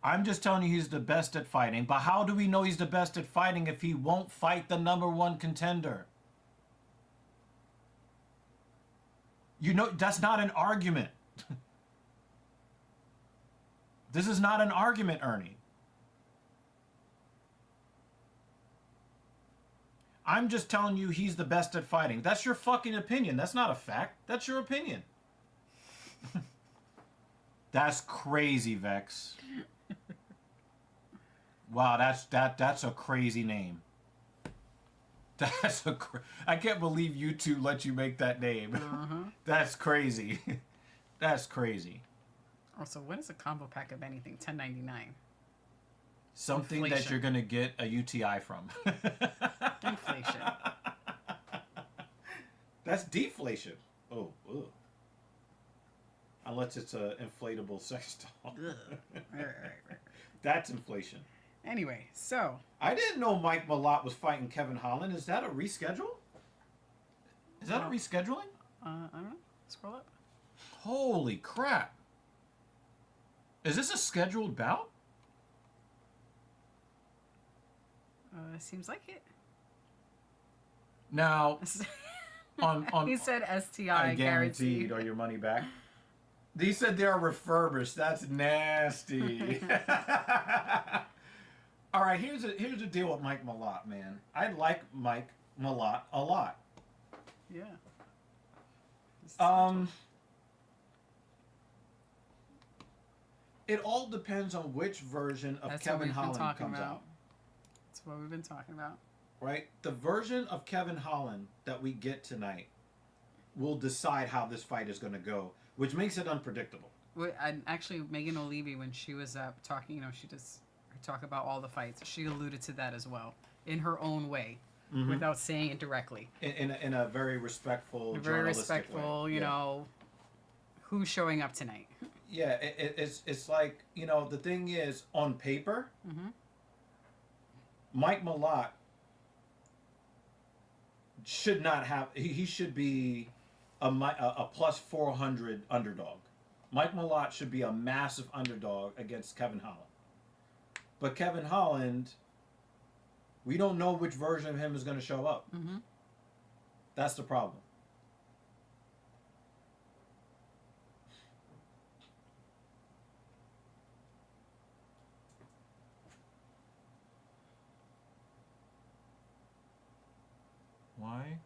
I'm just telling you he's the best at fighting, but how do we know he's the best at fighting if he won't fight the number one contender? You know, that's not an argument. This is not an argument, Ernie. I'm just telling you he's the best at fighting. That's your fucking opinion. That's not a fact. That's your opinion. That's crazy, Vex. Wow, that's a crazy name. I can't believe you two let you make that name. That's crazy. That's crazy. Also, what is a combo pack of anything? $10.99. Something Inflation. that you're gonna get a UTI from. Inflation. That's deflation. Oh, ugh. Unless it's an inflatable sex doll. Right. That's inflation. Anyway, so I didn't know Mike Malott was fighting Kevin Holland. Is that a reschedule? Is that a rescheduling? I don't know. Scroll up. Holy crap. Is this a scheduled bout? Seems like it. Now, on He said STI I guaranteed. guaranteed or your money back. They said they are refurbished. That's nasty. All right, here's the deal with Mike Malott, man. I like Mike Malott a lot. Yeah. It all depends on which version of That's Kevin what we've been Holland talking comes about. out. That's what we've been talking about. Right? The version of Kevin Holland that we get tonight will decide how this fight is going to go, which makes it unpredictable. And actually, Megan O'Leary, when she was talking, she does talk about all the fights. She alluded to that as well, in her own way, without saying it directly. In a very respectful, Very journalistic respectful, way. you know, who's showing up tonight. Yeah, it's like, the thing is, on paper, Mike Malott should not have, he should be a plus 400 underdog. Mike Malott should be a massive underdog against Kevin Holland. But Kevin Holland, we don't know which version of him is going to show up. That's the problem. Why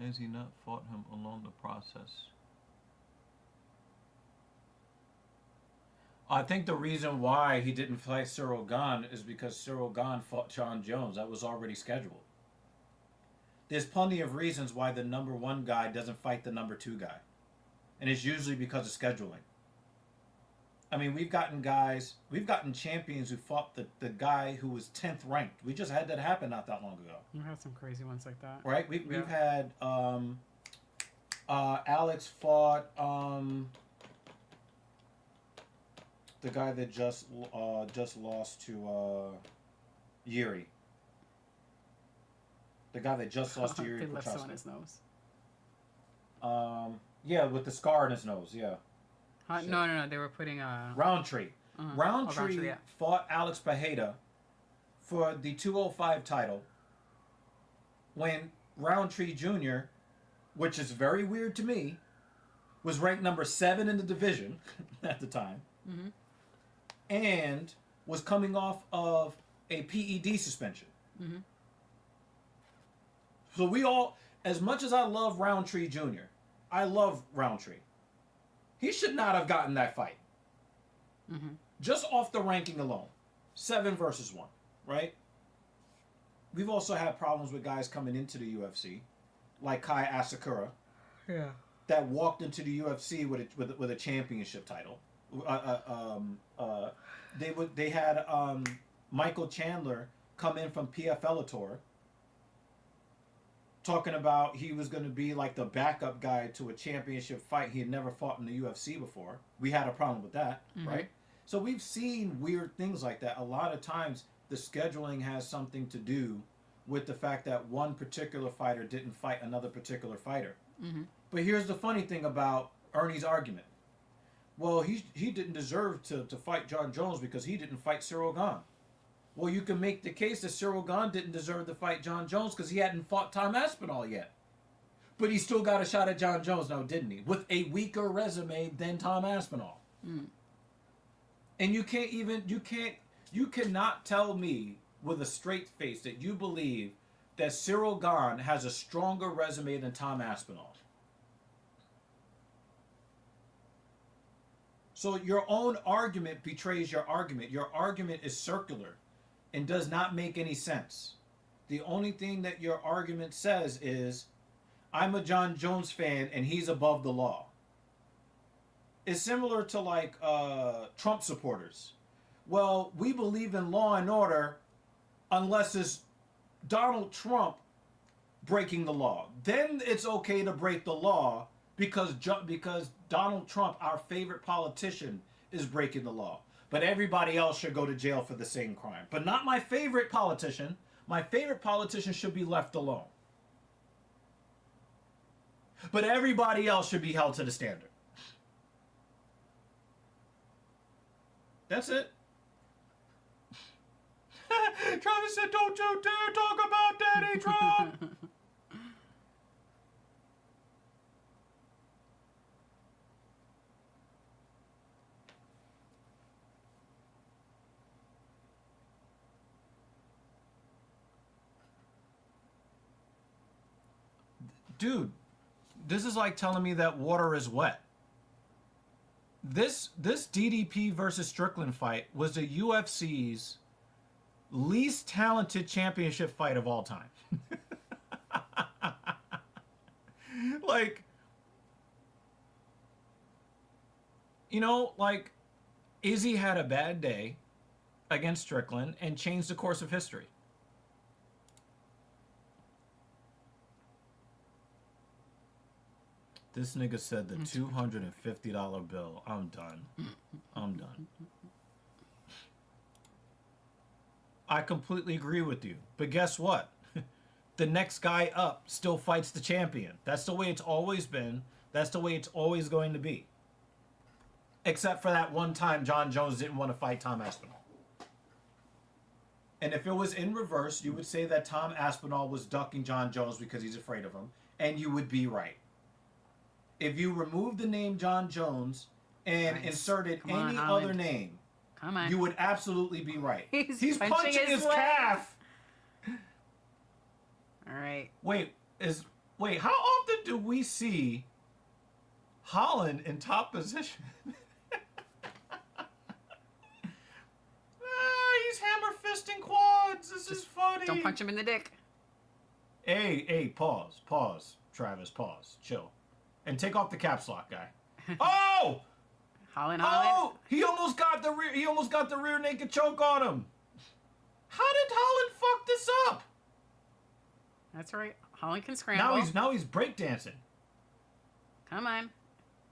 has he not fought him along the process? I think the reason why he didn't fight Cyril Gane is because Cyril Gane fought John Jones. That was already scheduled. There's plenty of reasons why the number one guy doesn't fight the number two guy. And it's usually because of scheduling. I mean, we've gotten champions who fought the guy who was 10th ranked. We just had that happen not that long ago. You had some crazy ones like that. Right? We've had Alex fought the guy that just lost to Yuri. The guy that just lost to Yuri They left some on Prochazka. his nose. Yeah, with the scar on his nose, yeah. No. They were putting a... Roundtree. Roundtree Roundtree, yeah. fought Alex Pereira for the 205 title when Roundtree Jr., which is very weird to me, was ranked number 7 in the division at the time, and was coming off of a PED suspension. So we all, as much as I love Roundtree Jr., I love Roundtree. He should not have gotten that fight. Mm-hmm. Just off the ranking alone. 7 versus 1, right? We've also had problems with guys coming into the UFC, like Kai Asakura, Yeah. that walked into the UFC with a championship title. They had Michael Chandler come in from PFL Bellator, talking about he was going to be like the backup guy to a championship fight. He had never fought in the UFC before. We had a problem with that, right? So we've seen weird things like that. A lot of times the scheduling has something to do with the fact that one particular fighter didn't fight another particular fighter. Mm-hmm. But here's the funny thing about Ernie's argument. Well, he didn't deserve to fight John Jones because he didn't fight Cyril Gane. Well, you can make the case that Cyril Gane didn't deserve to fight John Jones because he hadn't fought Tom Aspinall yet. But he still got a shot at John Jones now, didn't he? With a weaker resume than Tom Aspinall. Mm. And you cannot tell me with a straight face that you believe that Cyril Gane has a stronger resume than Tom Aspinall. So your own argument betrays your argument. Your argument is circular and does not make any sense. The only thing that your argument says is, I'm a John Jones fan and he's above the law. It's similar to like Trump supporters. Well, we believe in law and order unless it's Donald Trump breaking the law. Then it's okay to break the law because Donald Trump, our favorite politician, is breaking the law. But everybody else should go to jail for the same crime. But not my favorite politician. My favorite politician should be left alone. But everybody else should be held to the standard. That's it. Travis said, don't you dare talk about Daddy Trump. Dude, this is like telling me that water is wet. This DDP versus Strickland fight was the UFC's least talented championship fight of all time. Like, you know, like, Izzy had a bad day against Strickland and changed the course of history. This nigga said the $250 bill. I'm done. I'm done. I completely agree with you. But guess what? The next guy up still fights the champion. That's the way it's always been. That's the way it's always going to be. Except for that one time John Jones didn't want to fight Tom Aspinall. And if it was in reverse, you would say that Tom Aspinall was ducking John Jones because he's afraid of him. And you would be right. If you remove the name John Jones and inserted any other name, you would absolutely be right. He's punching his calf. All right. Wait, how often do we see Holland in top position? He's hammer fisting quads. This is funny. Don't punch him in the dick. Hey, pause, Travis, pause, chill. And take off the caps lock, guy. Oh! Holland. Oh! He almost got the rear naked choke on him. How did Holland fuck this up? That's right. Holland can scramble. Now he's breakdancing. Come on.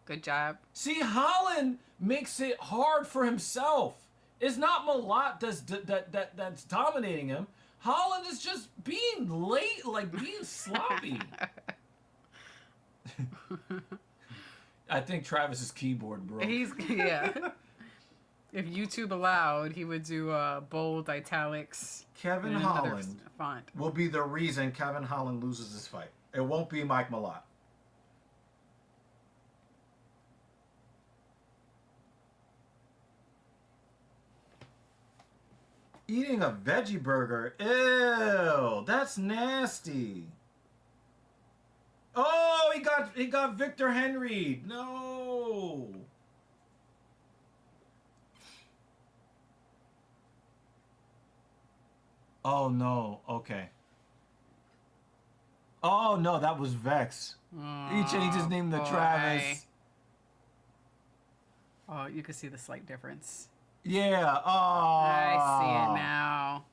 Good job. See, Holland makes it hard for himself. It's not Malat that's dominating him. Holland is just being late, like being sloppy. I think Travis's keyboard broke. Yeah. If YouTube allowed, he would do bold italics. Kevin Holland font will be the reason Kevin Holland loses this fight. It won't be Mike Malat. Eating a veggie burger. Ew, that's nasty. Oh, he got Victor Henry. No. Oh no. Okay. Oh no, that was Vex. He changed his name to boy. Travis. Oh, you can see the slight difference. Yeah. Oh. I see it now.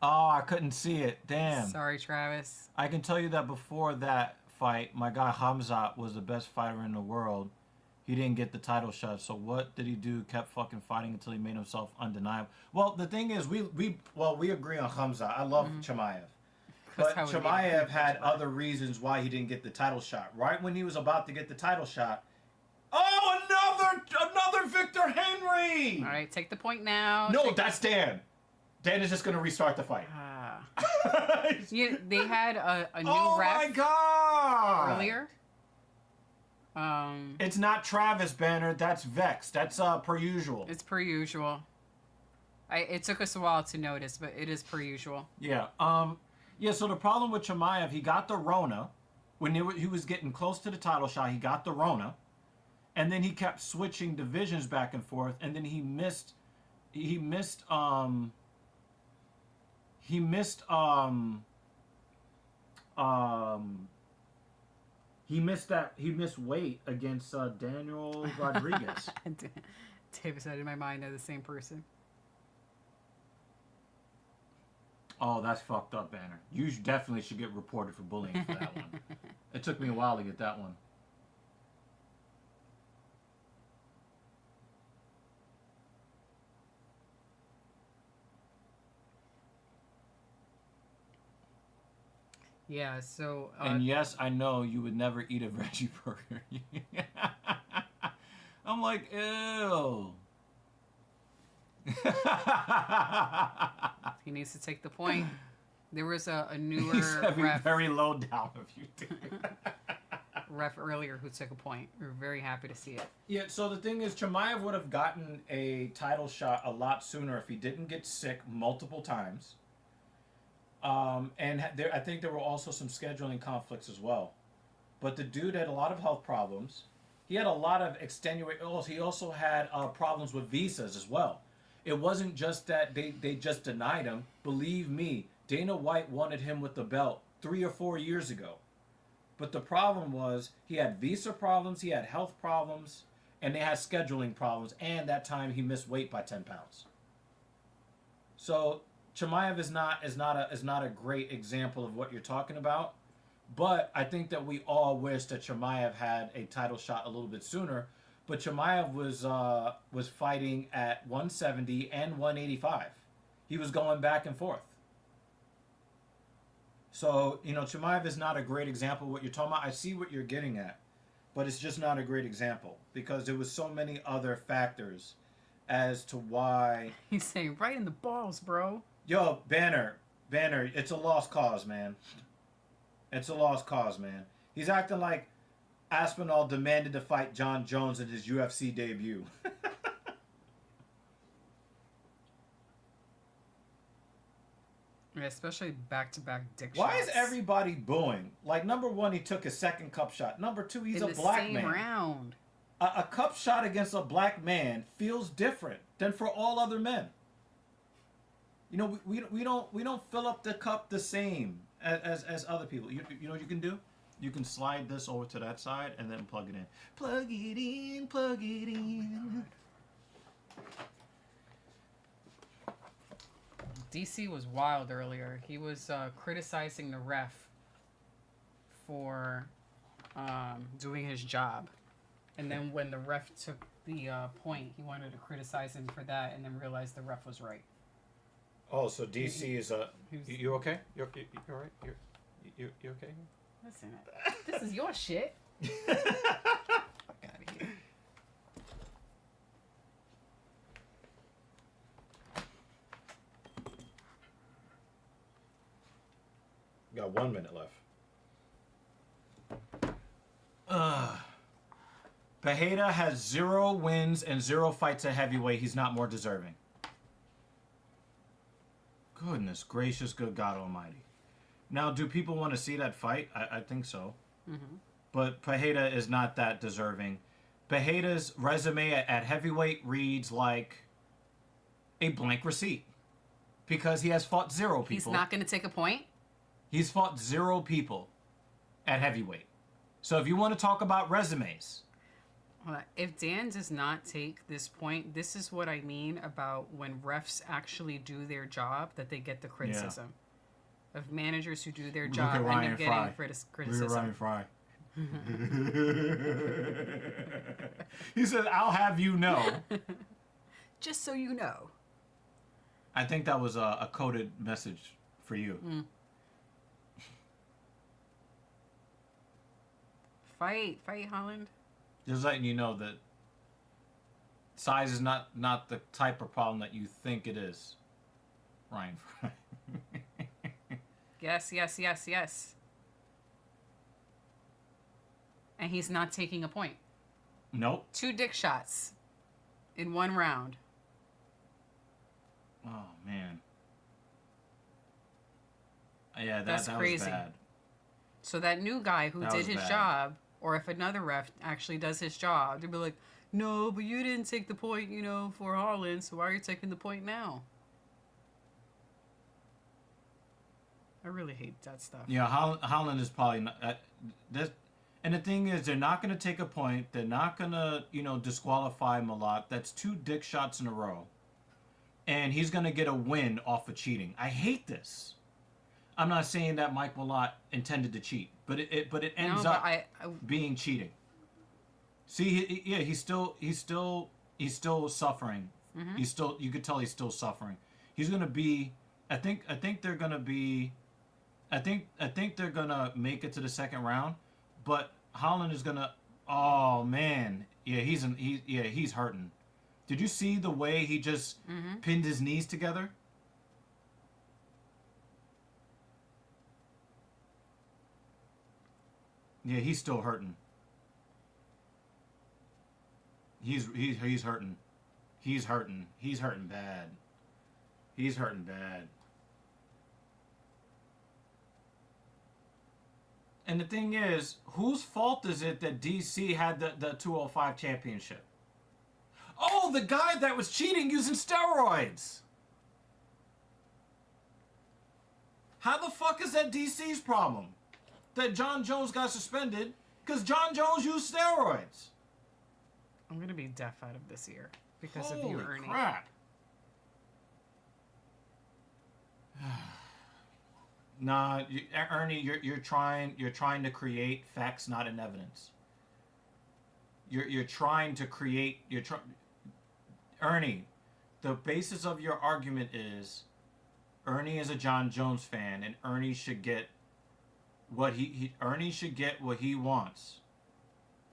Oh, I couldn't see it. Damn. Sorry, Travis. I can tell you that before that fight, my guy Hamzat was the best fighter in the world. He didn't get the title shot. So what did he do? Kept fucking fighting until he made himself undeniable. Well, the thing is, we agree on Hamzat. I love Chimaev. But Chimaev had other reasons why he didn't get the title shot. Right when he was about to get the title shot, oh, another Victor Henry! All right, take the point now. No, that's Dan. Dan is just going to restart the fight. They had a new oh ref my god! earlier. It's not Travis Banner. That's Vex. That's per usual. It's per usual. It took us a while to notice, but it is per usual. Yeah. Yeah. So the problem with Chimaev, he got the Rona when he was getting close to the title shot. He got the Rona, and then he kept switching divisions back and forth, and then he missed weight against Daniel Rodriguez. David said in my mind they're the same person. Oh, that's fucked up, Banner. You definitely should get reported for bullying for that one. It took me a while to get that one. Yeah, so... and yes, I know you would never eat a veggie burger. I'm like, ew. He needs to take the point. There was a newer ref. Very low down of you, ref earlier who took a point. We were very happy to see it. Yeah, so the thing is, Chimaev would have gotten a title shot a lot sooner if he didn't get sick multiple times. And I think there were also some scheduling conflicts as well. But the dude had a lot of health problems. He had a lot of extenuating. He also had problems with visas as well. It wasn't just that they just denied him. Believe me, Dana White wanted him with the belt 3 or 4 years ago. But the problem was he had visa problems, he had health problems, and they had scheduling problems. And that time he missed weight by 10 pounds. So Chimaev is not a great example of what you're talking about. But I think that we all wish that Chimaev had a title shot a little bit sooner. But Chimaev was fighting at 170 and 185. He was going back and forth. So, Chimaev is not a great example of what you're talking about. I see what you're getting at. But it's just not a great example. Because there was so many other factors as to why... He's saying right in the balls, bro. Yo, Banner, it's a lost cause, man. It's a lost cause, man. He's acting like Aspinall demanded to fight John Jones in his UFC debut. Yeah, especially back-to-back dick shots. Why is everybody booing? Like, number one, he took his second cup shot. Number two, he's a black man. In the same round. A cup shot against a black man feels different than for all other men. We don't fill up the cup the same as other people. You know what you can do? You can slide this over to that side and then plug it in. Plug it in, plug it in. DC was wild earlier. He was criticizing the ref for doing his job. And then when the ref took the point, he wanted to criticize him for that and then realized the ref was right. Oh, so DC is a... You okay? You all right? You okay? Listen, this is your shit. Fuck out of here. Got 1 minute left. Pereira has 0 wins and 0 fights at heavyweight. He's not more deserving. Goodness gracious, good God Almighty. Now, do people want to see that fight? I think so. Mm-hmm. But Pereira is not that deserving. Pereira's resume at heavyweight reads like a blank receipt because he has fought 0 people. He's not going to take a point. He's fought 0 people at heavyweight. So if you want to talk about resumes, If Dan does not take this point, this is what I mean about when refs actually do their job, that they get the criticism. Of managers who do their job end up getting criticism. Look at Ryan Fry. He says, "I'll have you know." Just so you know. I think that was a coded message for you. Fight, Holland. Just letting you know that size is not the type of problem that you think it is, Ryan Fry. Yes. And he's not taking a point. Nope. 2 dick shots in 1 round. Oh man. Yeah, That's that crazy. was bad. So that new guy who That did was his bad. job, or if another ref actually does his job, they'll be like, no, but you didn't take the point, for Holland, so why are you taking the point now? I really hate that stuff. Yeah, Holland is probably not. And the thing is, they're not going to take a point. They're not going to, disqualify Malak. That's 2 dick shots in a row. And he's going to get a win off of cheating. I hate this. I'm not saying that Mike Malak intended to cheat, but it ends up being cheating. See, he's still suffering. Mm-hmm. You could tell he's still suffering. He's going to be. I think they're going to be. I think they're going to make it to the second round. But Holland is gonna. Oh man, yeah, he's hurting. Did you see the way he just pinned his knees together? Yeah, he's still hurting. He's hurting. He's hurting. He's hurting bad. He's hurting bad. And the thing is, whose fault is it that DC had the 205 championship? Oh, the guy that was cheating using steroids. How the fuck is that DC's problem? That John Jones got suspended because John Jones used steroids. I'm going to be deaf out of this ear because of you, Holy Ernie. crap. Nah, Ernie, you're trying to create facts, not in evidence. You're trying to create. Ernie, the basis of your argument is Ernie is a John Jones fan, and Ernie should get what Ernie should get what he wants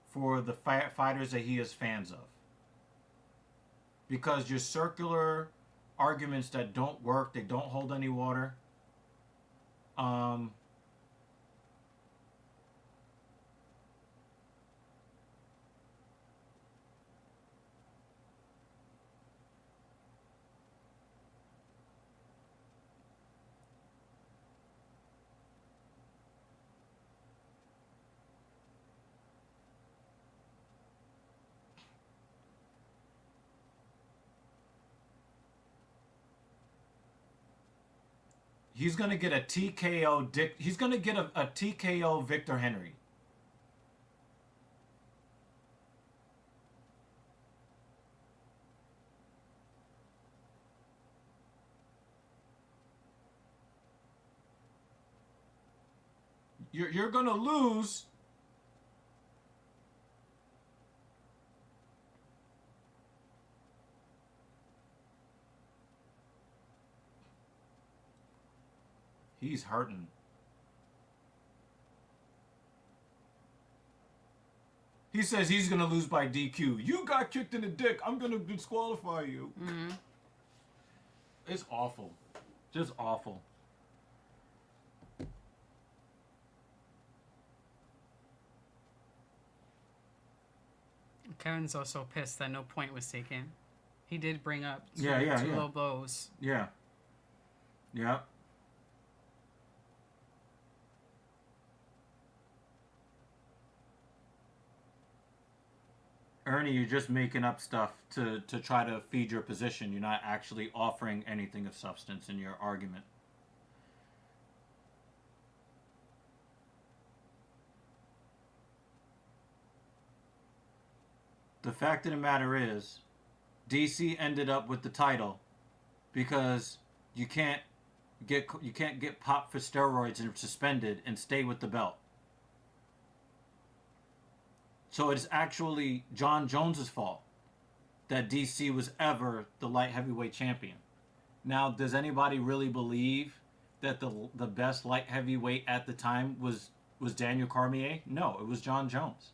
for the fighters that he is fans of. Because your circular arguments that don't work, they don't hold any water. He's gonna get a TKO. He's gonna get a TKO Victor Henry. You're gonna lose. He's hurting. He says he's going to lose by DQ. You got kicked in the dick. I'm going to disqualify you. Mm-hmm. It's awful. Just awful. Kevin's also pissed that no point was taken. He did bring up two Yeah. low blows. Yeah. Yeah. Ernie, you're just making up stuff to try to feed your position. You're not actually offering anything of substance in your argument. The fact of the matter is, DC ended up with the title because you can't get popped for steroids and suspended and stay with the belt. So it's actually John Jones's fault that DC was ever the light heavyweight champion. Now, does anybody really believe that the best light heavyweight at the time was Daniel Cormier? No, it was John Jones.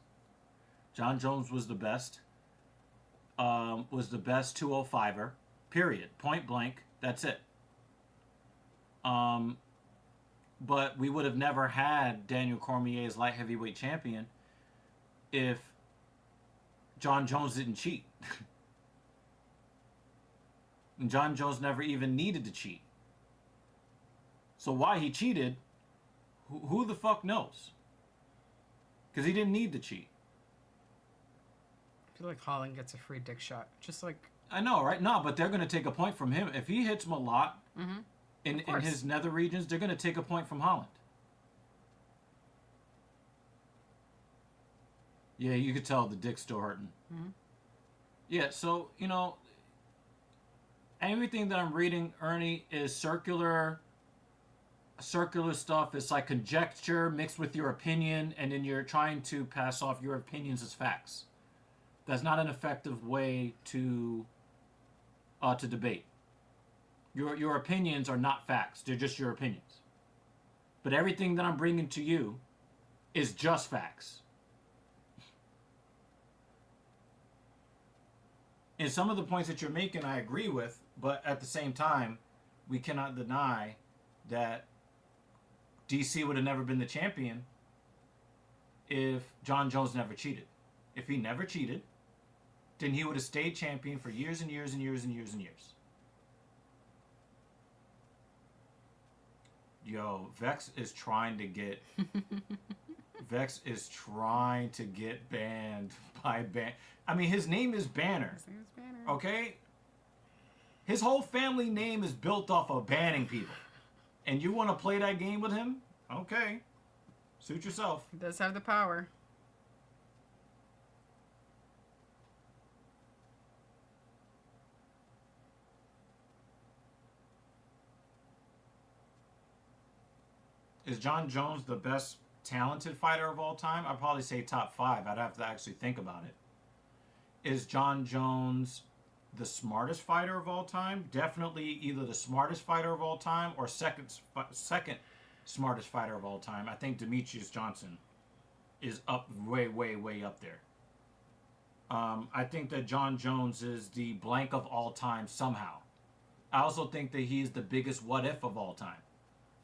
John Jones was the best. Was the best 205er. Period. Point blank. That's it. But we would have never had Daniel Cormier as light heavyweight champion if John Jones didn't cheat. And John Jones never even needed to cheat. So why he cheated, who the fuck knows? Because he didn't need to cheat. I feel like Holland gets a free dick shot. Just like... I know, right? No, but they're going to take a point from him. If he hits him a lot in his nether regions, they're going to take a point from Holland. Yeah, you could tell the dick's still hurting. Mm-hmm. Yeah, so, everything that I'm reading, Ernie, is circular stuff. It's like conjecture mixed with your opinion, and then you're trying to pass off your opinions as facts. That's not an effective way to debate. Your opinions are not facts. They're just your opinions. But everything that I'm bringing to you is just facts. And some of the points that you're making, I agree with, but at the same time, we cannot deny that DC would have never been the champion if John Jones never cheated. If he never cheated, then he would have stayed champion for years and years and years and years and years. Yo, Vex is trying to get banned by ban. I mean, his name is Banner. His name is Banner. Okay? His whole family name is built off of banning people. And you want to play that game with him? Okay. Suit yourself. He does have the power. Is John Jones the best talented fighter of all time? I'd probably say top 5. I'd have to actually think about it. Is John Jones the smartest fighter of all time? Definitely either the smartest fighter of all time or second smartest fighter of all time. I think Demetrius Johnson is up way, way, way up there. I think that John Jones is the blank of all time somehow. I also think that he's the biggest what if of all time.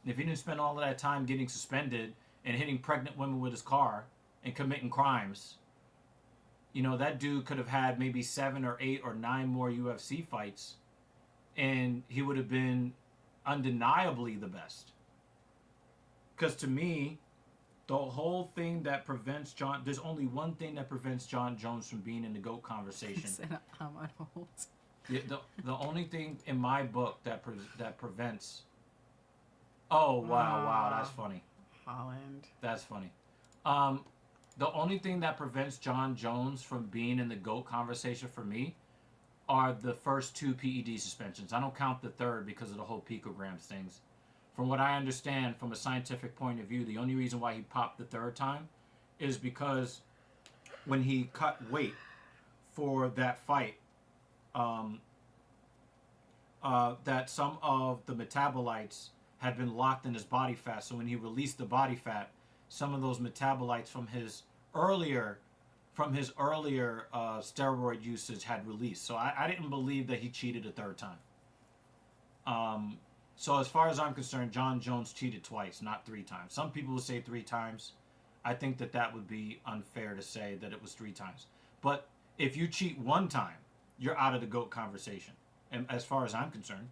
If he didn't spend all of that time getting suspended and hitting pregnant women with his car and committing crimes, that dude could have had maybe 7 or 8 or 9 more UFC fights, and he would have been undeniably the best. Because to me, the whole thing that prevents there's only one thing that prevents John Jones from being in the GOAT conversation. I'm on hold. The only thing in my book that prevents... Oh, wow, that's funny. Holland. That's funny. The only thing that prevents John Jones from being in the GOAT conversation for me are the first 2 PED suspensions. I don't count the third because of the whole picograms things. From what I understand, from a scientific point of view, the only reason why he popped the third time is because when he cut weight for that fight, that some of the metabolites had been locked in his body fat. So when he released the body fat, some of those metabolites from his earlier steroid usage had released. So I didn't believe that he cheated a third time. So as far as I'm concerned, John Jones cheated twice, not 3 times. Some people will say 3 times. I think that would be unfair to say that it was 3 times. But if you cheat 1 time, you're out of the GOAT conversation. And as far as I'm concerned,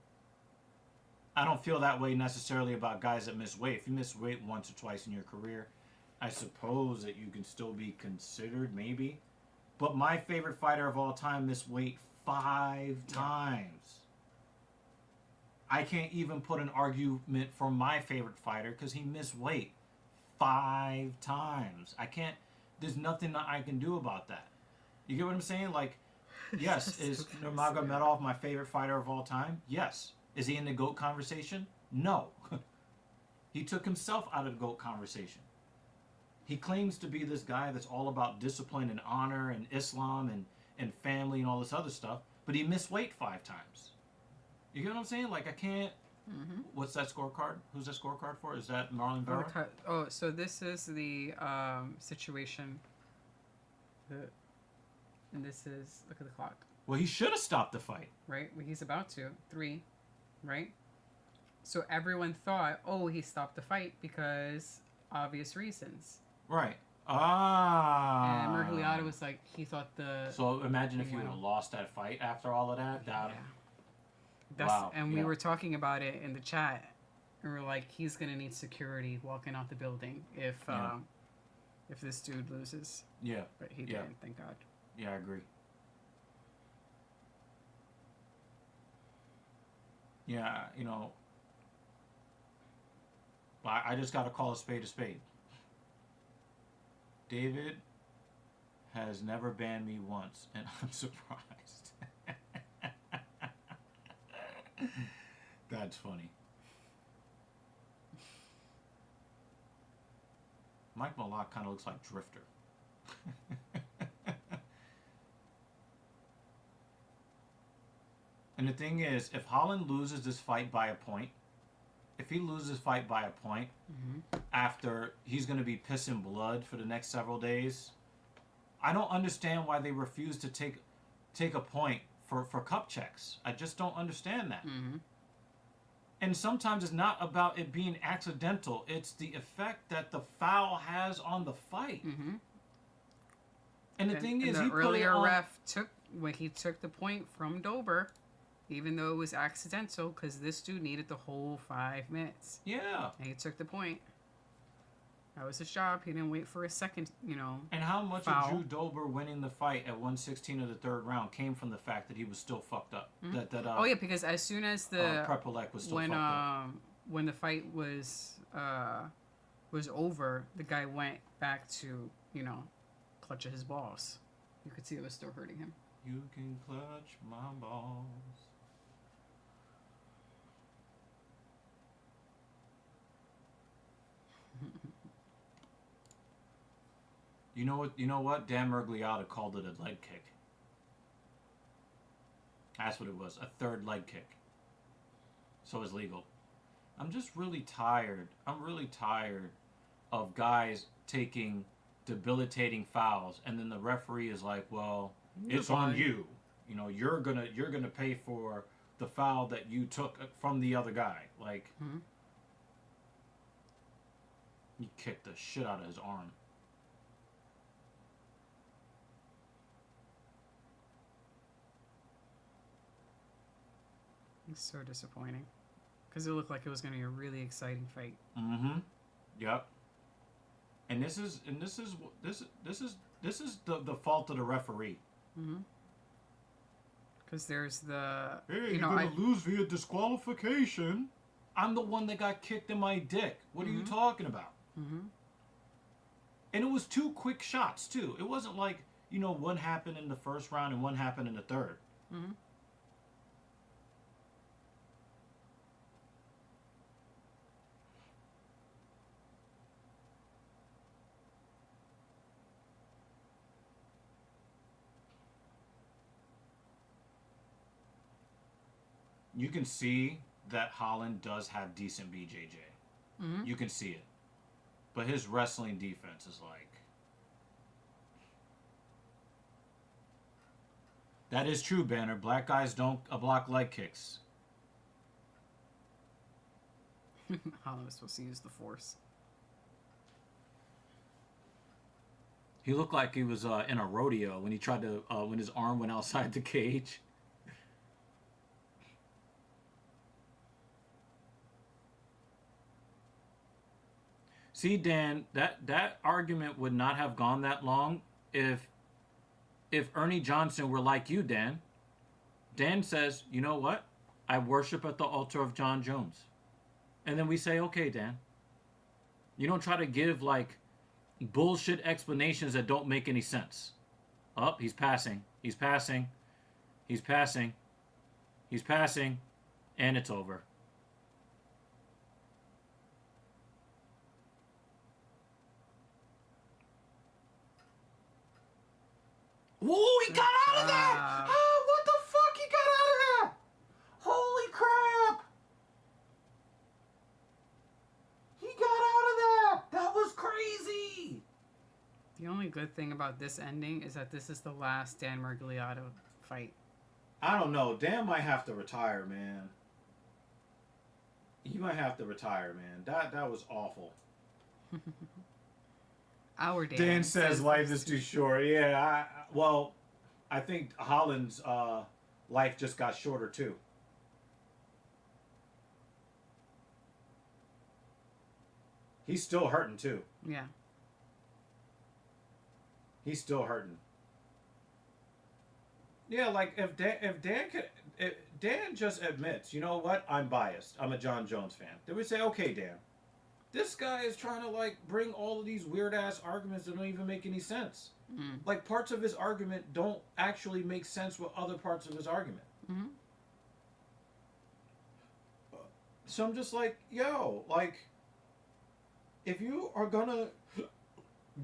I don't feel that way necessarily about guys that miss weight. If you miss weight once or twice in your career, I suppose that you can still be considered maybe But my favorite fighter of all time missed weight 5 times. I can't even put an argument for my favorite fighter because he missed weight 5 times. I can't. There's nothing that I can do about that. You get what I'm saying? Like, yes, is Nurmagomedov my favorite fighter of all time? Yes. Is he in the GOAT conversation? No. He took himself out of the GOAT conversation. He claims to be this guy that's all about discipline and honor and Islam and family and all this other stuff, but he missed weight 5 times. You get what I'm saying? Like, I can't... Mm-hmm. What's that scorecard? Who's that scorecard for? Is that Marlon Vera? Oh, so this is the situation. And this is, look at the clock. Well, he should have stopped the fight. Right? Well, he's about to. 3, right? So everyone thought, oh, he stopped the fight because obvious reasons. Right. Ah. And Mergliata was like, he thought the... So imagine if you would have lost that fight after all of that. Yeah. Wow. And we were talking about it in the chat. And we were like, he's going to need security walking out the building if this dude loses. Yeah. But he didn't, thank God. Yeah, I agree. Yeah, you know, I just got to call a spade a spade. David has never banned me once, and I'm surprised. That's funny. Mike Malott kind of looks like Drifter. And the thing is, if Holland loses this fight by a point, if he loses this fight by a point, after he's going to be pissing blood for the next several days, I don't understand why they refuse to take a point for cup checks. I just don't understand that. And sometimes it's not about it being accidental. It's the effect that the foul has on the fight. And the thing is, the earlier ref took the point from Dober, even though it was accidental, because this dude needed the whole 5 minutes. Yeah. And he took the point. That was his job. He didn't wait for a second, And how much foul. of Drew Dober winning the fight at 116 of the third round came from the fact that he was still fucked up. Oh yeah, because as soon as the Prepolek was still fucked up. When the fight was over, the guy went back to clutch at his balls. You could see it was still hurting him. You can clutch my balls. You know what? Dan Mergliata called it a leg kick. That's what it was. A third leg kick. So it's legal. I'm just really tired. I'm really tired of guys taking debilitating fouls and then the referee is like, well, it's on you. You're gonna pay for the foul that you took from the other guy. Like, he kicked the shit out of his arm. It's so disappointing, because it looked like it was going to be a really exciting fight. Yep. And this is the fault of the referee. Because there's the you're gonna lose via disqualification. I'm the one that got kicked in my dick. What are you talking about? And it was 2 quick shots too. It wasn't like one happened in the first round and one happened in the third. You can see that Holland does have decent BJJ. You can see it. But his wrestling defense is like... That is true, Banner. Black guys don't block leg kicks. Holland was supposed to use the force. He looked like he was in a rodeo when he tried to... when his arm went outside the cage. See, Dan, that argument would not have gone that long if if Ernie Johnson were like you, Dan. Dan says, you know what? I worship at the altar of John Jones. And then we say, okay, Dan. You don't try to give like bullshit explanations that don't make any sense. Oh, he's passing. He's passing. He's passing. He's passing. And it's over. Whoa, he got out of there! Oh, what the fuck? He got out of there! Holy crap! He got out of there! That was crazy! The only good thing about this ending is that this is the last Dan Miragliotta fight. I don't know. Dan might have to retire, man. He might have to retire, man. That was awful. Our Dan. Dan says life is too short. Yeah, I think Holland's life just got shorter too. He's still hurting too. Yeah. He's still hurting. Yeah, like if Dan just admits, you know what, I'm biased. I'm a John Jones fan. They would say, okay, Dan, this guy is trying to like bring all of these weird ass arguments that don't even make any sense. Mm. Like parts of his argument don't actually make sense with other parts of his argument. Mm-hmm. So I'm just like, yo, like, if you are gonna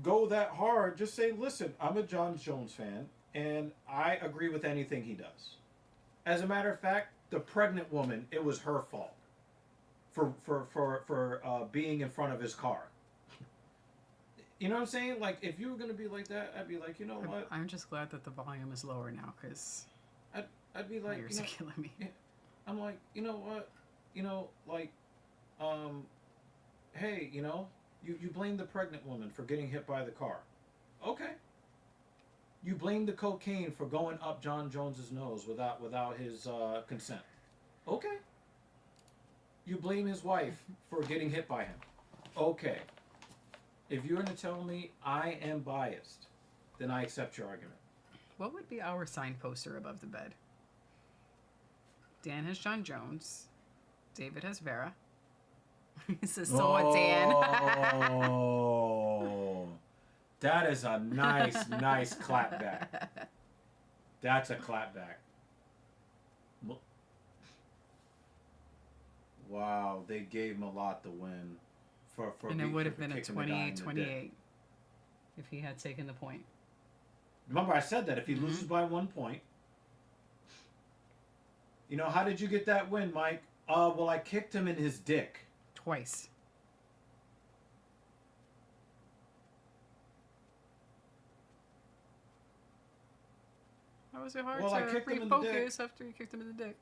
go that hard, just say, listen, I'm a John Jones fan, and I agree with anything he does. As a matter of fact, the pregnant woman, it was her fault for being in front of his car. You know what I'm saying? Like, if you were gonna be like that, I'd be like, you know what? I'm just glad that the volume is lower now, because I'd be like, ears are killing me. I'm like, you know what? You know, like, hey, you know, you blame the pregnant woman for getting hit by the car. Okay. You blame the cocaine for going up John Jones's nose without his consent. Okay. You blame his wife for getting hit by him. Okay. If you're going to tell me I am biased, then I accept your argument. What would be our sign poster above the bed? Dan has John Jones. David has Vera. He says, so Dan. Oh, that is a nice clapback. That's a clapback. Wow, they gave him a lot to win. And it would have been a kicking the guy in the 28-28 dick. if he had taken the point. Remember, I said that if he loses by 1 point. You know, how did you get that win, Mike? Well, I kicked him in his dick. Twice. How was it hard Well, I to kicked him in the dick. refocus after you kicked him in the dick?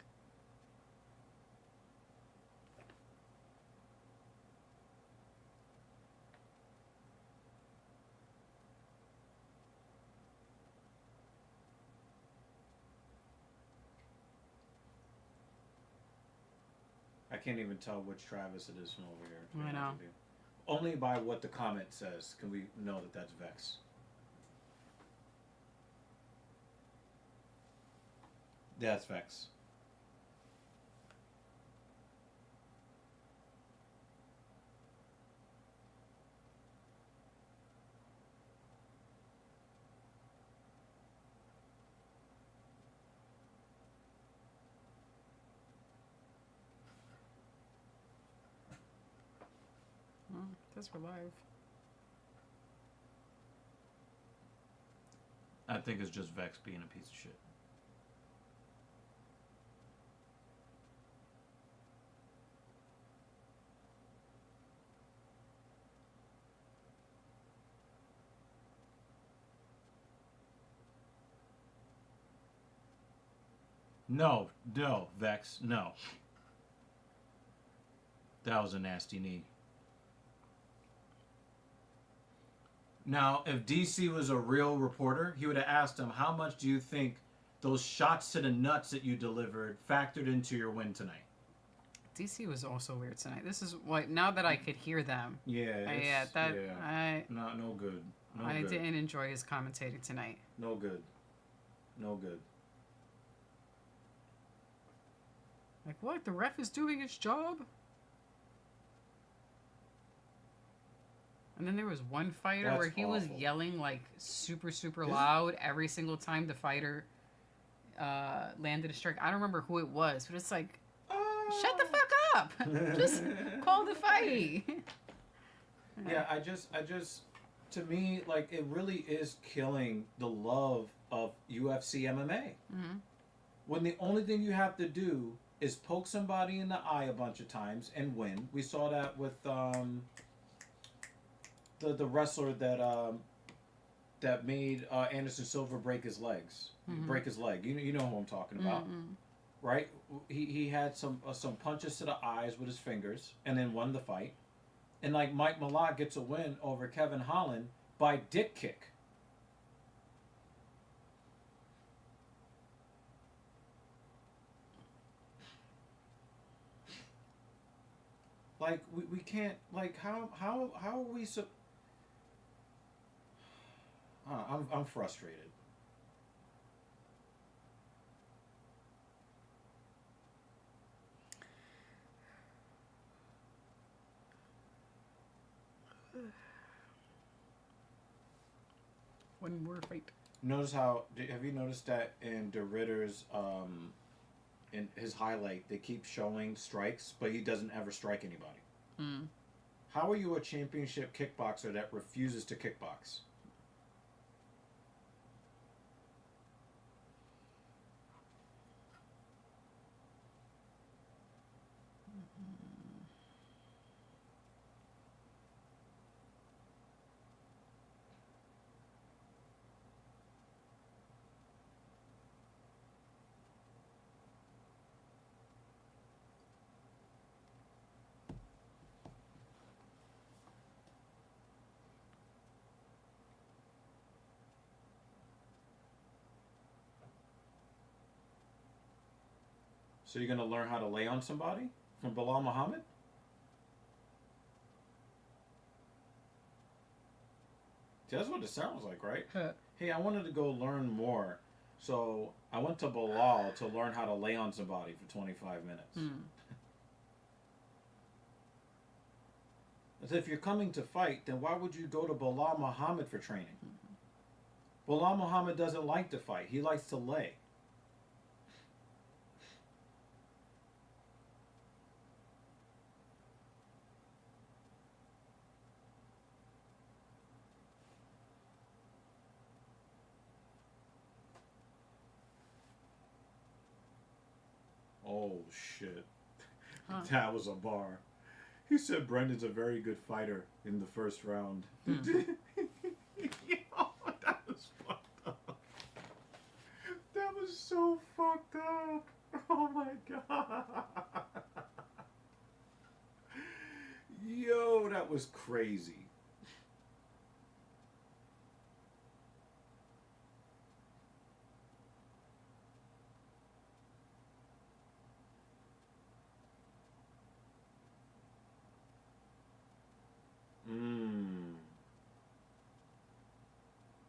I can't even tell which Travis it is from over here. to be I know. honest with you. Only by what the comment says can we know that that's Vex. That's Vex. Oh, because we're live. I think it's just Vex being a piece of shit. No, Vex, no. That was a nasty knee. Now, if DC was a real reporter, he would have asked him, how much do you think those shots to the nuts that you delivered factored into your win tonight? DC was also weird tonight. This is what, now that I could hear them. Yeah, No good. No good. No I good. didn't enjoy his commentating tonight. No good. No good. Like, what? The ref is doing its job? And then there was one fighter That's where he was awful. yelling like super, super This- loud every single time the fighter landed a strike. I don't remember who it was, but it's like, shut the fuck up! Just call the fight. Yeah, I just, to me, like, it really is killing the love of UFC MMA. Mm-hmm. When the only thing you have to do is poke somebody in the eye a bunch of times and win. We saw that with the wrestler that made Anderson Silva break his legs, break his leg. You know who I'm talking about, right? He had some punches to the eyes with his fingers and then won the fight. And like Mike Malott gets a win over Kevin Holland by dick kick. Like we can't, like, how are we so I'm frustrated. One more fight. Notice how, have you noticed that in De Ridder's in his highlight they keep showing strikes but he doesn't ever strike anybody? Mm. How are you a championship kickboxer that refuses to kickbox? So you're gonna learn how to lay on somebody from Bilal Muhammad? See, that's what it sounds like, right? Hey, I wanted to go learn more, so I went to Bilal to learn how to lay on somebody for 25 minutes. As if you're coming to fight, then why would you go to Bilal Muhammad for training? Bilal Muhammad doesn't like to fight. He likes to lay. Oh, shit. Huh. That was a bar. He said Brendan's a very good fighter in the first round. Yo, that was fucked up. That was so fucked up. Oh my god. Yo, that was crazy.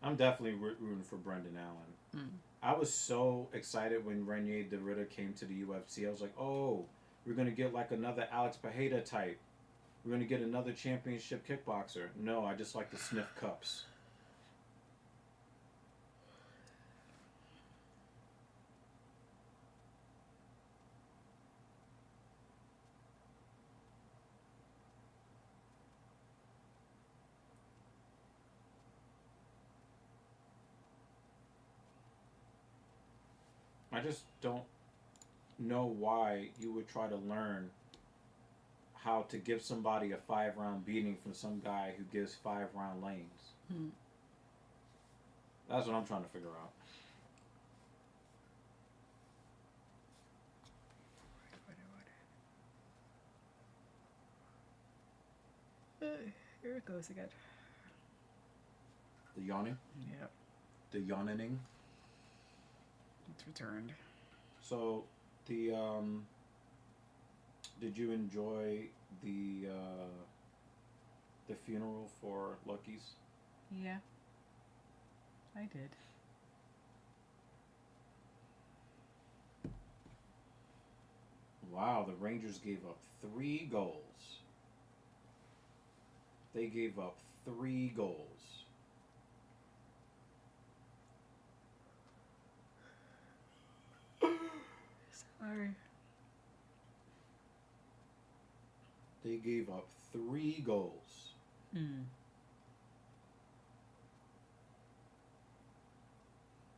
I'm definitely rooting for Brendan Allen. I was so excited when Reinier de Ridder came to the UFC. I was like, oh, we're going to get like another Alex Pereira type. We're going to get another championship kickboxer. No, I just like to sniff cups. I just don't know why you would try to learn how to give somebody a 5-round beating from some guy who gives 5-round lanes. That's what I'm trying to figure out. Here it goes again. The yawning? Yep. The yawning? It's returned. So, the did you enjoy the funeral for Lucky's? Yeah. I did. Wow, the Rangers gave up 3 goals. They gave up 3 goals. Sorry. They gave up 3 goals. Mm.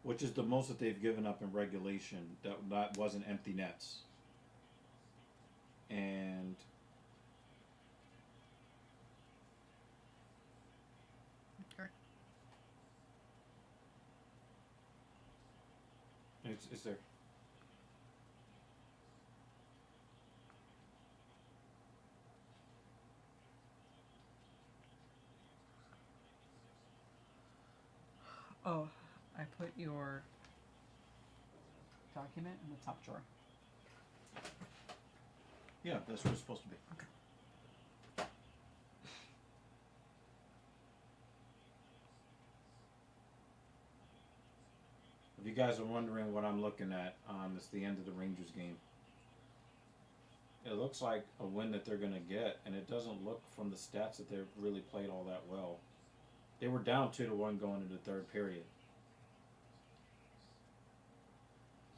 Which is the most that they've given up in regulation. That wasn't empty nets. And Okay. it's there. Oh, I put your document in the top drawer. Yeah, that's what it's supposed to be. If you guys are wondering what I'm looking at, it's the end of the Rangers game. It looks like a win that they're going to get, and it doesn't look from the stats that they've really played all that well. They were down 2-1 going into the third period.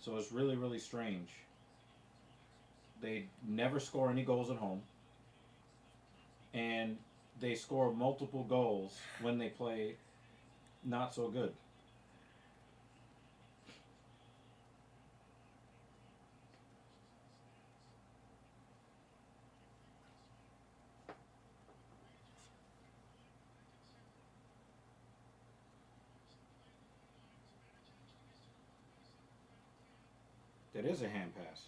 So it's really, really strange. They never score any goals at home. And they score multiple goals when they play not so good. That is a hand pass.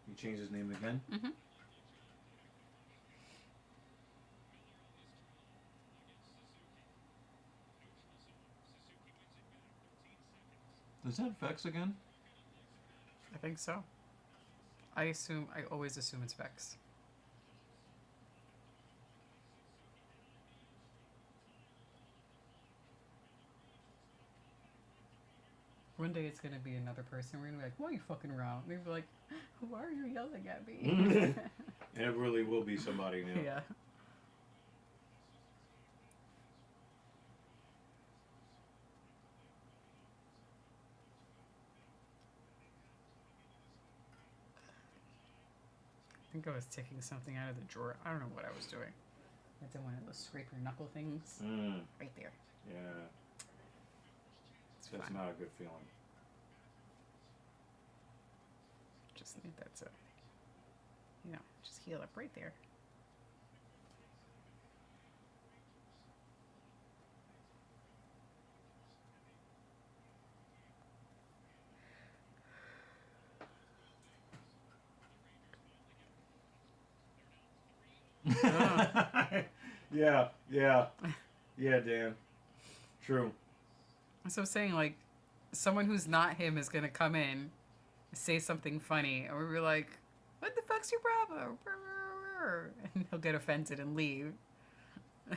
He changed his name again. Mm-hmm. Is that Vex again? I think so. I always assume it's Vex. One day it's gonna be another person. We're gonna be like, "Why are you fucking around?" We're gonna be like, "Why are you yelling at me?" And it really will be somebody new. Yeah. I think I was taking something out of the drawer. I don't know what I was doing. I did one of those scrape your knuckle things. Right there. Yeah. It's That's fine. not a good feeling. Just need that to, just heal up right there. Yeah, Dan. True. So I'm saying, like, someone who's not him is gonna come in, say something funny, and we'll be like, "What the fuck's your problem?" And he'll get offended and leave.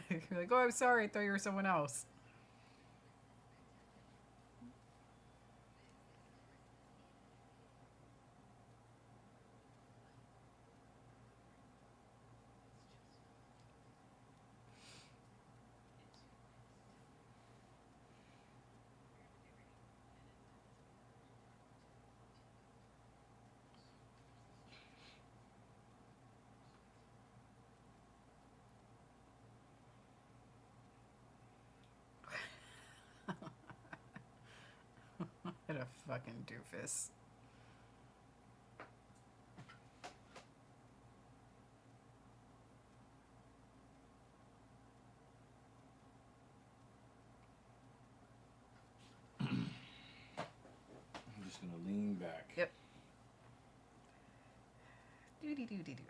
He'll be like, "Oh, I'm sorry. I thought you were someone else." fucking doofus. I'm just gonna lean back. Yep. Doo-dee-doo-dee-doo.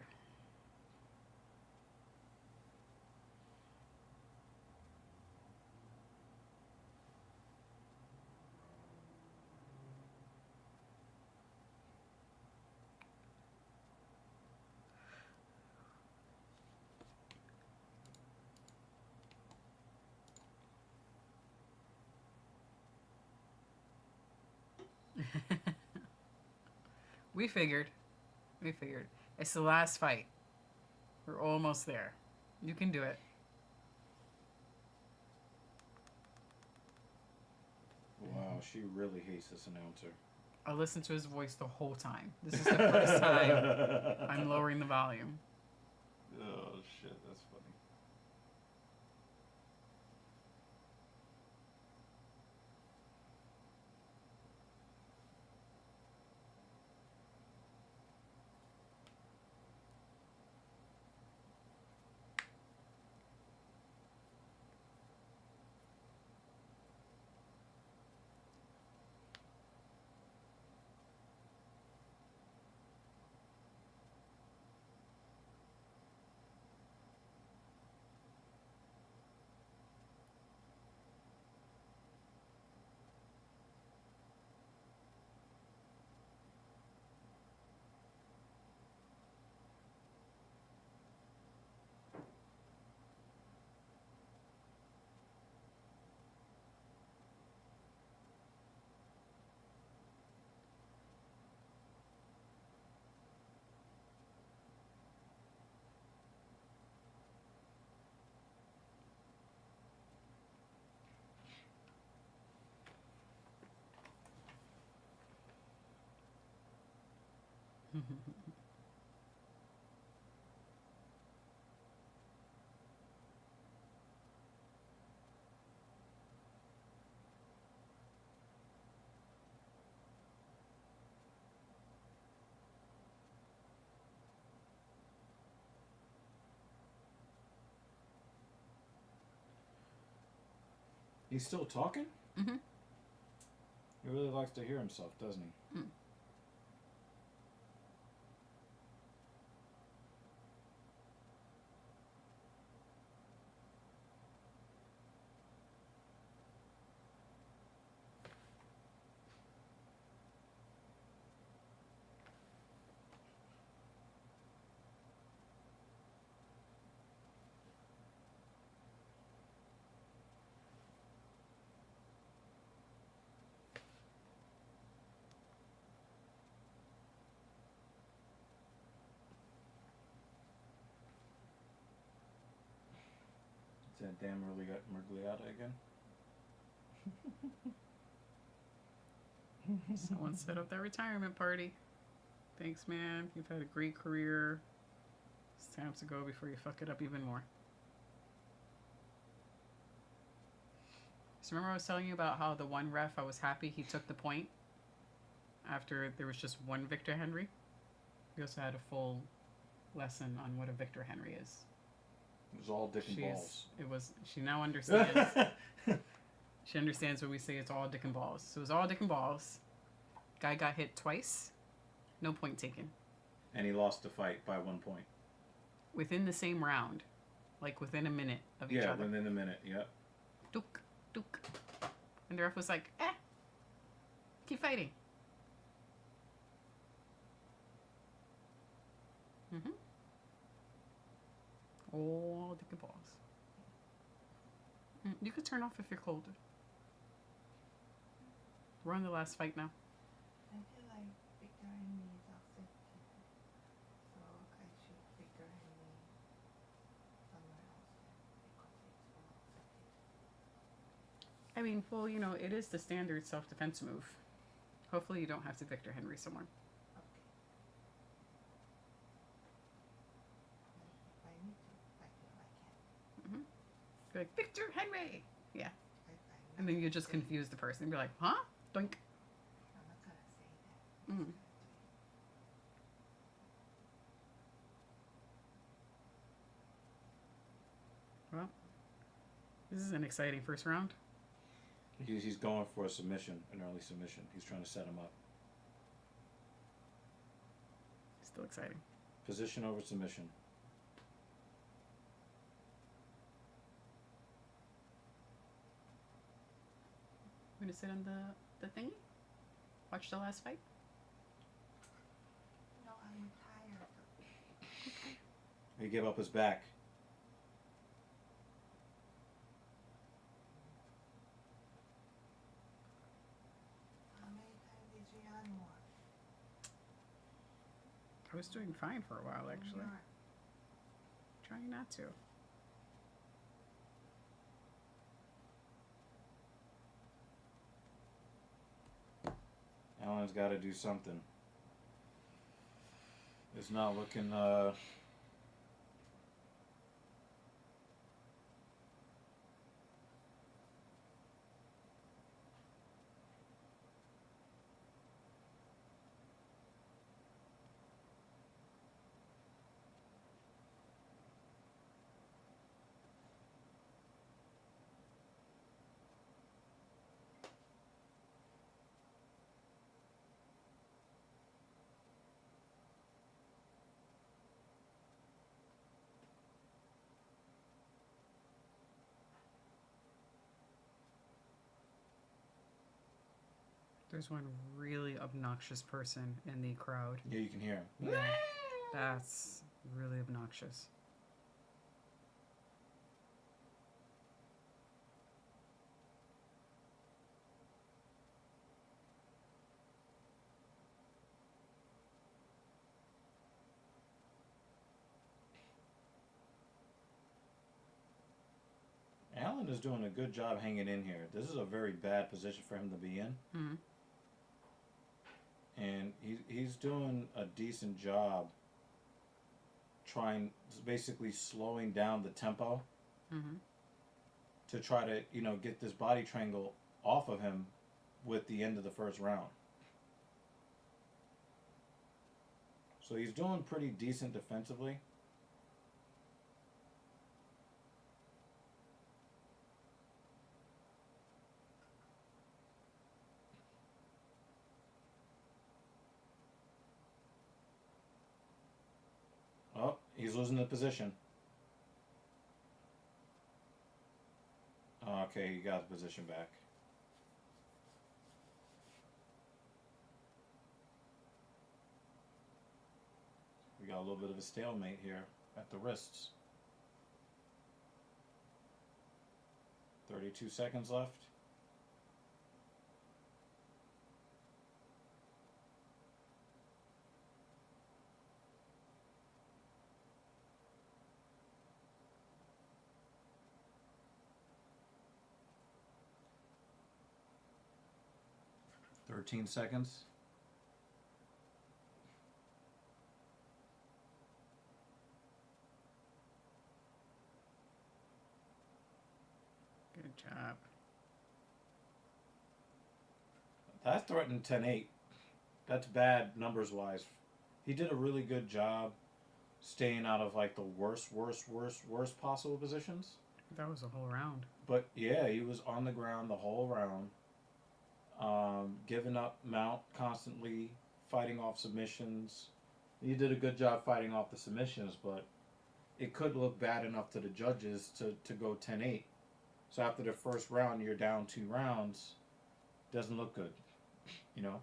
We figured. We figured. It's the last fight. We're almost there. You can do it. Wow, she really hates this announcer. I listened to his voice the whole time. This is the first time I'm lowering the volume. Oh shit, that's funny. He's still talking? Mm-hmm. He really likes to hear himself, doesn't he? Mm. Is that damn Mergliata again? Someone set up that retirement party. Thanks, man. You've had a great career. It's time to go before you fuck it up even more. So remember I was telling you about how the one ref, I was happy he took the point after there was just one Victor Henry? We also had a full lesson on what a Victor Henry is. It was all dick and balls. She now understands. She understands when we say it's all dick and balls. So it was all dick and balls. Guy got hit twice. No point taken. And he lost the fight by 1 point. Within the same round. Like within a minute of each other. Yeah, within a minute, yep. Dook, dook. And the ref was like, keep fighting. Mm-hmm. All dick and balls. You could turn off if you're cold. We're on the last fight now. I feel like Victor Henry is accepted, so I should Victor Henry somewhere else because it's well accepted. I mean, well, you know, it is the standard self-defense move. Hopefully you don't have to Victor Henry someone. Okay. If I need to, I feel I can. Be like, Victor Henry! Yeah. I'm And then not you just saying- confuse the person. Be like, huh? Doink. I'm not Mm. Well, this is an exciting first round. He's going for a submission, an early submission. He's trying to set him up. Still exciting. Position over submission. We're gonna sit on the thingy. Watch the last fight. No, I'm tired. He gave up his back. How many times did you yawn more? I was doing fine for a while, actually. You're- Trying not to. Allen's got to do something. It's not looking. There's one really obnoxious person in the crowd. Yeah, you can hear him. Yeah, that's really obnoxious. Allen is doing a good job hanging in here. This is a very bad position for him to be in. Mm-hmm. And he's doing a decent job trying, basically slowing down the tempo Mm-hmm. to try to, get this body triangle off of him with the end of the first round. So he's doing pretty decent defensively. Oh, he's losing the position. Okay, he got the position back. We got a little bit of a stalemate here at the wrists. 32 seconds left. Thirteen seconds. Good job. That threatened 10-8. That's bad numbers wise. He did a really good job staying out of like the worst possible positions. That was a whole round. But yeah, he was on the ground the whole round. Giving up mount constantly, fighting off submissions. He did a good job fighting off the submissions, but it could look bad enough to the judges to go 10-8. So after the first round, you're down 2 rounds. Doesn't look good, you know?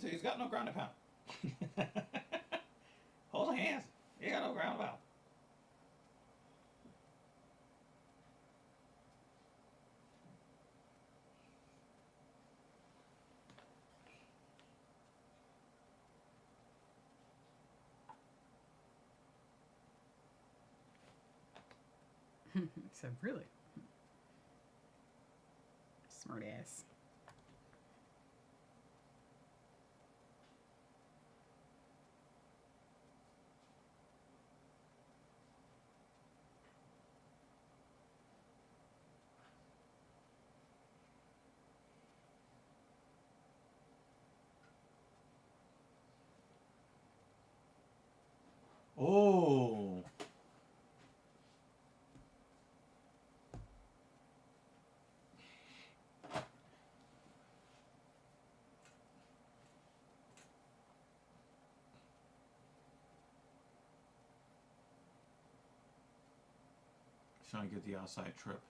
He's got no ground and pound. Hold the hands. He got no ground and pound. He said, really? Smart ass. Oh. Trying to get the outside trip.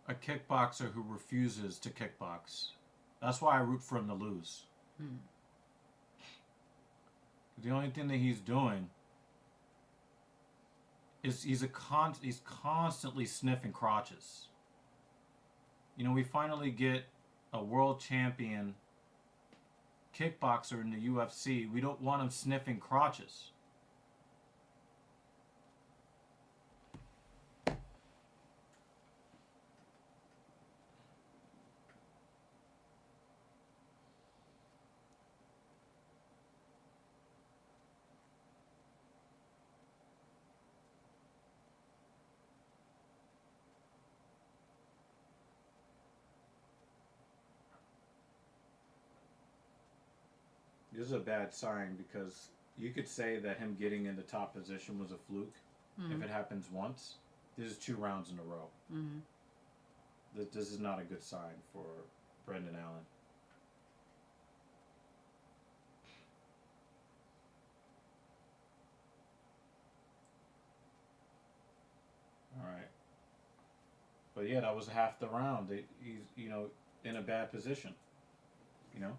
A kickboxer who refuses to kickbox. That's why I root for him to lose. The only thing that he's doing is he's constantly sniffing crotches. You know, we finally get a world champion kickboxer in the UFC. We don't want him sniffing crotches. This is a bad sign because you could say that him getting in the top position was a fluke if it happens once. This is 2 rounds in a row. This is not a good sign for Brendan Allen. All right. But yeah, that was half the round. He's, you know, in a bad position. You know?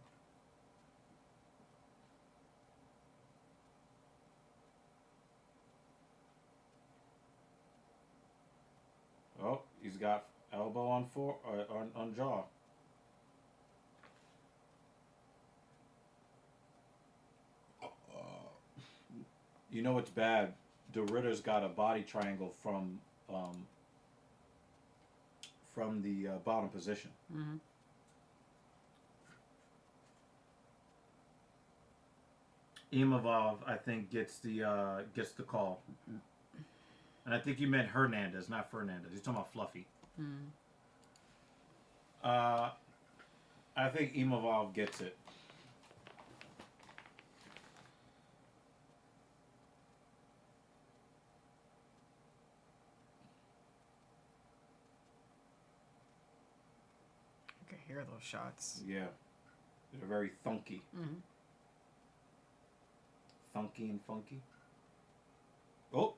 Oh, he's got elbow on on jaw. You know it's bad. De Ridder's got a body triangle from the bottom position. Imavov, I think, gets the call. And I think you meant Hernandez, not Fernandez. He's talking about Fluffy. I think Imavov gets it. I can hear those shots. Yeah. They're very thunky. Thunky and funky. Oh!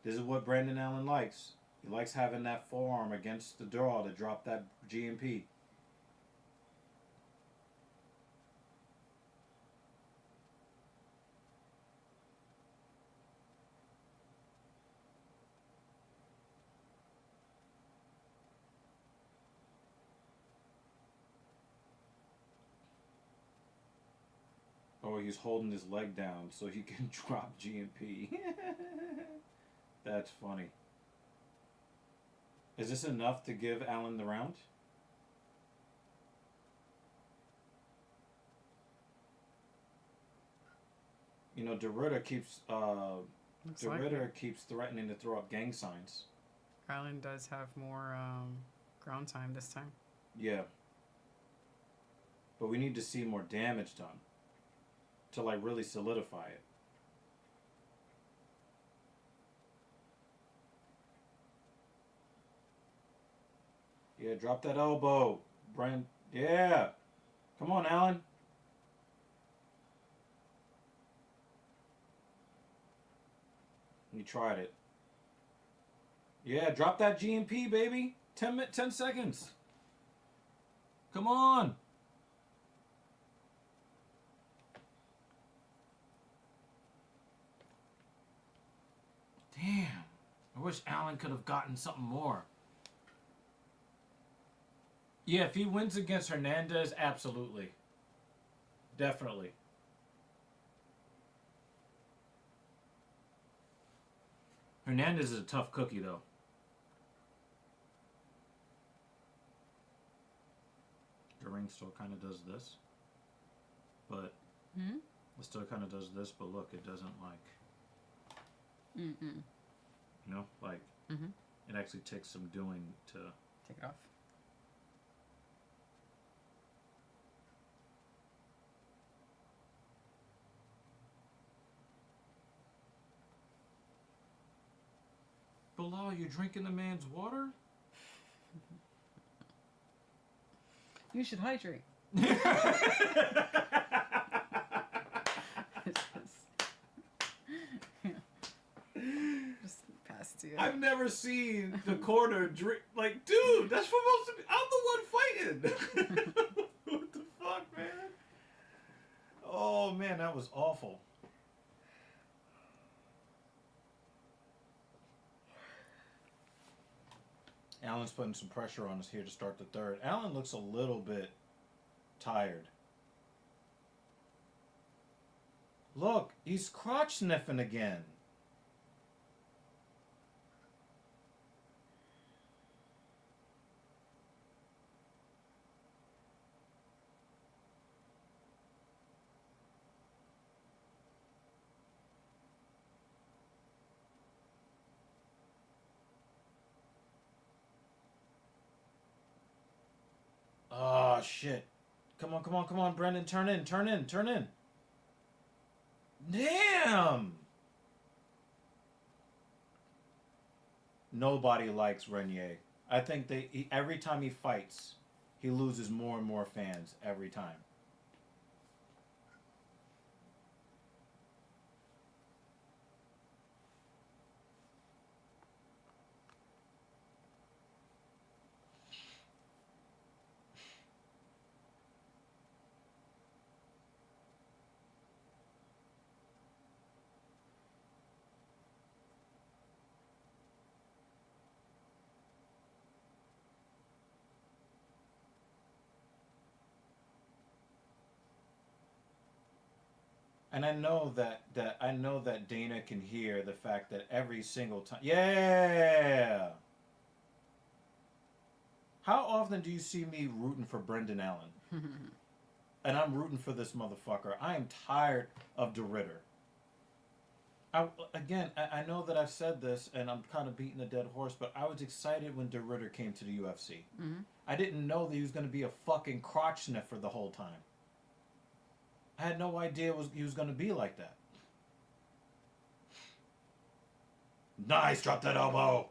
This is what Brandon Allen likes. He likes having that forearm against the draw to drop that GMP. Oh, he's holding his leg down so he can drop GMP. That's funny. Is this enough to give Allen the round? You know, De Ridder keeps keeps threatening to throw up gang signs. Allen does have more ground time this time. Yeah. But we need to see more damage done to like really solidify it. Yeah, drop that elbow, Brian. Yeah. Come on, Allen. You tried it. Yeah, drop that GMP, baby. 10 seconds. Come on. Damn. I wish Allen could have gotten something more. Yeah, if he wins against Hernandez, absolutely. Definitely. Hernandez is a tough cookie, though. The ring still kind of does this, but Hmm? it still kind of does this. But look, it doesn't Mm-mm. like Mm-hmm. it actually takes some doing to. Take it off. Bilal, you drinking the man's water? You should hydrate. Just pass it to you. I've never seen the corner drink. Like, dude, that's supposed to be. I'm the one fighting. What the fuck, man? Oh man, that was awful. Allen's putting some pressure on us here to start the third. Allen looks a little bit tired. Look, he's crotch sniffing again. Oh shit. Come on, come on, come on, Brendan. Turn in, turn in, turn in. Damn! Nobody likes Reinier. I think every time he fights, he loses more and more fans every time. And I know that Dana can hear the fact that every single time. Yeah. How often do you see me rooting for Brendan Allen? And I'm rooting for this motherfucker. I am tired of De Ridder. I know that I've said this and I'm kind of beating a dead horse, but I was excited when De Ridder came to the UFC. Mm-hmm. I didn't know that he was going to be a fucking crotch sniffer the whole time. I had no idea he was going to be like that. Nice, drop that elbow.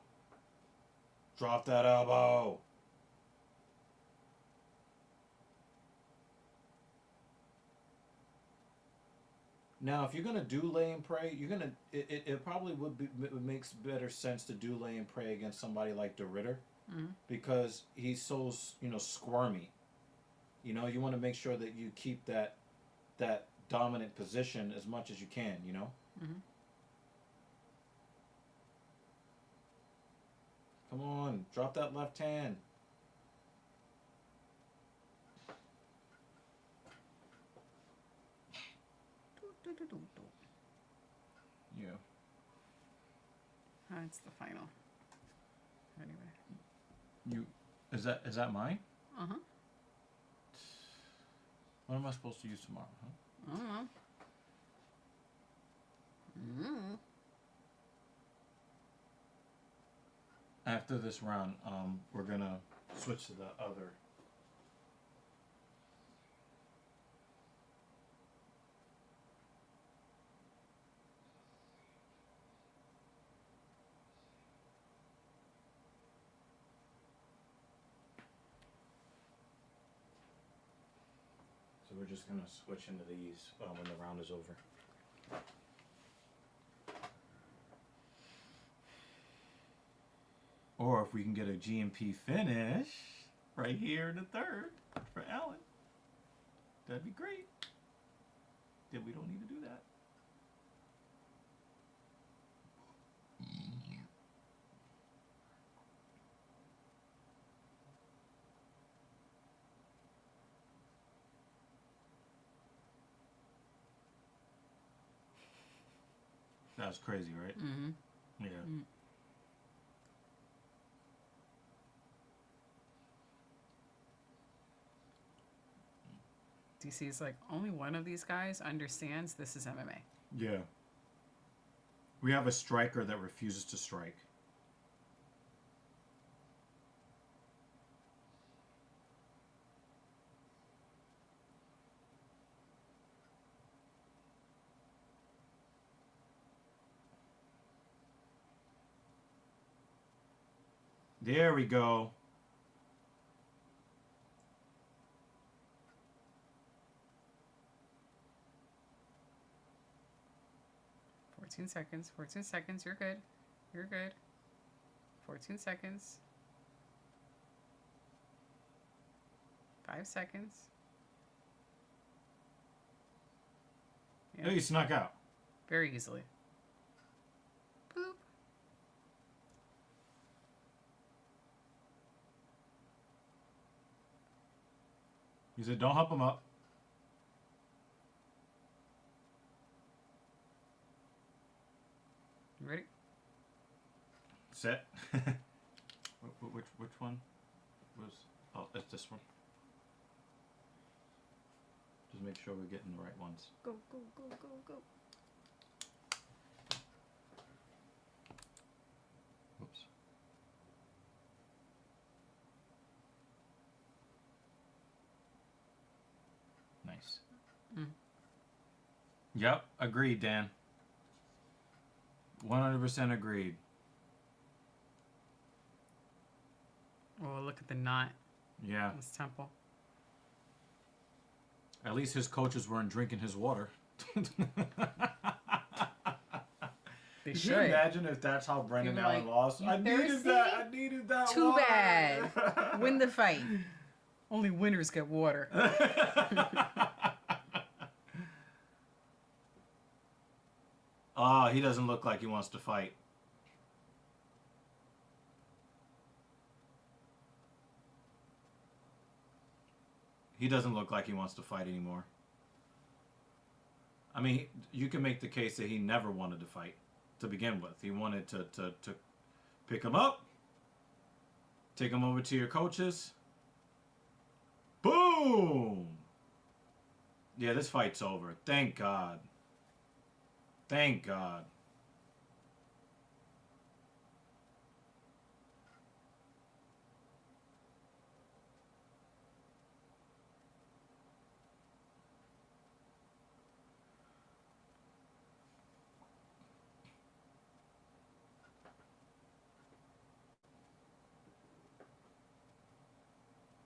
Drop that elbow. Now, if you're gonna do lay and pray, it probably would makes better sense to do lay and pray against somebody like De Ridder, Mm-hmm. because he's so squirmy. You want to make sure that you keep that dominant position as much as you can. Mm-hmm. Come on, drop that left hand. Yeah. That's the final. Anyway. Is that mine? Uh-huh. What am I supposed to use tomorrow, huh? I don't know. Mm-hmm. After this round, we're gonna switch to the other. So we're just gonna switch into these when the round is over. Or if we can get a GMP finish right here in the third for Allen, that'd be great. Then we don't need to do that. That was crazy, right? Mm-hmm. Yeah. DC is like, only one of these guys understands this is MMA. Yeah. We have a striker that refuses to strike. There we go. Seconds. 14 seconds. You're good. You're good. 14 seconds. 5 seconds. Yeah. Oh, you snuck out. Very easily. Boop. He said, don't help him up. You ready? Set. Which one was? Oh, it's this one. Just make sure we're getting the right ones. Go, go, go, go, go. Oops. Nice. Yep, agreed, Dan. 100% agreed. Oh, look at the knot Yeah. on his temple. At least his coaches weren't drinking his water. They Can should. you imagine if that's how Brendan You're Allen like, lost? "You I needed thirsty? that. I needed that Too water." bad. Win the fight. Only winners get water. He doesn't look like he wants to fight. He doesn't look like he wants to fight anymore. I mean, you can make the case that he never wanted to fight to begin with. He wanted to pick him up, take him over to your coaches. Boom! Yeah, this fight's over. Thank God. Thank God.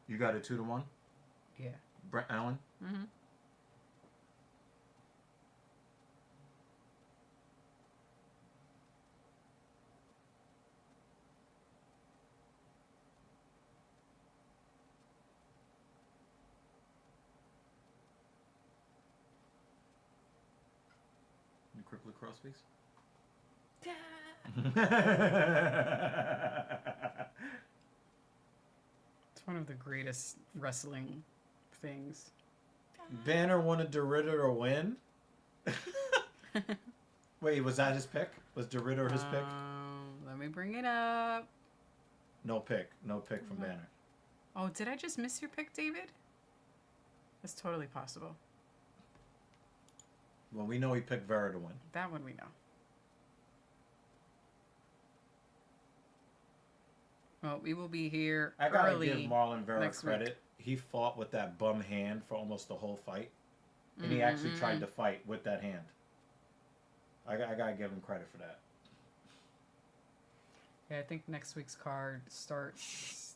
You got it 2-1? Yeah. Brett Allen? Mm-hmm. You quickly cross face? It's one of the greatest wrestling things. Banner wanted De Ridder to win? Wait, was that his pick? Was De Ridder his pick? Let me bring it up. No pick. No pick from Banner. Oh, did I just miss your pick, David? That's totally possible. Well, we know he picked Vera to win. That one we know. Well, we will be here I gotta early. give Marlon Vera next credit. week. He fought with that bum hand for almost the whole fight. And he actually tried to fight with that hand. I gotta give him credit for that. Yeah, I think next week's card starts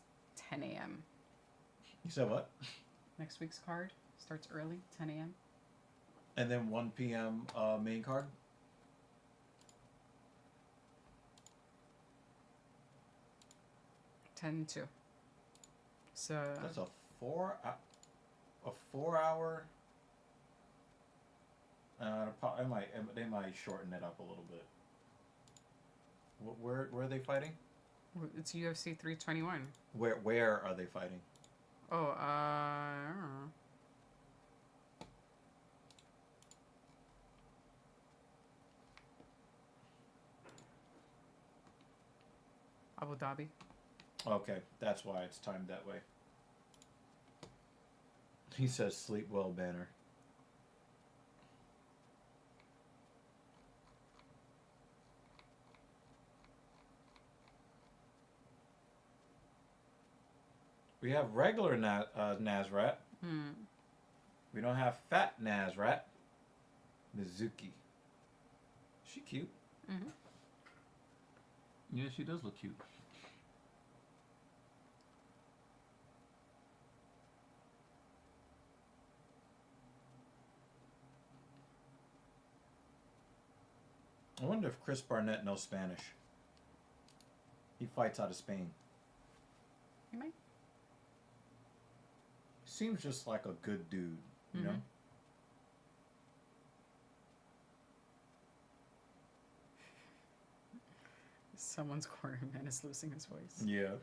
10 a.m. You said what? Next week's card starts early, 10 a.m. And then 1 p.m. Main card? Ten to. So That's a 4 hour. They might shorten it up a little bit. Where are they fighting? it's UFC 321. Where are they fighting? Oh, I don't know. Abu Dhabi. Okay, that's why it's timed that way. He says sleep well, Banner. We have regular Nazrat. Hmm. We don't have fat Nazrat. Mizuki. She cute. Mm-hmm. Yeah, she does look cute. I wonder if Chris Barnett knows Spanish. He fights out of Spain. You might. Seems just like a good dude, you know? Someone's cornerman is losing his voice. Yeah.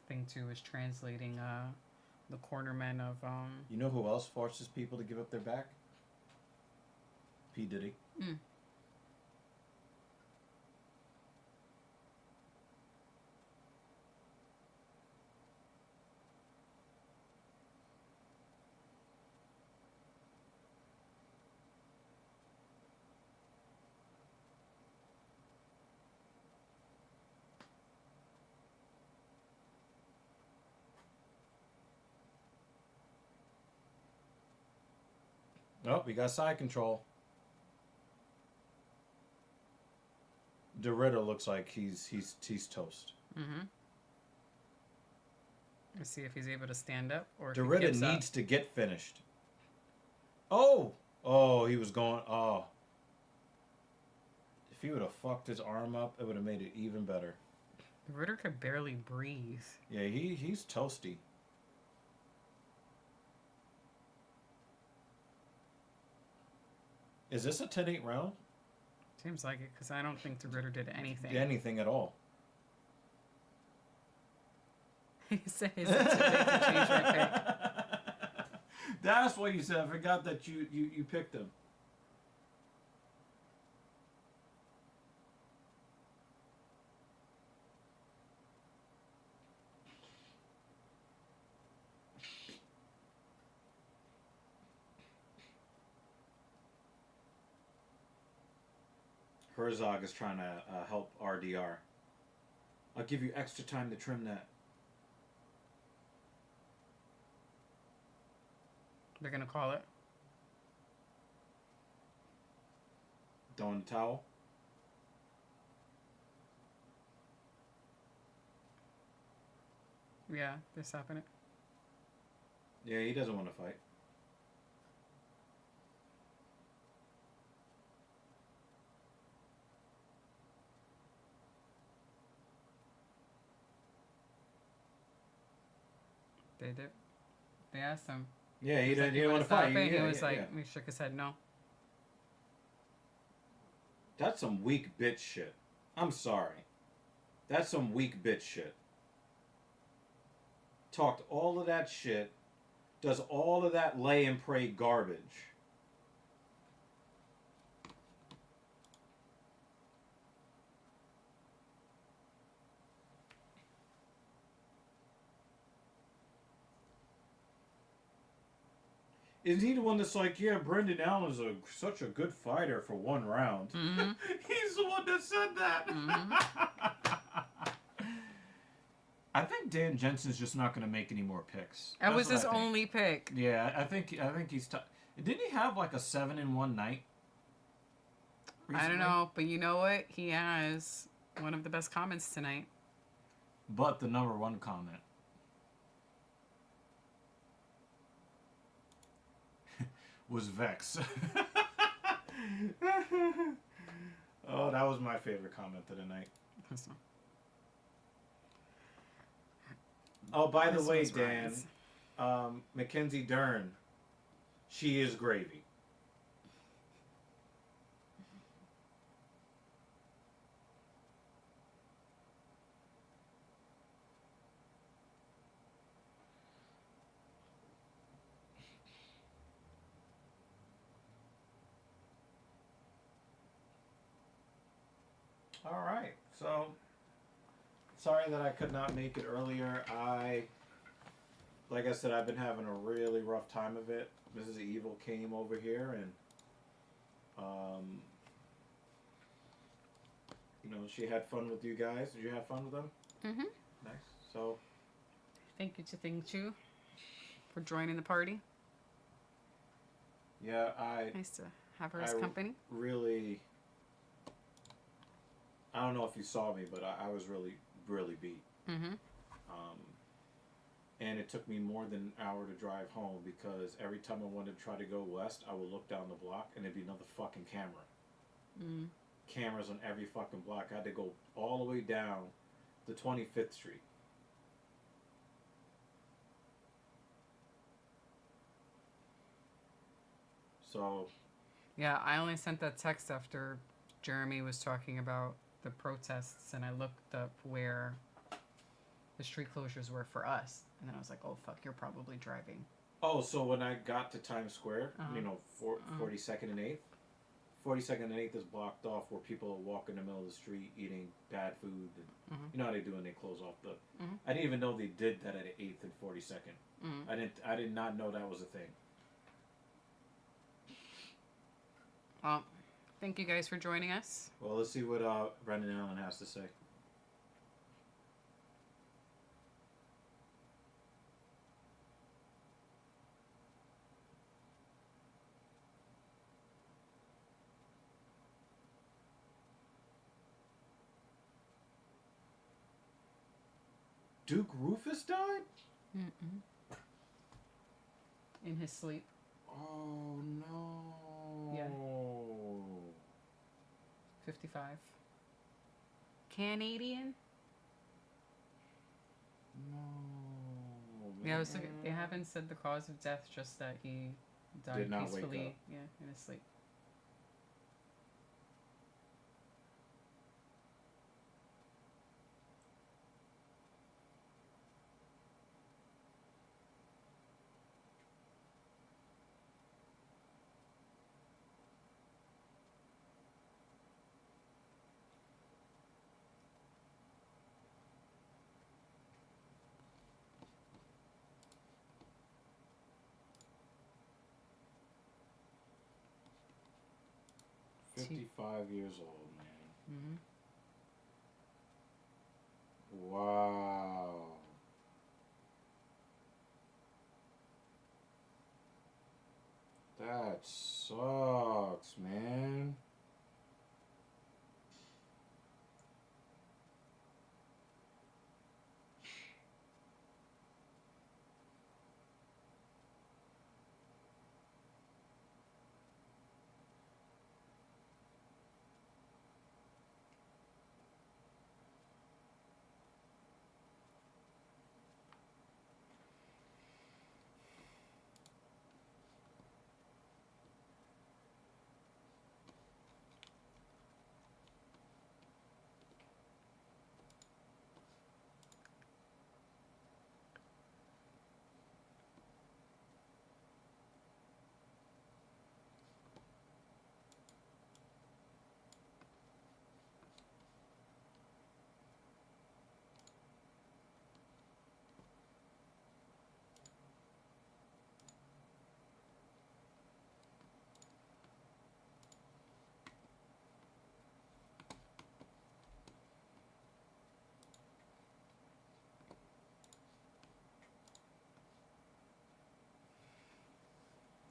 Thing too is translating the cornermen of You know who else forces people to give up their back? P. Diddy. Mm. Oh, we got side control. De Ridder looks like he's toast. Mm-hmm. Let's see if he's able to stand up or if De he Ridder gives up. needs to get finished. Oh! Oh, he was going. Oh. If he would have fucked his arm up, it would have made it even better. Ritter could barely breathe. Yeah, he's toasty. Is this a 10-8 round? Seems like it, because I don't think the Ritter did anything. Anything at all. He says it's too late to change my pick. That's what you said. I forgot that you picked him. Herzog is trying to help RDR. I'll give you extra time to trim that. They're gonna call it. Throwing the towel. Yeah, they're stopping it. Yeah, he doesn't want to fight. They did. They asked him. Yeah, he He's like, didn't "You want wanna to fight. stop it?" Yeah, He was yeah, like, yeah. he shook his head no. That's some weak bitch shit. I'm sorry. That's some weak bitch shit. Talked all of that shit. Does all of that lay and pray garbage. Isn't he the one that's like, yeah, Brendan Allen is such a good fighter for one round? Mm-hmm. He's the one that said that. Mm-hmm. I think Dan Jensen's just not going to make any more picks. That That's was what his I think. only pick. Yeah, I think he's. Didn't he have like a 7-in-1 night? I don't recently? know, but you know what? He has one of the best comments tonight. But the number one comment was Vex. Oh, that was my favorite comment of the night. That's not- Oh, by the This way, was Dan, Ryan's. Mackenzie Dern, she is gravy. All right. So, sorry that I could not make it earlier. Like I said, I've been having a really rough time of it. Mrs. Evil came over here and, um, she had fun with you guys. Did you have fun with them? Mm-hmm. Nice. So, Thank you to Thing Chu for joining the party. yeah, Nice to have her as company. really, I don't know if you saw me, but I was really, really beat. Mm-hmm. Um, and it took me more than an hour to drive home because every time I wanted to try to go west, I would look down the block and there'd be another fucking camera. Mm. Cameras on every fucking block. I had to go all the way down to 25th Street. So, Yeah, I only sent that text after Jeremy was talking about the protests, and I looked up where the street closures were for us, and then I was like, "Oh fuck, you're probably driving." so when I got to Times Square, Uh-huh. 42nd and 8th, 42nd and 8th is blocked off where people walk in the middle of the street eating bad food. And, Mhm. You know how they do when they close off the. Mhm. I didn't even know they did that at 8th and 42nd. Mm. I did not know that was a thing. Well, thank you guys for joining us. Well, let's see what Brendan Allen has to say. Duke Rufus died? Mm-mm. In his sleep. Oh no. Yeah. 55. Canadian? No. Yeah, I was looking, they haven't said the cause of death, just that he died Did not wake peacefully. up. Yeah, in his sleep. Mm. 55 years old, man. Mm-hmm. Wow. That sucks, man.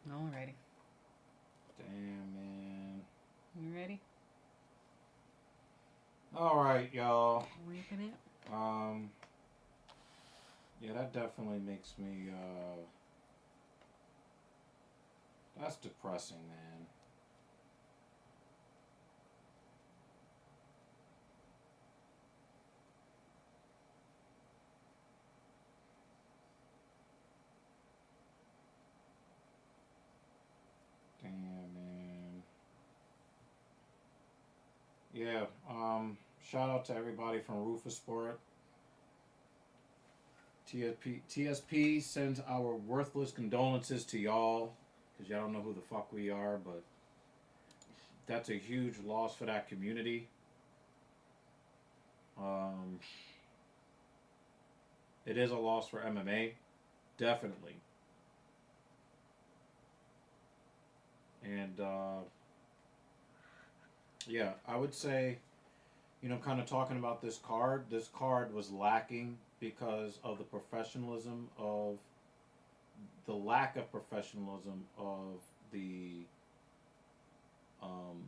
Alrighty. Damn, man. You ready? All right, y'all. Reaping it? Yeah, that definitely makes me, that's depressing, man. Damn, man. Yeah, shout out to everybody from Rufus Sport. TSP sends our worthless condolences to y'all, because y'all don't know who the fuck we are, but that's a huge loss for that community. It is a loss for MMA, definitely. And yeah, I would say, kind of talking about this card. This card was lacking because of the lack of professionalism the um,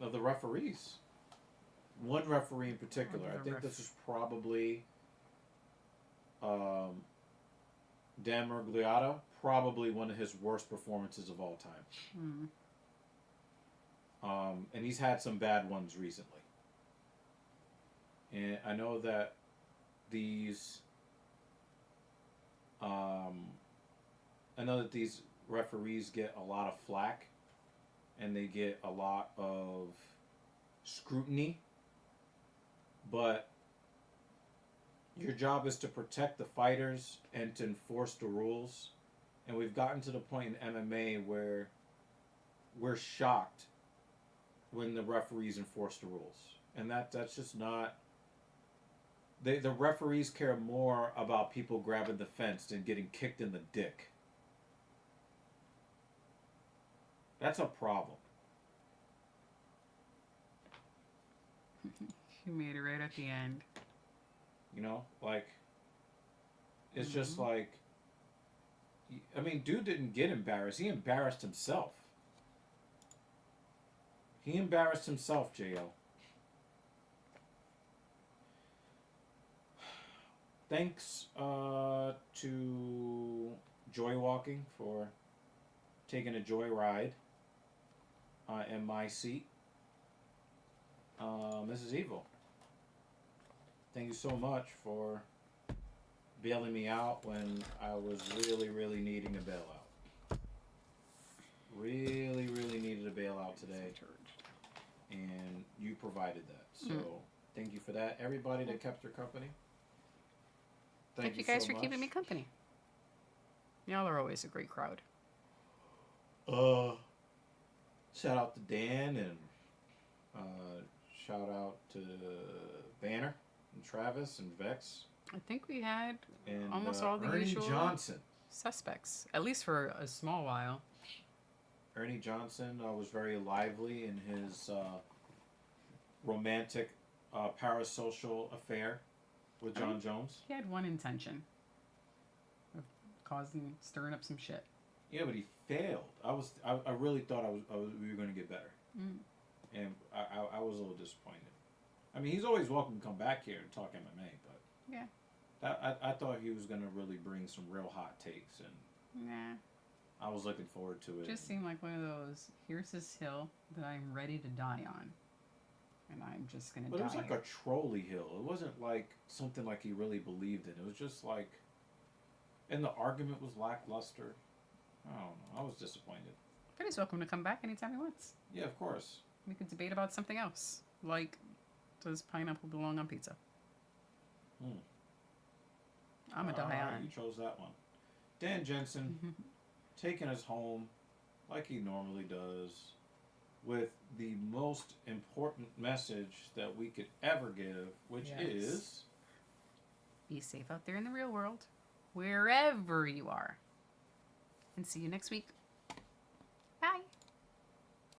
of the referees. One referee in particular. I think this is probably um, Dan Murgliata, probably one of his worst performances of all time. And he's had some bad ones recently. And I know that these, these referees get a lot of flack, and they get a lot of scrutiny. But your job is to protect the fighters and to enforce the rules. And we've gotten to the point in MMA where we're shocked when the referees enforce the rules. And that's just not... The referees care more about people grabbing the fence than getting kicked in the dick. That's a problem. You made it right at the end. It's just like... I mean, dude didn't get embarrassed. He embarrassed himself. He embarrassed himself, J.O. Thanks to Joy Walking for taking a joy ride in my seat. Mrs. Evil, thank you so much for bailing me out when I was really, really needing a bailout. Really, really needed a bailout today. And you provided that. So thank you for that. Everybody that kept your company. Thank you guys for keeping me company. Y'all are always a great crowd. Shout out to Dan and shout out to Banner and Travis and Vex. I think we had And almost all the Ernie usual Johnson. suspects, at least for a small while. Ernie Johnson was very lively in his romantic parasocial affair with John Jones. He had one intention of stirring up some shit. Yeah, but he failed. I really thought we were going to get better. And I was a little disappointed. I mean, he's always welcome to come back here and talk MMA, but yeah, I thought he was going to really bring some real hot takes, and I was looking forward to it. Just seemed like one of those, here's this hill that I'm ready to die on. And I'm just going to die. But it was like a trolley hill. It wasn't like something like he really believed in. It was just like... And the argument was lackluster. I don't know. I was disappointed. But he's welcome to come back anytime he wants. Yeah, of course. We could debate about something else. Like, does pineapple belong on pizza? I'm a die on. You chose that one. Dan Jensen taking us home like he normally does with the most important message that we could ever give, which is... Be safe out there in the real world, wherever you are. And see you next week.